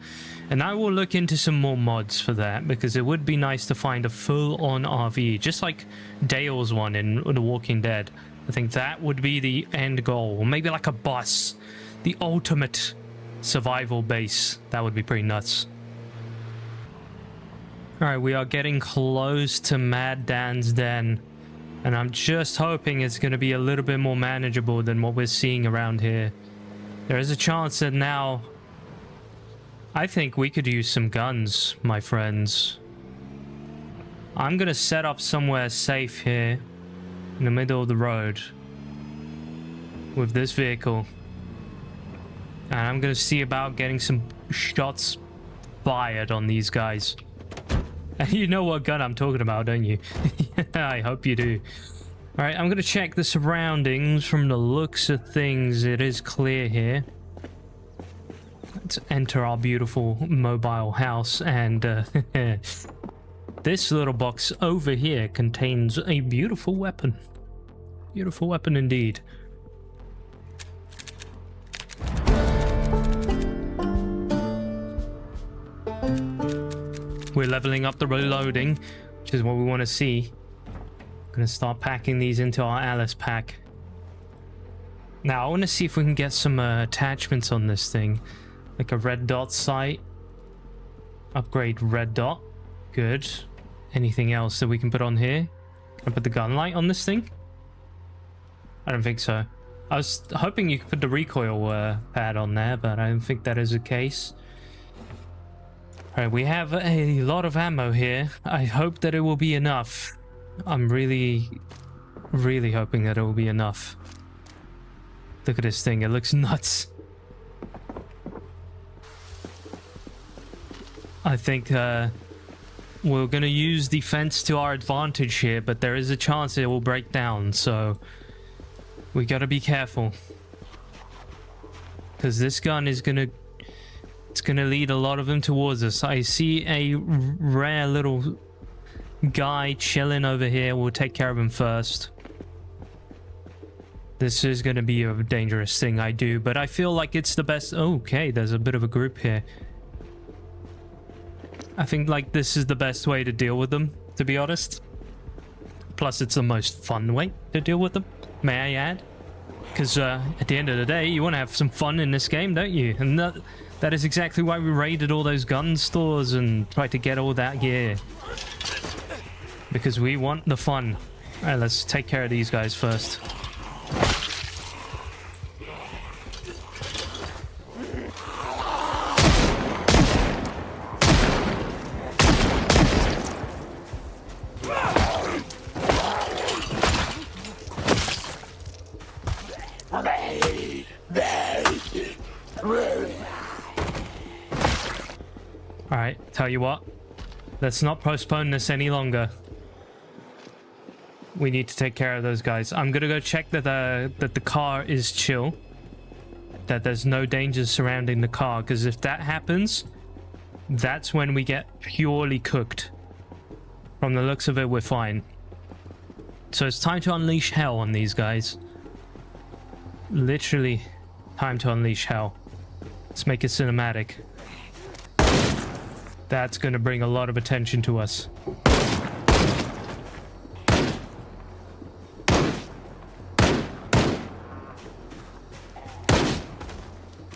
And I will look into some more mods for that, because it would be nice to find a full-on RV, just like Dale's one in The Walking Dead. I think that would be the end goal. Or maybe like a bus. The ultimate survival base. That would be pretty nuts. Alright, we are getting close to Mad Dan's den. And I'm just hoping it's going to be a little bit more manageable than what we're seeing around here. There is a chance that now... I think we could use some guns, my friends. I'm going to set up somewhere safe here. In the middle of the road. With this vehicle. And I'm going to see about getting some shots fired on these guys. And you know what gun I'm talking about, don't you? I hope you do. Alright, I'm going to check the surroundings. From the looks of things, it is clear here. Let's enter our beautiful mobile house. And this little box over here contains a beautiful weapon. Beautiful weapon indeed. We're leveling up the reloading, which is what we want to see. Gonna start packing these into our Alice pack. Now, I want to see if we can get some attachments on this thing. Like a red dot sight. Upgrade red dot. Good. Anything else that we can put on here? Can I put the gun light on this thing? I don't think so. I was hoping you could put the recoil pad on there, but I don't think that is the case. Alright, we have a lot of ammo here. I hope that it will be enough. I'm really hoping that it will be enough. Look at this thing, it looks nuts. I think we're going to use defense to our advantage here, but there is a chance it will break down, so we got to be careful. Because this gun is going to It's gonna lead a lot of them towards us. I see a rare little guy chilling over here. We'll take care of him first. This is gonna be a dangerous thing I do, but I feel like it's the best. Okay, there's a bit of a group here. I think like this is the best way to deal with them, to be honest. Plus it's the most fun way to deal with them, may I add. Because at the end of the day, you want to have some fun in this game, don't you? And that is exactly why we raided all those gun stores and tried to get all that gear. Because we want the fun. Alright, let's take care of these guys first. Alright, tell you what. Let's not postpone this any longer. We need to take care of those guys. I'm gonna go check that the car is chill. That there's no dangers surrounding the car, because if that happens, that's when we get purely cooked. From the looks of it, we're fine. So it's time to unleash hell on these guys. Literally, time to unleash hell. Let's make it cinematic. That's going to bring a lot of attention to us.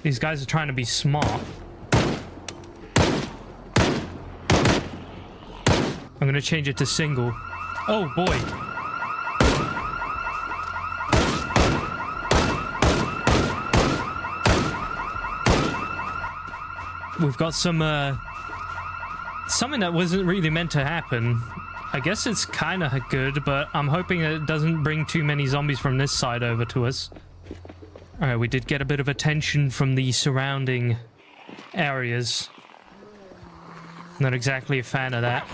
These guys are trying to be smart. I'm going to change it to single. Oh boy. We've got some something that wasn't really meant to happen. I guess it's kind of good, but I'm hoping that it doesn't bring too many zombies from this side over to us. Alright, we did get a bit of attention from the surrounding areas. Not exactly a fan of that.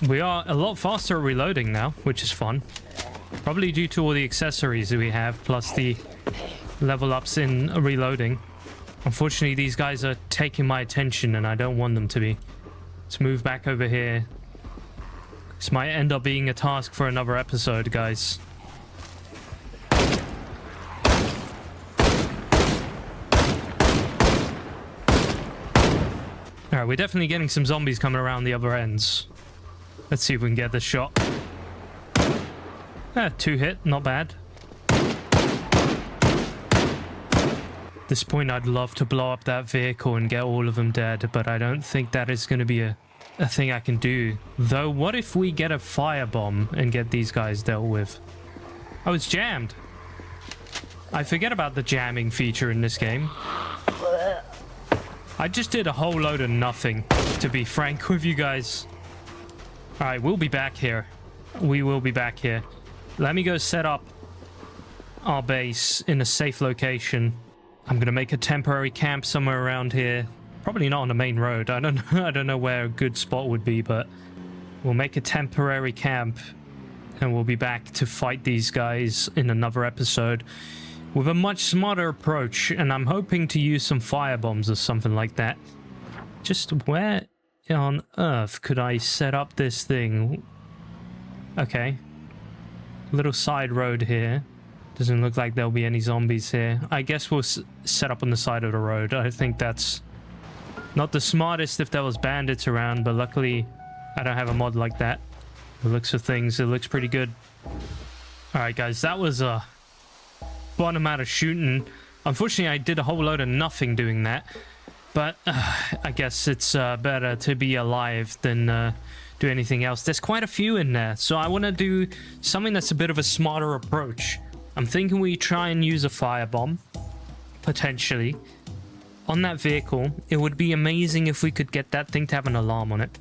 We are a lot faster at reloading now, which is fun. Probably due to all the accessories that we have, plus the level ups in reloading. Unfortunately, these guys are taking my attention, and I don't want them to be. Let's move back over here. This might end up being a task for another episode, guys. Alright, we're definitely getting some zombies coming around the other ends. Let's see if we can get this shot. 2 hit, not bad. At this point, I'd love to blow up that vehicle and get all of them dead, but I don't think that is going to be a thing I can do. Though, what if we get a firebomb and get these guys dealt with? Oh, it's jammed. I forget about the jamming feature in this game. I just did a whole load of nothing, to be frank with you guys. Alright, we'll be back here. We will be back here. Let me go set up our base in a safe location. I'm gonna make a temporary camp somewhere around here. Probably not on the main road. I don't know where a good spot would be, but we'll make a temporary camp and we'll be back to fight these guys in another episode with a much smarter approach, and I'm hoping to use some firebombs or something like that. Just where on earth could I set up this thing? Okay. Little side road here. Doesn't look like there'll be any zombies here. I guess we'll set up on the side of the road. I think that's not the smartest if there was bandits around, but luckily I don't have a mod like that. The looks of things, it looks pretty good. Alright guys, that was a fun amount of shooting. Unfortunately, I did a whole load of nothing doing that. But I guess it's better to be alive than do anything else. There's quite a few in there, so I want to do something that's a bit of a smarter approach. I'm thinking we try and use a firebomb, potentially, on that vehicle. It would be amazing if we could get that thing to have an alarm on it.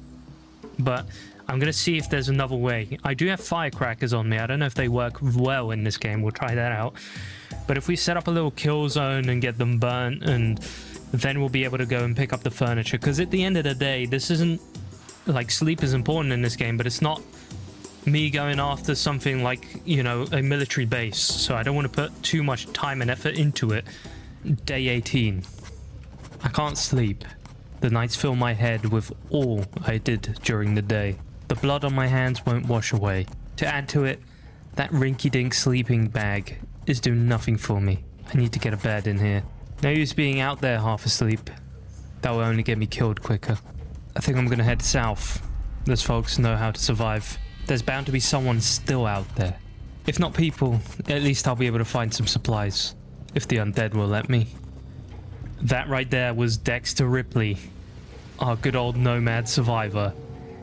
But I'm going to see if there's another way. I do have firecrackers on me. I don't know if they work well in this game. We'll try that out. But if we set up a little kill zone and get them burnt, and then we'll be able to go and pick up the furniture. Because at the end of the day, this isn't... like, sleep is important in this game, but it's not me going after something like, you know, a military base, so I don't want to put too much time and effort into it. Day 18. I can't sleep. The nights fill my head with all I did during the day. The blood on my hands won't wash away. To add to it, that rinky-dink sleeping bag is doing nothing for me. I need to get a bed in here. No use being out there half asleep. That will only get me killed quicker. I think I'm gonna head south. Those folks know how to survive. There's bound to be someone still out there. If not people, at least I'll be able to find some supplies. If the undead will let me. That right there was Dexter Ripley, our good old Nomad survivor,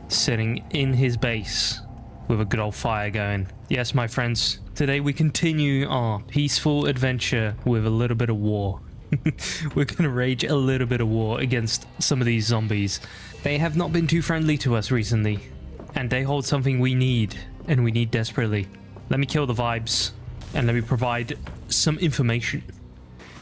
sitting in his base with a good old fire going. Yes, my friends, today we continue our peaceful adventure with a little bit of war. We're gonna rage a little bit of war against some of these zombies. They have not been too friendly to us recently, and they hold something we need, and we need desperately. Let me kill the vibes, and let me provide some information.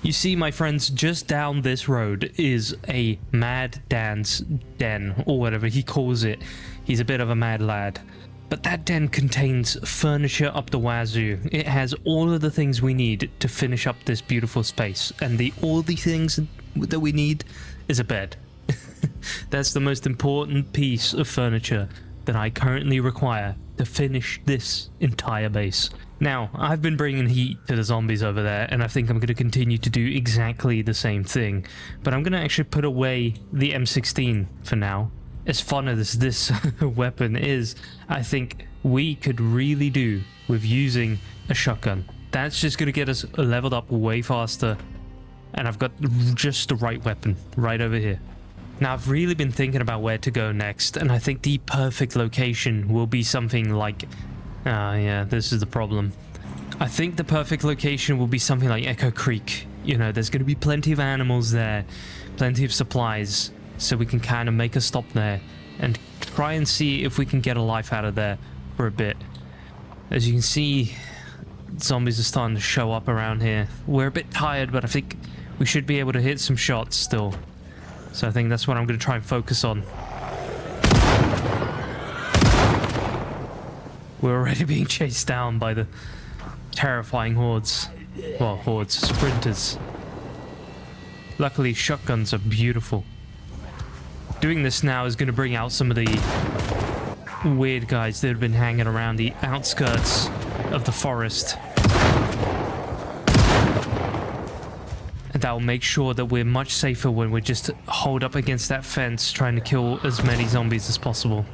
You see, my friends, just down this road is a Mad Dan's den, or whatever he calls it. He's a bit of a mad lad. But that den contains furniture up the wazoo. It has all of the things we need to finish up this beautiful space. And all the things that we need is a bed. That's the most important piece of furniture that I currently require to finish this entire base. Now, I've been bringing heat to the zombies over there, and I think I'm going to continue to do exactly the same thing. But I'm going to actually put away the M16 for now. As fun as this weapon is, I think we could really do with using a shotgun. That's just going to get us leveled up way faster. And I've got just the right weapon right over here. Now, I've really been thinking about where to go next, and I think the perfect location will be something like... yeah, this is the problem. I think the perfect location will be something like Echo Creek. You know, there's going to be plenty of animals there, plenty of supplies, so we can kind of make a stop there and try and see if we can get a life out of there for a bit. As you can see, zombies are starting to show up around here. We're a bit tired, but I think we should be able to hit some shots still. So I think that's what I'm going to try and focus on. We're already being chased down by the terrifying hordes. Well, hordes, sprinters. Luckily, shotguns are beautiful. Doing this now is going to bring out some of the weird guys that have been hanging around the outskirts of the forest. And that will make sure that we're much safer when we're just holed up against that fence trying to kill as many zombies as possible.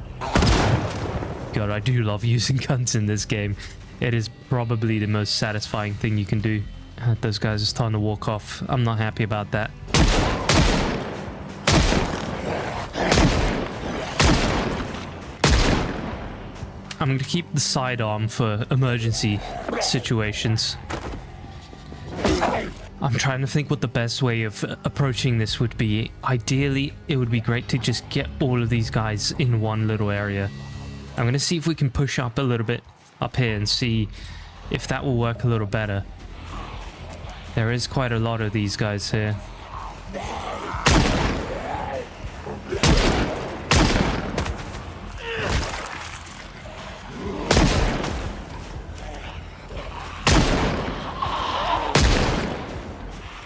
God, I do love using guns in this game. It is probably the most satisfying thing you can do. Those guys are starting to walk off. I'm not happy about that. I'm going to keep the sidearm for emergency situations. I'm trying to think what the best way of approaching this would be. Ideally, it would be great to just get all of these guys in one little area. I'm going to see if we can push up a little bit up here and see if that will work a little better. There is quite a lot of these guys here.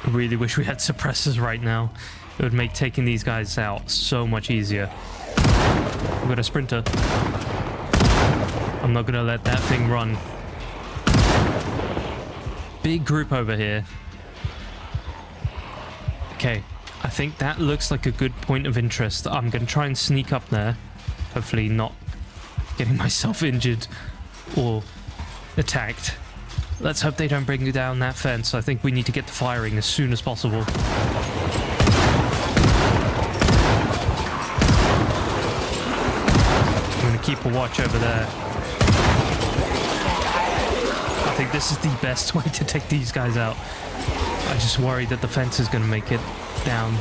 I really wish we had suppressors right now. It would make taking these guys out so much easier. We've got a sprinter. I'm not gonna let that thing run. Big group over here. Okay, I think that looks like a good point of interest. I'm gonna try and sneak up there. Hopefully not getting myself injured or attacked. Let's hope they don't bring down that fence. I think we need to get to firing as soon as possible. I'm gonna keep a watch over there. I think this is the best way to take these guys out. I just worry that the fence is gonna make it down.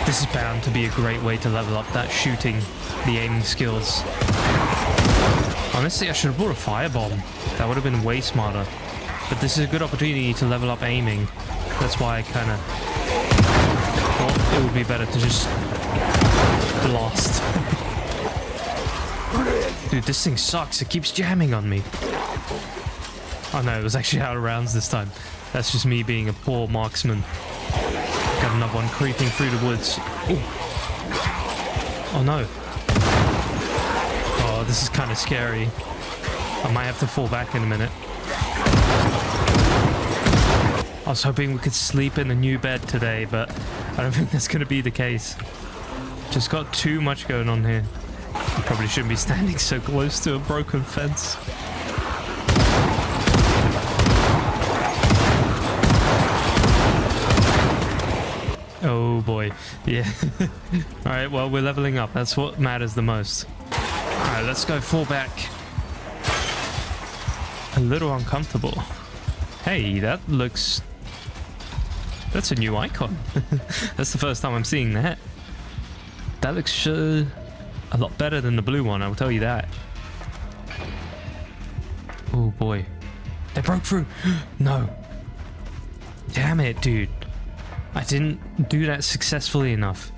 This is bound to be a great way to level up that shooting, the aiming skills. Honestly, I should have brought a firebomb. That would have been way smarter. But this is a good opportunity to level up aiming. That's why I kind of thought it would be better to just blast. Dude, this thing sucks. It keeps jamming on me. Oh no, it was actually out of rounds this time. That's just me being a poor marksman. Got another one creeping through the woods. Ooh. Oh no. Oh, this is kind of scary. I might have to fall back in a minute. I was hoping we could sleep in a new bed today, but I don't think that's going to be the case. Just got too much going on here. I probably shouldn't be standing so close to a broken fence. Oh boy, yeah. Alright, well, we're leveling up. That's what matters the most. Alright, let's go fall back. A little uncomfortable. Hey, that looks... That's a new icon. That's the first time I'm seeing that. That looks a lot better than the blue one, I will tell you that. Oh boy. They broke through! No! Damn it, dude. I didn't do that successfully enough.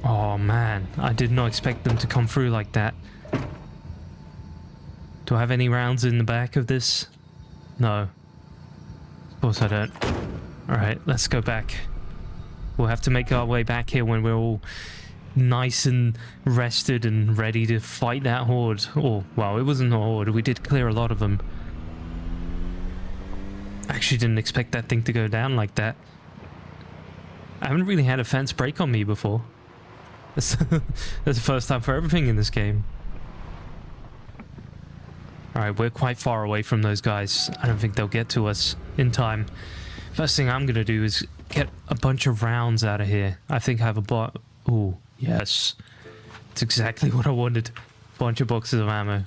Oh man, I did not expect them to come through like that. Do I have any rounds in the back of this? No. Of course I don't. Alright, let's go back. We'll have to make our way back here when we're all nice and rested and ready to fight that horde. Oh, well, it wasn't a horde. We did clear a lot of them. I actually didn't expect that thing to go down like that. I haven't really had a fence break on me before. That's the first time for everything in this game. Alright, we're quite far away from those guys. I don't think they'll get to us in time. First thing I'm gonna do is get a bunch of rounds out of here. I think I have a bot. Oh, yes. It's exactly what I wanted. Bunch of boxes of ammo.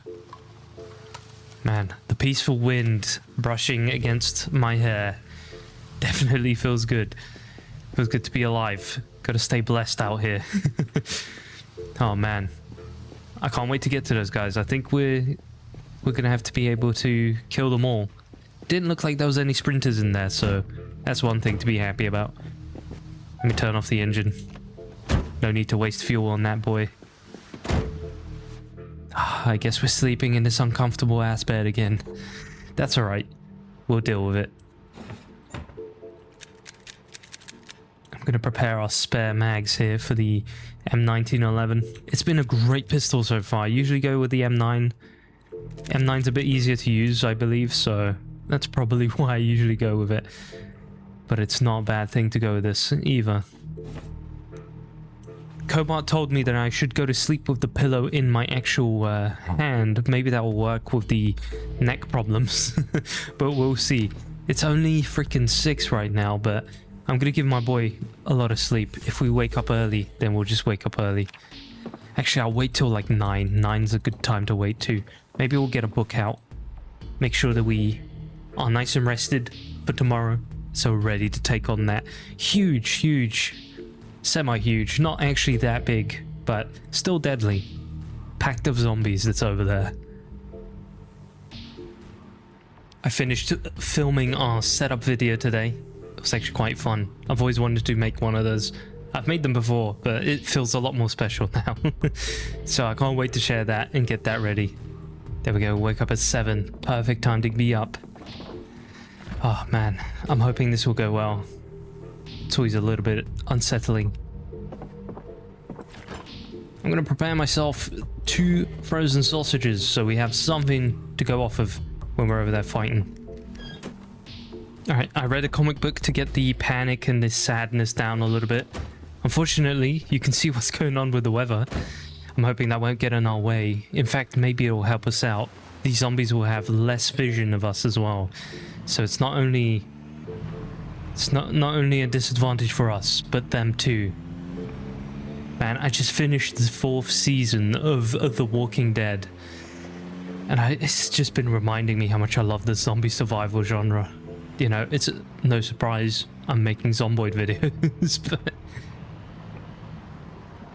Man, the peaceful wind brushing against my hair definitely feels good. Feels good to be alive. Gotta stay blessed out here. Oh man. I can't wait to get to those guys. I think we're gonna have to be able to kill them all. Didn't look like there was any sprinters in there, so that's one thing to be happy about. Let me turn off the engine. No need to waste fuel on that boy. I guess we're sleeping in this uncomfortable ass bed again. That's alright. We'll deal with it. I'm going to prepare our spare mags here for the M1911. It's been a great pistol so far. I usually go with the M9. M9's a bit easier to use, I believe, so that's probably why I usually go with it. But it's not a bad thing to go with this either. Cobart told me that I should go to sleep with the pillow in my actual hand. Maybe that will work with the neck problems. But we'll see. It's only freaking 6 right now, but I'm going to give my boy a lot of sleep. If we wake up early, then we'll just wake up early. Actually, I'll wait till like 9. 9's a good time to wait too. Maybe we'll get a book out. Make sure that we are nice and rested for tomorrow. So ready to take on that huge... semi-huge, not actually that big, but still deadly pack of zombies that's over there. I finished filming our setup video today. It was actually quite fun. I've always wanted to make one of those. I've made them before, but it feels a lot more special now. So I can't wait to share that and get that ready. There we go, wake up at 7. Perfect time to be up. Oh man, I'm hoping this will go well. It's always a little bit unsettling. I'm going to prepare myself 2 frozen sausages so we have something to go off of when we're over there fighting. Alright, I read a comic book to get the panic and this sadness down a little bit. Unfortunately, you can see what's going on with the weather. I'm hoping that won't get in our way. In fact, maybe it'll help us out. These zombies will have less vision of us as well. So it's not only a disadvantage for us, but them too. Man, I just finished the 4th season of The Walking Dead. And it's just been reminding me how much I love the zombie survival genre. You know, it's no surprise I'm making Zomboid videos, but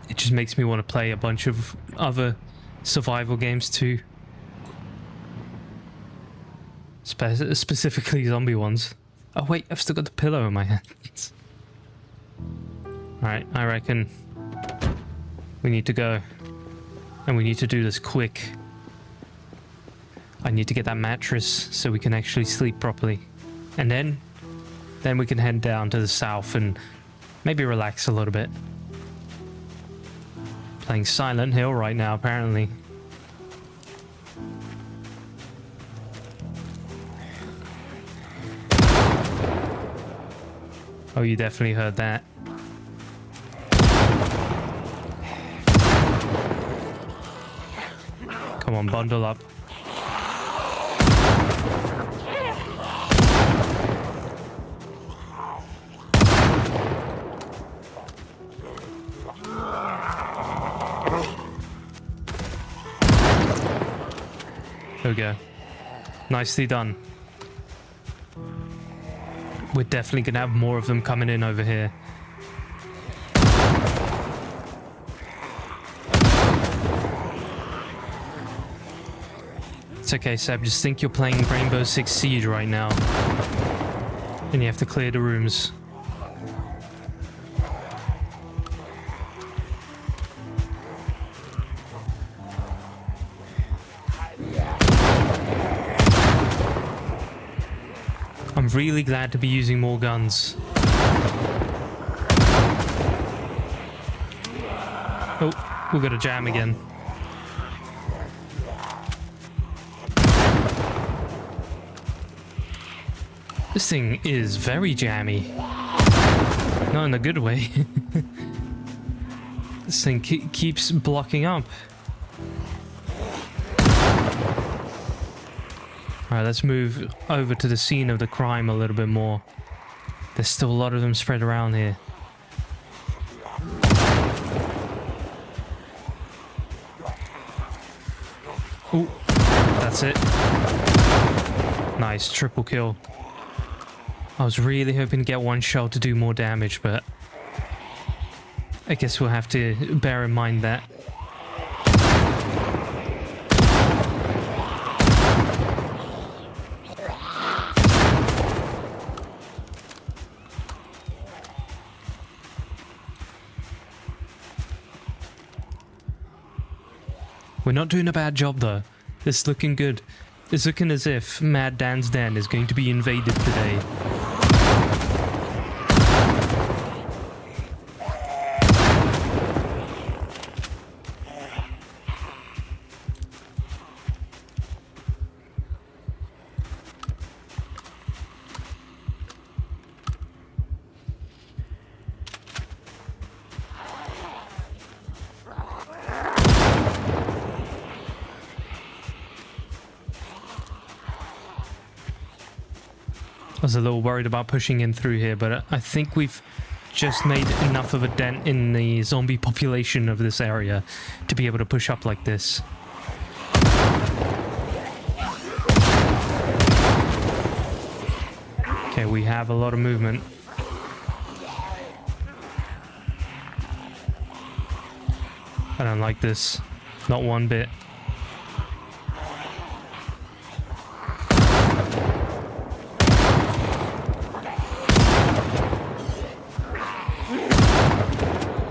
it just makes me want to play a bunch of other survival games too. Specifically zombie ones. Oh wait, I've still got the pillow in my hands. Alright, I reckon we need to go. And we need to do this quick. I need to get that mattress so we can actually sleep properly. And then we can head down to the south and maybe relax a little bit. Playing Silent Hill right now, apparently. Oh, you definitely heard that. Come on, bundle up. There we go. Nicely done. We're definitely gonna have more of them coming in over here. It's okay, Seb. Just think you're playing Rainbow Six Siege right now. And you have to clear the rooms. I'm really glad to be using more guns. Oh, we've got a jam again. This thing is very jammy. Not in a good way. This thing keeps blocking up. Alright, let's move over to the scene of the crime a little bit more. There's still a lot of them spread around here. Ooh, that's it. Nice, triple kill. I was really hoping to get one shot to do more damage, but I guess we'll have to bear in mind that. We're not doing a bad job though. This is looking good. It's looking as if Mad Dan's den is going to be invaded today. I was a little worried about pushing in through here, but I think we've just made enough of a dent in the zombie population of this area to be able to push up like this. Okay, we have a lot of movement. I don't like this. Not one bit.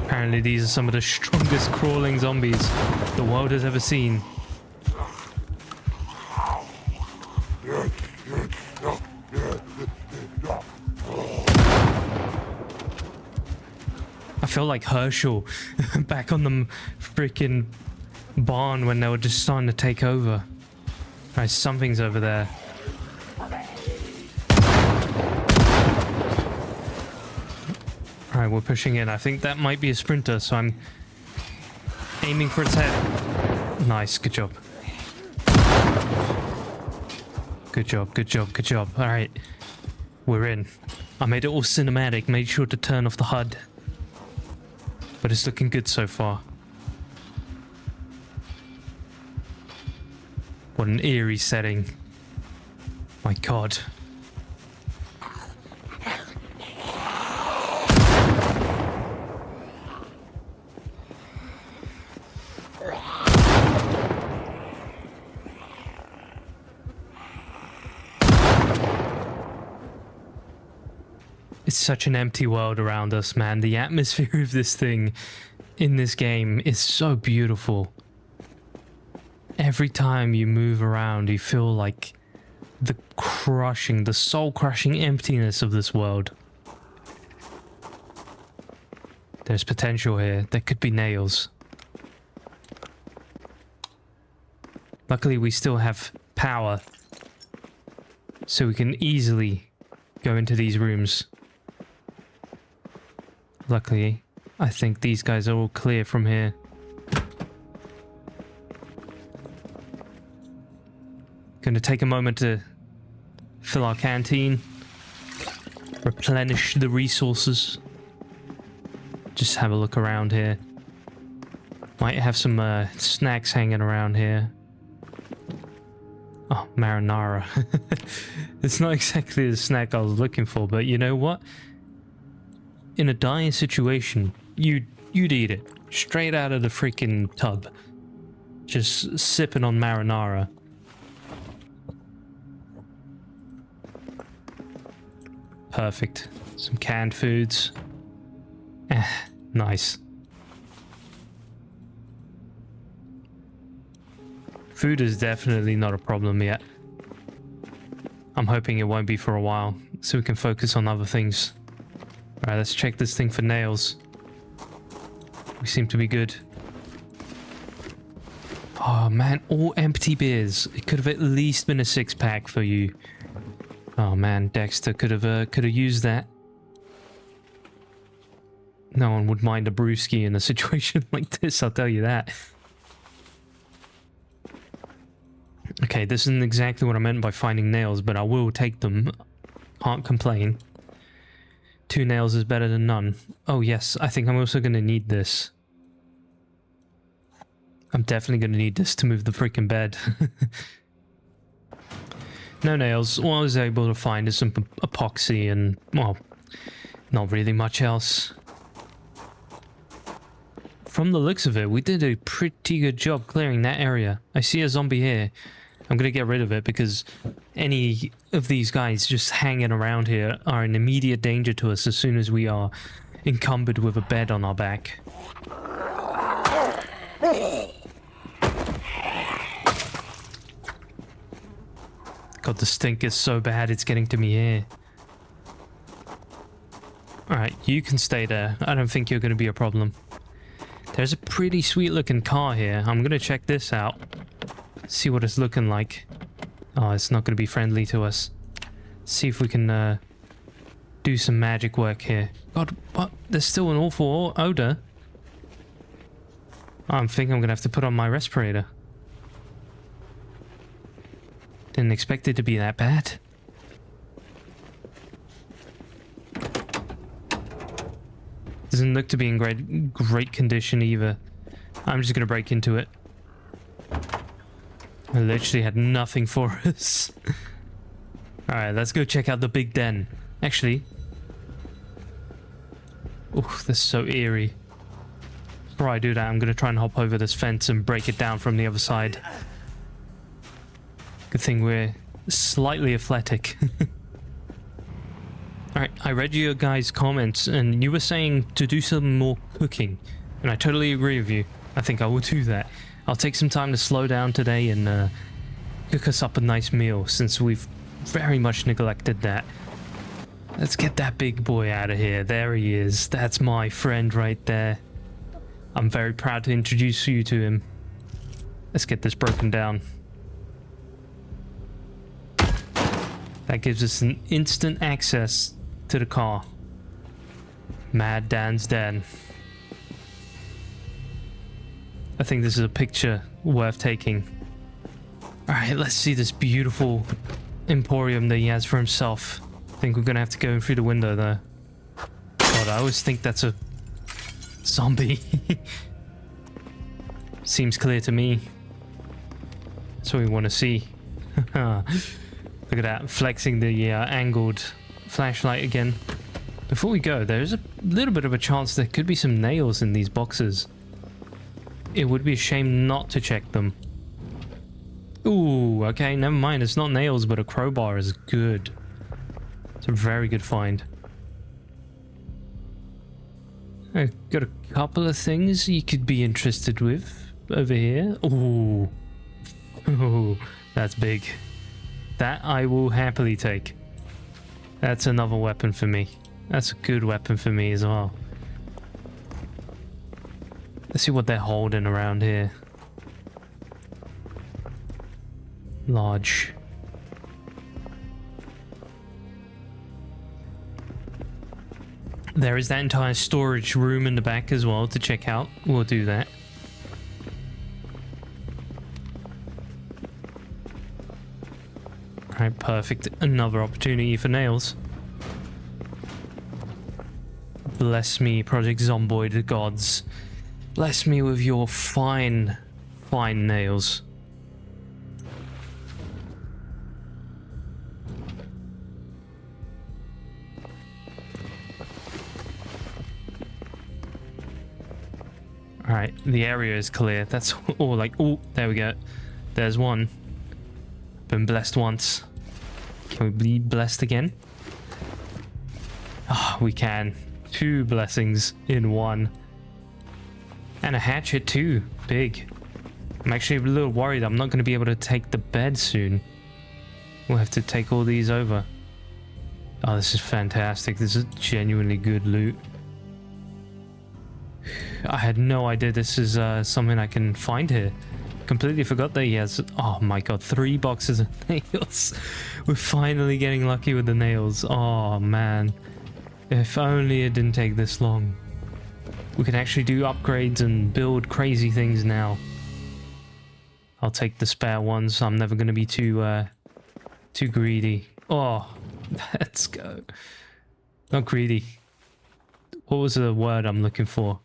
Apparently these are some of the strongest crawling zombies the world has ever seen. I feel like Herschel back on the freaking barn when they were just starting to take over. Right, something's over there. Alright, we're pushing in. I think that might be a sprinter, so I'm aiming for its head. Nice, good job. Good job, good job, good job. Alright, we're in. I made it all cinematic, made sure to turn off the HUD. But it's looking good so far. What an eerie setting. My God. It such an empty world around us, man. The atmosphere of this thing in this game is so beautiful. Every time you move around, you feel like the soul-crushing emptiness of this world. There's potential here. There could be nails. Luckily, we still have power, so we can easily go into these rooms. Luckily, I think these guys are all clear from here. Gonna take a moment to fill our canteen, replenish the resources. Just have a look around here. Might have some snacks hanging around here. Oh, marinara. It's not exactly the snack I was looking for, but you know what? In a dire situation, you'd eat it straight out of the freaking tub. Just sipping on marinara. Perfect. Some canned foods. Nice. Food is definitely not a problem yet. I'm hoping it won't be for a while, so we can focus on other things. Alright, let's check this thing for nails. We seem to be good. Oh man, all empty beers. It could have at least been a 6-pack for you. Oh man, Dexter could have used that. No one would mind a brewski in a situation like this, I'll tell you that. Okay, this isn't exactly what I meant by finding nails, but I will take them. Can't complain. 2 nails is better than none. Oh yes, I think I'm also going to need this. I'm definitely going to need this to move the freaking bed. No nails. All I was able to find is some epoxy and, well, not really much else. From the looks of it, we did a pretty good job clearing that area. I see a zombie here. I'm going to get rid of it because any of these guys just hanging around here are an immediate danger to us as soon as we are encumbered with a bed on our back. God, the stink is so bad, it's getting to me here. Alright, you can stay there. I don't think you're going to be a problem. There's a pretty sweet looking car here. I'm going to check this out. See what it's looking like. Oh, it's not going to be friendly to us. See if we can do some magic work here. God, what? There's still an awful odor. I think I'm going to have to put on my respirator. Didn't expect it to be that bad. Doesn't look to be in great condition either. I'm just gonna break into it. I literally had nothing for us. Alright, let's go check out the big den. Actually. Oh, this is so eerie. Before I do that, I'm gonna try and hop over this fence and break it down from the other side. Good thing we're slightly athletic. Alright, I read your guys' comments and you were saying to do some more cooking. And I totally agree with you. I think I will do that. I'll take some time to slow down today and cook us up a nice meal since we've very much neglected that. Let's get that big boy out of here. There he is. That's my friend right there. I'm very proud to introduce you to him. Let's get this broken down. That gives us an instant access to the car. Mad Dan's den. I think this is a picture worth taking. Alright, let's see this beautiful emporium that he has for himself. I think we're gonna have to go in through the window though. God, I always think that's a zombie. Seems clear to me. That's what we want to see. Look at that, flexing the angled flashlight again. Before we go, there's a little bit of a chance there could be some nails in these boxes. It would be a shame not to check them. Ooh, okay, never mind. It's not nails, but a crowbar is good. It's a very good find. I've got a couple of things you could be interested with over here. Ooh. Ooh, that's big. That I will happily take. That's another weapon for me. That's a good weapon for me as well. Let's see what they're holding around here. Large. There is that entire storage room in the back as well to check out. We'll do that. Alright, perfect. Another opportunity for nails. Bless me, Project Zomboid gods. Bless me with your fine, fine nails. Alright, the area is clear. That's all like... Oh, there we go. There's one. Been blessed once. Can we be blessed again? Ah, we can. 2 blessings in one. And a hatchet too. Big. I'm actually a little worried I'm not going to be able to take the bed soon. We'll have to take all these over. Oh, this is fantastic. This is genuinely good loot. I had no idea this is something I can find here. Completely forgot that he has... Oh my god, 3 boxes of nails. We're finally getting lucky with the nails. Oh man. If only it didn't take this long. We can actually do upgrades and build crazy things now. I'll take the spare ones. I'm never going to be too greedy. Oh, let's go. Not greedy. What was the word I'm looking for?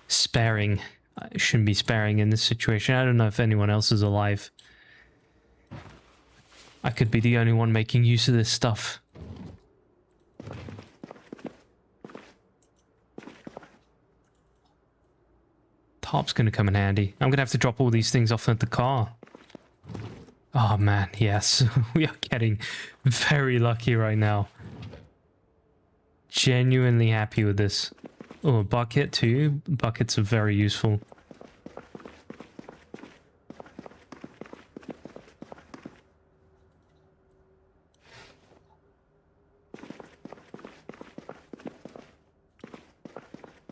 Sparing. I shouldn't be sparing in this situation. I don't know if anyone else is alive. I could be the only one making use of this stuff. Tarp's gonna come in handy. I'm gonna have to drop all these things off at the car. Oh man, yes. We are getting very lucky right now. Genuinely happy with this. Oh, a bucket too. Buckets are very useful.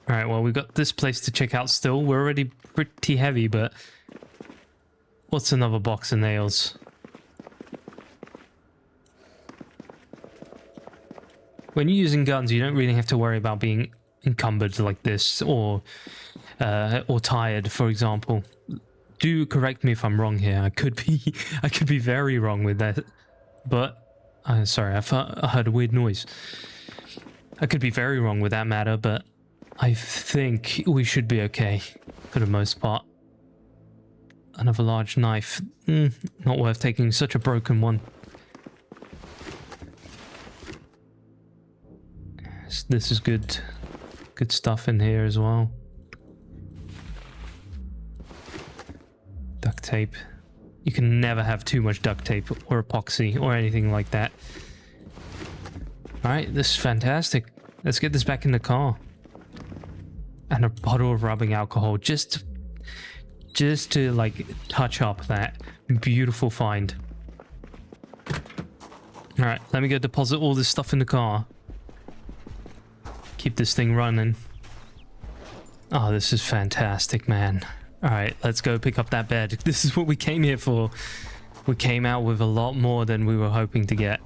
Alright, well, we've got this place to check out still. We're already pretty heavy, but... What's another box of nails? When you're using guns, you don't really have to worry about being encumbered like this, or tired, for example. Do correct me if I'm wrong here. I could be very wrong with that. But, sorry, I heard a weird noise. I could be very wrong with that matter, but I think we should be okay for the most part. Another large knife. Not worth taking such a broken one. This is good. Good stuff in here as well. Duct tape. You can never have too much duct tape or epoxy or anything like that. Alright, this is fantastic. Let's get this back in the car. And a bottle of rubbing alcohol just to like touch up that beautiful find. Alright, let me go deposit all this stuff in the car. Keep this thing running. Oh, this is fantastic, man. Alright, let's go pick up that bed. This is what we came here for. We came out with a lot more than we were hoping to get.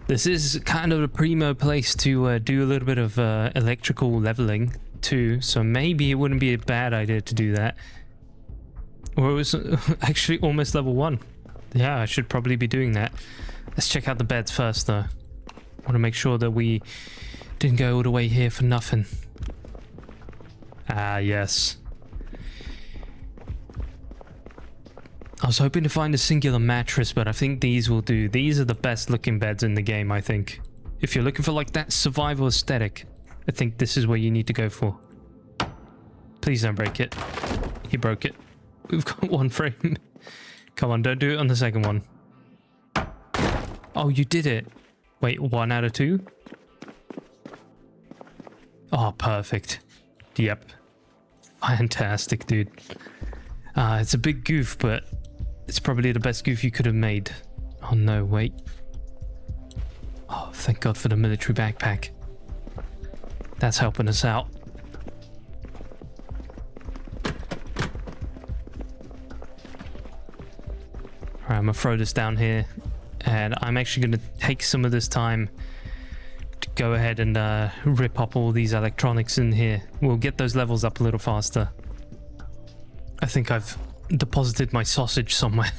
This is kind of a primo place to do a little bit of electrical leveling too, so maybe it wouldn't be a bad idea to do that. Or it was actually almost level 1. Yeah, I should probably be doing that. Let's check out the beds first though. I want to make sure that we didn't go all the way here for nothing. Ah, yes. I was hoping to find a singular mattress, but I think these will do. These are the best looking beds in the game, I think. If you're looking for like that survival aesthetic, I think this is what you need to go for. Please don't break it. He broke it. We've got one frame. Come on, don't do it on the second one. Oh, you did it. Wait, 1 out of 2? Oh, perfect. Yep. Fantastic, dude. It's a big goof, but it's probably the best goof you could have made. Oh no, wait. Oh, thank God for the military backpack. That's helping us out. Alright, I'm gonna throw this down here. And I'm actually gonna take some of this time to go ahead and rip up all these electronics in here. We'll get those levels up a little faster. I think I've deposited my sausage somewhere.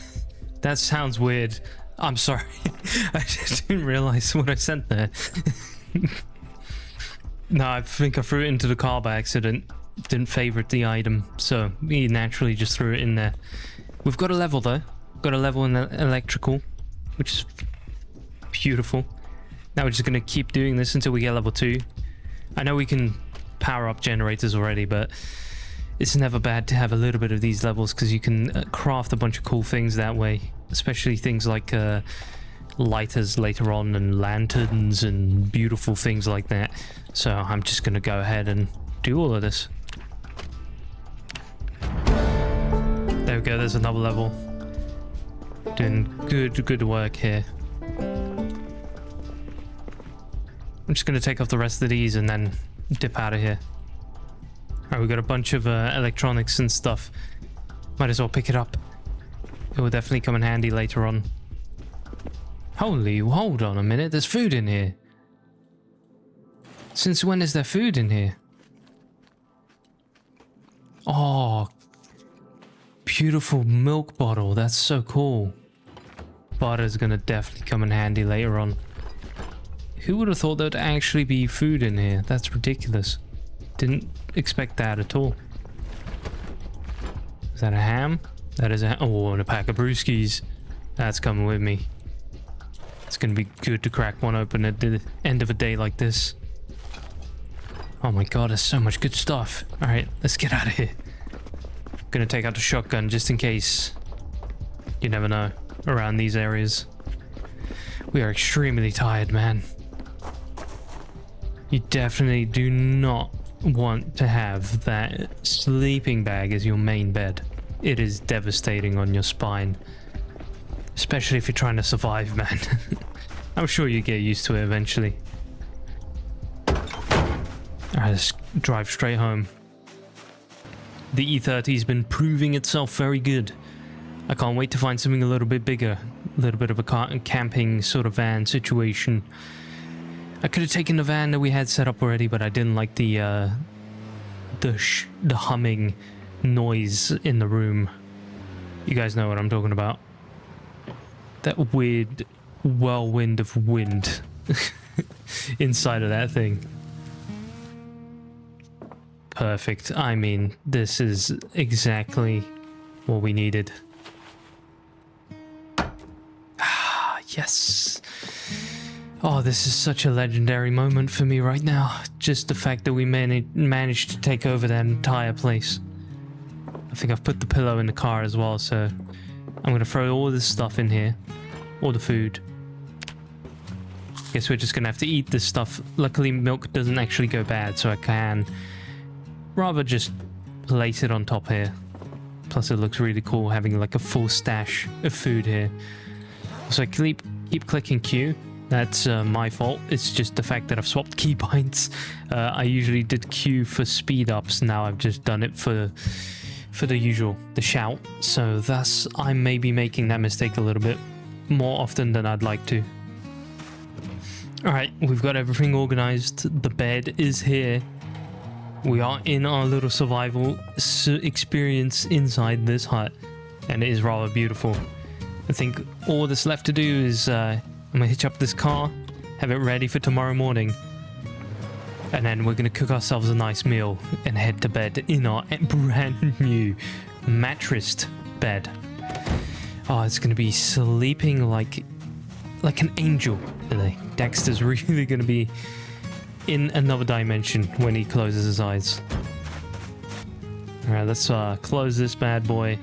That sounds weird. I'm sorry. I just didn't realize what I sent there. No, I think I threw it into the car by accident. Didn't favorite the item, so we naturally just threw it in there. We've got a level though. Got a level in the electrical, which is beautiful. Now we're just going to keep doing this until we get level 2. I know we can power up generators already, but it's never bad to have a little bit of these levels because you can craft a bunch of cool things that way, especially things like lighters later on and lanterns and beautiful things like that. So I'm just going to go ahead and do all of this. There we go, there's another level. Doing good work here. I'm just going to take off the rest of these and then dip out of here. Alright, we got a bunch of electronics and stuff. Might as well pick it up. It will definitely come in handy later on. Holy, hold on a minute, there's food in here. Since when is there food in here? Oh, beautiful milk bottle, that's so cool. Butter's gonna definitely come in handy later on. Who would have thought there'd actually be food in here? That's ridiculous. Didn't expect that at all. Is that a ham? That is a... Oh, and a pack of brewskis. That's coming with me. It's gonna be good to crack one open at the end of a day like this. Oh my god, there's so much good stuff. Alright, let's get out of here. Gonna take out the shotgun just in case. You never know around these areas. We are extremely tired, man. You definitely do not want to have that sleeping bag as your main bed. It is devastating on your spine. Especially if you're trying to survive, man. I'm sure you get used to it eventually. Alright, let's drive straight home. The E30's been proving itself very good. I can't wait to find something a little bit bigger. A little bit of a camping sort of van situation. I could have taken the van that we had set up already, but I didn't like the humming noise in the room. You guys know what I'm talking about. That weird whirlwind of wind inside of that thing. Perfect. I mean, this is exactly what we needed. Ah, yes. Oh, this is such a legendary moment for me right now. Just the fact that we managed to take over that entire place. I think I've put the pillow in the car as well, so I'm going to throw all this stuff in here. All the food. Guess we're just going to have to eat this stuff. Luckily, milk doesn't actually go bad, so I can rather just place it on top here. Plus, it looks really cool having like a full stash of food here. So I keep clicking Q. That's my fault. It's just the fact that I've swapped keybinds. I usually did Q for speed ups. Now I've just done it for the usual, the shout. So thus, I may be making that mistake a little bit more often than I'd like to. Alright, we've got everything organized. The bed is here. We are in our little survival experience inside this hut. And it is rather beautiful. I think all that's left to do is I'm gonna hitch up this car, have it ready for tomorrow morning. And then we're gonna cook ourselves a nice meal and head to bed in our brand new mattressed bed. Oh, it's gonna be sleeping like an angel, really. Dexter's really gonna be in another dimension when he closes his eyes. Alright, let's close this bad boy.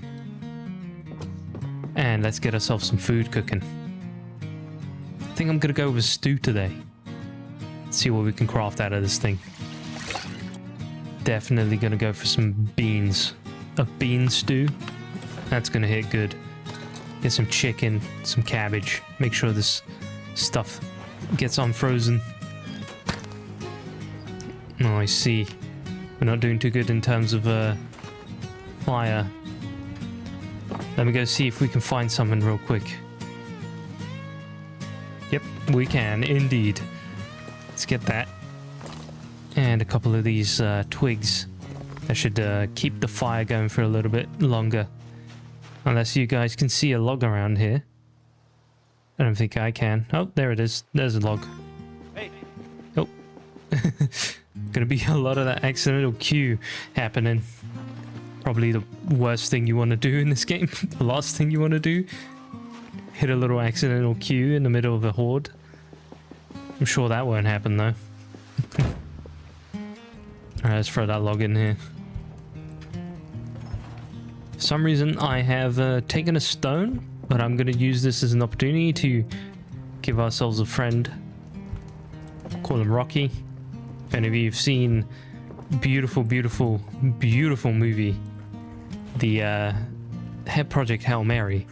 And let's get ourselves some food cooking. I think I'm gonna go with stew today. See what we can craft out of this thing. Definitely gonna go for some beans. A bean stew. That's gonna hit good. Get some chicken, some cabbage. Make sure this stuff gets unfrozen. Oh, I see. We're not doing too good in terms of fire. Let me go see if we can find something real quick. Yep, we can indeed. Let's get that. And a couple of these twigs. That should keep the fire going for a little bit longer. Unless you guys can see a log around here. I don't think I can. Oh, there it is. There's a log. Hey. Oh. Gonna be a lot of that accidental Q happening. Probably the worst thing you want to do in this game. The last thing you want to do. Hit a little accidental Q in the middle of a horde. I'm sure that won't happen though. Alright, let's throw that log in here. For some reason I have taken a stone, but I'm going to use this as an opportunity to give ourselves a friend. Call him Rocky. If any of you have seen beautiful, beautiful, beautiful movie, the Project Hail Mary.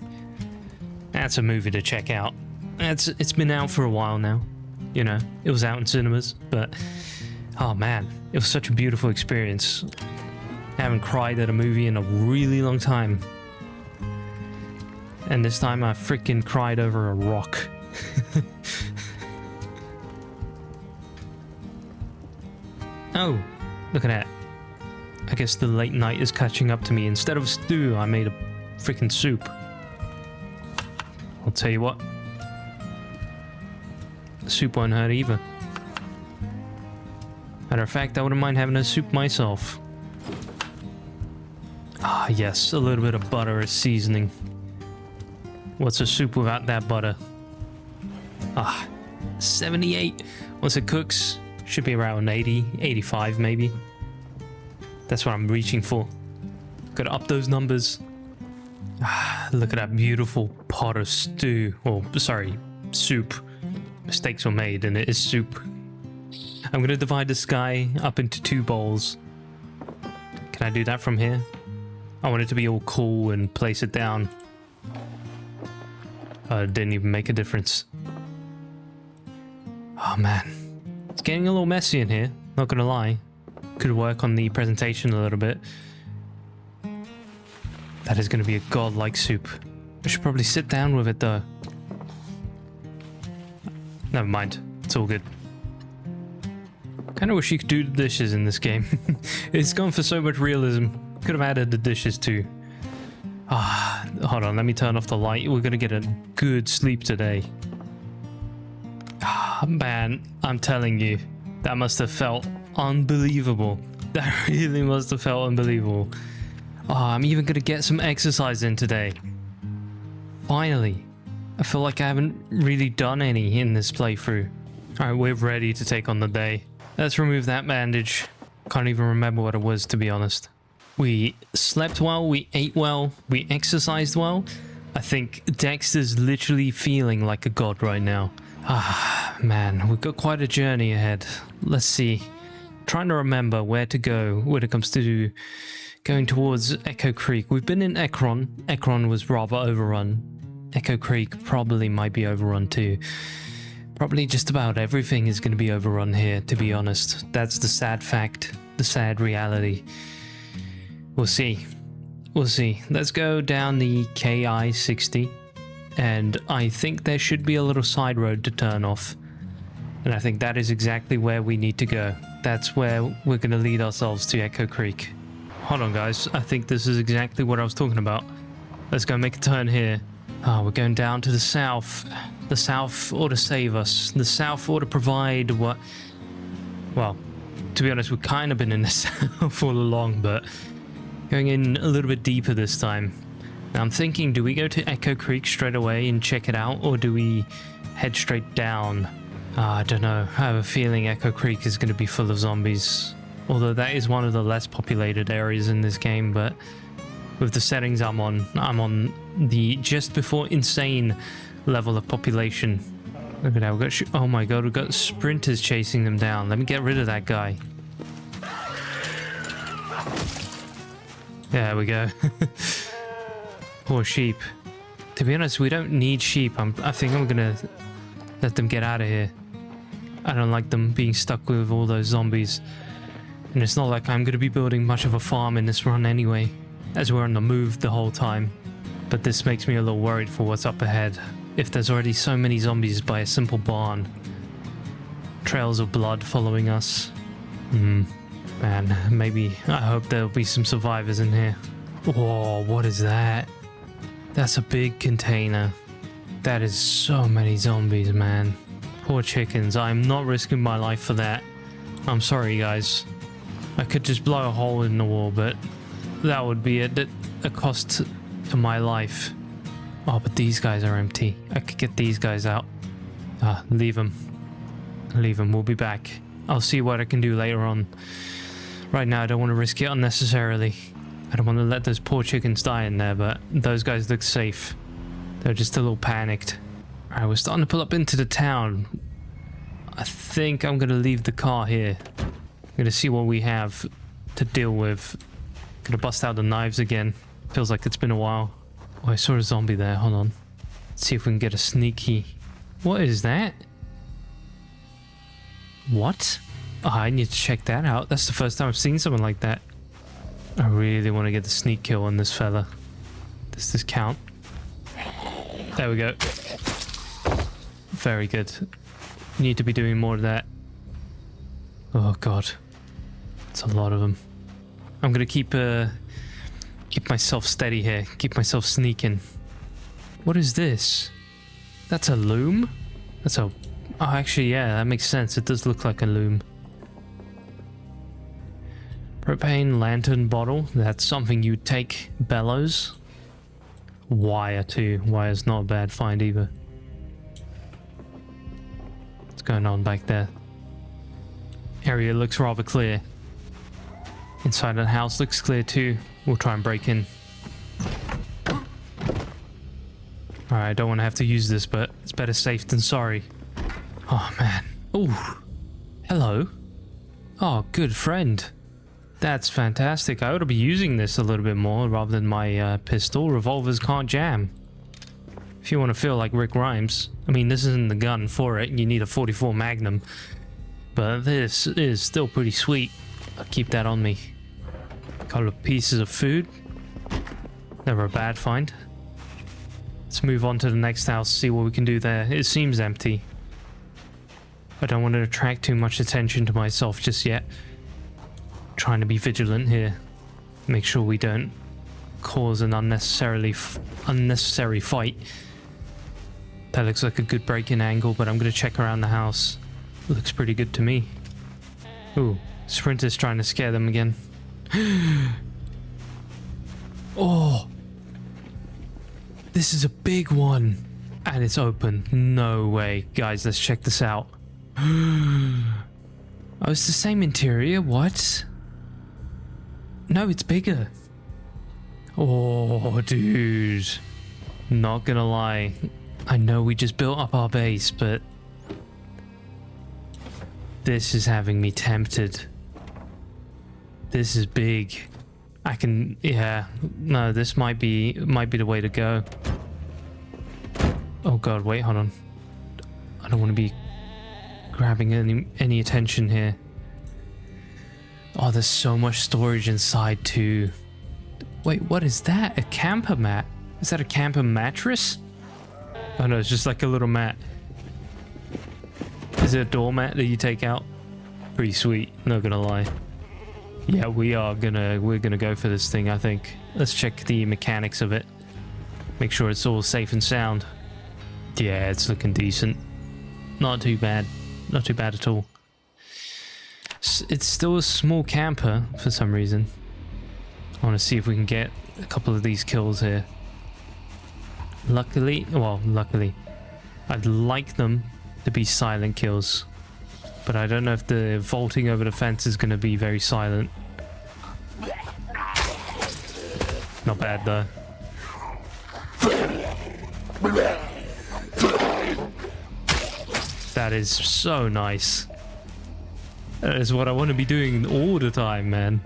That's a movie to check out. It's been out for a while now. You know, it was out in cinemas, but oh man, it was such a beautiful experience. I haven't cried at a movie in a really long time. And this time I freaking cried over a rock. Oh, look at that. I guess the late night is catching up to me. Instead of stew, I made a freaking soup. I'll tell you what. Soup won't hurt either. Matter of fact, I wouldn't mind having a soup myself. Ah, yes, a little bit of butter as seasoning. What's a soup without that butter? Ah, 78. Once it cooks, should be around 80, 85 maybe. That's what I'm reaching for. Gotta up those numbers. Ah, look at that beautiful pot of stew. Oh, sorry, soup. Mistakes were made and it is soup. I'm gonna divide the sky up into 2 bowls. Can I do that from here? I want it to be all cool and place it down. It didn't even make a difference. Oh man. It's getting a little messy in here, not gonna lie. Could work on the presentation a little bit. That is gonna be a godlike soup. I should probably sit down with it though. Never mind, it's all good. Kinda wish you could do the dishes in this game. It's gone for so much realism. Could have added the dishes too. Ah, hold on, let me turn off the light. We're gonna get a good sleep today. Ah, man, I'm telling you, that must have felt unbelievable. That really must have felt unbelievable. Ah, I'm even gonna get some exercise in today. Finally. I feel like I haven't really done any in this playthrough. Alright, we're ready to take on the day. Let's remove that bandage. Can't even remember what it was, to be honest. We slept well, we ate well, we exercised well. I think Dexter's literally feeling like a god right now. Ah, man, we've got quite a journey ahead. Let's see. Trying to remember where to go when it comes to going towards Echo Creek. We've been in Ekron. Ekron was rather overrun. Echo Creek probably might be overrun too. Probably just about everything is going to be overrun here, to be honest. That's the sad fact, the sad reality. We'll see. We'll see. Let's go down the KI-60. And I think there should be a little side road to turn off. And I think that is exactly where we need to go. That's where we're going to lead ourselves to Echo Creek. Hold on, guys. I think this is exactly what I was talking about. Let's go make a turn here. Oh, we're going down to the south. The south ought to save us. The south ought to provide what... Well, to be honest, we've kind of been in the south all along, but going in a little bit deeper this time. Now I'm thinking, do we go to Echo Creek straight away and check it out, or do we head straight down? I don't know. I have a feeling Echo Creek is going to be full of zombies. Although that is one of the less populated areas in this game, but with the settings I'm on the just before insane level of population. Look at that, we got oh my god, we've got sprinters chasing them down. Let me get rid of that guy. There we go. Poor sheep. To be honest, we don't need sheep. I think I'm gonna let them get out of here. I don't like them being stuck with all those zombies. And it's not like I'm gonna be building much of a farm in this run anyway, as we're on the move the whole time. But this makes me a little worried for what's up ahead. If there's already so many zombies by a simple barn. Trails of blood following us. Man, maybe, I hope there'll be some survivors in here. Whoa, what is that? That's a big container. That is so many zombies, man. Poor chickens, I'm not risking my life for that. I'm sorry, guys. I could just blow a hole in the wall, but that would be a cost to my life. Oh, but these guys are empty. I could get these guys out. Leave them. Leave them, we'll be back. I'll see what I can do later on. Right now, I don't want to risk it unnecessarily. I don't want to let those poor chickens die in there, but those guys look safe. They're just a little panicked. Alright, we're starting to pull up into the town. I think I'm going to leave the car here. I'm going to see what we have to deal with. Going to bust out the knives again. Feels like it's been a while. Oh, I saw a zombie there. Hold on. Let's see if we can get a sneaky... What is that? What? Oh, I need to check that out. That's the first time I've seen something like that. I really want to get the sneak kill on this fella. Does this count? There we go. Very good. Need to be doing more of that. Oh god. It's a lot of them. I'm gonna keep myself steady here. Keep myself sneaking. What is this? That's a loom? That's a... Oh, actually, yeah, that makes sense. It does look like a loom. Propane lantern bottle. That's something you take. Bellows. Wire, too. Wire's not a bad find either. What's going on back there? Area looks rather clear. Inside the house looks clear, too. We'll try and break in. Alright, I don't want to have to use this, but it's better safe than sorry. Oh, man. Oh, hello. Oh, good friend. That's fantastic. I ought to be using this a little bit more rather than my pistol. Revolvers can't jam. If you want to feel like Rick Grimes. I mean, this isn't the gun for it. You need a 44 Magnum. But this is still pretty sweet. I'll keep that on me. A couple of pieces of food. Never a bad find. Let's move on to the next house, see what we can do there. It seems empty. I don't want to attract too much attention to myself just yet. Trying to be vigilant here. Make sure we don't cause an unnecessary fight. That looks like a good break-in angle, but I'm going to check around the house. Looks pretty good to me. Ooh, Sprinter's trying to scare them again. Oh! This is a big one. And it's open. No way. Guys, let's check this out. Oh, it's the same interior. What? No, it's bigger. Oh, dude. Not gonna lie. I know we just built up our base, but... this is having me tempted. This is big. I can... yeah. No, this might be the way to go. Oh god, wait, hold on. I don't want to be grabbing any attention here. Oh, there's so much storage inside too. Wait, what is that? A camper mat? Is that a camper mattress? Oh no, it's just like a little mat. Is it a doormat that you take out? Pretty sweet, not gonna lie. Yeah, we're gonna go for this thing, I think. Let's check the mechanics of it. Make sure it's all safe and sound. Yeah, it's looking decent. Not too bad. Not too bad at all. It's still a small camper for some reason. I want to see if we can get a couple of these kills here. Luckily, I'd like them to be silent kills. But I don't know if the vaulting over the fence is going to be very silent. Not bad though. That is so nice. That is what I want to be doing all the time, man.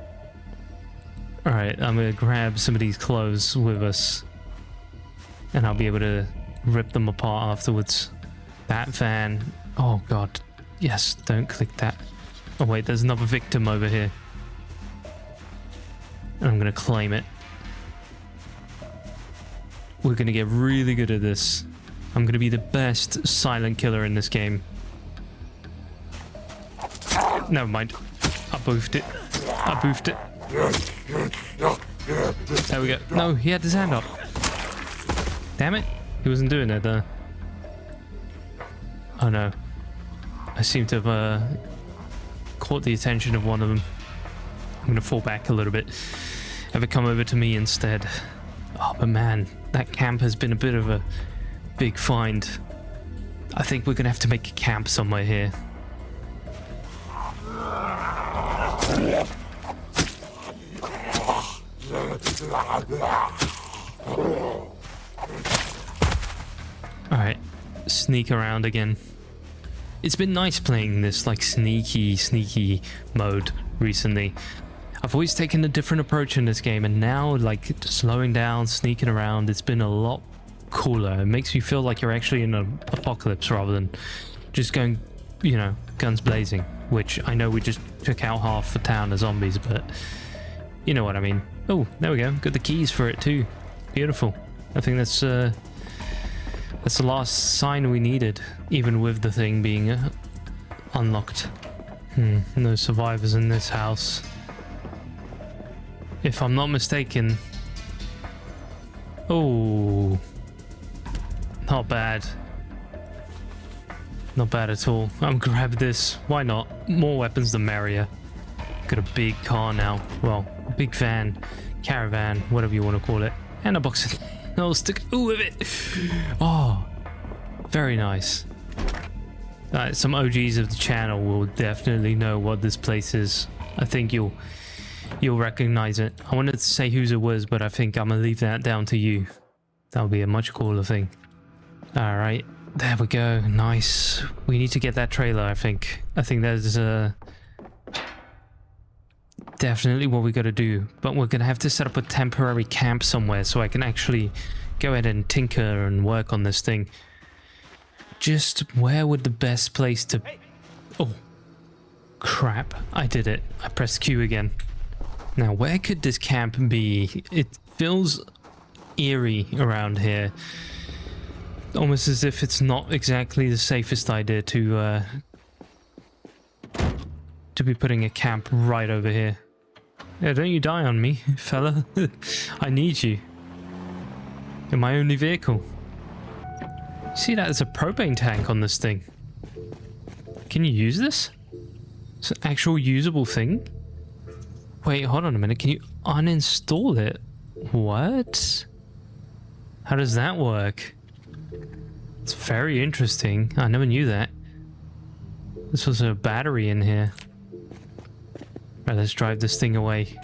Alright, I'm gonna grab some of these clothes with us. And I'll be able to rip them apart afterwards. That van. Oh god. Yes, don't click that. Oh wait, there's another victim over here. And I'm gonna claim it. We're gonna get really good at this. I'm gonna be the best silent killer in this game. Never mind. I boofed it. I boofed it. There we go. No, he had his hand up. Damn it. He wasn't doing it though. Oh no. I seem to have caught the attention of one of them. I'm gonna fall back a little bit. Have it come over to me instead. Oh, but man, that camp has been a bit of a big find. I think we're gonna have to make a camp somewhere here. Alright, sneak around again. It's been nice playing this like sneaky mode recently. I've always taken a different approach in this game, and now like slowing down, sneaking around, it's been a lot cooler. It makes you feel like you're actually in an apocalypse rather than just going, you know, guns blazing, which I know we just took out half the town of zombies, but you know what I mean. Oh, there we go. Got the keys for it too. Beautiful. I think that's the last sign we needed, even with the thing being unlocked. No survivors in this house. If I'm not mistaken. Oh, not bad. Not bad at all. I'll grab this. Why not? More weapons the merrier. Got a big car now. Well, a big van, caravan, whatever you want to call it, and a box of nails to go with it. Oh, very nice. Some OGs of the channel will definitely know what this place is. I think you'll recognize it. I wanted to say whose it was, but I think I'm gonna leave that down to you. That'll be a much cooler thing. All right, there we go. Nice. We need to get that trailer. I think there's definitely what we got to do, but we're gonna have to set up a temporary camp somewhere so I can actually go ahead and tinker and work on this thing. Just where would the best place to... Oh, crap. I did it. I pressed Q again. Now, where could this camp be? It feels eerie around here. Almost as if it's not exactly the safest idea to be putting a camp right over here. Yeah, don't you die on me, fella. I need you. You're my only vehicle. See, that as a propane tank on this thing. Can you use this? It's an actual usable thing? Wait, hold on a minute. Can you uninstall it? What? How does that work? It's very interesting. I never knew that. This was a battery in here. Right, let's drive this thing away.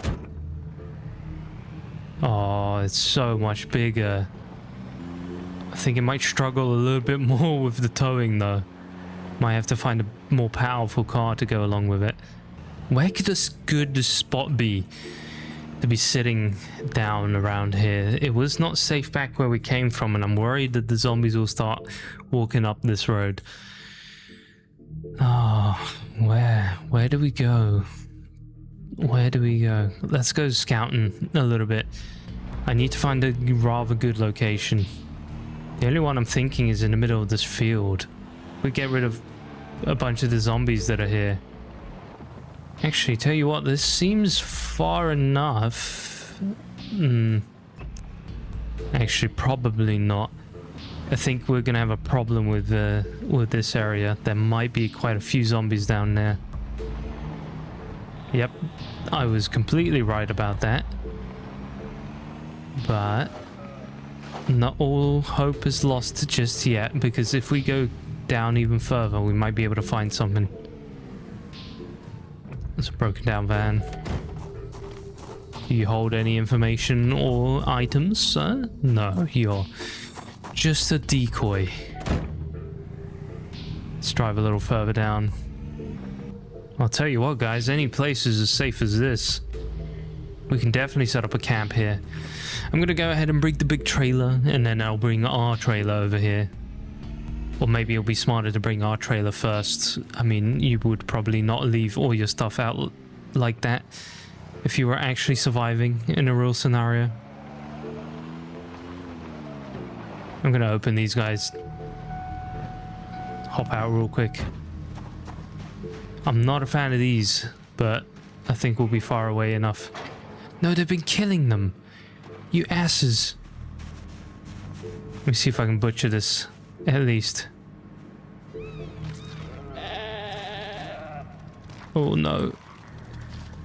Oh, it's so much bigger. I think it might struggle a little bit more with the towing though. Might have to find a more powerful car to go along with it. Where could this good spot be to be sitting down around here? It was not safe back where we came from, and I'm worried that the zombies will start walking up this road. Oh, where do we go? Where do we go? Let's go scouting a little bit. I need to find a rather good location. The only one I'm thinking is in the middle of this field. We get rid of a bunch of the zombies that are here. Actually, tell you what, this seems far enough. Actually, probably not. I think we're gonna have a problem with this area. There might be quite a few zombies down there. Yep, I was completely right about that. But not all hope is lost just yet, because if we go down even further, we might be able to find something. It's a broken down van. Do you hold any information or items, sir? No, you're just a decoy. Let's drive a little further down. I'll tell you what, guys, any place is as safe as this. We can definitely set up a camp here. I'm gonna go ahead and bring the big trailer, and then I'll bring our trailer over here. Or maybe it'll be smarter to bring our trailer first. I mean, you would probably not leave all your stuff out like that if you were actually surviving in a real scenario. I'm gonna open these guys. Hop out real quick. I'm not a fan of these, but I think we'll be far away enough. No, they've been killing them. You asses. Let me see if I can butcher this, at least. Oh no.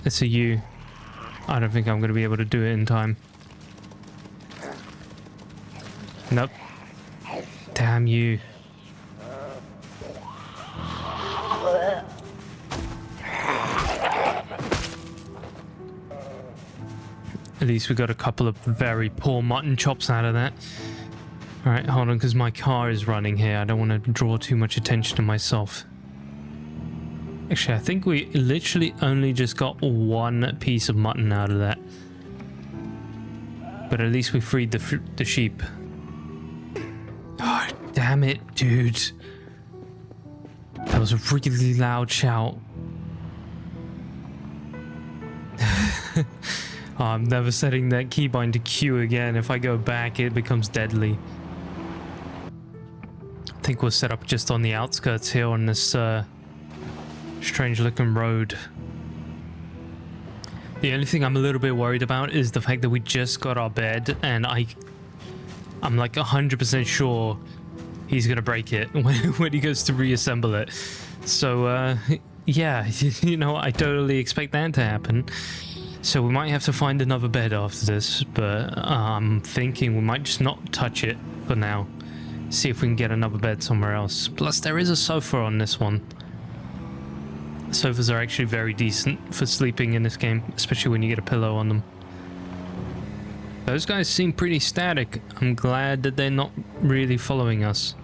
It's a U. I don't think I'm going to be able to do it in time. Nope. Damn you. At least we got a couple of very poor mutton chops out of that. Alright, hold on, because my car is running here. I don't want to draw too much attention to myself. Actually, I think we literally only just got one piece of mutton out of that. But at least we freed the sheep. Oh, damn it, dude. That was a really loud shout. I'm never setting that keybind to Q again. If I go back, it becomes deadly. I think we'll set up just on the outskirts here on this strange looking road. The only thing I'm a little bit worried about is the fact that we just got our bed, and I'm like 100% sure he's gonna break it when he goes to reassemble it. So yeah, you know, I totally expect that to happen. So we might have to find another bed after this, but I'm thinking we might just not touch it for now. See if we can get another bed somewhere else. Plus there is a sofa on this one. Sofas are actually very decent for sleeping in this game, especially when you get a pillow on them. Those guys seem pretty static. I'm glad that they're not really following us.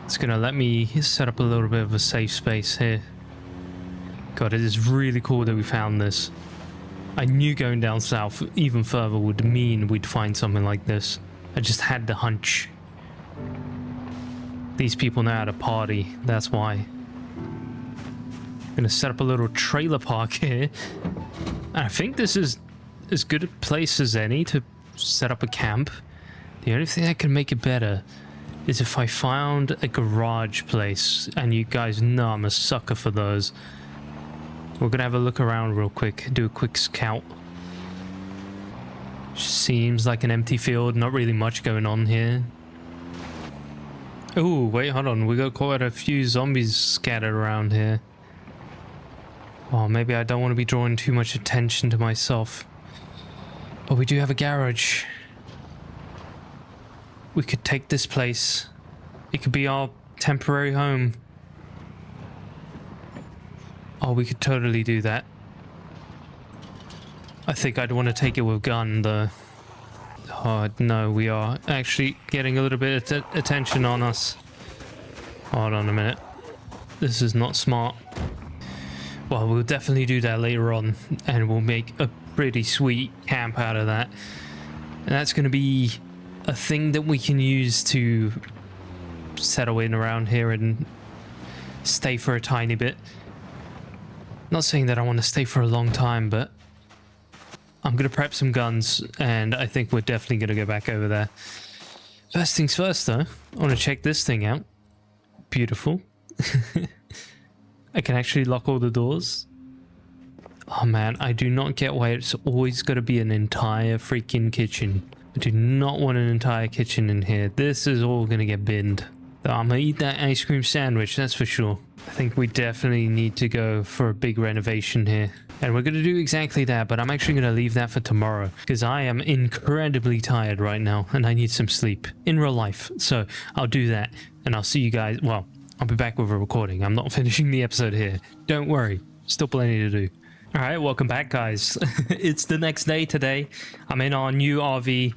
It's gonna let me set up a little bit of a safe space here. God, it is really cool that we found this. I knew going down south even further would mean we'd find something like this. I just had the hunch. These people know how to party, that's why. I'm gonna set up a little trailer park here. I think this is as good a place as any to set up a camp. The only thing that can make it better is if I found a garage place, and you guys know I'm a sucker for those. We're gonna have a look around real quick, do a quick scout. Seems like an empty field, not really much going on here. Oh, wait, hold on. We got quite a few zombies scattered around here. Oh, maybe I don't want to be drawing too much attention to myself. But we do have a garage. We could take this place. It could be our temporary home. Oh, we could totally do that. I think I'd want to take it with a gun, though. Oh, no, we are actually getting a little bit of attention on us. Hold on a minute. This is not smart. Well, we'll definitely do that later on, and we'll make a pretty sweet camp out of that. And that's going to be a thing that we can use to settle in around here and stay for a tiny bit. Not saying that I want to stay for a long time, but I'm going to prep some guns, and I think we're definitely going to go back over there. First things first, though, I want to check this thing out. Beautiful. I can actually lock all the doors. Oh man, I do not get why it's always got to be an entire freaking kitchen. I do not want an entire kitchen in here. This is all going to get binned. I'm going to eat that ice cream sandwich, that's for sure. I think we definitely need to go for a big renovation here. And we're going to do exactly that, but I'm actually going to leave that for tomorrow, because I am incredibly tired right now, and I need some sleep in real life. So I'll do that, and I'll see you guys. Well, I'll be back with a recording. I'm not finishing the episode here. Don't worry. Still plenty to do. All right, welcome back, guys. It's the next day today. I'm in our new RV.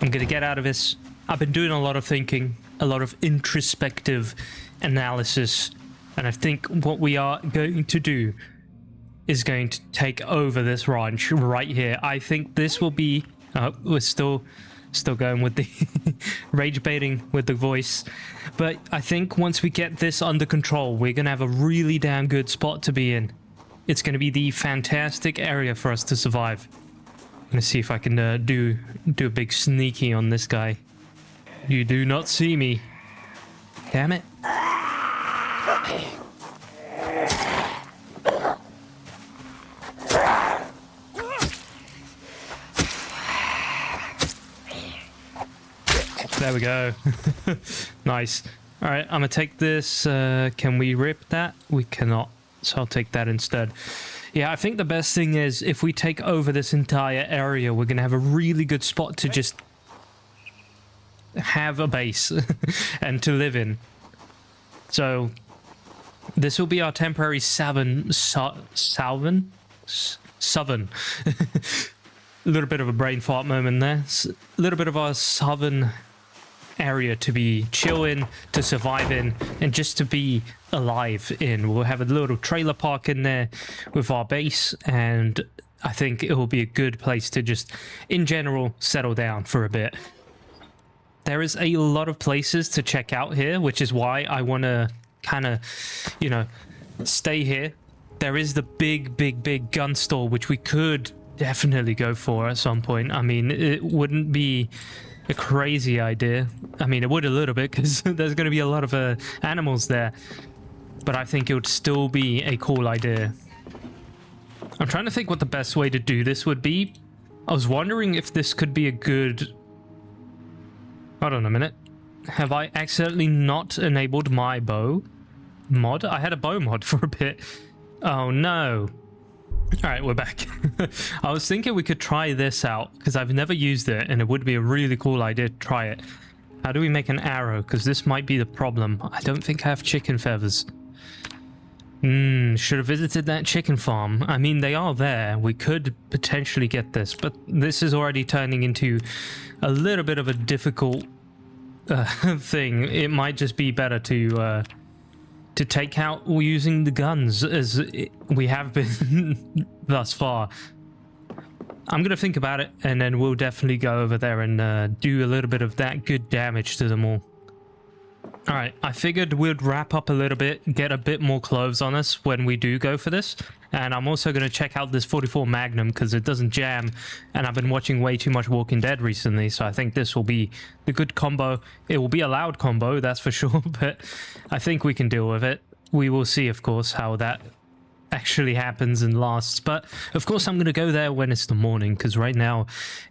I'm going to get out of this. I've been doing a lot of thinking, a lot of introspective analysis. And I think what we are going to do is going to take over this ranch right here. I think this will be... we're still going with the rage baiting with the voice. But I think once we get this under control, we're going to have a really damn good spot to be in. It's going to be the fantastic area for us to survive. I'm going to see if I can do a big sneaky on this guy. You do not see me. Damn it. There we go. Nice. All right, I'm gonna take this. Can we rip that? We cannot, so I'll take that instead. Yeah, I think the best thing is if we take over this entire area, we're gonna have a really good spot to just have a base and to live in. So this will be our temporary southern. A little bit of a brain fart moment there. A little bit of our southern area to be chill in, to survive in, and just to be alive in. We'll have a little trailer park in there with our base, and I think it will be a good place to just, in general, settle down for a bit. There is a lot of places to check out here, which is why I want to kind of, you know, stay here. There is the big gun store, which we could definitely go for at some point. I mean, it wouldn't be a crazy idea. I mean, it would a little bit because there's going to be a lot of animals there, but I think it would still be a cool idea. I'm trying to think what the best way to do this would be. I was wondering if this could be a good... Hold on a minute. Have I accidentally not enabled my bow mod? I had a bow mod for a bit. Oh no. Alright, we're back. I was thinking we could try this out because I've never used it and it would be a really cool idea to try it. How do we make an arrow? Because this might be the problem. I don't think I have chicken feathers. Should have visited that chicken farm. I mean, they are there. We could potentially get this, but this is already turning into a little bit of a difficult thing. It might just be better to take out using the guns as we have been thus far. I'm going to think about it, and then we'll definitely go over there and do a little bit of that good damage to them all. Alright, I figured we'd wrap up a little bit, get a bit more clothes on us when we do go for this. And I'm also going to check out this 44 Magnum because it doesn't jam. And I've been watching way too much Walking Dead recently, so I think this will be the good combo. It will be a loud combo, that's for sure, but I think we can deal with it. We will see, of course, how that actually happens and lasts. But, of course, I'm going to go there when it's the morning because right now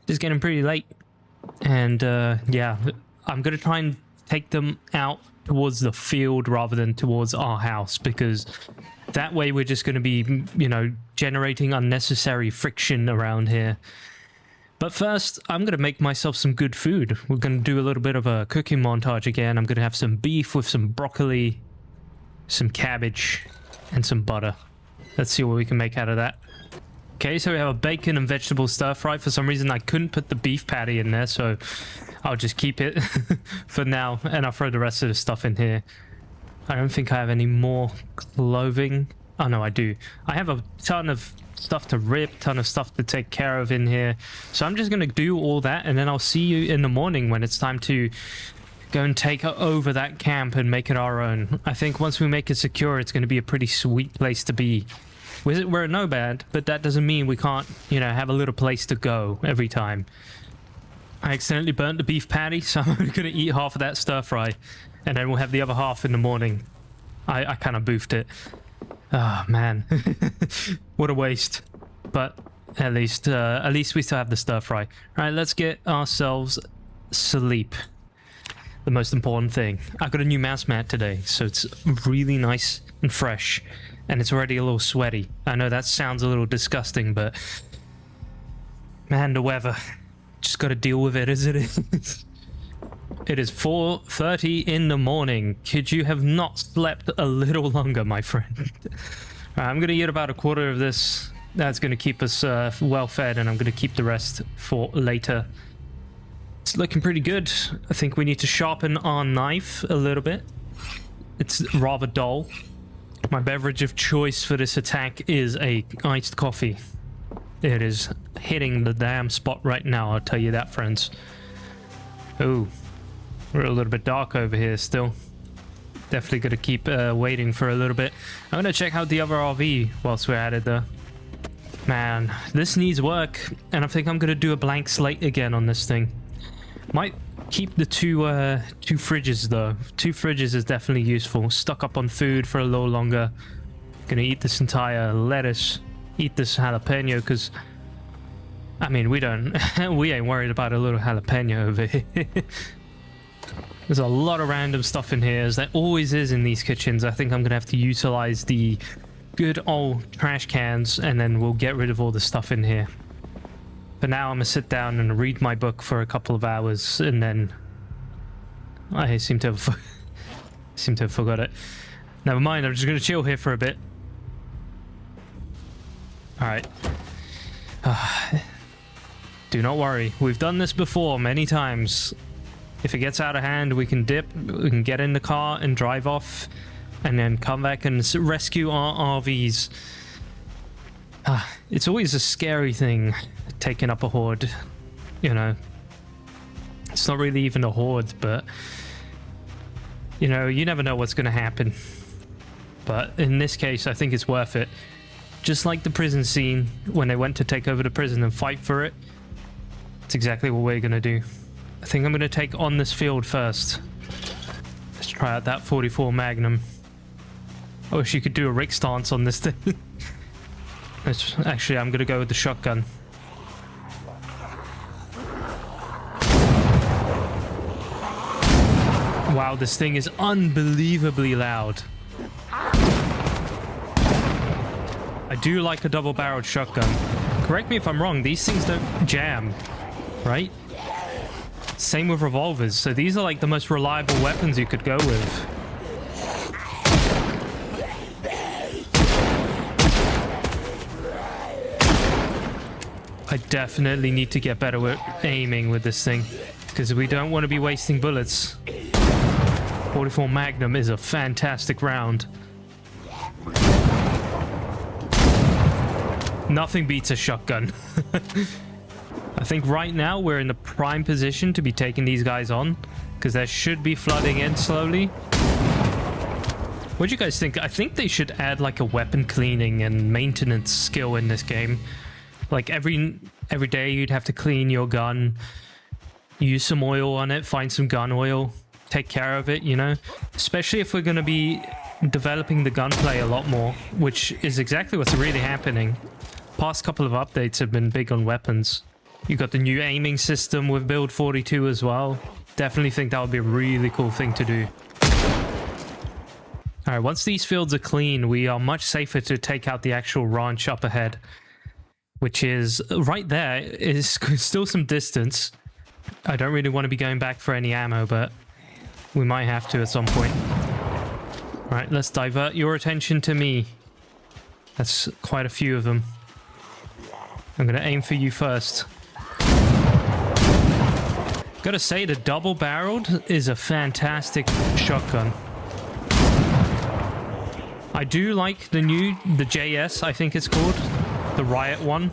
it's getting pretty late. And, yeah, I'm going to try and take them out towards the field rather than towards our house, because that way we're just going to be, you know, generating unnecessary friction around here. But first, I'm going to make myself some good food. We're going to do a little bit of a cooking montage again. I'm going to have some beef with some broccoli, some cabbage, and some butter. Let's see what we can make out of that. Okay, so we have a bacon and vegetable stir fry. For some reason, I couldn't put the beef patty in there, so I'll just keep it for now, and I'll throw the rest of the stuff in here. I don't think I have any more clothing. Oh, no, I do. I have a ton of stuff to rip, ton of stuff to take care of in here. So I'm just going to do all that, and then I'll see you in the morning when it's time to go and take over that camp and make it our own. I think once we make it secure, it's going to be a pretty sweet place to be. We're a Nomad, but that doesn't mean we can't, you know, have a little place to go every time. I accidentally burnt the beef patty, so I'm going to eat half of that stir fry, and then we'll have the other half in the morning. I kind of boofed it. Oh, man. What a waste. But at least we still have the stir fry. All right, let's get ourselves sleep. The most important thing. I got a new mouse mat today, so it's really nice and fresh, and it's already a little sweaty. I know that sounds a little disgusting, but man, the weather. Just got to deal with it as it is. It is 4:30 in the morning. Could you have not slept a little longer, my friend? I'm going to eat about a quarter of this. That's going to keep us well fed, and I'm going to keep the rest for later. It's looking pretty good. I think we need to sharpen our knife a little bit. It's rather dull. My beverage of choice for this attack is a iced coffee. It is hitting the damn spot right now, I'll tell you that, friends. Oh, we're a little bit dark over here still. Definitely gonna keep waiting for a little bit. I'm gonna check out the other RV whilst we're at it though. Man, this needs work, and I think I'm gonna do a blank slate again on this thing. Might keep the two fridges though. 2 fridges is definitely useful. Stuck up on food for a little longer. Gonna eat this entire lettuce. Eat this jalapeno because, I mean, we ain't worried about a little jalapeno over here. There's a lot of random stuff in here, as there always is in these kitchens. I think I'm gonna have to utilize the good old trash cans, and then we'll get rid of all the stuff in here. For now, I'm gonna sit down and read my book for a couple of hours, and then I seem to have forgot it. Never mind. I'm just gonna chill here for a bit. All right. Do not worry. We've done this before many times. If it gets out of hand, we can dip. We can get in the car and drive off, and then come back and rescue our RVs. It's always a scary thing, taking up a horde. You know, it's not really even a horde, but you know, you never know what's going to happen. But in this case, I think it's worth it. Just like the prison scene when they went to take over the prison and fight for it. It's exactly what we're going to do. I think I'm going to take on this field first. Let's try out that 44 Magnum. I wish you could do a Rick stance on this thing. Actually, I'm going to go with the shotgun. Wow, this thing is unbelievably loud. I do like a double-barreled shotgun. Correct me if I'm wrong, these things don't jam, right? Same with revolvers, so these are like the most reliable weapons you could go with. I definitely need to get better with aiming with this thing, because we don't want to be wasting bullets. 44 Magnum is a fantastic round. Nothing beats a shotgun. I think right now we're in the prime position to be taking these guys on, because they should be flooding in slowly. What do you guys think? I think they should add like a weapon cleaning and maintenance skill in this game. Like every day you'd have to clean your gun, use some oil on it, find some gun oil, take care of it, you know? Especially if we're going to be developing the gunplay a lot more, which is exactly what's really happening. Past couple of updates have been big on weapons. You got the new aiming system with build 42 as well. Definitely think that would be a really cool thing to do. Alright, once these fields are clean, we are much safer to take out the actual ranch up ahead. Which is right there. Is still some distance. I don't really want to be going back for any ammo, but we might have to at some point. Alright, let's divert your attention to me. That's quite a few of them. I'm gonna aim for you first. Gotta say, the double-barreled is a fantastic shotgun. I do like the JS, I think it's called. The Riot one.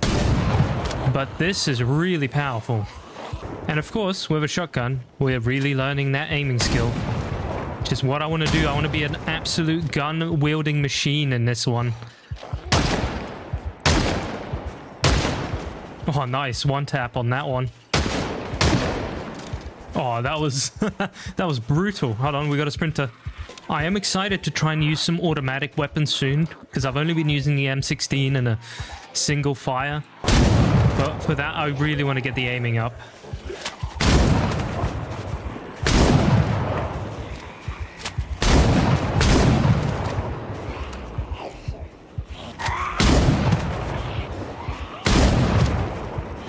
But this is really powerful. And of course, with a shotgun, we're really learning that aiming skill. Which is what I want to do. I want to be an absolute gun-wielding machine in this one. Oh, nice. One tap on that one. Oh, that was that was brutal. Hold on, we got a sprinter. I am excited to try and use some automatic weapons soon, because I've only been using the M16 and a single fire. But for that, I really want to get the aiming up.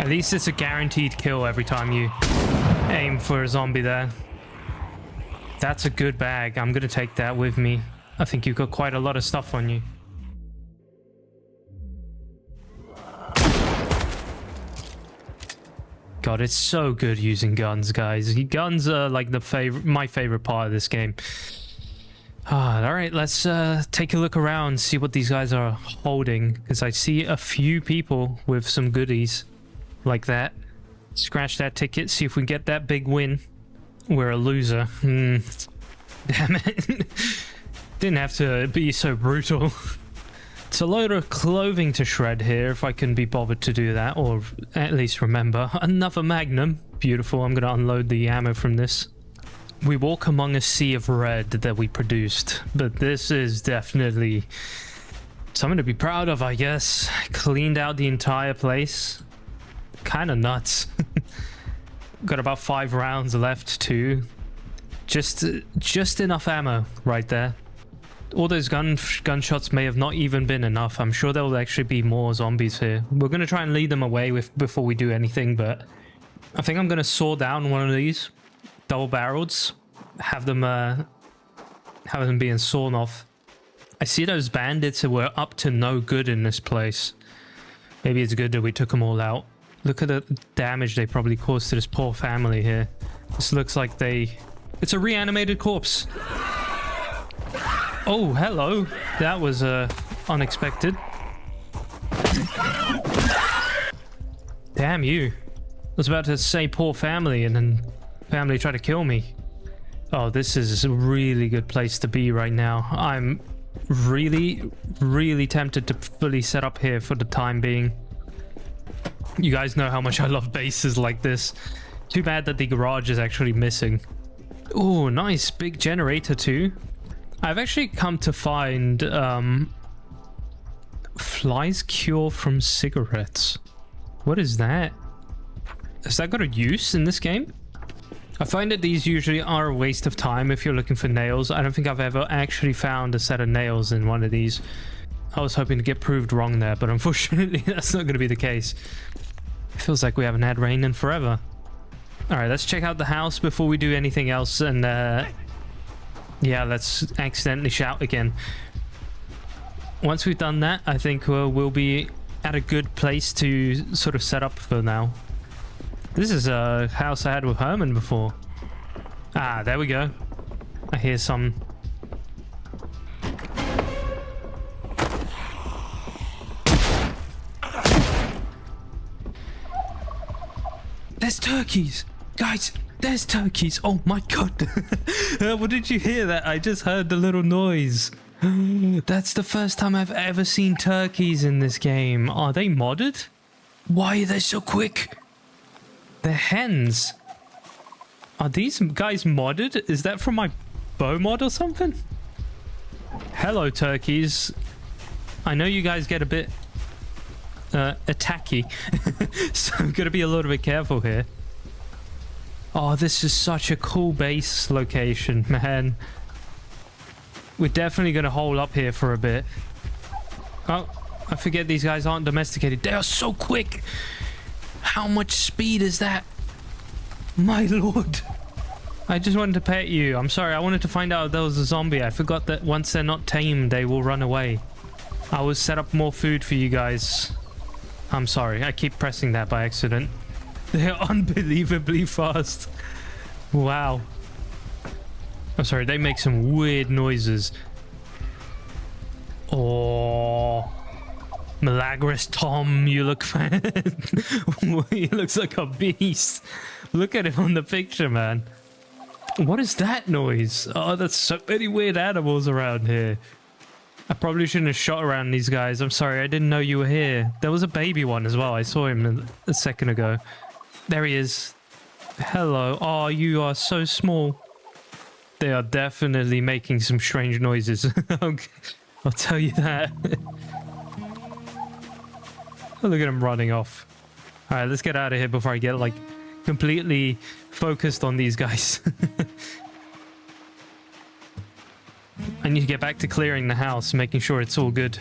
At least it's a guaranteed kill every time you aim for a zombie there. That's a good bag. I'm gonna take that with me. I think you've got quite a lot of stuff on you. God, it's so good using guns, guys. Guns are like my favorite part of this game. All right, let's take a look around, see what these guys are holding, because I see a few people with some goodies like that. Scratch that ticket, see if we get that big win. We're a loser. Damn it. Didn't have to be so brutal. It's a load of clothing to shred here, if I can be bothered to do that, or at least remember. Another Magnum. Beautiful, I'm gonna unload the ammo from this. We walk among a sea of red that we produced, but this is definitely something to be proud of, I guess. Cleaned out the entire place. Kind of nuts. Got about 5 rounds left too. Just enough ammo right there. All those gunshots may have not even been enough. I'm sure there will actually be more zombies here. We're going to try and lead them away before we do anything, but I think I'm going to saw down one of these double barrels. Have them being sawn off. I see those bandits who were up to no good in this place. Maybe it's good that we took them all out. Look at the damage they probably caused to this poor family here. This looks like it's a reanimated corpse. Oh, hello. That was unexpected. Damn you. I was about to say poor family, and then family tried to kill me. Oh, this is a really good place to be right now. I'm really, really tempted to fully set up here for the time being. You guys know how much I love bases like this. Too bad that the garage is actually missing. Oh, nice. Big generator too. I've actually come to find flies cure from cigarettes. What is that? Has that got a use in this game? I find that these usually are a waste of time if you're looking for nails. I don't think I've ever actually found a set of nails in one of these. I was hoping to get proved wrong there, but unfortunately that's not going to be the case. It feels like we haven't had rain in forever. Alright, let's check out the house before we do anything else, and yeah, let's accidentally shout again. Once we've done that, I think we'll be at a good place to sort of set up for now. This is a house I had with Herman before. Ah, there we go. I hear some... There's turkeys! Guys, there's turkeys! Oh my god! What did you hear that? I just heard the little noise. That's the first time I've ever seen turkeys in this game. Are they modded? Why are they so quick? They're hens. Are these guys modded? Is that from my bow mod or something? Hello, turkeys. I know you guys get a bit attacky, so I'm gonna be a little bit careful here. Oh, this is such a cool base location, man. We're definitely gonna hole up here for a bit. Oh, I forget these guys aren't domesticated. They are so quick. How much speed is that? My lord. I just wanted to pet you. I'm sorry, I wanted to find out if there was a zombie. I forgot that once they're not tamed, they will run away. I will set up more food for you guys. I'm sorry, I keep pressing that by accident. They're unbelievably fast. Wow. I'm sorry, they make some weird noises. Oh, Milagros Tom, you look he looks like a beast. Look at him on the picture, man. What is that noise? Oh, that's so many weird animals around here. I probably shouldn't have shot around these guys. I'm sorry, I didn't know you were here. There was a baby one as well. I saw him a second ago. There he is. Hello. Oh, you are so small. They are definitely making some strange noises. I'll tell you that. Oh, look at him running off. All right, let's get out of here before I get like completely focused on these guys. I need to get back to clearing the house, making sure it's all good.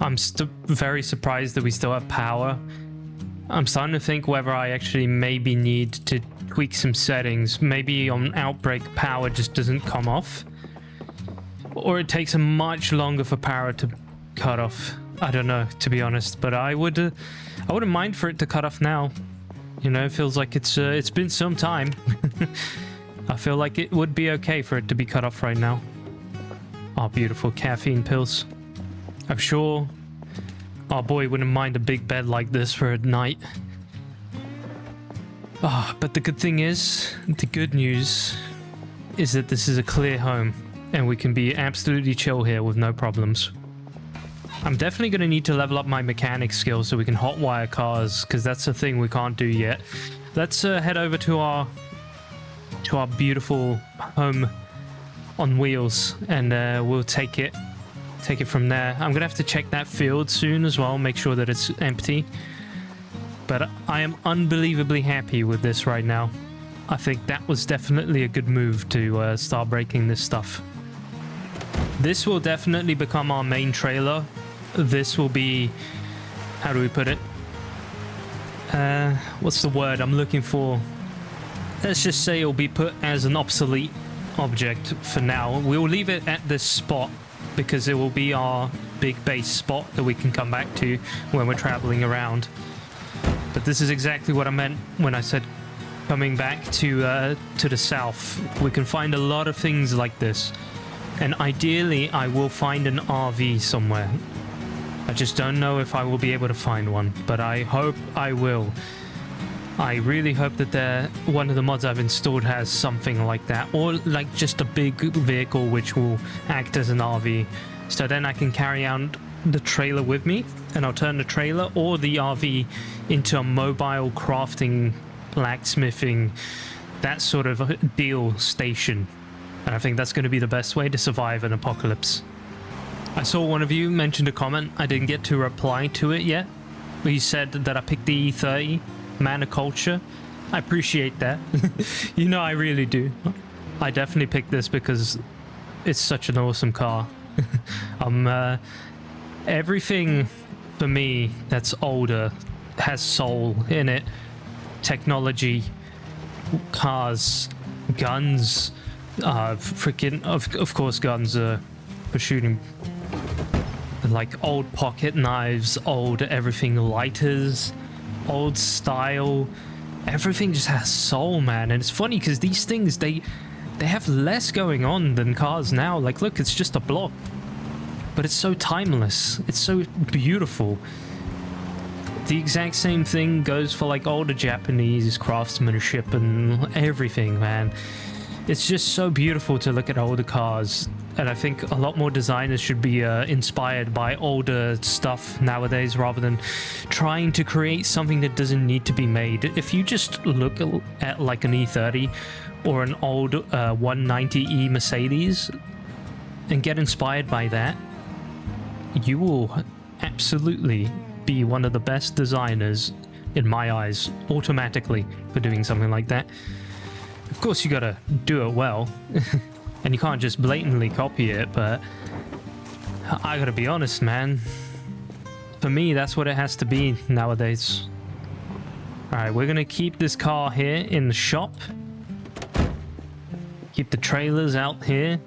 I'm very surprised that we still have power. I'm starting to think whether I actually maybe need to tweak some settings. Maybe on Outbreak, power just doesn't come off. Or it takes a much longer for power to cut off. I don't know, to be honest, but I wouldn't mind for it to cut off now. You know, it feels like it's been some time. I feel like it would be okay for it to be cut off right now. our beautiful caffeine pills. I'm sure our boy wouldn't mind a big bed like this for a night. But the good thing is, the good news is that this is a clear home and we can be absolutely chill here with no problems. I'm definitely going to need to level up my mechanic skills so we can hotwire cars, because that's a thing we can't do yet. Let's head over to our beautiful home on wheels, and we'll take it from there. I'm going to have to check that field soon as well, make sure that it's empty. But I am unbelievably happy with this right now. I think that was definitely a good move to start breaking this stuff. This will definitely become our main trailer. This will be, how do we put it? What's the word I'm looking for? Let's just say it'll be put as an obsolete object for now. We'll leave it at this spot because it will be our big base spot that we can come back to when we're traveling around. But this is exactly what I meant when I said coming back to the south. We can find a lot of things like this. And ideally, I will find an RV somewhere. I just don't know if I will be able to find one, but I hope I will. I really hope that one of the mods I've installed has something like that, or like just a big vehicle which will act as an RV. So then I can carry out the trailer with me, and I'll turn the trailer or the RV into a mobile crafting, blacksmithing, that sort of deal station. And I think that's going to be the best way to survive an apocalypse. I saw one of you mentioned a comment. I didn't get to reply to it yet. You said that I picked the E30 Man of Culture. I appreciate that. You know I really do. I definitely picked this because it's such an awesome car. Everything for me that's older has soul in it. Technology, cars, guns, freaking of course guns are for shooting, like old pocket knives, old everything, lighters, old style. Everything just has soul, man. And it's funny because these things, they have less going on than cars now. Like, look, it's just a block, but it's so timeless, it's so beautiful. The exact same thing goes for like older Japanese craftsmanship and everything, man. It's just so beautiful to look at older cars. And I think a lot more designers should be inspired by older stuff nowadays rather than trying to create something that doesn't need to be made. If you just look at like an E30 or an old 190E Mercedes and get inspired by that, you will absolutely be one of the best designers in my eyes automatically for doing something like that. Of course you gotta do it well. And you can't just blatantly copy it, but I gotta be honest, man. For me, that's what it has to be nowadays. Alright, we're gonna keep this car here in the shop. Keep the trailers out here.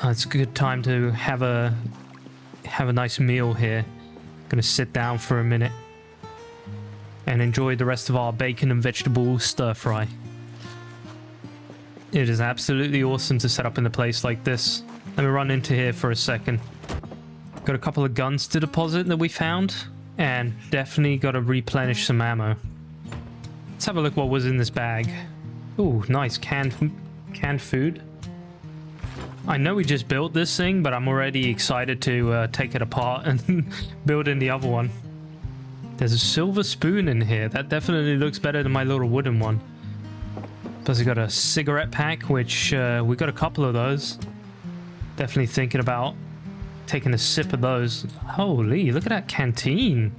It's a good time to have a nice meal here. Gonna sit down for a minute and enjoy the rest of our bacon and vegetable stir fry. It is absolutely awesome to set up in a place like this. Let me run into here for a second. Got a couple of guns to deposit that we found, and definitely got to replenish some ammo. Let's have a look what was in this bag. Ooh, nice canned food. I know we just built this thing, but I'm already excited to take it apart and build in the other one. There's a silver spoon in here. That definitely looks better than my little wooden one. Plus we got a cigarette pack, which we got a couple of those. Definitely thinking about taking a sip of those. Holy, look at that canteen.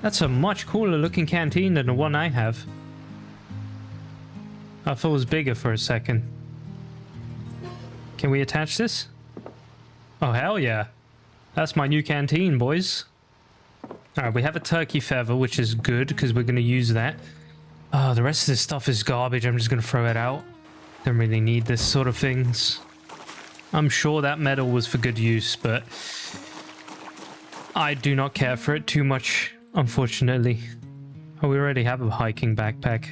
That's a much cooler looking canteen than the one I have. I thought it was bigger for a second. Can we attach this? Oh, hell yeah. That's my new canteen, boys. Alright, we have a turkey feather, which is good because we're going to use that. Oh, the rest of this stuff is garbage. I'm just going to throw it out. Don't really need this sort of things. I'm sure that metal was for good use, but I do not care for it too much, unfortunately. Oh, we already have a hiking backpack.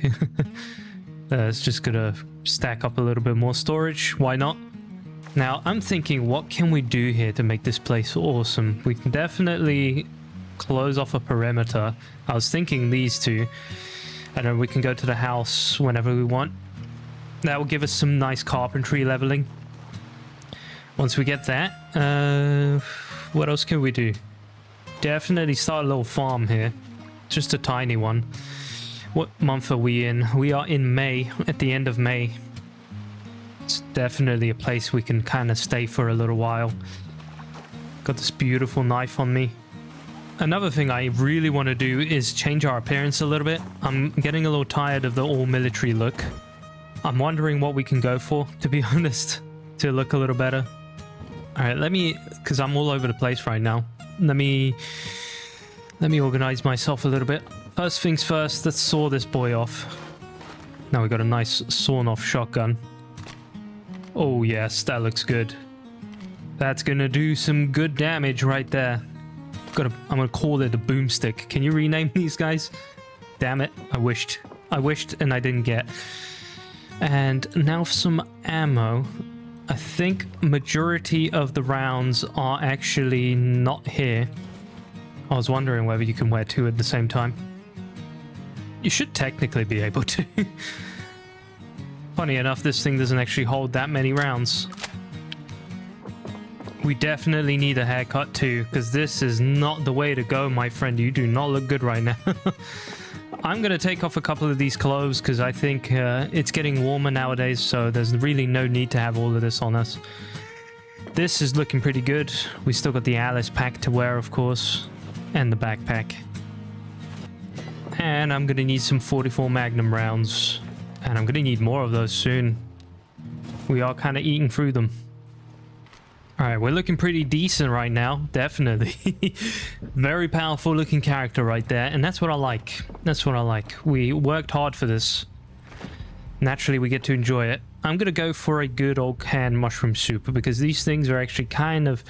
It's just going to stack up a little bit more storage. Why not? Now, I'm thinking, what can we do here to make this place awesome? We can definitely close off a perimeter. I was thinking these two. And then we can go to the house whenever we want. That will give us some nice carpentry leveling. Once we get that, what else can we do? Definitely start a little farm here. Just a tiny one. What month are we in? We are in May, at the end of May. It's definitely a place we can kind of stay for a little while. Got this beautiful knife on me. Another thing I really want to do is change our appearance a little bit. I'm getting a little tired of the all-military look. I'm wondering what we can go for, to be honest, to look a little better. Alright, because I'm all over the place right now. Let me organize myself a little bit. First things first, let's saw this boy off. Now we got a nice sawn-off shotgun. Oh yes, that looks good. That's gonna do some good damage right there. I'm gonna call it a boomstick. Can you rename these guys? Damn it, I wished and I didn't get. And now for some ammo. I think majority of the rounds are actually not here. I was wondering whether you can wear two at the same time. You should technically be able to. Funny enough, this thing doesn't actually hold that many rounds. We definitely need a haircut too, because this is not the way to go, my friend. You do not look good right now. I'm going to take off a couple of these clothes because I think it's getting warmer nowadays, so there's really no need to have all of this on us. This is looking pretty good. We still got the Alice pack to wear, of course, and the backpack. And I'm going to need some 44 Magnum rounds, and I'm going to need more of those soon. We are kind of eating through them. Alright, we're looking pretty decent right now, definitely. Very powerful looking character right there, and that's what I like. That's what I like. We worked hard for this. Naturally, we get to enjoy it. I'm gonna go for a good old canned mushroom soup, because these things are actually kind of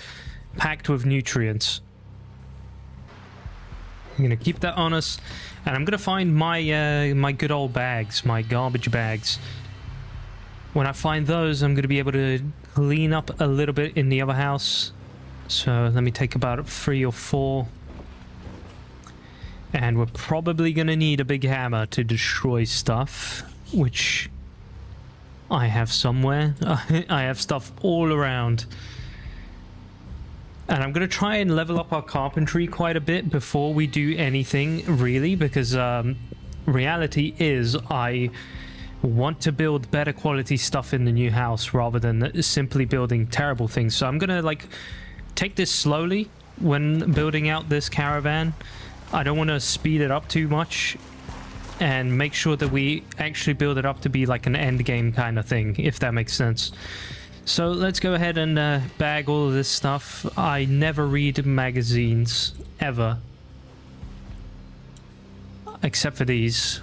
packed with nutrients. I'm gonna keep that on us, and I'm gonna find my my good old bags, my garbage bags. When I find those, I'm going to be able to clean up a little bit in the other house. So let me take about 3 or 4. And we're probably going to need a big hammer to destroy stuff, which I have somewhere. I have stuff all around. And I'm going to try and level up our carpentry quite a bit before we do anything, really, because reality is I want to build better quality stuff in the new house rather than simply building terrible things. So I'm gonna like take this slowly when building out this caravan. I don't want to speed it up too much, and make sure that we actually build it up to be like an end game kind of thing, if that makes sense. So let's go ahead and bag all of this stuff. I never read magazines ever, except for these.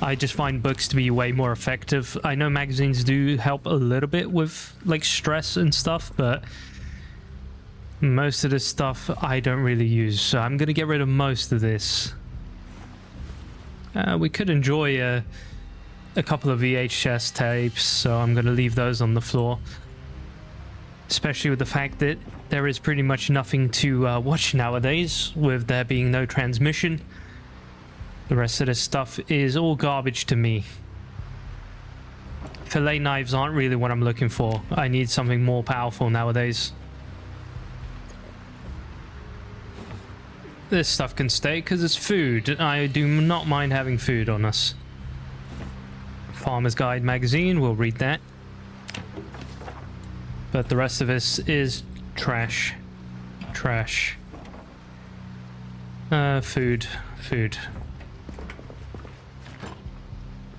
I just find books to be way more effective. I know magazines do help a little bit with like stress and stuff, but most of this stuff I don't really use, so I'm gonna get rid of most of this. We could enjoy a couple of VHS tapes, so I'm gonna leave those on the floor, especially with the fact that there is pretty much nothing to watch nowadays, with there being no transmission. The rest of this stuff is all garbage to me. Fillet knives aren't really what I'm looking for. I need something more powerful nowadays. This stuff can stay because it's food. I do not mind having food on us. Farmer's Guide magazine, we'll read that. But the rest of this is trash. Trash. Food.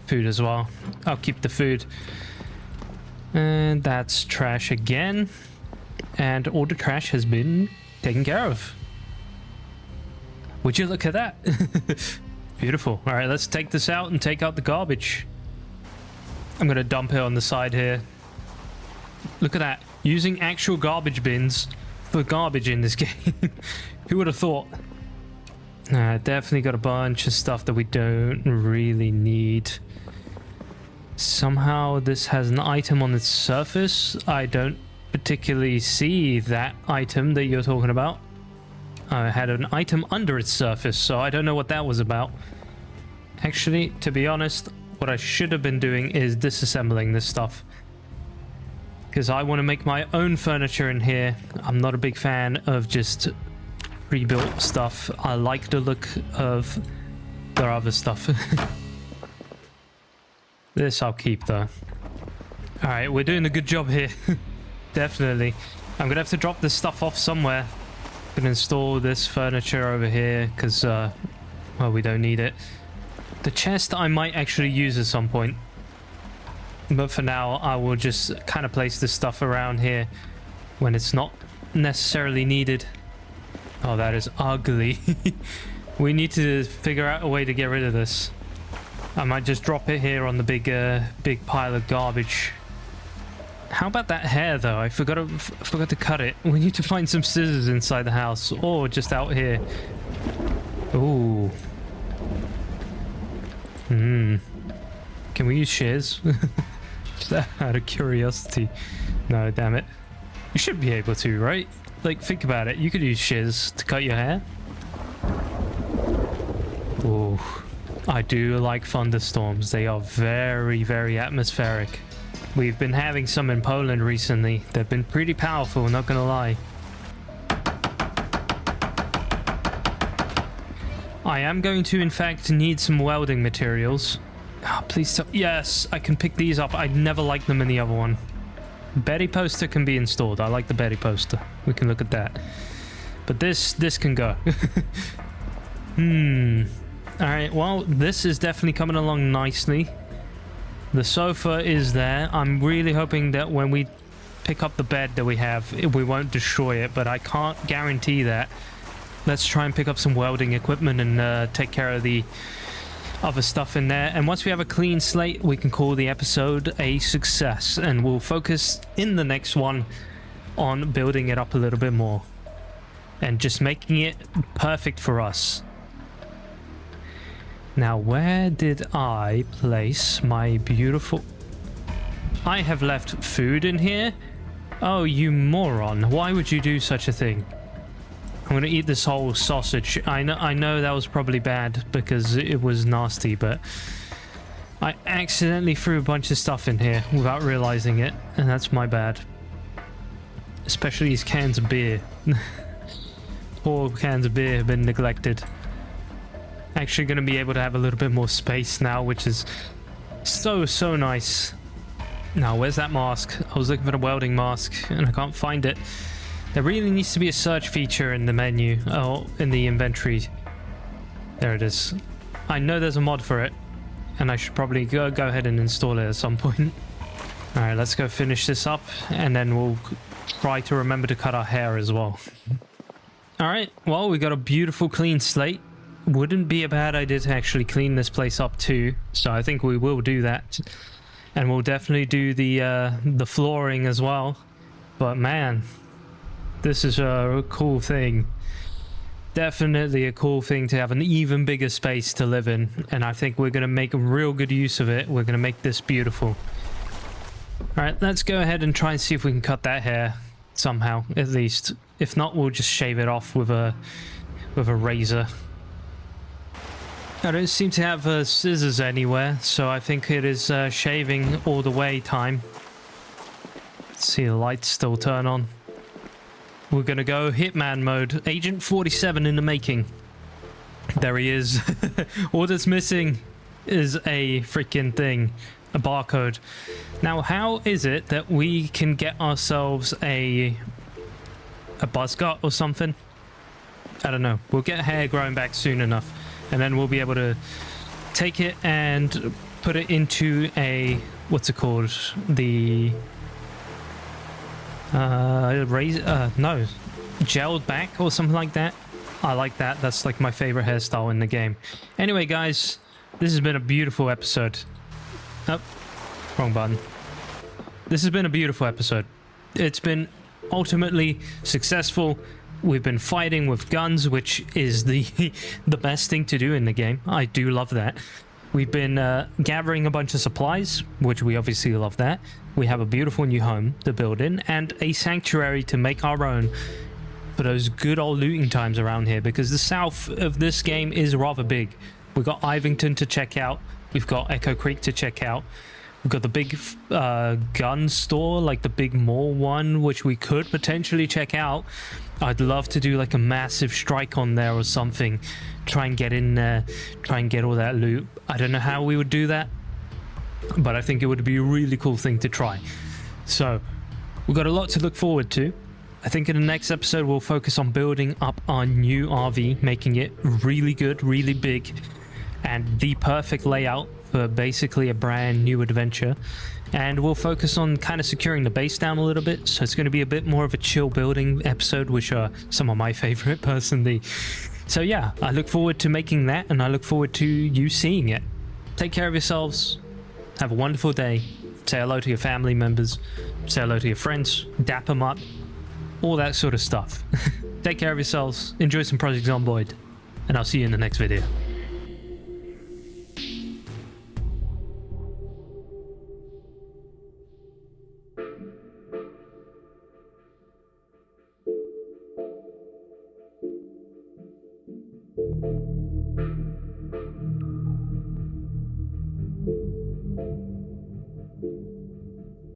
Food as well. I'll keep the food. And that's trash again. And all the trash has been taken care of. Would you look at that? Beautiful. All right, let's take this out and take out the garbage. I'm going to dump it on the side here. Look at that. Using actual garbage bins for garbage in this game. Who would have thought? Definitely got a bunch of stuff that we don't really need. Somehow this has an item on its surface. I don't particularly see that item that you're talking about. I had an item under its surface, so I don't know what that was about. Actually, to be honest, what I should have been doing is disassembling this stuff, because I want to make my own furniture in here. I'm not a big fan of just pre-built stuff. I like the look of their other stuff. This I'll keep though. Alright, we're doing a good job here. Definitely. I'm gonna have to drop this stuff off somewhere. I'm gonna install this furniture over here because well, we don't need it. The chest I might actually use at some point, but for now I will just kind of place this stuff around here when it's not necessarily needed. Oh, that is ugly. We need to figure out a way to get rid of this. I might just drop it here on the big pile of garbage. How about that hair though? I forgot to cut it. We need to find some scissors inside the house or just out here. Ooh. Can we use shears? Just out of curiosity. No, damn it. You should be able to, right? Like, think about it. You could use shears to cut your hair. Ooh. I do like thunderstorms. They are very, very atmospheric. We've been having some in Poland recently. They've been pretty powerful, not gonna lie. I am going to, in fact, need some welding materials. Oh, please stop. Yes, I can pick these up. I never liked them in the other one. Betty poster can be installed. I like the Betty poster. We can look at that. But this can go. Alright, well, this is definitely coming along nicely. The sofa is there. I'm really hoping that when we pick up the bed that we have, we won't destroy it, but I can't guarantee that. Let's try and pick up some welding equipment and take care of the other stuff in there. And once we have a clean slate, we can call the episode a success, and we'll focus in the next one on building it up a little bit more and just making it perfect for us. Now, where did I place my beautiful... I have left food in here? Oh, you moron. Why would you do such a thing? I'm gonna eat this whole sausage. I know that was probably bad because it was nasty, but I accidentally threw a bunch of stuff in here without realizing it, and that's my bad. Especially these cans of beer. Poor cans of beer have been neglected. Actually gonna be able to have a little bit more space now, which is so nice. Now, where's that mask? I was looking for the welding mask and I can't find it. There really needs to be a search feature in the menu, in the inventory. There it is. I know there's a mod for it, and I should probably go ahead and install it at some point. Alright, let's go finish this up, and then we'll try to remember to cut our hair as well. Alright, well, we got a beautiful clean slate. Wouldn't be a bad idea to actually clean this place up too, so I think we will do that. And we'll definitely do the flooring as well. But man, this is a cool thing. Definitely a cool thing to have an even bigger space to live in, and I think we're going to make a real good use of it. We're going to make this beautiful. Alright, let's go ahead and try and see if we can cut that hair somehow, at least. If not, we'll just shave it off with a razor. I don't seem to have scissors anywhere, so I think it is shaving all the way time. Let's see, the lights still turn on. We're gonna go Hitman mode. Agent 47 in the making. There he is. All that's missing is a freaking thing. A barcode. Now, how is it that we can get ourselves a buzz cut or something? I don't know. We'll get hair growing back soon enough. And then we'll be able to take it and put it into a... what's it called? The... no. Gelled back or something like that. I like that. That's like my favorite hairstyle in the game. Anyway, guys, this has been a beautiful episode. Oh, wrong button. This has been a beautiful episode. It's been ultimately successful. We've been fighting with guns, which is the best thing to do in the game. I do love that. We've been gathering a bunch of supplies, which we obviously love that. We have a beautiful new home to build in and a sanctuary to make our own for those good old looting times around here, because the south of this game is rather big. We've got Ivington to check out. We've got Echo Creek to check out. We've got the big gun store, like the big mall one, which we could potentially check out. I'd love to do like a massive strike on there or something. Try and get in there, try and get all that loot. I don't know how we would do that, but I think it would be a really cool thing to try. So we've got a lot to look forward to. I think in the next episode we'll focus on building up our new RV, making it really good, really big, and the perfect layout for basically a brand new adventure. And we'll focus on kind of securing the base down a little bit, so it's going to be a bit more of a chill building episode, which are some of my favorite personally. So yeah, I look forward to making that, and I look forward to you seeing it. Take care of yourselves, have a wonderful day, say hello to your family members, say hello to your friends, dap them up, all that sort of stuff. Take care of yourselves, enjoy some Project Zomboid, and I'll see you in the next video.